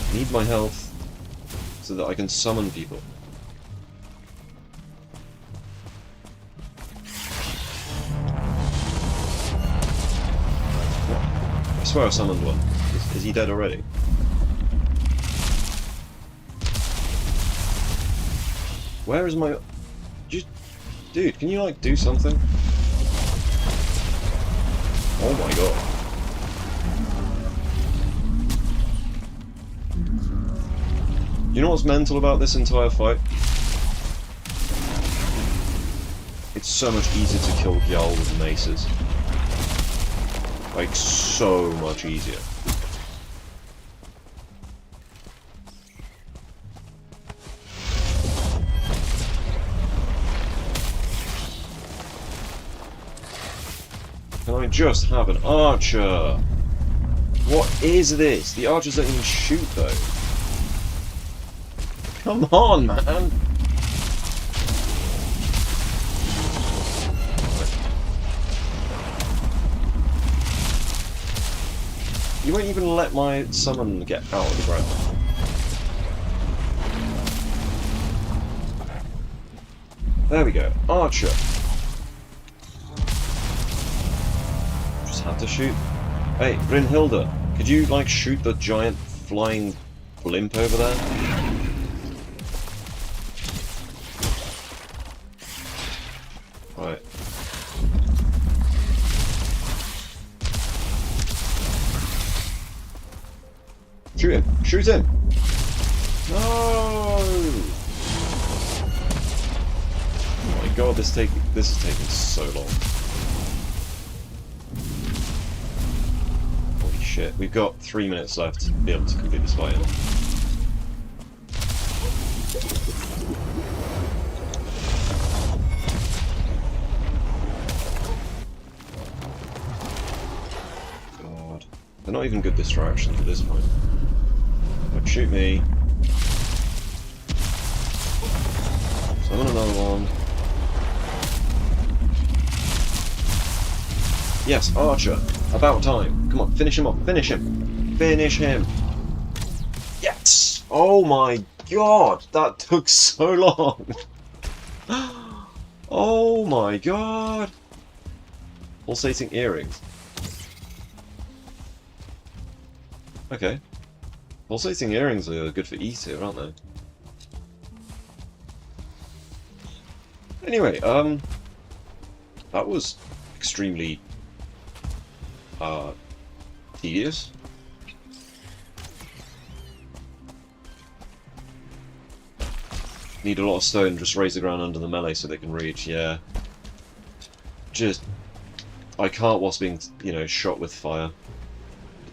I need my health so that I can summon people. I swear I summoned one. Is he dead already? Where is my... Just... Dude, can you like do something? Oh my god. You know what's mental about this entire fight? It's so much easier to kill Jarl with maces. Like, so much easier. Can I just have an archer? What is this? The archers don't even shoot, though. Come on, man! You won't even let my summon get out of the ground. There we go. Archer. have to shoot. Hey, Brynhilda, could you, like, shoot the giant flying blimp over there? Right. Shoot him! Shoot him! No! Oh my god, this is taking so long. Holy shit, we've got 3 minutes left to be able to complete this fight. God. They're not even good distractions at this point. Like, shoot me. Summon another one. Yes, Archer. About time. Come on, finish him off. Finish him. Finish him. Yes! Oh my god! That took so long. Oh my god! Pulsating earrings. Okay. Pulsating earrings are good for E tier, aren't they? Anyway, that was extremely tedious. Need a lot of stone, just raise the ground under the melee so they can reach, yeah. Just, I can't whilst being, you know, shot with fire.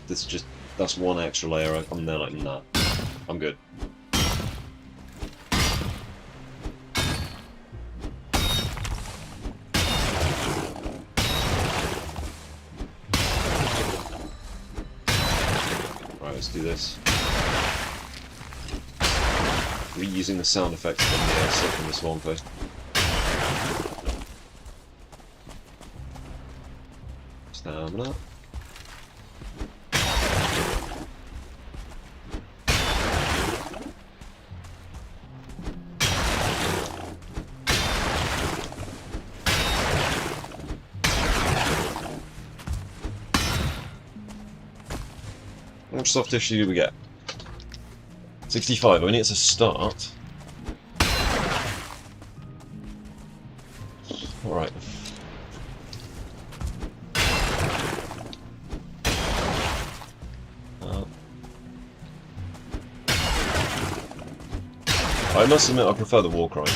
That's one extra layer, I'm there like, nah, I'm good. Let's do this. Reusing the sound effects from the stuff from the Swarm Post. Stamina. How much soft tissue do we get? 65, I mean it's a start. Alright. I must admit I prefer the war crimes.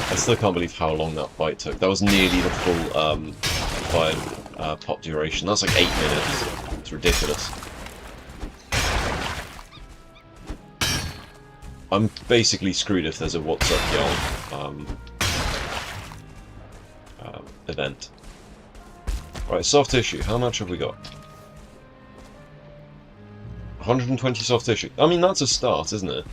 I still can't believe how long that fight took. That was nearly the full fire pop duration. That's like 8 minutes. It's ridiculous. I'm basically screwed if there's a What's Up Y'all event. Right, soft tissue. How much have we got? 120 soft tissue. I mean, that's a start, isn't it?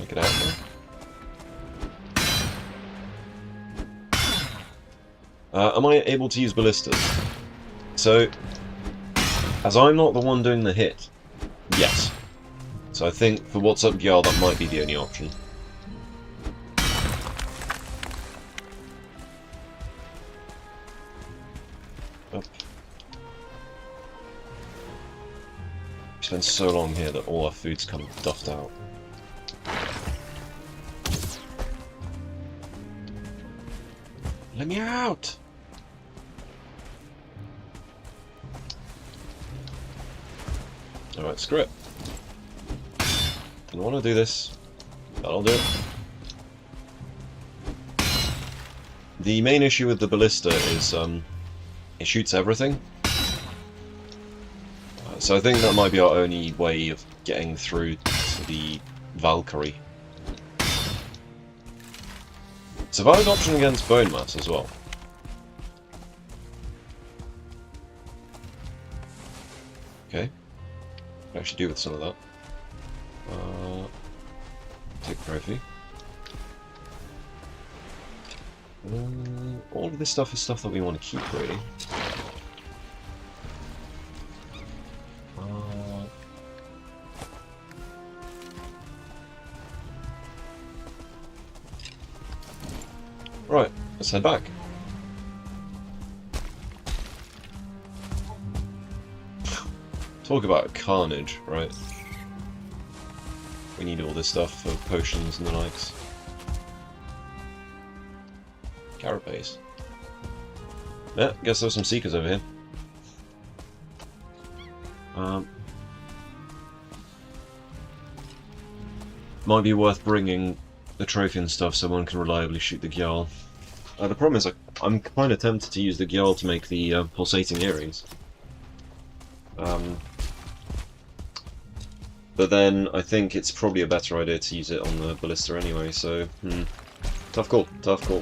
Get out there. Am I able to use ballistas? So, as I'm not the one doing the hit, yes. So I think for What's Up Gyal that might be the only option. Up. We spend so long here that all our food's kind of duffed out. Let me out! Alright, screw it. Don't want to do this. That'll do it. The main issue with the ballista is it shoots everything. So I think that might be our only way of getting through to the Valkyrie. Survive option against bone mass as well. Okay. What actually do with some of that? Take trophy. All of this stuff is stuff that we want to keep, really. Right, let's head back. Talk about carnage, right? We need all this stuff for potions and the likes. Carapace. Yeah, guess there's some seekers over here. Might be worth bringing the trophy and stuff so one can reliably shoot the Gyal. The problem is I'm kind of tempted to use the Gyal to make the pulsating earrings. But then I think it's probably a better idea to use it on the ballista anyway, so tough call, tough call.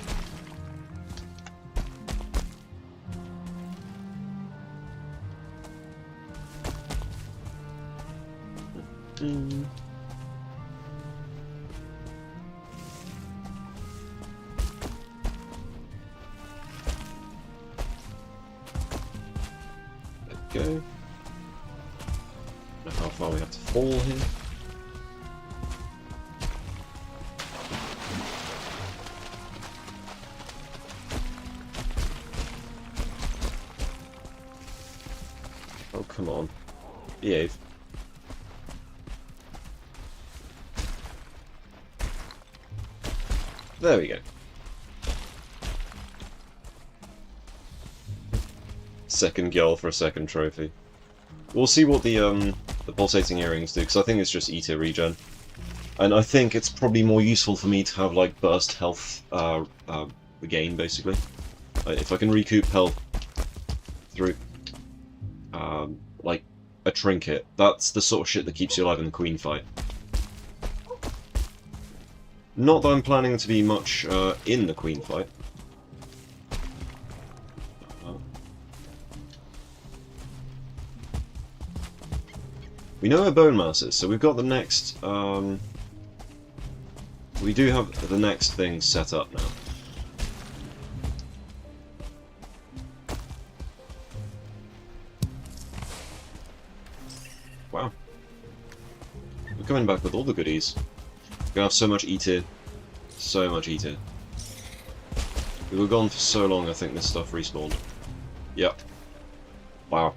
There we go. Know how far we have to fall here. Oh, come on. Behave. There we go. Second Gyal for a second trophy. We'll see what the pulsating earrings do, because I think it's just E-tier regen. And I think it's probably more useful for me to have, like, burst health regain, basically. If I can recoup health through, like, a trinket, that's the sort of shit that keeps you alive in the Queen fight. Not that I'm planning to be much in the Queen fight. We know where Bone Mass is, so we've got the next... we do have the next thing set up now. Wow. We're coming back with all the goodies. We're gonna have so much E-tier. So much E-tier. We were gone for so long, I think this stuff respawned. Yep. Wow.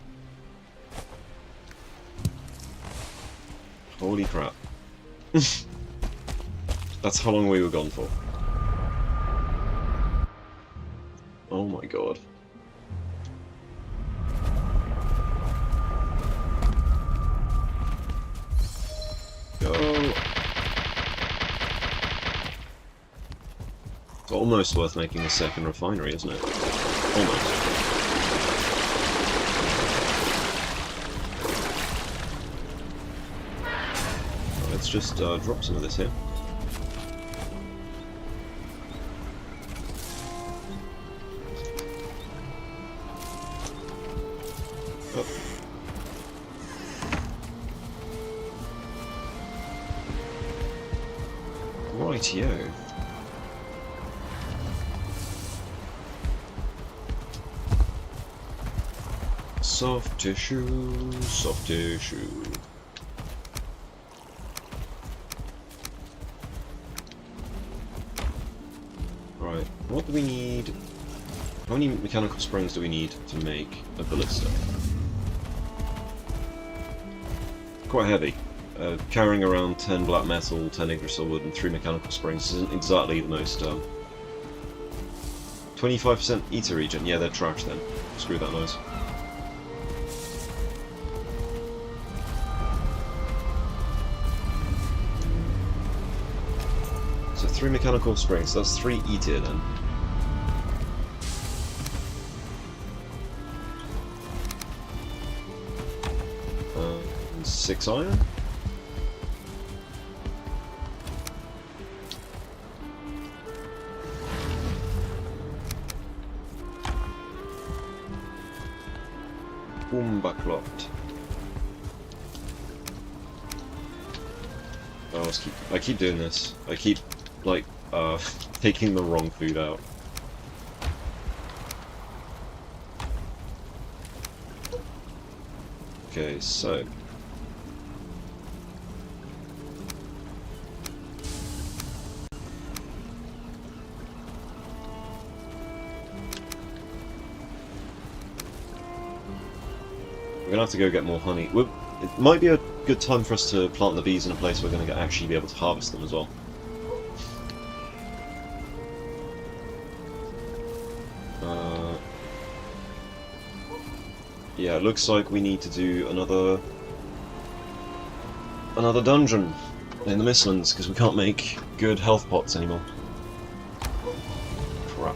Holy crap. That's how long we were gone for. Oh my god. Go! It's almost worth making a second refinery, isn't it? Almost. Let's just drop some of this here. Oh. Rightio. Soft tissue, soft tissue. Right, what do we need? How many mechanical springs do we need to make a ballista? Quite heavy. Carrying around 10 black metal, 10 Yggdrasil wood, and 3 mechanical springs isn't exactly the most... 25% Ether regen? Yeah, they're trash then. Screw that noise. So 3 mechanical springs, that's 3 E-tier then. And 6 iron? Boombaklot. Oh, I keep doing this. I keep, like, taking the wrong food out. Okay, so... we're gonna have to go get more honey. It might be a good time for us to plant the bees in a place we're gonna actually be able to harvest them as well. Yeah, it looks like we need to do another dungeon in the Mistlands, because we can't make good health pots anymore. Crap.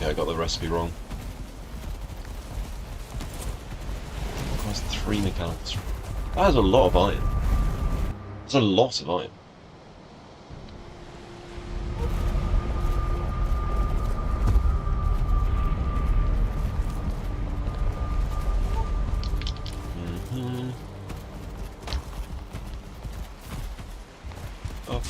Yeah, I got the recipe wrong. That's 3 mechanical strength. That is a lot of iron. That's a lot of iron. Oh.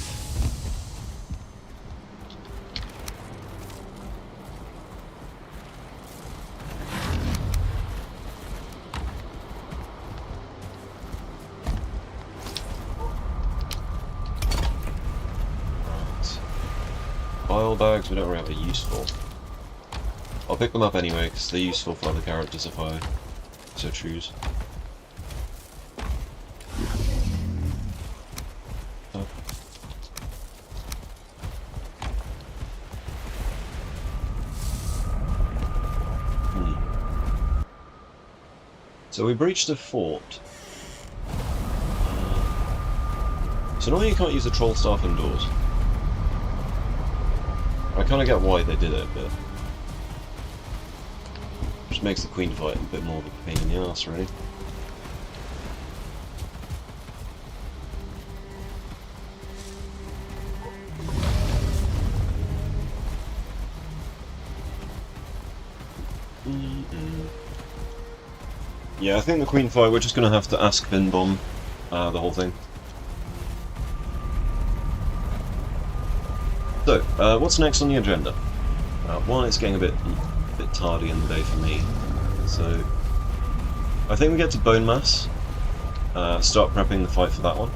Bile bags we don't really have a use for. I'll pick them up anyway, because they're useful for other characters if I so choose. Oh. So we breached a fort. So now you can't use the troll staff indoors. I kind of get why they did it, but just makes the queen fight a bit more of a pain in the ass, really. Yeah, I think the queen fight, we're just going to have to ask Vinbomb the whole thing. So, what's next on the agenda? One, it's getting a bit tardy in the day for me, so I think we get to Bone Mass, start prepping the fight for that one.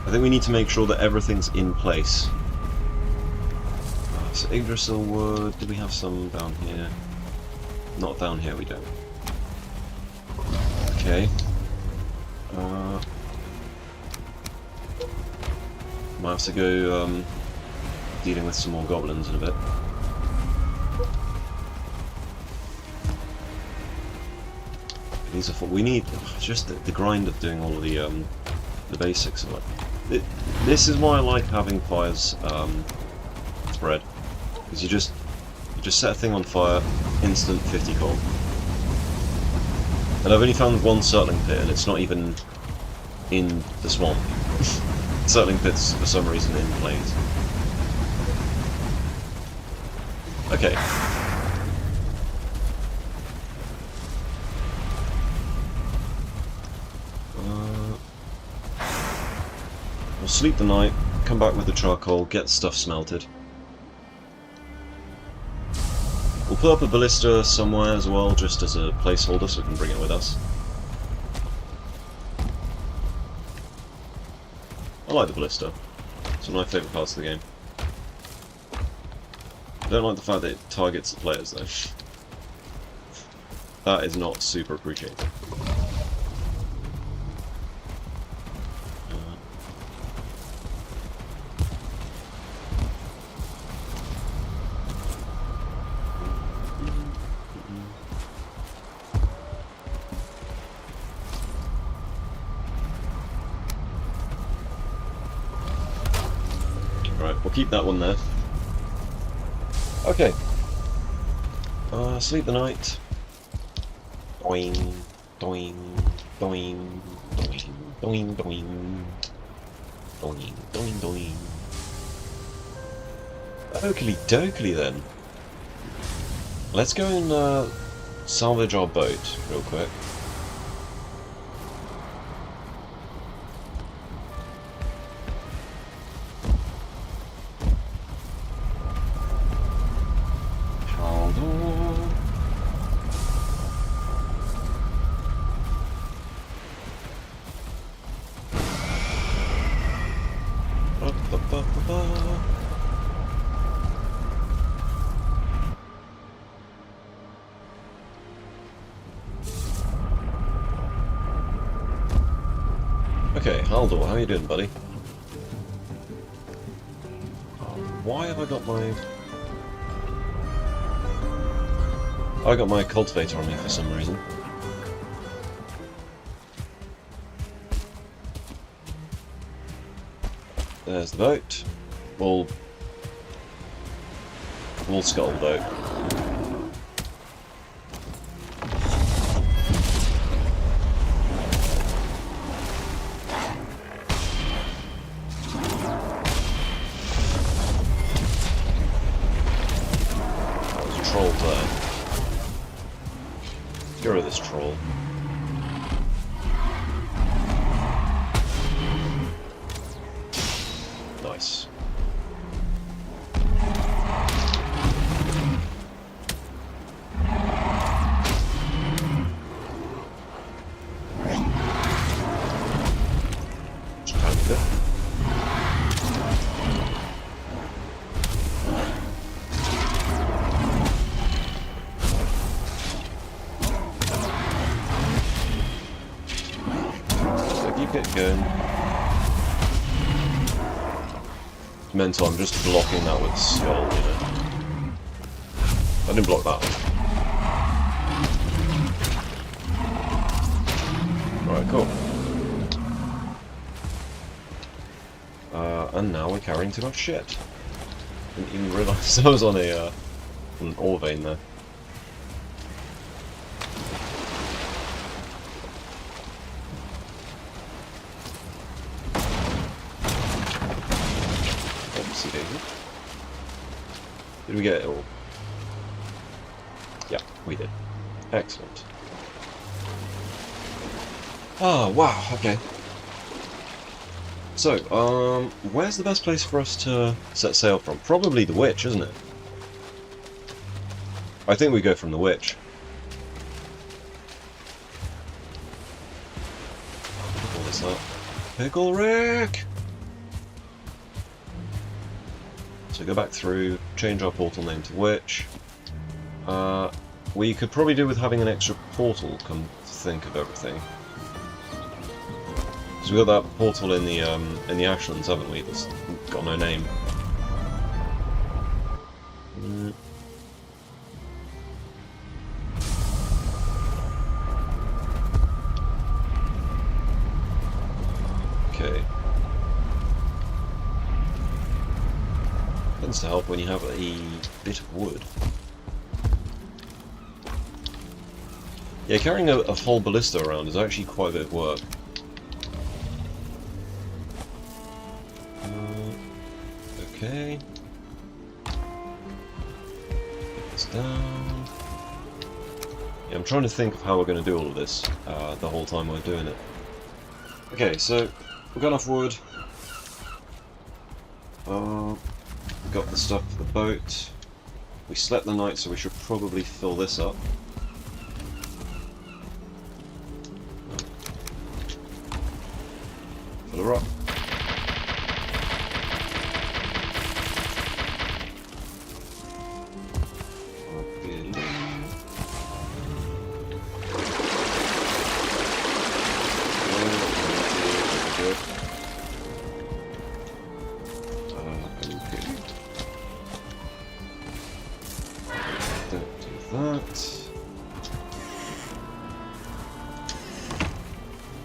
I think we need to make sure that everything's in place. So Yggdrasil wood, do we have some down here? Not down here, we don't. Okay. Might have to go dealing with some more goblins in a bit. These are we need just the grind of doing all of the basics of it. This is why I like having fires spread, because you just set a thing on fire, instant 50 coal. And I've only found one Surtling pit, and it's not even in the swamp. Surtling pits, for some reason, in plains. Okay. We'll sleep the night, come back with the charcoal, get stuff smelted. We'll put up a ballista somewhere as well, just as a placeholder, so we can bring it with us. I like the ballista. It's one of my favourite parts of the game. I don't like the fact that it targets the players, though. That is not super appreciated. Right, we'll keep that one there. Okay. Sleep the night. Doing, doing, doing, doing, doing, doing, doing, doing, doing. Oakley dokley then. Let's go and salvage our boat real quick. Okay, Haldor, how you doing, buddy? Why have I got my... I got my cultivator on me for some reason. There's the boat. We'll scuttle the boat. That was a troll there. Get rid of this troll. Nice. Just kind of it. So keep it going. Mental, I'm just blocking that with skull, you know. I didn't block that one. Alright, cool. And now we're carrying too much shit. Didn't even realise I was on an ore vein there. Did we get it all? Yeah, we did. Excellent. Oh, wow, okay. So, where's the best place for us to set sail from? Probably the Witch, isn't it? I think we go from the Witch. Pull this up. Pickle Rick! So go back through, change our portal name to Witch. We could probably do with having an extra portal, come to think of everything. Because we got that portal in the Ashlands, haven't we? That's got no name. Okay. Tends to help when you have a bit of wood. Yeah, carrying a whole ballista around is actually quite a bit of work. Okay. Get this down. Yeah, I'm trying to think of how we're going to do all of this the whole time we're doing it. Okay, so we've got enough wood. We've got the stuff for the boat. We slept the night, so we should probably fill this up. Fill her up.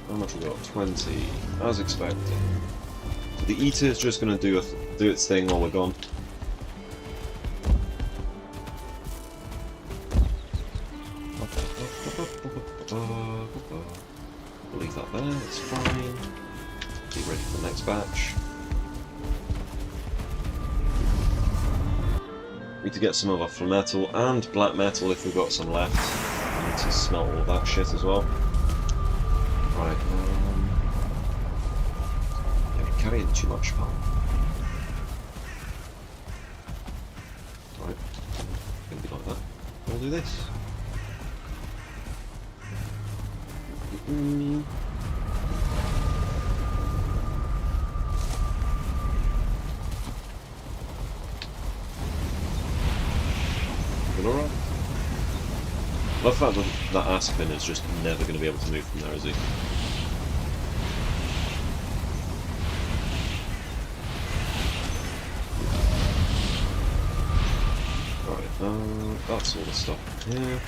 How much we got? 20, as expected. So the eater is just going to do its thing while we're gone. be ready for the next batch. Need to get some of our flame metal and black metal if we've got some left. I need to smelt all that shit as well. Right, yeah, we're carrying too much power. Right, gonna be like that. We'll do this. Alright. I love the fact that Aspen is just never going to be able to move from there, is he? Alright, that's all the stuff here.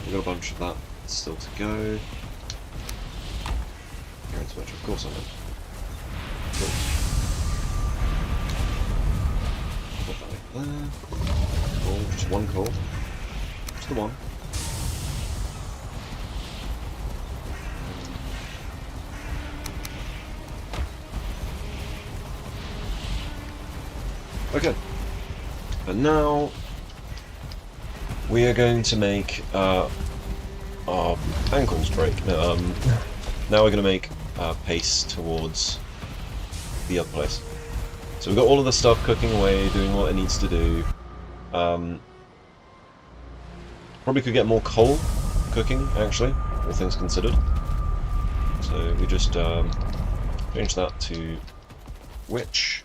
We've got a bunch of that still to go. Here into which, of course I know. Cool. Put that like there. Cool, just one coal. Just the one. Okay. And now we are going to make our ankles break. Now we're going to make pace towards the other place. So we've got all of the stuff cooking away, doing what it needs to do. Probably could get more coal cooking, actually, all things considered. So we just change that to which.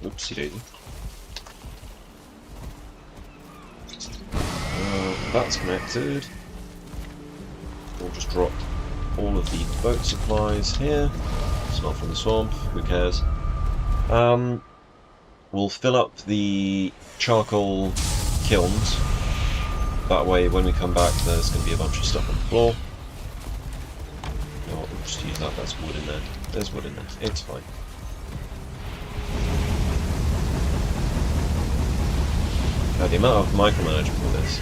Oopsie daisy. That's connected. We'll just drop all of the boat supplies here. Smell from the swamp, who cares? We'll fill up the charcoal kilns. That way, when we come back, there's going to be a bunch of stuff on the floor. You know what, we'll just use that, that's wood in there. There's wood in there, it's fine. Now, the amount of micromanagement with this.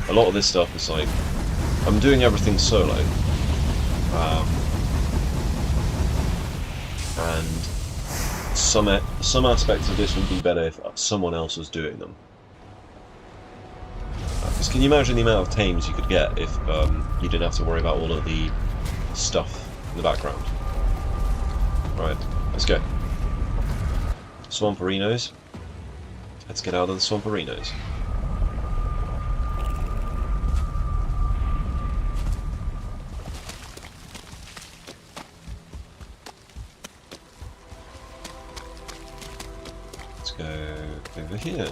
A lot of this stuff is like, I'm doing everything solo, and some aspects of this would be better if someone else was doing them. Because can you imagine the amount of tames you could get if you didn't have to worry about all of the stuff in the background? Right, let's go. Swamperinos. Let's get out of the Swamperinos. Let's go over here.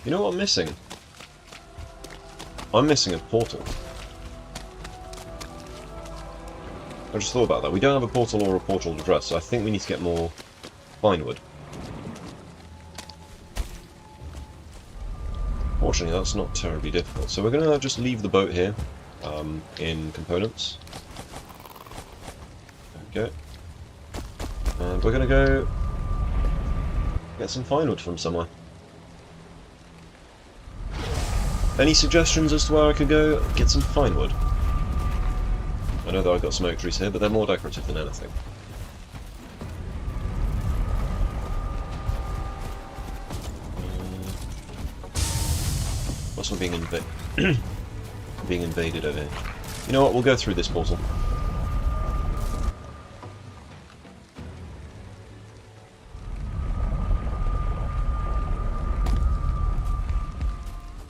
You know what I'm missing? I'm missing a portal. I just thought about that. We don't have a portal or a portal address, so I think we need to get more pine wood. Fortunately, that's not terribly difficult. So we're going to just leave the boat here in components. There we go. And we're going to go get some pine wood from somewhere. Any suggestions as to where I could go get some pine wood? I know that I've got some oak trees here, but they're more decorative than anything. What's not being being invaded over here? You know what? We'll go through this portal.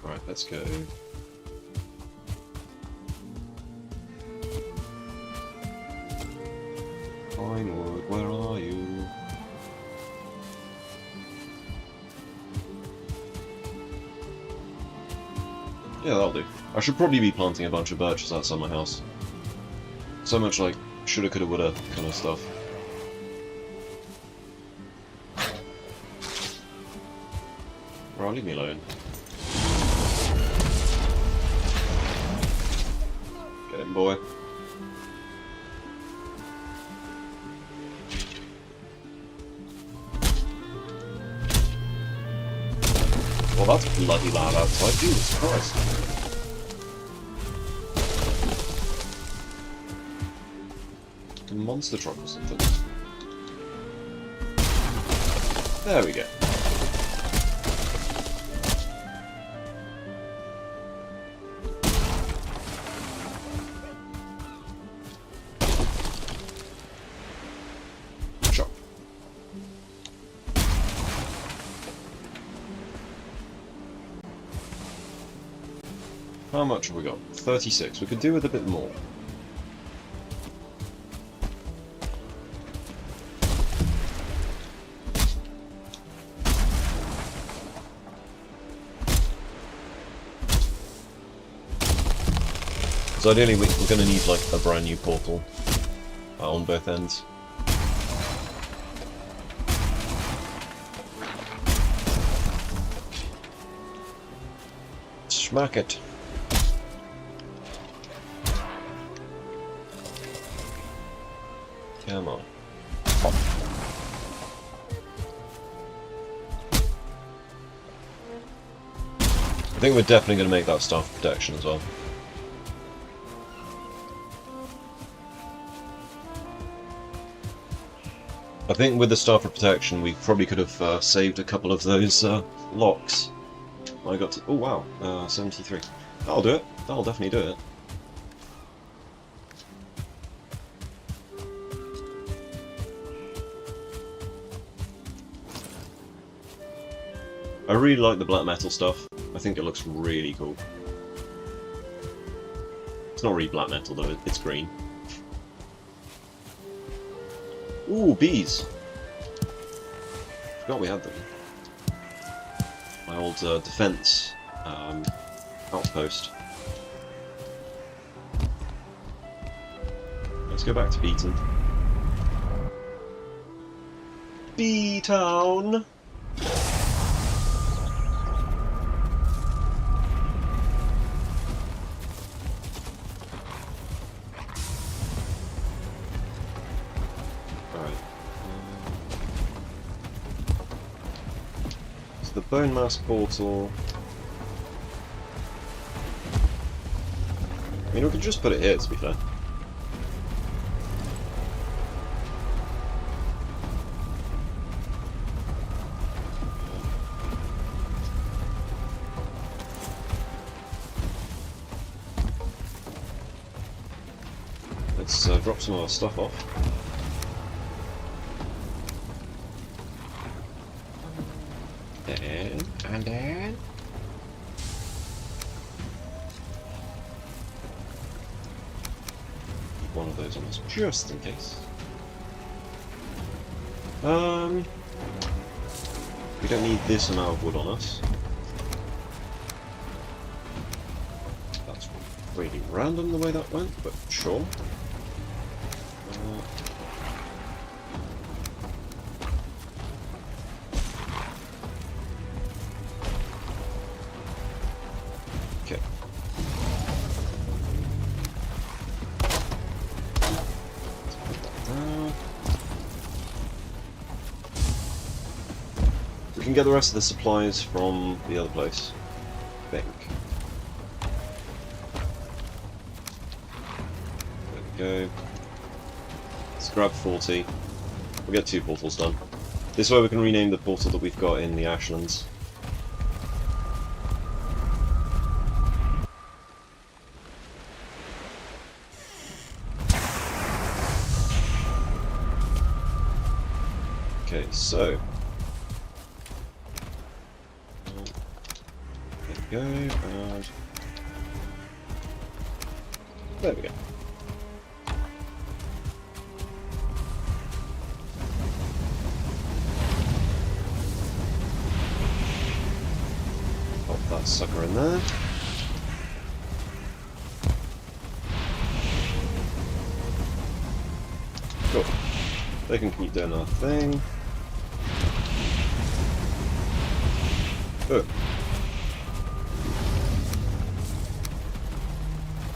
Right, let's go. Pinewood, where are you? Yeah, that'll do. I should probably be planting a bunch of birches outside my house. So much like shoulda, coulda, woulda kind of stuff. Right, leave me alone. Get him, boy. Well, that's bloody loud outside. Jesus Christ. A monster truck or something. There we go. Chop. How much have we got? 36. We could do with a bit more. So ideally we're going to need like a brand new portal on both ends. Smack it. Come on. Pop. I think we're definitely going to make that staff protection as well. I think with the staff of protection we probably could have saved a couple of those locks. I got to... oh wow, 73. That'll do it. That'll definitely do it. I really like the black metal stuff. I think it looks really cool. It's not really black metal though, it's green. Ooh, bees! Forgot we had them. My old defense outpost. Let's go back to p10. B-Town! The bone mass portal. I mean, we could just put it here, to be fair. Let's drop some of our stuff off. And then... one of those on us, just in case. We don't need this amount of wood on us. That's really random the way that went, but sure. Okay. We can get the rest of the supplies from the other place, I think. There we go. Let's grab 40. We'll get 2 portals done. This way we can rename the portal that we've got in the Ashlands. Okay, so... there we go, and... there we go. Pop that sucker in there. Cool. They can keep doing our thing. Oh.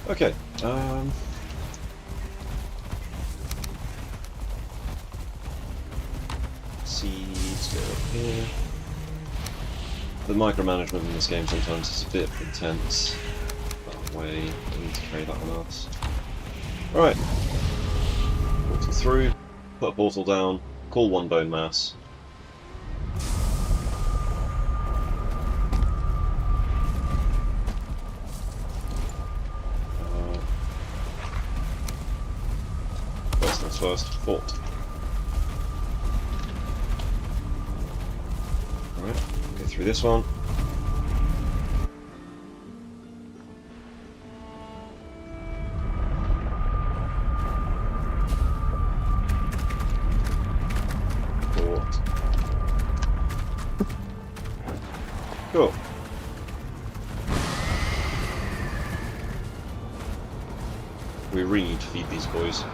Okay, seeds go up here. the micromanagement in this game sometimes is a bit intense. That way, I need to carry that on us. Alright. Portal through, put a portal down, call one bone mass. First things first, fort. Alright, go through this one. Fort. Cool. We really need to feed these boys.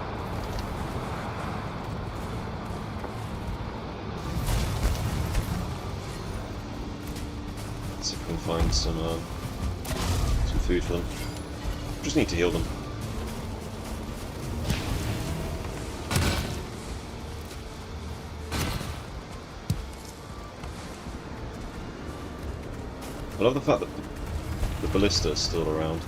Let's see if we can find some food for them. Just need to heal them. I love the fact that the ballista is still around.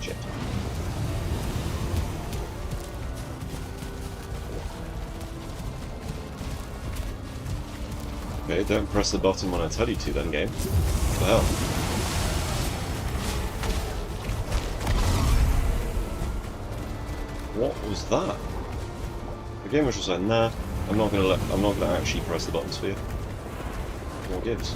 Shit. Okay, don't press the button when I tell you to then, game. What the hell? What was that? The game was just like, nah, I'm not gonna actually press the buttons for you. What gives?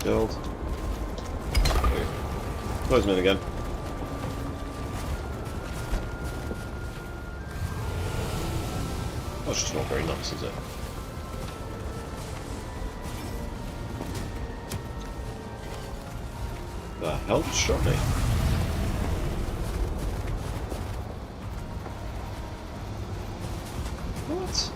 Build. Okay. Close them in again. That's just not very nice, is it? The hell just shot me? What?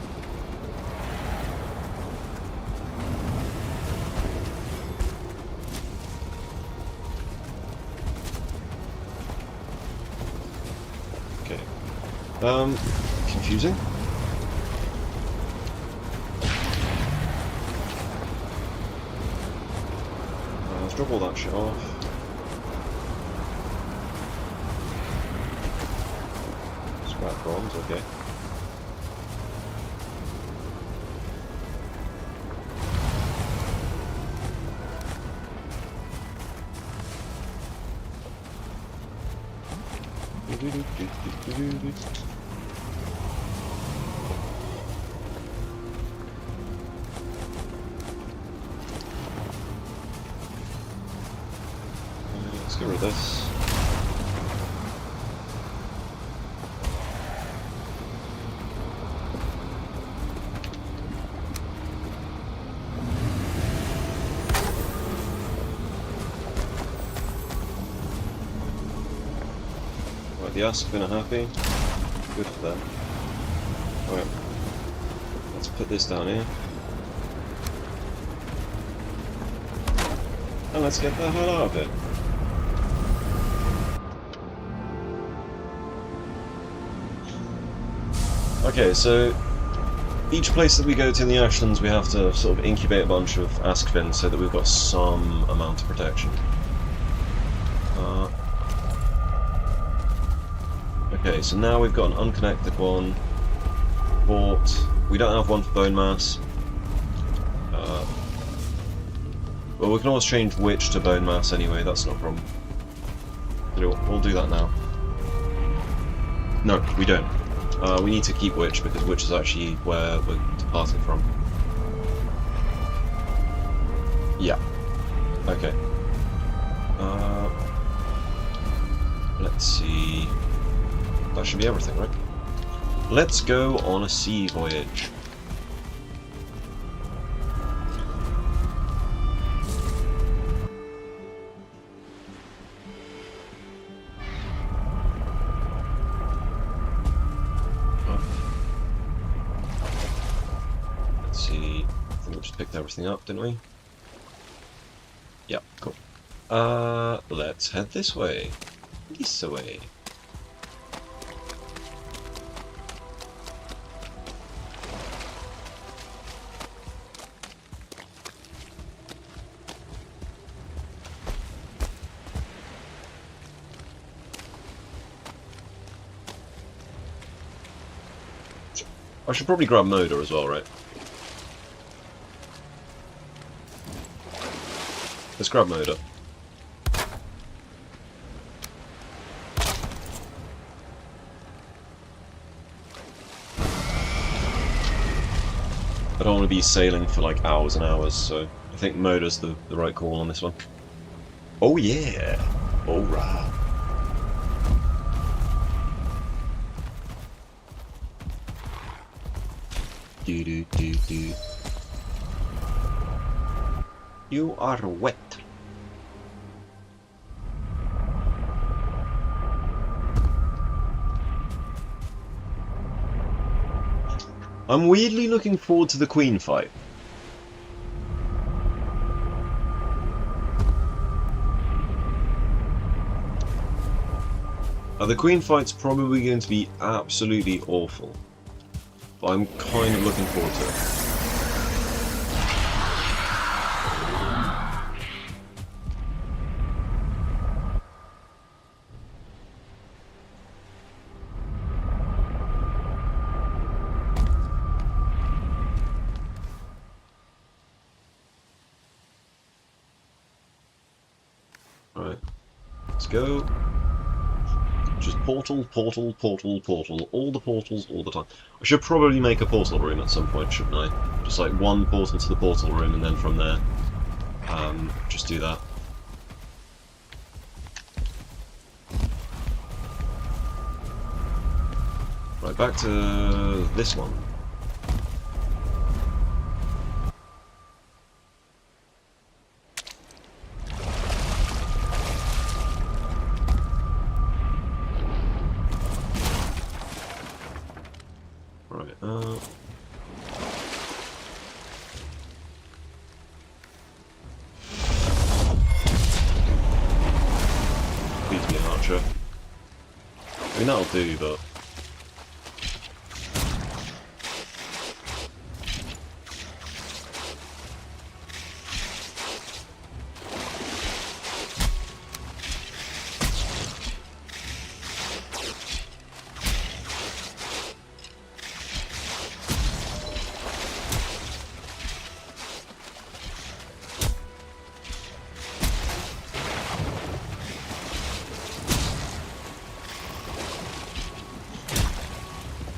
Confusing. Let's drop all that shit off. Scrap bronze, okay. Let's get rid of this. Right, the Aspen are happy. Good for them. Alright. Let's put this down here. And let's get the hell out of it. Okay, so each place that we go to in the Ashlands we have to sort of incubate a bunch of Askfins so that we've got some amount of protection. Okay, so now we've got an unconnected one. Port. We don't have one for bone mass. Well, we can always change witch to bone mass anyway, that's not a problem. We'll do that now. No, we don't. We need to keep witch because witch is actually where we're departing from. Yeah. Okay. Let's see. That should be everything, right? Let's go on a sea voyage. picked everything up, didn't we? Yeah, cool. Let's head this way. This way. I should probably grab Moda as well, right? Let's grab Moda. I don't want to be sailing for like hours and hours, so I think Moda's the right call on this one. Oh yeah! Alright. Do. You are wet. I'm weirdly looking forward to the Queen fight. The Queen fight's probably going to be absolutely awful. But I'm kind of looking forward to it. Right, let's go. Just portal, portal, portal, portal. All the portals, all the time. I should probably make a portal room at some point, shouldn't I? Just like one portal to the portal room, and then from there, just do that. Right, back to this one. Right, please be an archer. I mean, that'll do, but...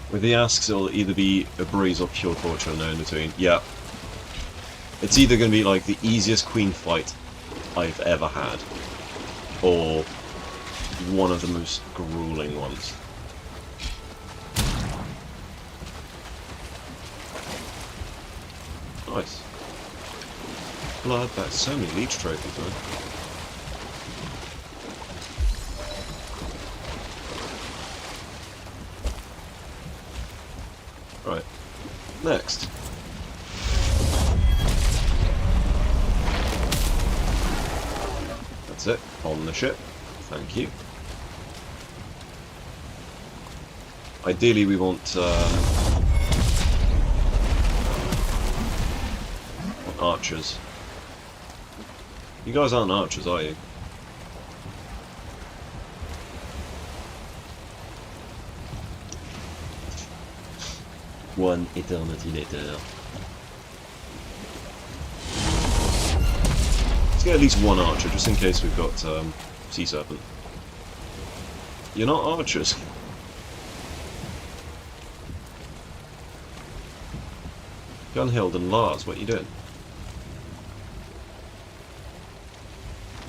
With the asks, it'll either be a breeze or pure torture, no in between. Yeah. It's either going to be like the easiest Queen fight I've ever had, or one of the most grueling ones. Nice. Bloodbath, so many leech trophies, man. Right, next. That's it, on the ship. Thank you. Ideally we want archers. You guys aren't archers, are you? One eternity later. Let's get at least one archer, just in case we've got Sea Serpent. You're not archers. Gunhild and Lars, what are you doing?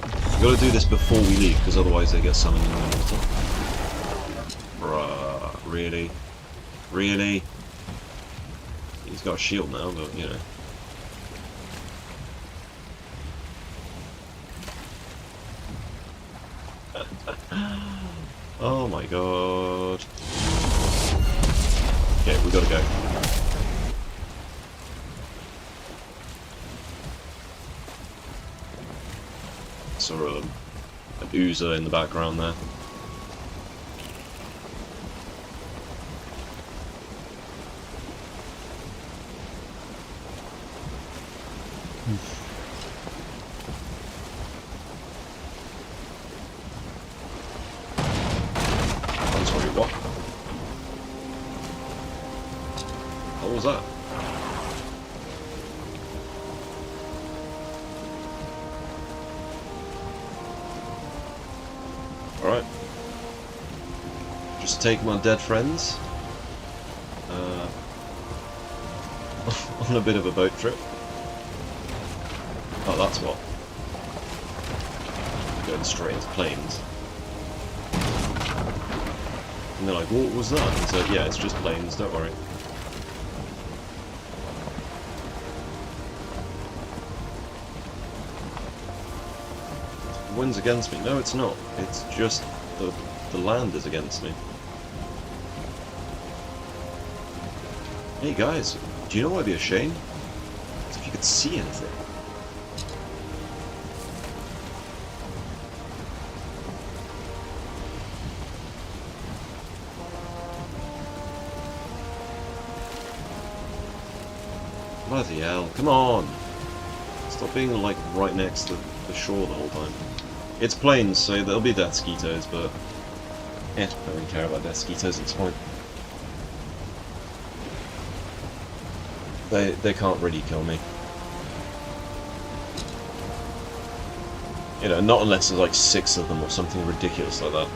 We've got to do this before we leave, because otherwise they get summoned in the water. Bruh, really? Really? He's got a shield now, but you know. Oh my god. Okay, we gotta go. saw an oozer in the background there. I'm sorry, what? What was that? Alright. Just take my dead friends on a bit of a boat trip. Oh, that's what. Going straight into planes. And they're like, what was that? And so, yeah, it's just planes, don't worry. The wind's against me. No, it's not. It's just the land is against me. Hey guys, do you know what would be a shame? It's if you could see anything. Bloody hell, come on! Stop being like right next to the shore the whole time. It's plains, so there'll be death skeeters, but I don't really care about death skeeters at this point. They can't really kill me. You know, not unless there's like 6 of them or something ridiculous like that.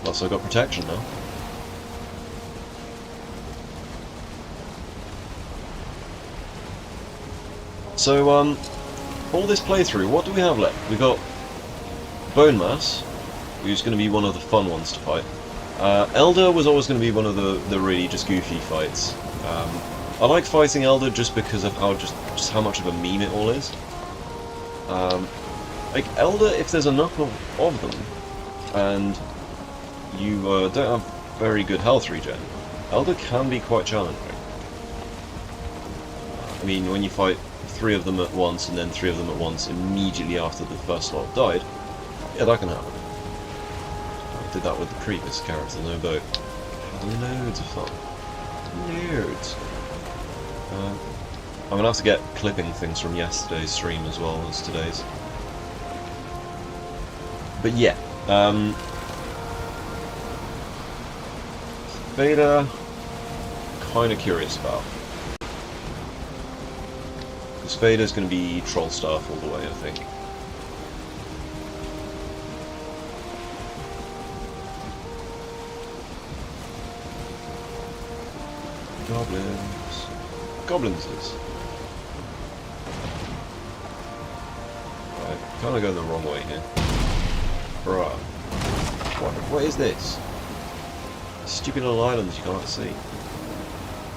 Plus I've got protection now. So, all this playthrough, what do we have left? We've got Bone Mass, who's going to be one of the fun ones to fight. Elder was always going to be one of the really just goofy fights. I like fighting Elder just because of how just how much of a meme it all is. Like Elder, if there's enough of them, and you don't have very good health regen, Elder can be quite challenging. I mean, when you fight 3 of them at once and then 3 of them at once immediately after the first lot have died, yeah, that can happen. I did that with the previous character, no boat. Had loads of fun. Loads. I'm gonna have to get clipping things from yesterday's stream as well as today's. But yeah, Vader, kinda curious about. Because Vader's going to be troll staff all the way, I think. Goblins. Goblinses. Right, kind of going the wrong way here. Bruh. What is this? Stupid little islands you can't see.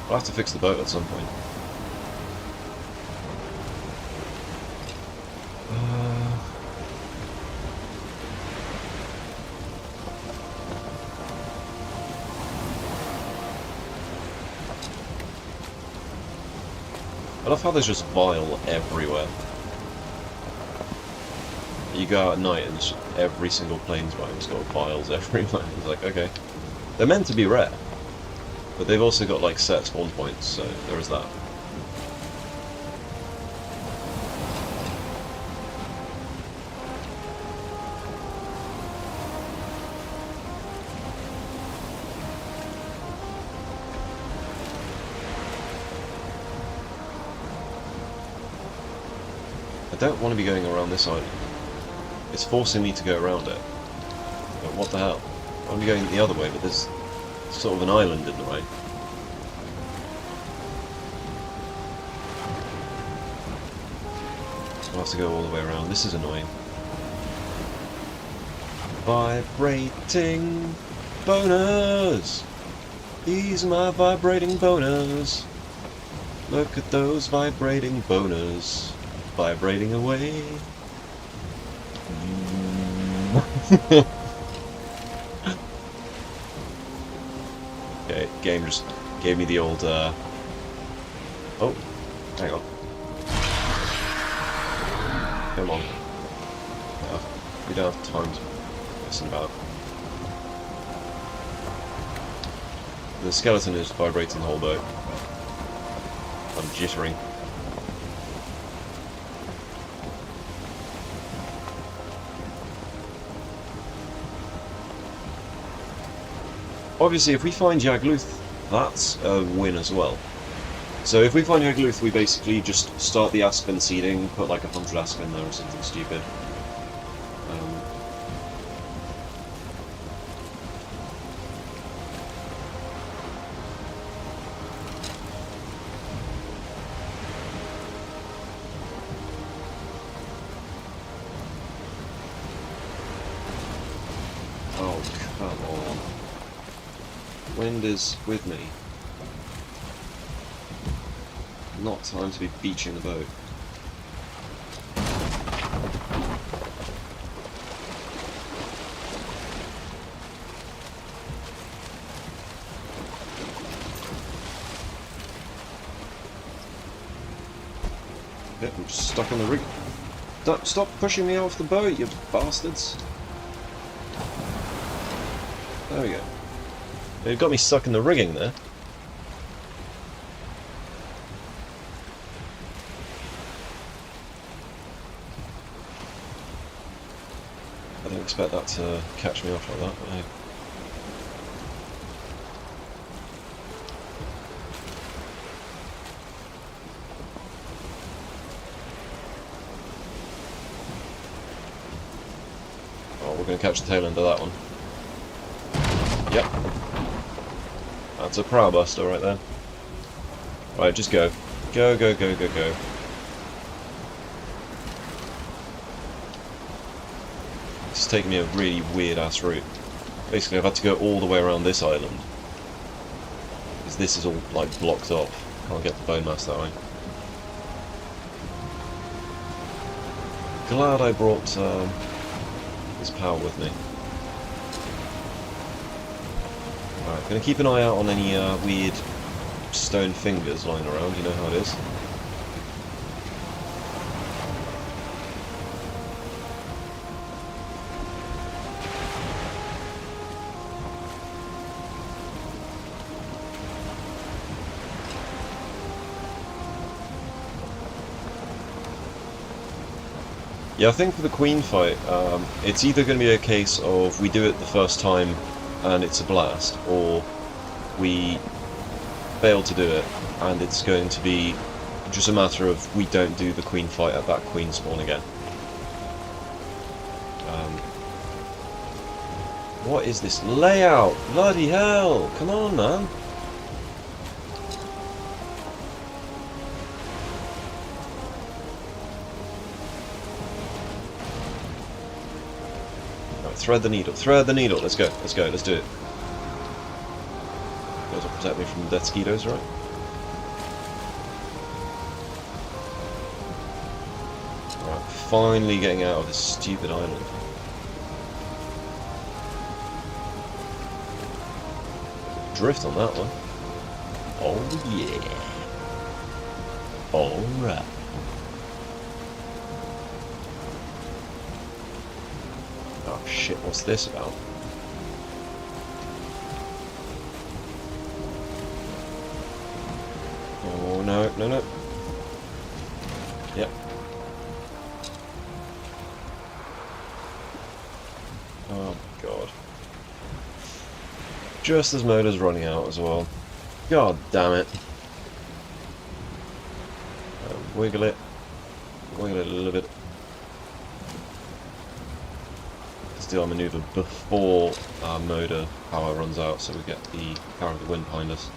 I'll have to fix the boat at some point. I love how there's just vile everywhere. You go out at night and just every single plains biome's got vials everywhere. It's like, okay. They're meant to be rare, but they've also got like set spawn points, so there is that. I don't want to be going around this island. It's forcing me to go around it. But what the hell? I want to be going the other way, but there's sort of an island in the way. I'll have to go all the way around. This is annoying. Vibrating boners! These are my vibrating boners! Look at those vibrating boners. Vibrating away. Okay, game just gave me the old, oh, Hang on. Come on. We don't have time to mess about. The skeleton is vibrating the whole boat. I'm jittering. Obviously, if we find Yagluth, that's a win as well. So if we find Yagluth, we basically just start the aspen seeding, put like 100 aspen there or something stupid. Oh, come on. Wind is with me. Not time to be beaching the boat. Yep, I'm just stuck on the rig. Stop pushing me off the boat, you bastards! There we go. They've got me stuck in the rigging there. I didn't expect that to catch me off like that, but hey. Oh, we're going to catch the tail end of that one. Yep. That's a prow buster right there. Right, just go. Go, go, go, go, go. It's taking me a really weird-ass route. Basically, I've had to go all the way around this island. Because this is all, like, blocked off. Can't get the bone mass that way. Glad I brought this power with me. Right, gonna keep an eye out on any weird stone fingers lying around, you know how it is. Yeah, I think for the Queen fight, it's either going to be a case of we do it the first time and it's a blast, or we fail to do it and it's going to be just a matter of we don't do the Queen fight at that Queen spawn again. What is this layout? Bloody hell! Come on, man! Thread the needle, thread the needle, let's go, let's go, let's do it. Those will protect me from death mosquitoes, right? Right, finally getting out of this stupid island. Drift on that one. Oh yeah. Alright. Oh shit, what's this about? Oh no, no, no. Yep. Oh god. Just as motor's running out as well. God damn it. Wiggle it. Wiggle it a little bit. Do our manoeuvre before our motor power runs out, so we get the power of the wind behind us.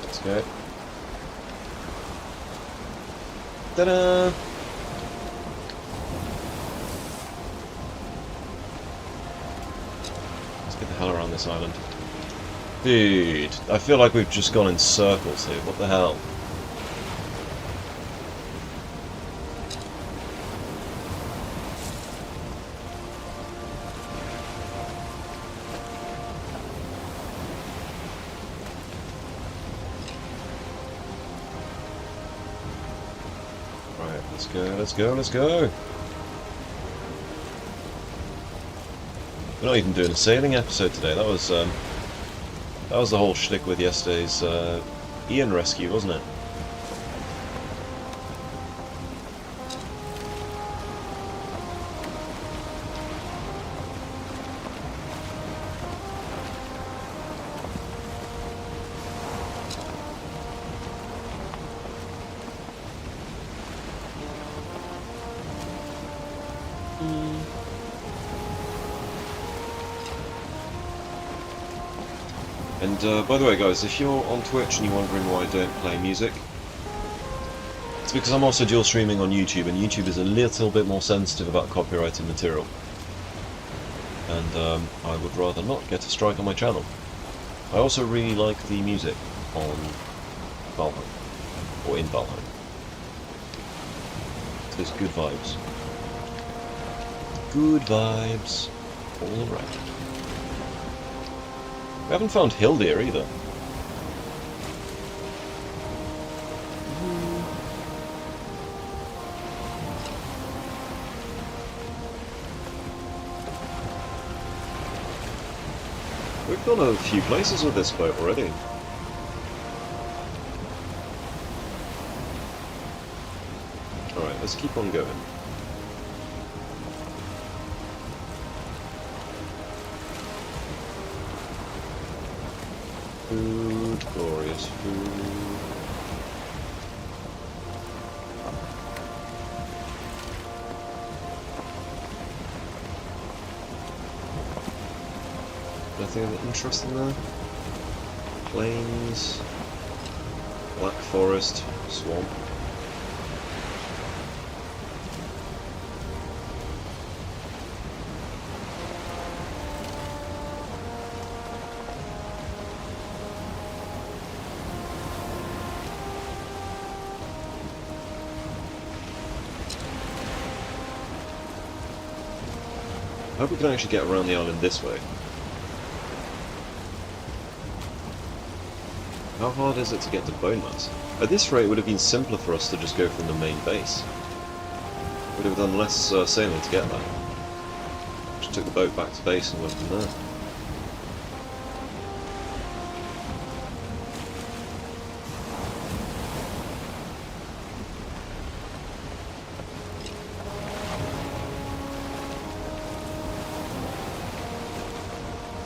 Let's go. Ta-da! Get the hell around this island. Dude, I feel like we've just gone in circles here, what the hell? Let's go, let's go, let's go! We're not even doing a sailing episode today. That was the whole shtick with yesterday's Ian rescue, wasn't it? And by the way guys, if you're on Twitch and you're wondering why I don't play music, it's because I'm also dual streaming on YouTube, and YouTube is a little bit more sensitive about copyrighted material. And I would rather not get a strike on my channel. I also really like the music on Valheim, or in Valheim. There's good vibes. Good vibes all around. We haven't found Hildir either. We've gone a few places with this boat already. Alright, let's keep on going. Food, glorious food. Nothing interesting there? Plains, black forest, swamp. I hope we can actually get around the island this way. How hard is it to get to Bone Mass? At this rate, it would have been simpler for us to just go from the main base. Would have done less sailing to get there. Just took the boat back to base and went from there.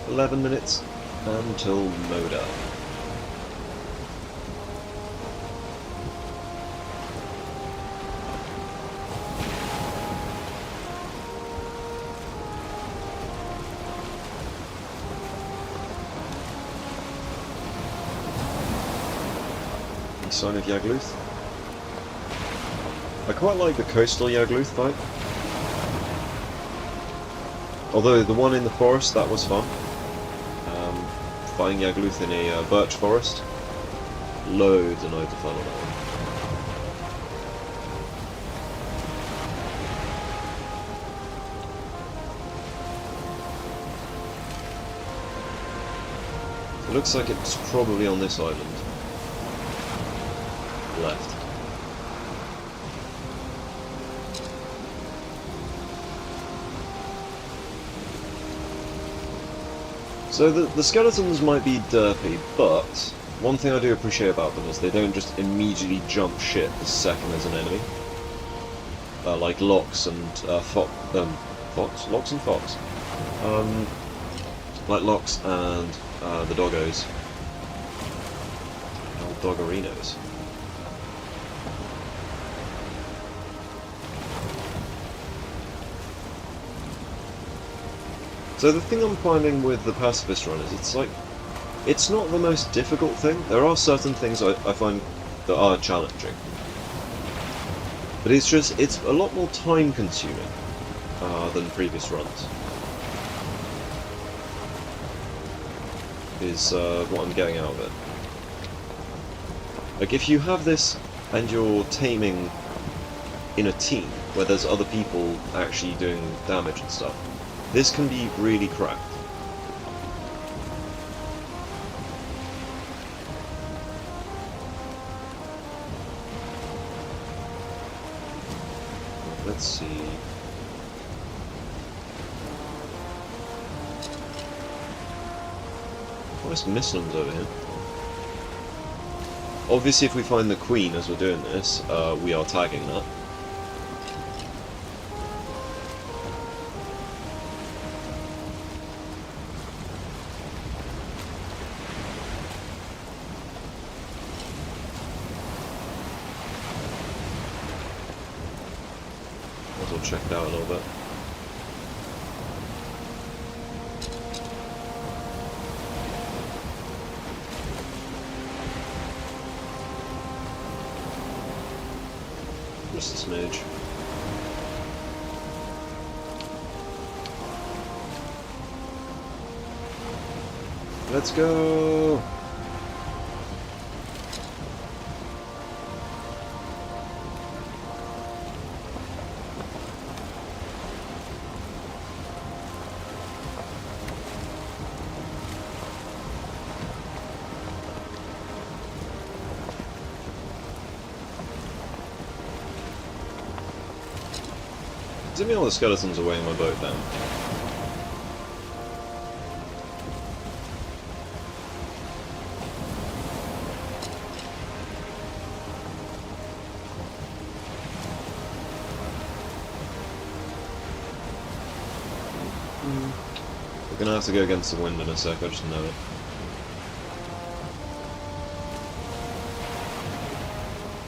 "11 minutes until Moda." Sign of Yagluth. I quite like the coastal Yagluth fight. Although the one in the forest, that was fun. Fighting Yagluth in a birch forest. Loads and loads of fun on that one. It looks like it's probably on this island. Left. So the skeletons might be derpy, but one thing I do appreciate about them is they don't just immediately jump shit the second there's an enemy. Like Lox and Fox? Lox and Fox. Like Lox and the doggos. Old doggerinos. So the thing I'm finding with the pacifist run is it's not the most difficult thing. There are certain things I find that are challenging. But it's a lot more time consuming than previous runs. Is what I'm getting out of it. Like if you have this and you're taming in a team where there's other people actually doing damage and stuff, this can be really cracked. Let's see. Nice Muslims over here. Obviously, if we find the Queen as we're doing this, we are tagging that. Might as well check it out a little bit. Just a smidge. Let's go! Does it mean all the skeletons are weighing my boat down? We're gonna have to go against the wind in a sec, I just know it.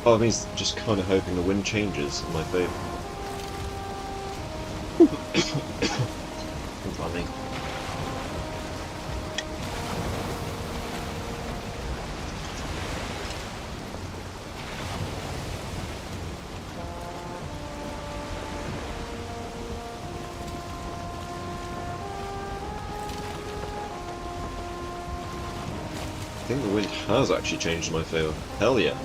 Part of me's just kind of hoping the wind changes in my favour. Funny. I think the wind has actually changed in my favour. Hell yeah.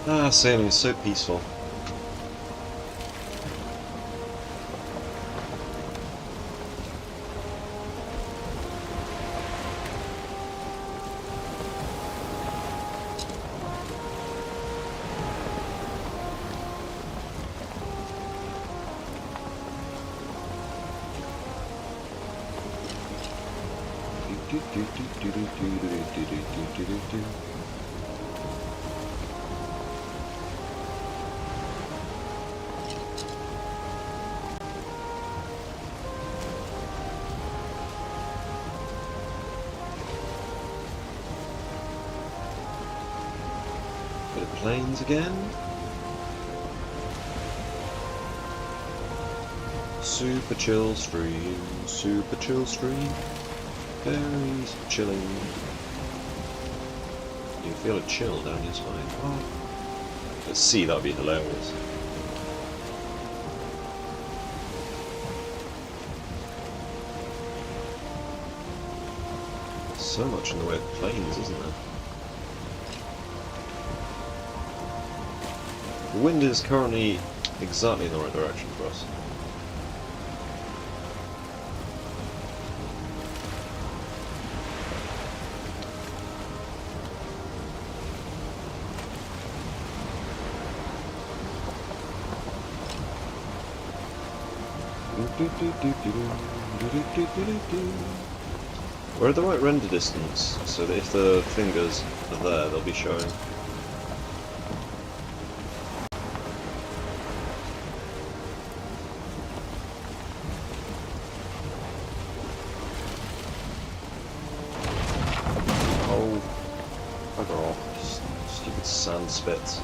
Ah, sailing is so peaceful. Bit of planes again. Super chill stream, very chilling. You feel a chill down your spine. Oh. Let's see, that'd be hilarious. So much in the way of planes, isn't there? The wind is currently exactly in the right direction for us. We're at the right render distance, so that if the fingers are there, they'll be showing. Oh, bugger off, stupid sand spits.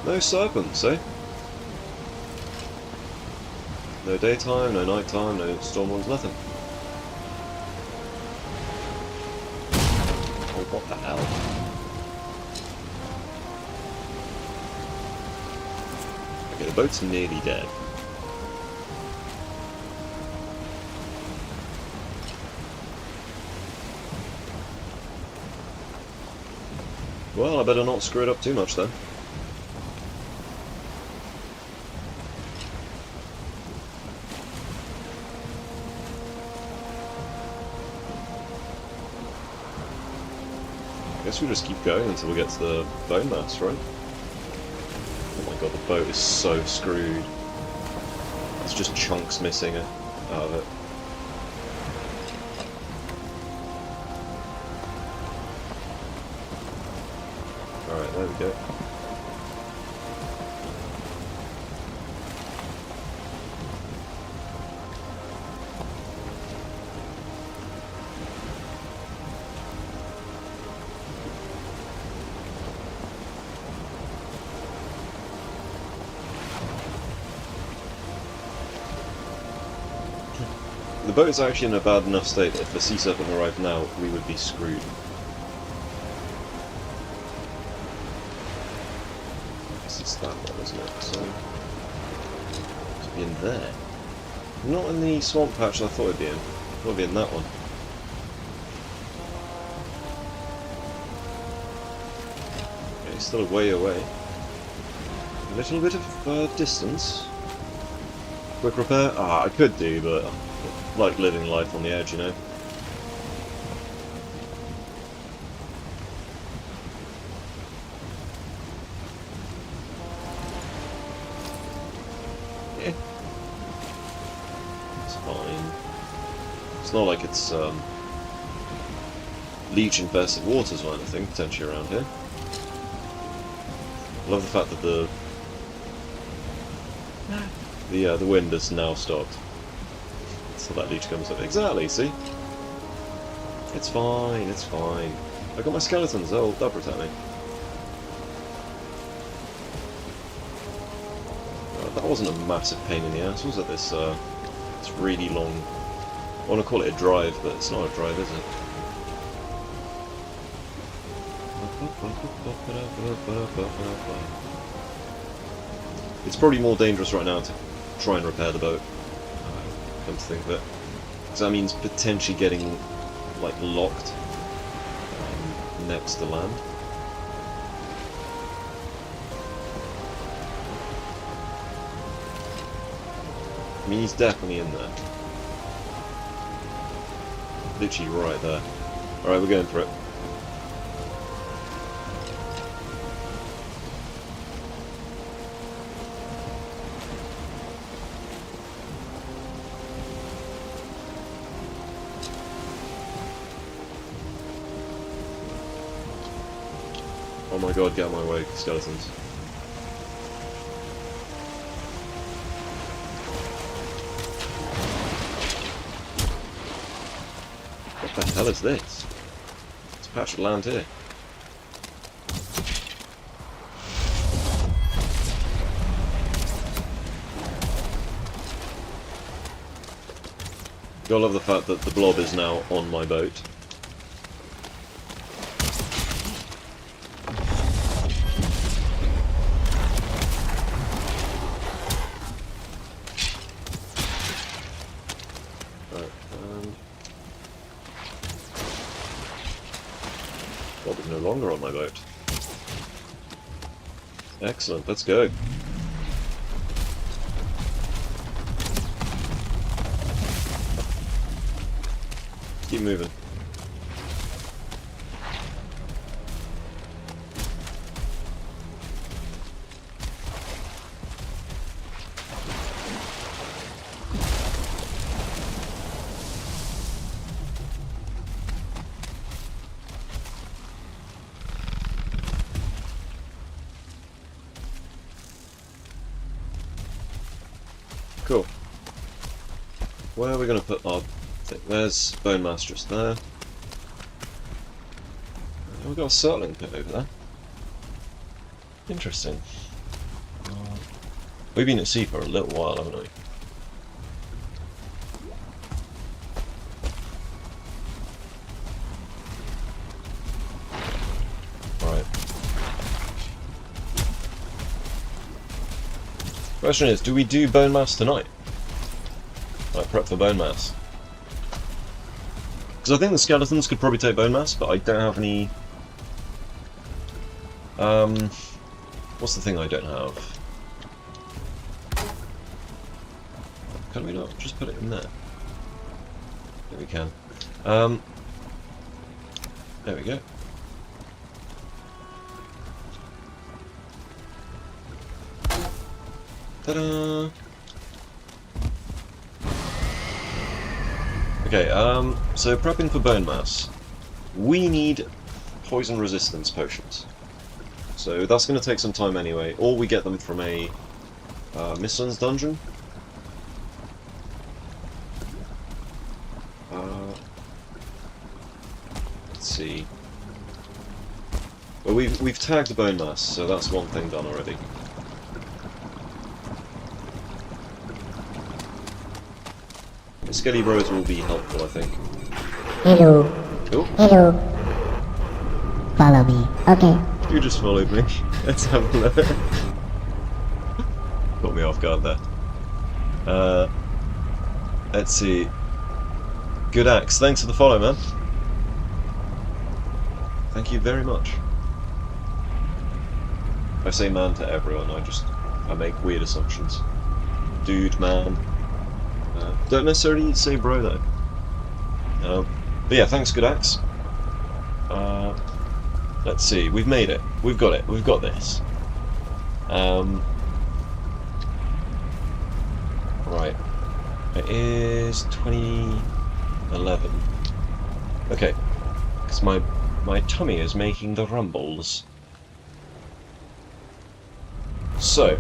No serpents, eh? No daytime, no nighttime, no storm winds, nothing. Oh, what the hell? Okay, the boat's nearly dead. Well, I better not screw it up too much then. I guess we just keep going until we get to the bone mass, right? Oh my god, the boat is so screwed. There's just chunks missing out of it. Alright, there we go. The boat is actually in a bad enough state that if the sea serpent arrived now, we would be screwed. It's that one, isn't it? So, it'd be in there. Not in the swamp patch I thought it'd be in. I thought it'd be in that one. Okay, he's still a way away. A little bit of distance. Quick repair? Ah, I could do, but I like living life on the edge, you know. It's fine. It's not like it's leech infested waters or anything potentially around here. I love the fact that the wind has now stopped. So that leech comes up. Exactly, see? It's fine, it's fine. I got my skeletons, they'll protect me. That wasn't a massive pain in the ass, was it? This really long... I want to call it a drive, but it's not a drive, is it? It's probably more dangerous right now to try and repair the boat, come to think of it. Because that means potentially getting, like, locked next to land. I mean, he's definitely in there. Literally right there. Alright, we're going for it. Oh my god, get out of my way, skeletons. What the hell is this? It's a patch of land here. Gotta love the fact that the blob is now on my boat. Blob is no longer on my boat. Excellent, let's go. Keep moving. Cool. Where are we going to put our thing? There's bone mass just there. We've got a circling pit over there. Interesting. We've been at sea for a little while, haven't we? Right. Question is, do we do bone mass tonight? Like, prep for bone mass? Because I think the skeletons could probably take bone mass, but I don't have any What's the thing I don't have? Can we not just put it in there? There we can. There we go. Ta-da! Okay, so prepping for bone mass. We need poison resistance potions. So that's going to take some time anyway, or we get them from a Mistlands dungeon. Let's see. Well, we've tagged the bone mass, so that's one thing done already. The Skelly Bros will be helpful, I think. Hello. Oh. Hello. Follow me. Okay. You just followed me. Let's have a look. Caught me off guard there. Let's see. Good axe. Thanks for the follow, man. Thank you very much. I say man to everyone, I make weird assumptions. Dude, man. Don't necessarily say bro though. But yeah, thanks, good axe. Let's see, we've made it. We've got it. We've got this. Right. It is 2011. Okay. Because my tummy is making the rumbles. So.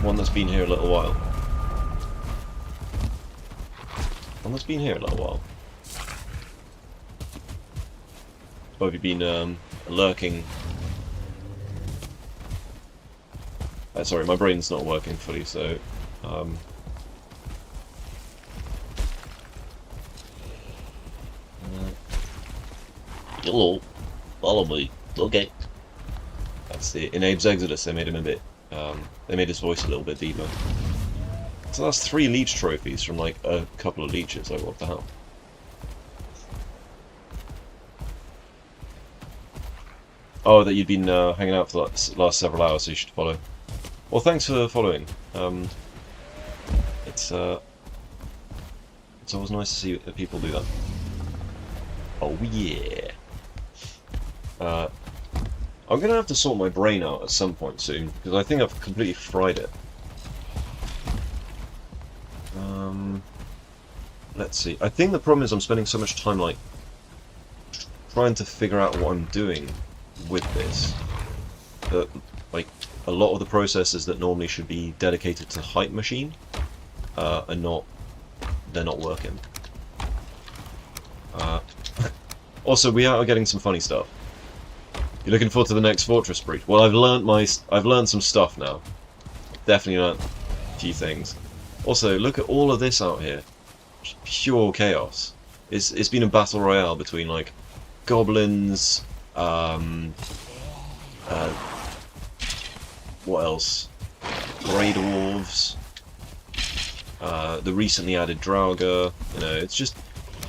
One that's been here a little while. One that's been here a little while. Probably been lurking. Sorry, my brain's not working fully, so hello, follow me. Okay. That's it. In Abe's Exodus, they made him a bit. They made his voice a little bit deeper. So that's 3 leech trophies from like a couple of leeches. Like, what the hell? Oh, that you'd been hanging out for the last several hours, so you should follow. Well, thanks for following. It's always nice to see people do that. Oh yeah. I'm gonna have to sort my brain out at some point soon, because I think I've completely fried it. Let's see. I think the problem is I'm spending so much time, like, trying to figure out what I'm doing with this, that, like, a lot of the processes that normally should be dedicated to hype machine are not, they're not working. Also, we are getting some funny stuff. You're looking forward to the next fortress breach? Well, I've learned some stuff now. Definitely learned a few things. Also, look at all of this out here. Just pure chaos. It's been a battle royale between like goblins, what else? Grey dwarves, the recently added Draugr. You know,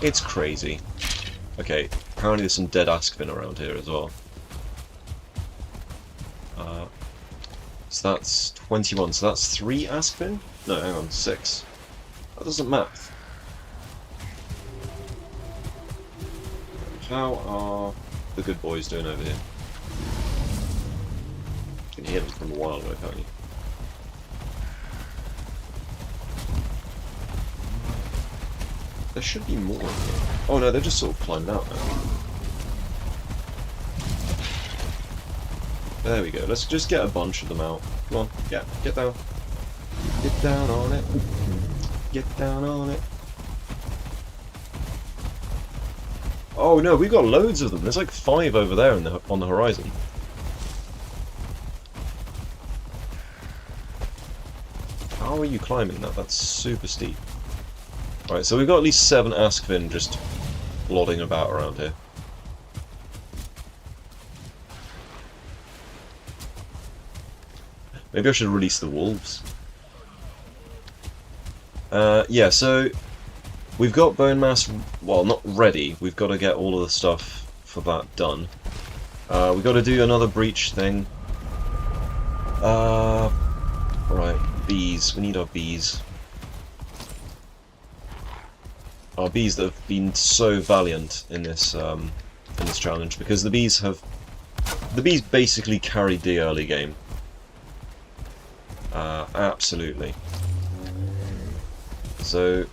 it's crazy. Okay, apparently there's some dead Askvin around here as well. So that's 21, so that's 3 Askvin? No, hang on, 6. That doesn't math. How are the good boys doing over here? You can hear them from a while away, can't you? There should be more in here. Oh no, they're just sort of climbed out now. There we go. Let's just get a bunch of them out. Come on, yeah, get down. Get down on it. Get down on it. Oh no, we've got loads of them. There's like 5 over there on the horizon. How are you climbing that? That's super steep. Right, so we've got at least 7 Askvin just plodding about around here. Maybe I should release the wolves. Yeah, so we've got bone mass, well, not ready. We've got to get all of the stuff for that done. We've got to do another breach thing. Right, bees. We need our bees. Our bees that have been so valiant in this challenge, because the bees basically carried the early game. Absolutely. So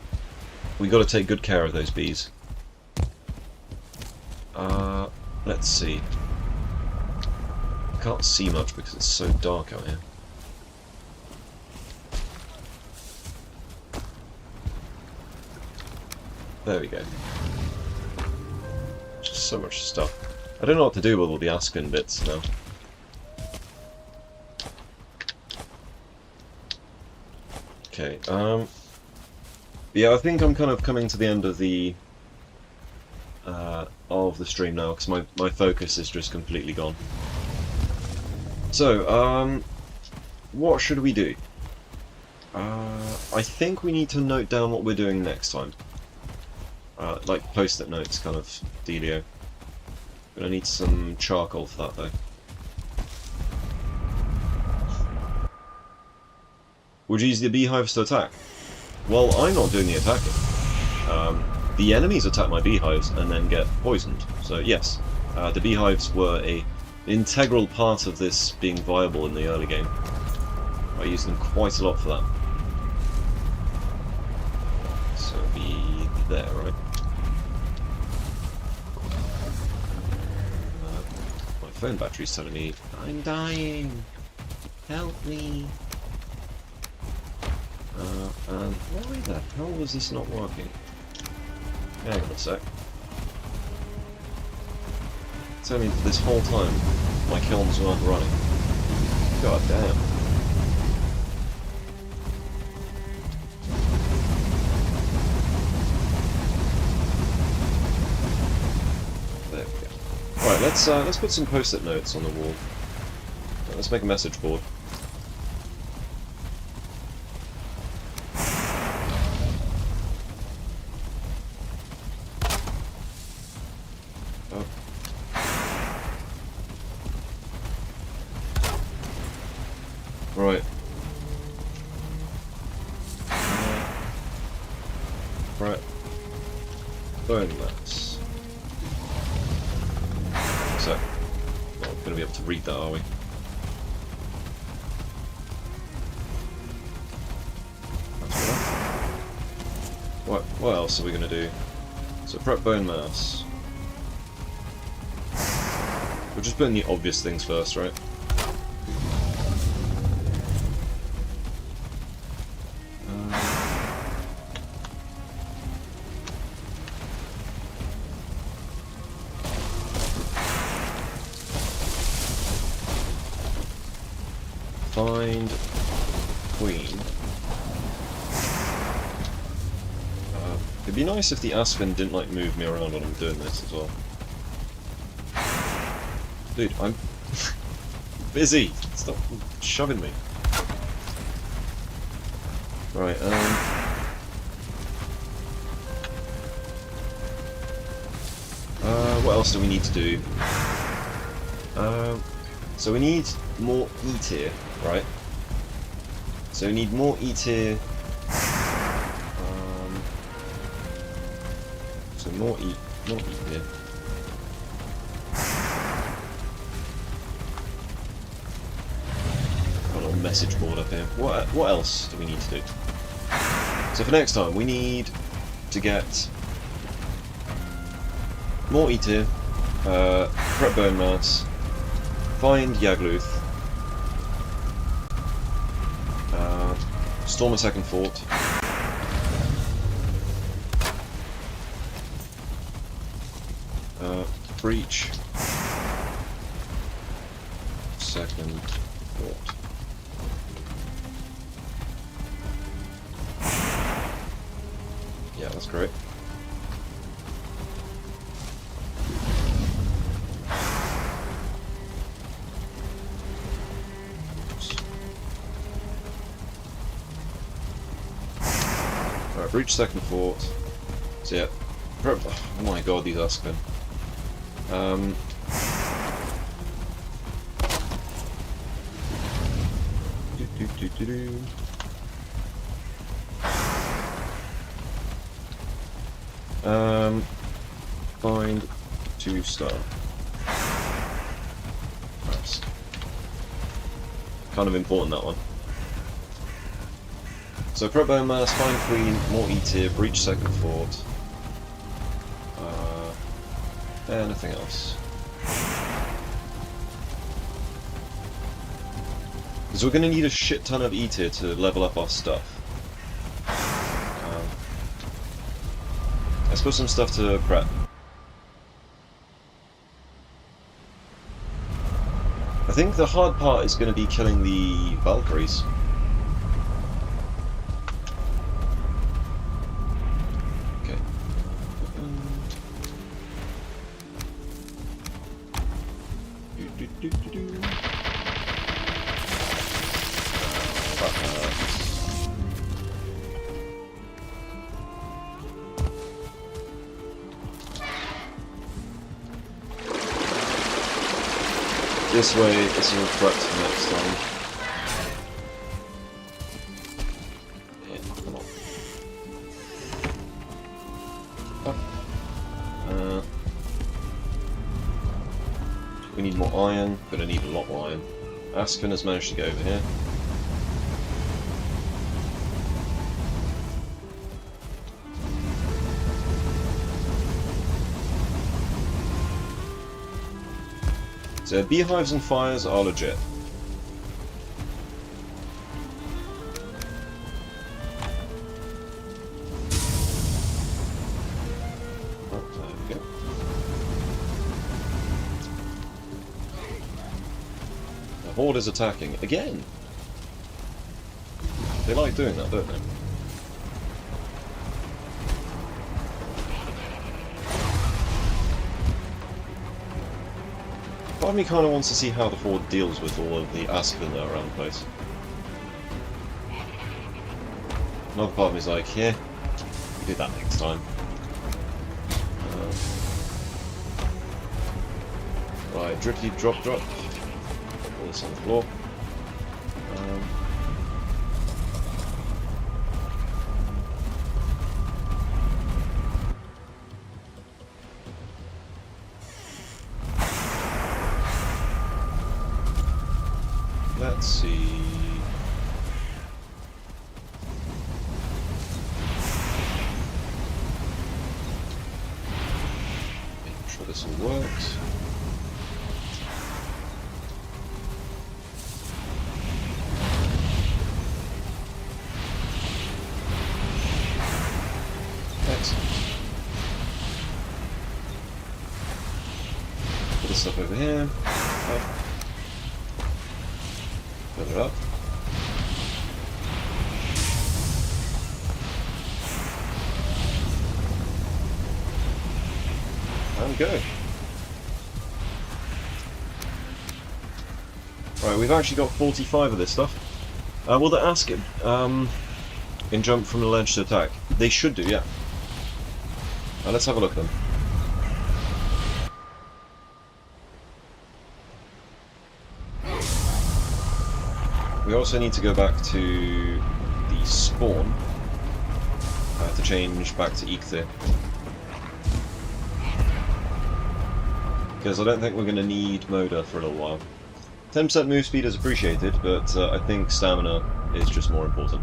we got to take good care of those bees. Let's see. I can't see much because it's so dark out here. There we go. Just so much stuff. I don't know what to do with all the Aspen bits now. Okay, yeah, I think I'm kind of coming to the end of the stream now, because my focus is just completely gone. So, what should we do? I think we need to note down what we're doing next time. Like post-it notes kind of dealio. Gonna need some charcoal for that though. Would you use the beehives to attack? Well, I'm not doing the attacking. The enemies attack my beehives and then get poisoned. So yes, the beehives were an integral part of this being viable in the early game. I used them quite a lot for that. So it'll be there, right? My phone battery's telling me I'm dying. Help me. And why the hell was this not working? Hang on a sec. Tell me this whole time my kilns weren't running. God damn. There we go. Right, let's put some post-it notes on the wall. Let's make a message board. Right. Right. Bone mass. So, not going to be able to read that, are we? What else are we going to do? So prep bone mass. We're just putting the obvious things first, right? Find Queen. It'd be nice if the Aspen didn't like move me around when I'm doing this as well. Dude, I'm busy. Stop shoving me. Right. What else do we need to do? So we need more E tier, right? So we need more E tier. So more E tier. Got a little message board up here. What else do we need to do? So for next time, we need to get more E tier, prep bone mass, find Yagluth, storm a second fort, breach second fort. Yeah, that's great. Alright, breach second fort. So yeah. Oh my god, these Aspen. Find 2-star. Nice. Kind of important, that one. So prep bone mass, find queen, more E tier, breach second fort. Anything else? Because we're going to need a shit ton of E tier to level up our stuff. Let's put some stuff to prep. I think the hard part is going to be killing the Valkyries. Okay. This way, it's all prepped for next time. Yeah, come on. We need more iron, but I need a lot more iron. Aspen has managed to get over here. So beehives and fires are legit. Oh, there we go. The horde is attacking again. They like doing that, don't they? Part of me kind of wants to see how the horde deals with all of the Aspen that are around the place. Another part of me is like, yeah, we'll do that next time. Right, drippy drop. Put all this on the floor. Let's see. Make sure this all works. Excellent. Put this stuff over here. Fill it up. And go. Right, we've actually got 45 of this stuff. Will they ask it in jump from the ledge to attack? They should do, yeah. Let's have a look at them. We also need to go back to the spawn to change back to Eikthyr. Because I don't think we're going to need Moda for a little while. 10% move speed is appreciated, but I think stamina is just more important.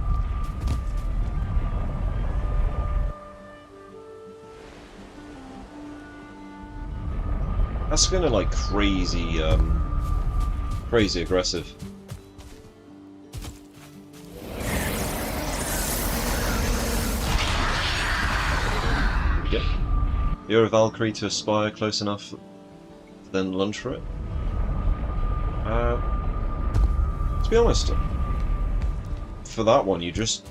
That's kind of like crazy, crazy aggressive. You're a Valkyrie to aspire close enough to then lunge for it? To be honest, for that one you just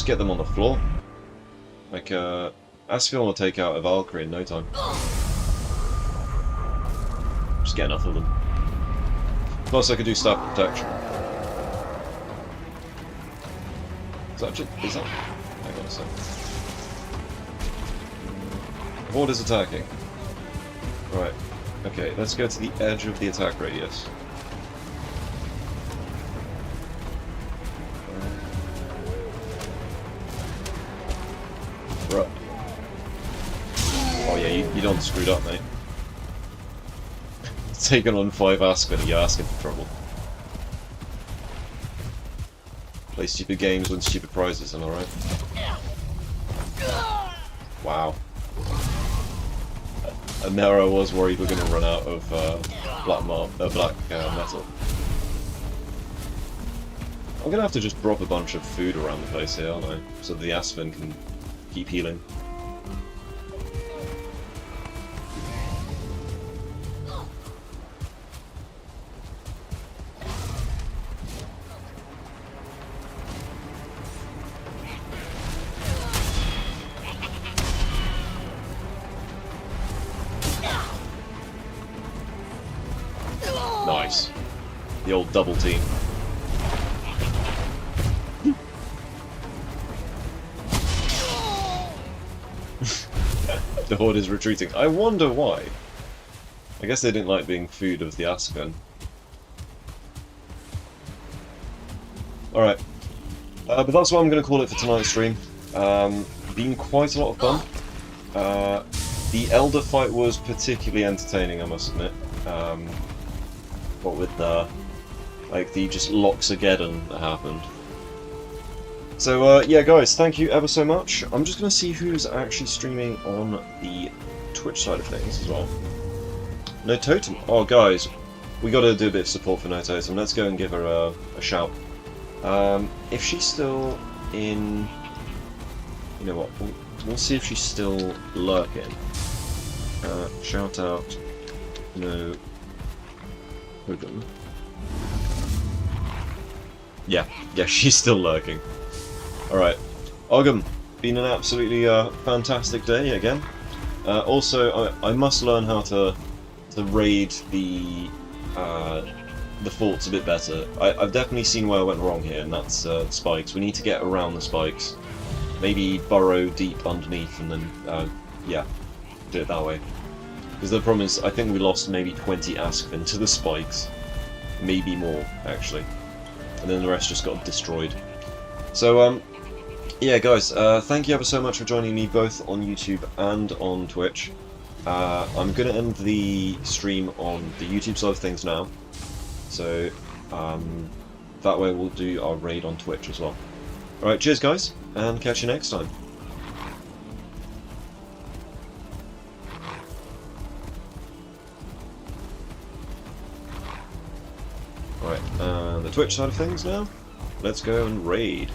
get them on the floor. Like, Asphil will take out a Valkyrie in no time. Just get enough of them. Plus I could do staff protection. Is that? so. Horde is attacking. Right. Okay, let's go to the edge of the attack radius. Right. Oh yeah, you done screwed up, mate. Taking on 5 Aspen, you're asking for trouble. Play stupid games, win stupid prizes, am I right? Wow. And there I was worried we're going to run out of black metal. I'm going to have to just drop a bunch of food around the place here, aren't I? So the Aspen can keep healing. Nice. The old double team. The Horde is retreating. I wonder why. I guess they didn't like being food of the Aspen. Alright. But that's what I'm going to call it for tonight's stream. Been quite a lot of fun. The Elder fight was particularly entertaining, I must admit. What with the just Loxageddon that happened. So yeah guys, thank you ever so much. I'm just going to see who's actually streaming on the Twitch side of things as well. No Totem. Oh guys, we got to do a bit of support for No Totem. Let's go and give her a shout. If she's still in... You know what, we'll see if she's still lurking. Shout out No Totem. Yeah, she's still lurking. Alright. Ogum, been an absolutely fantastic day again. Also, I must learn how to raid the forts a bit better. I've definitely seen where I went wrong here, and that's the spikes. We need to get around the spikes. Maybe burrow deep underneath and then, yeah, do it that way. Because the problem is, I think we lost maybe 20 Askvin to the spikes. Maybe more, actually. And then the rest just got destroyed. So, yeah guys, thank you ever so much for joining me both on YouTube and on Twitch. I'm going to end the stream on the YouTube side of things now. So, that way we'll do our raid on Twitch as well. Alright, cheers guys, and catch you next time. Right, the Twitch side of things now. Let's go and raid.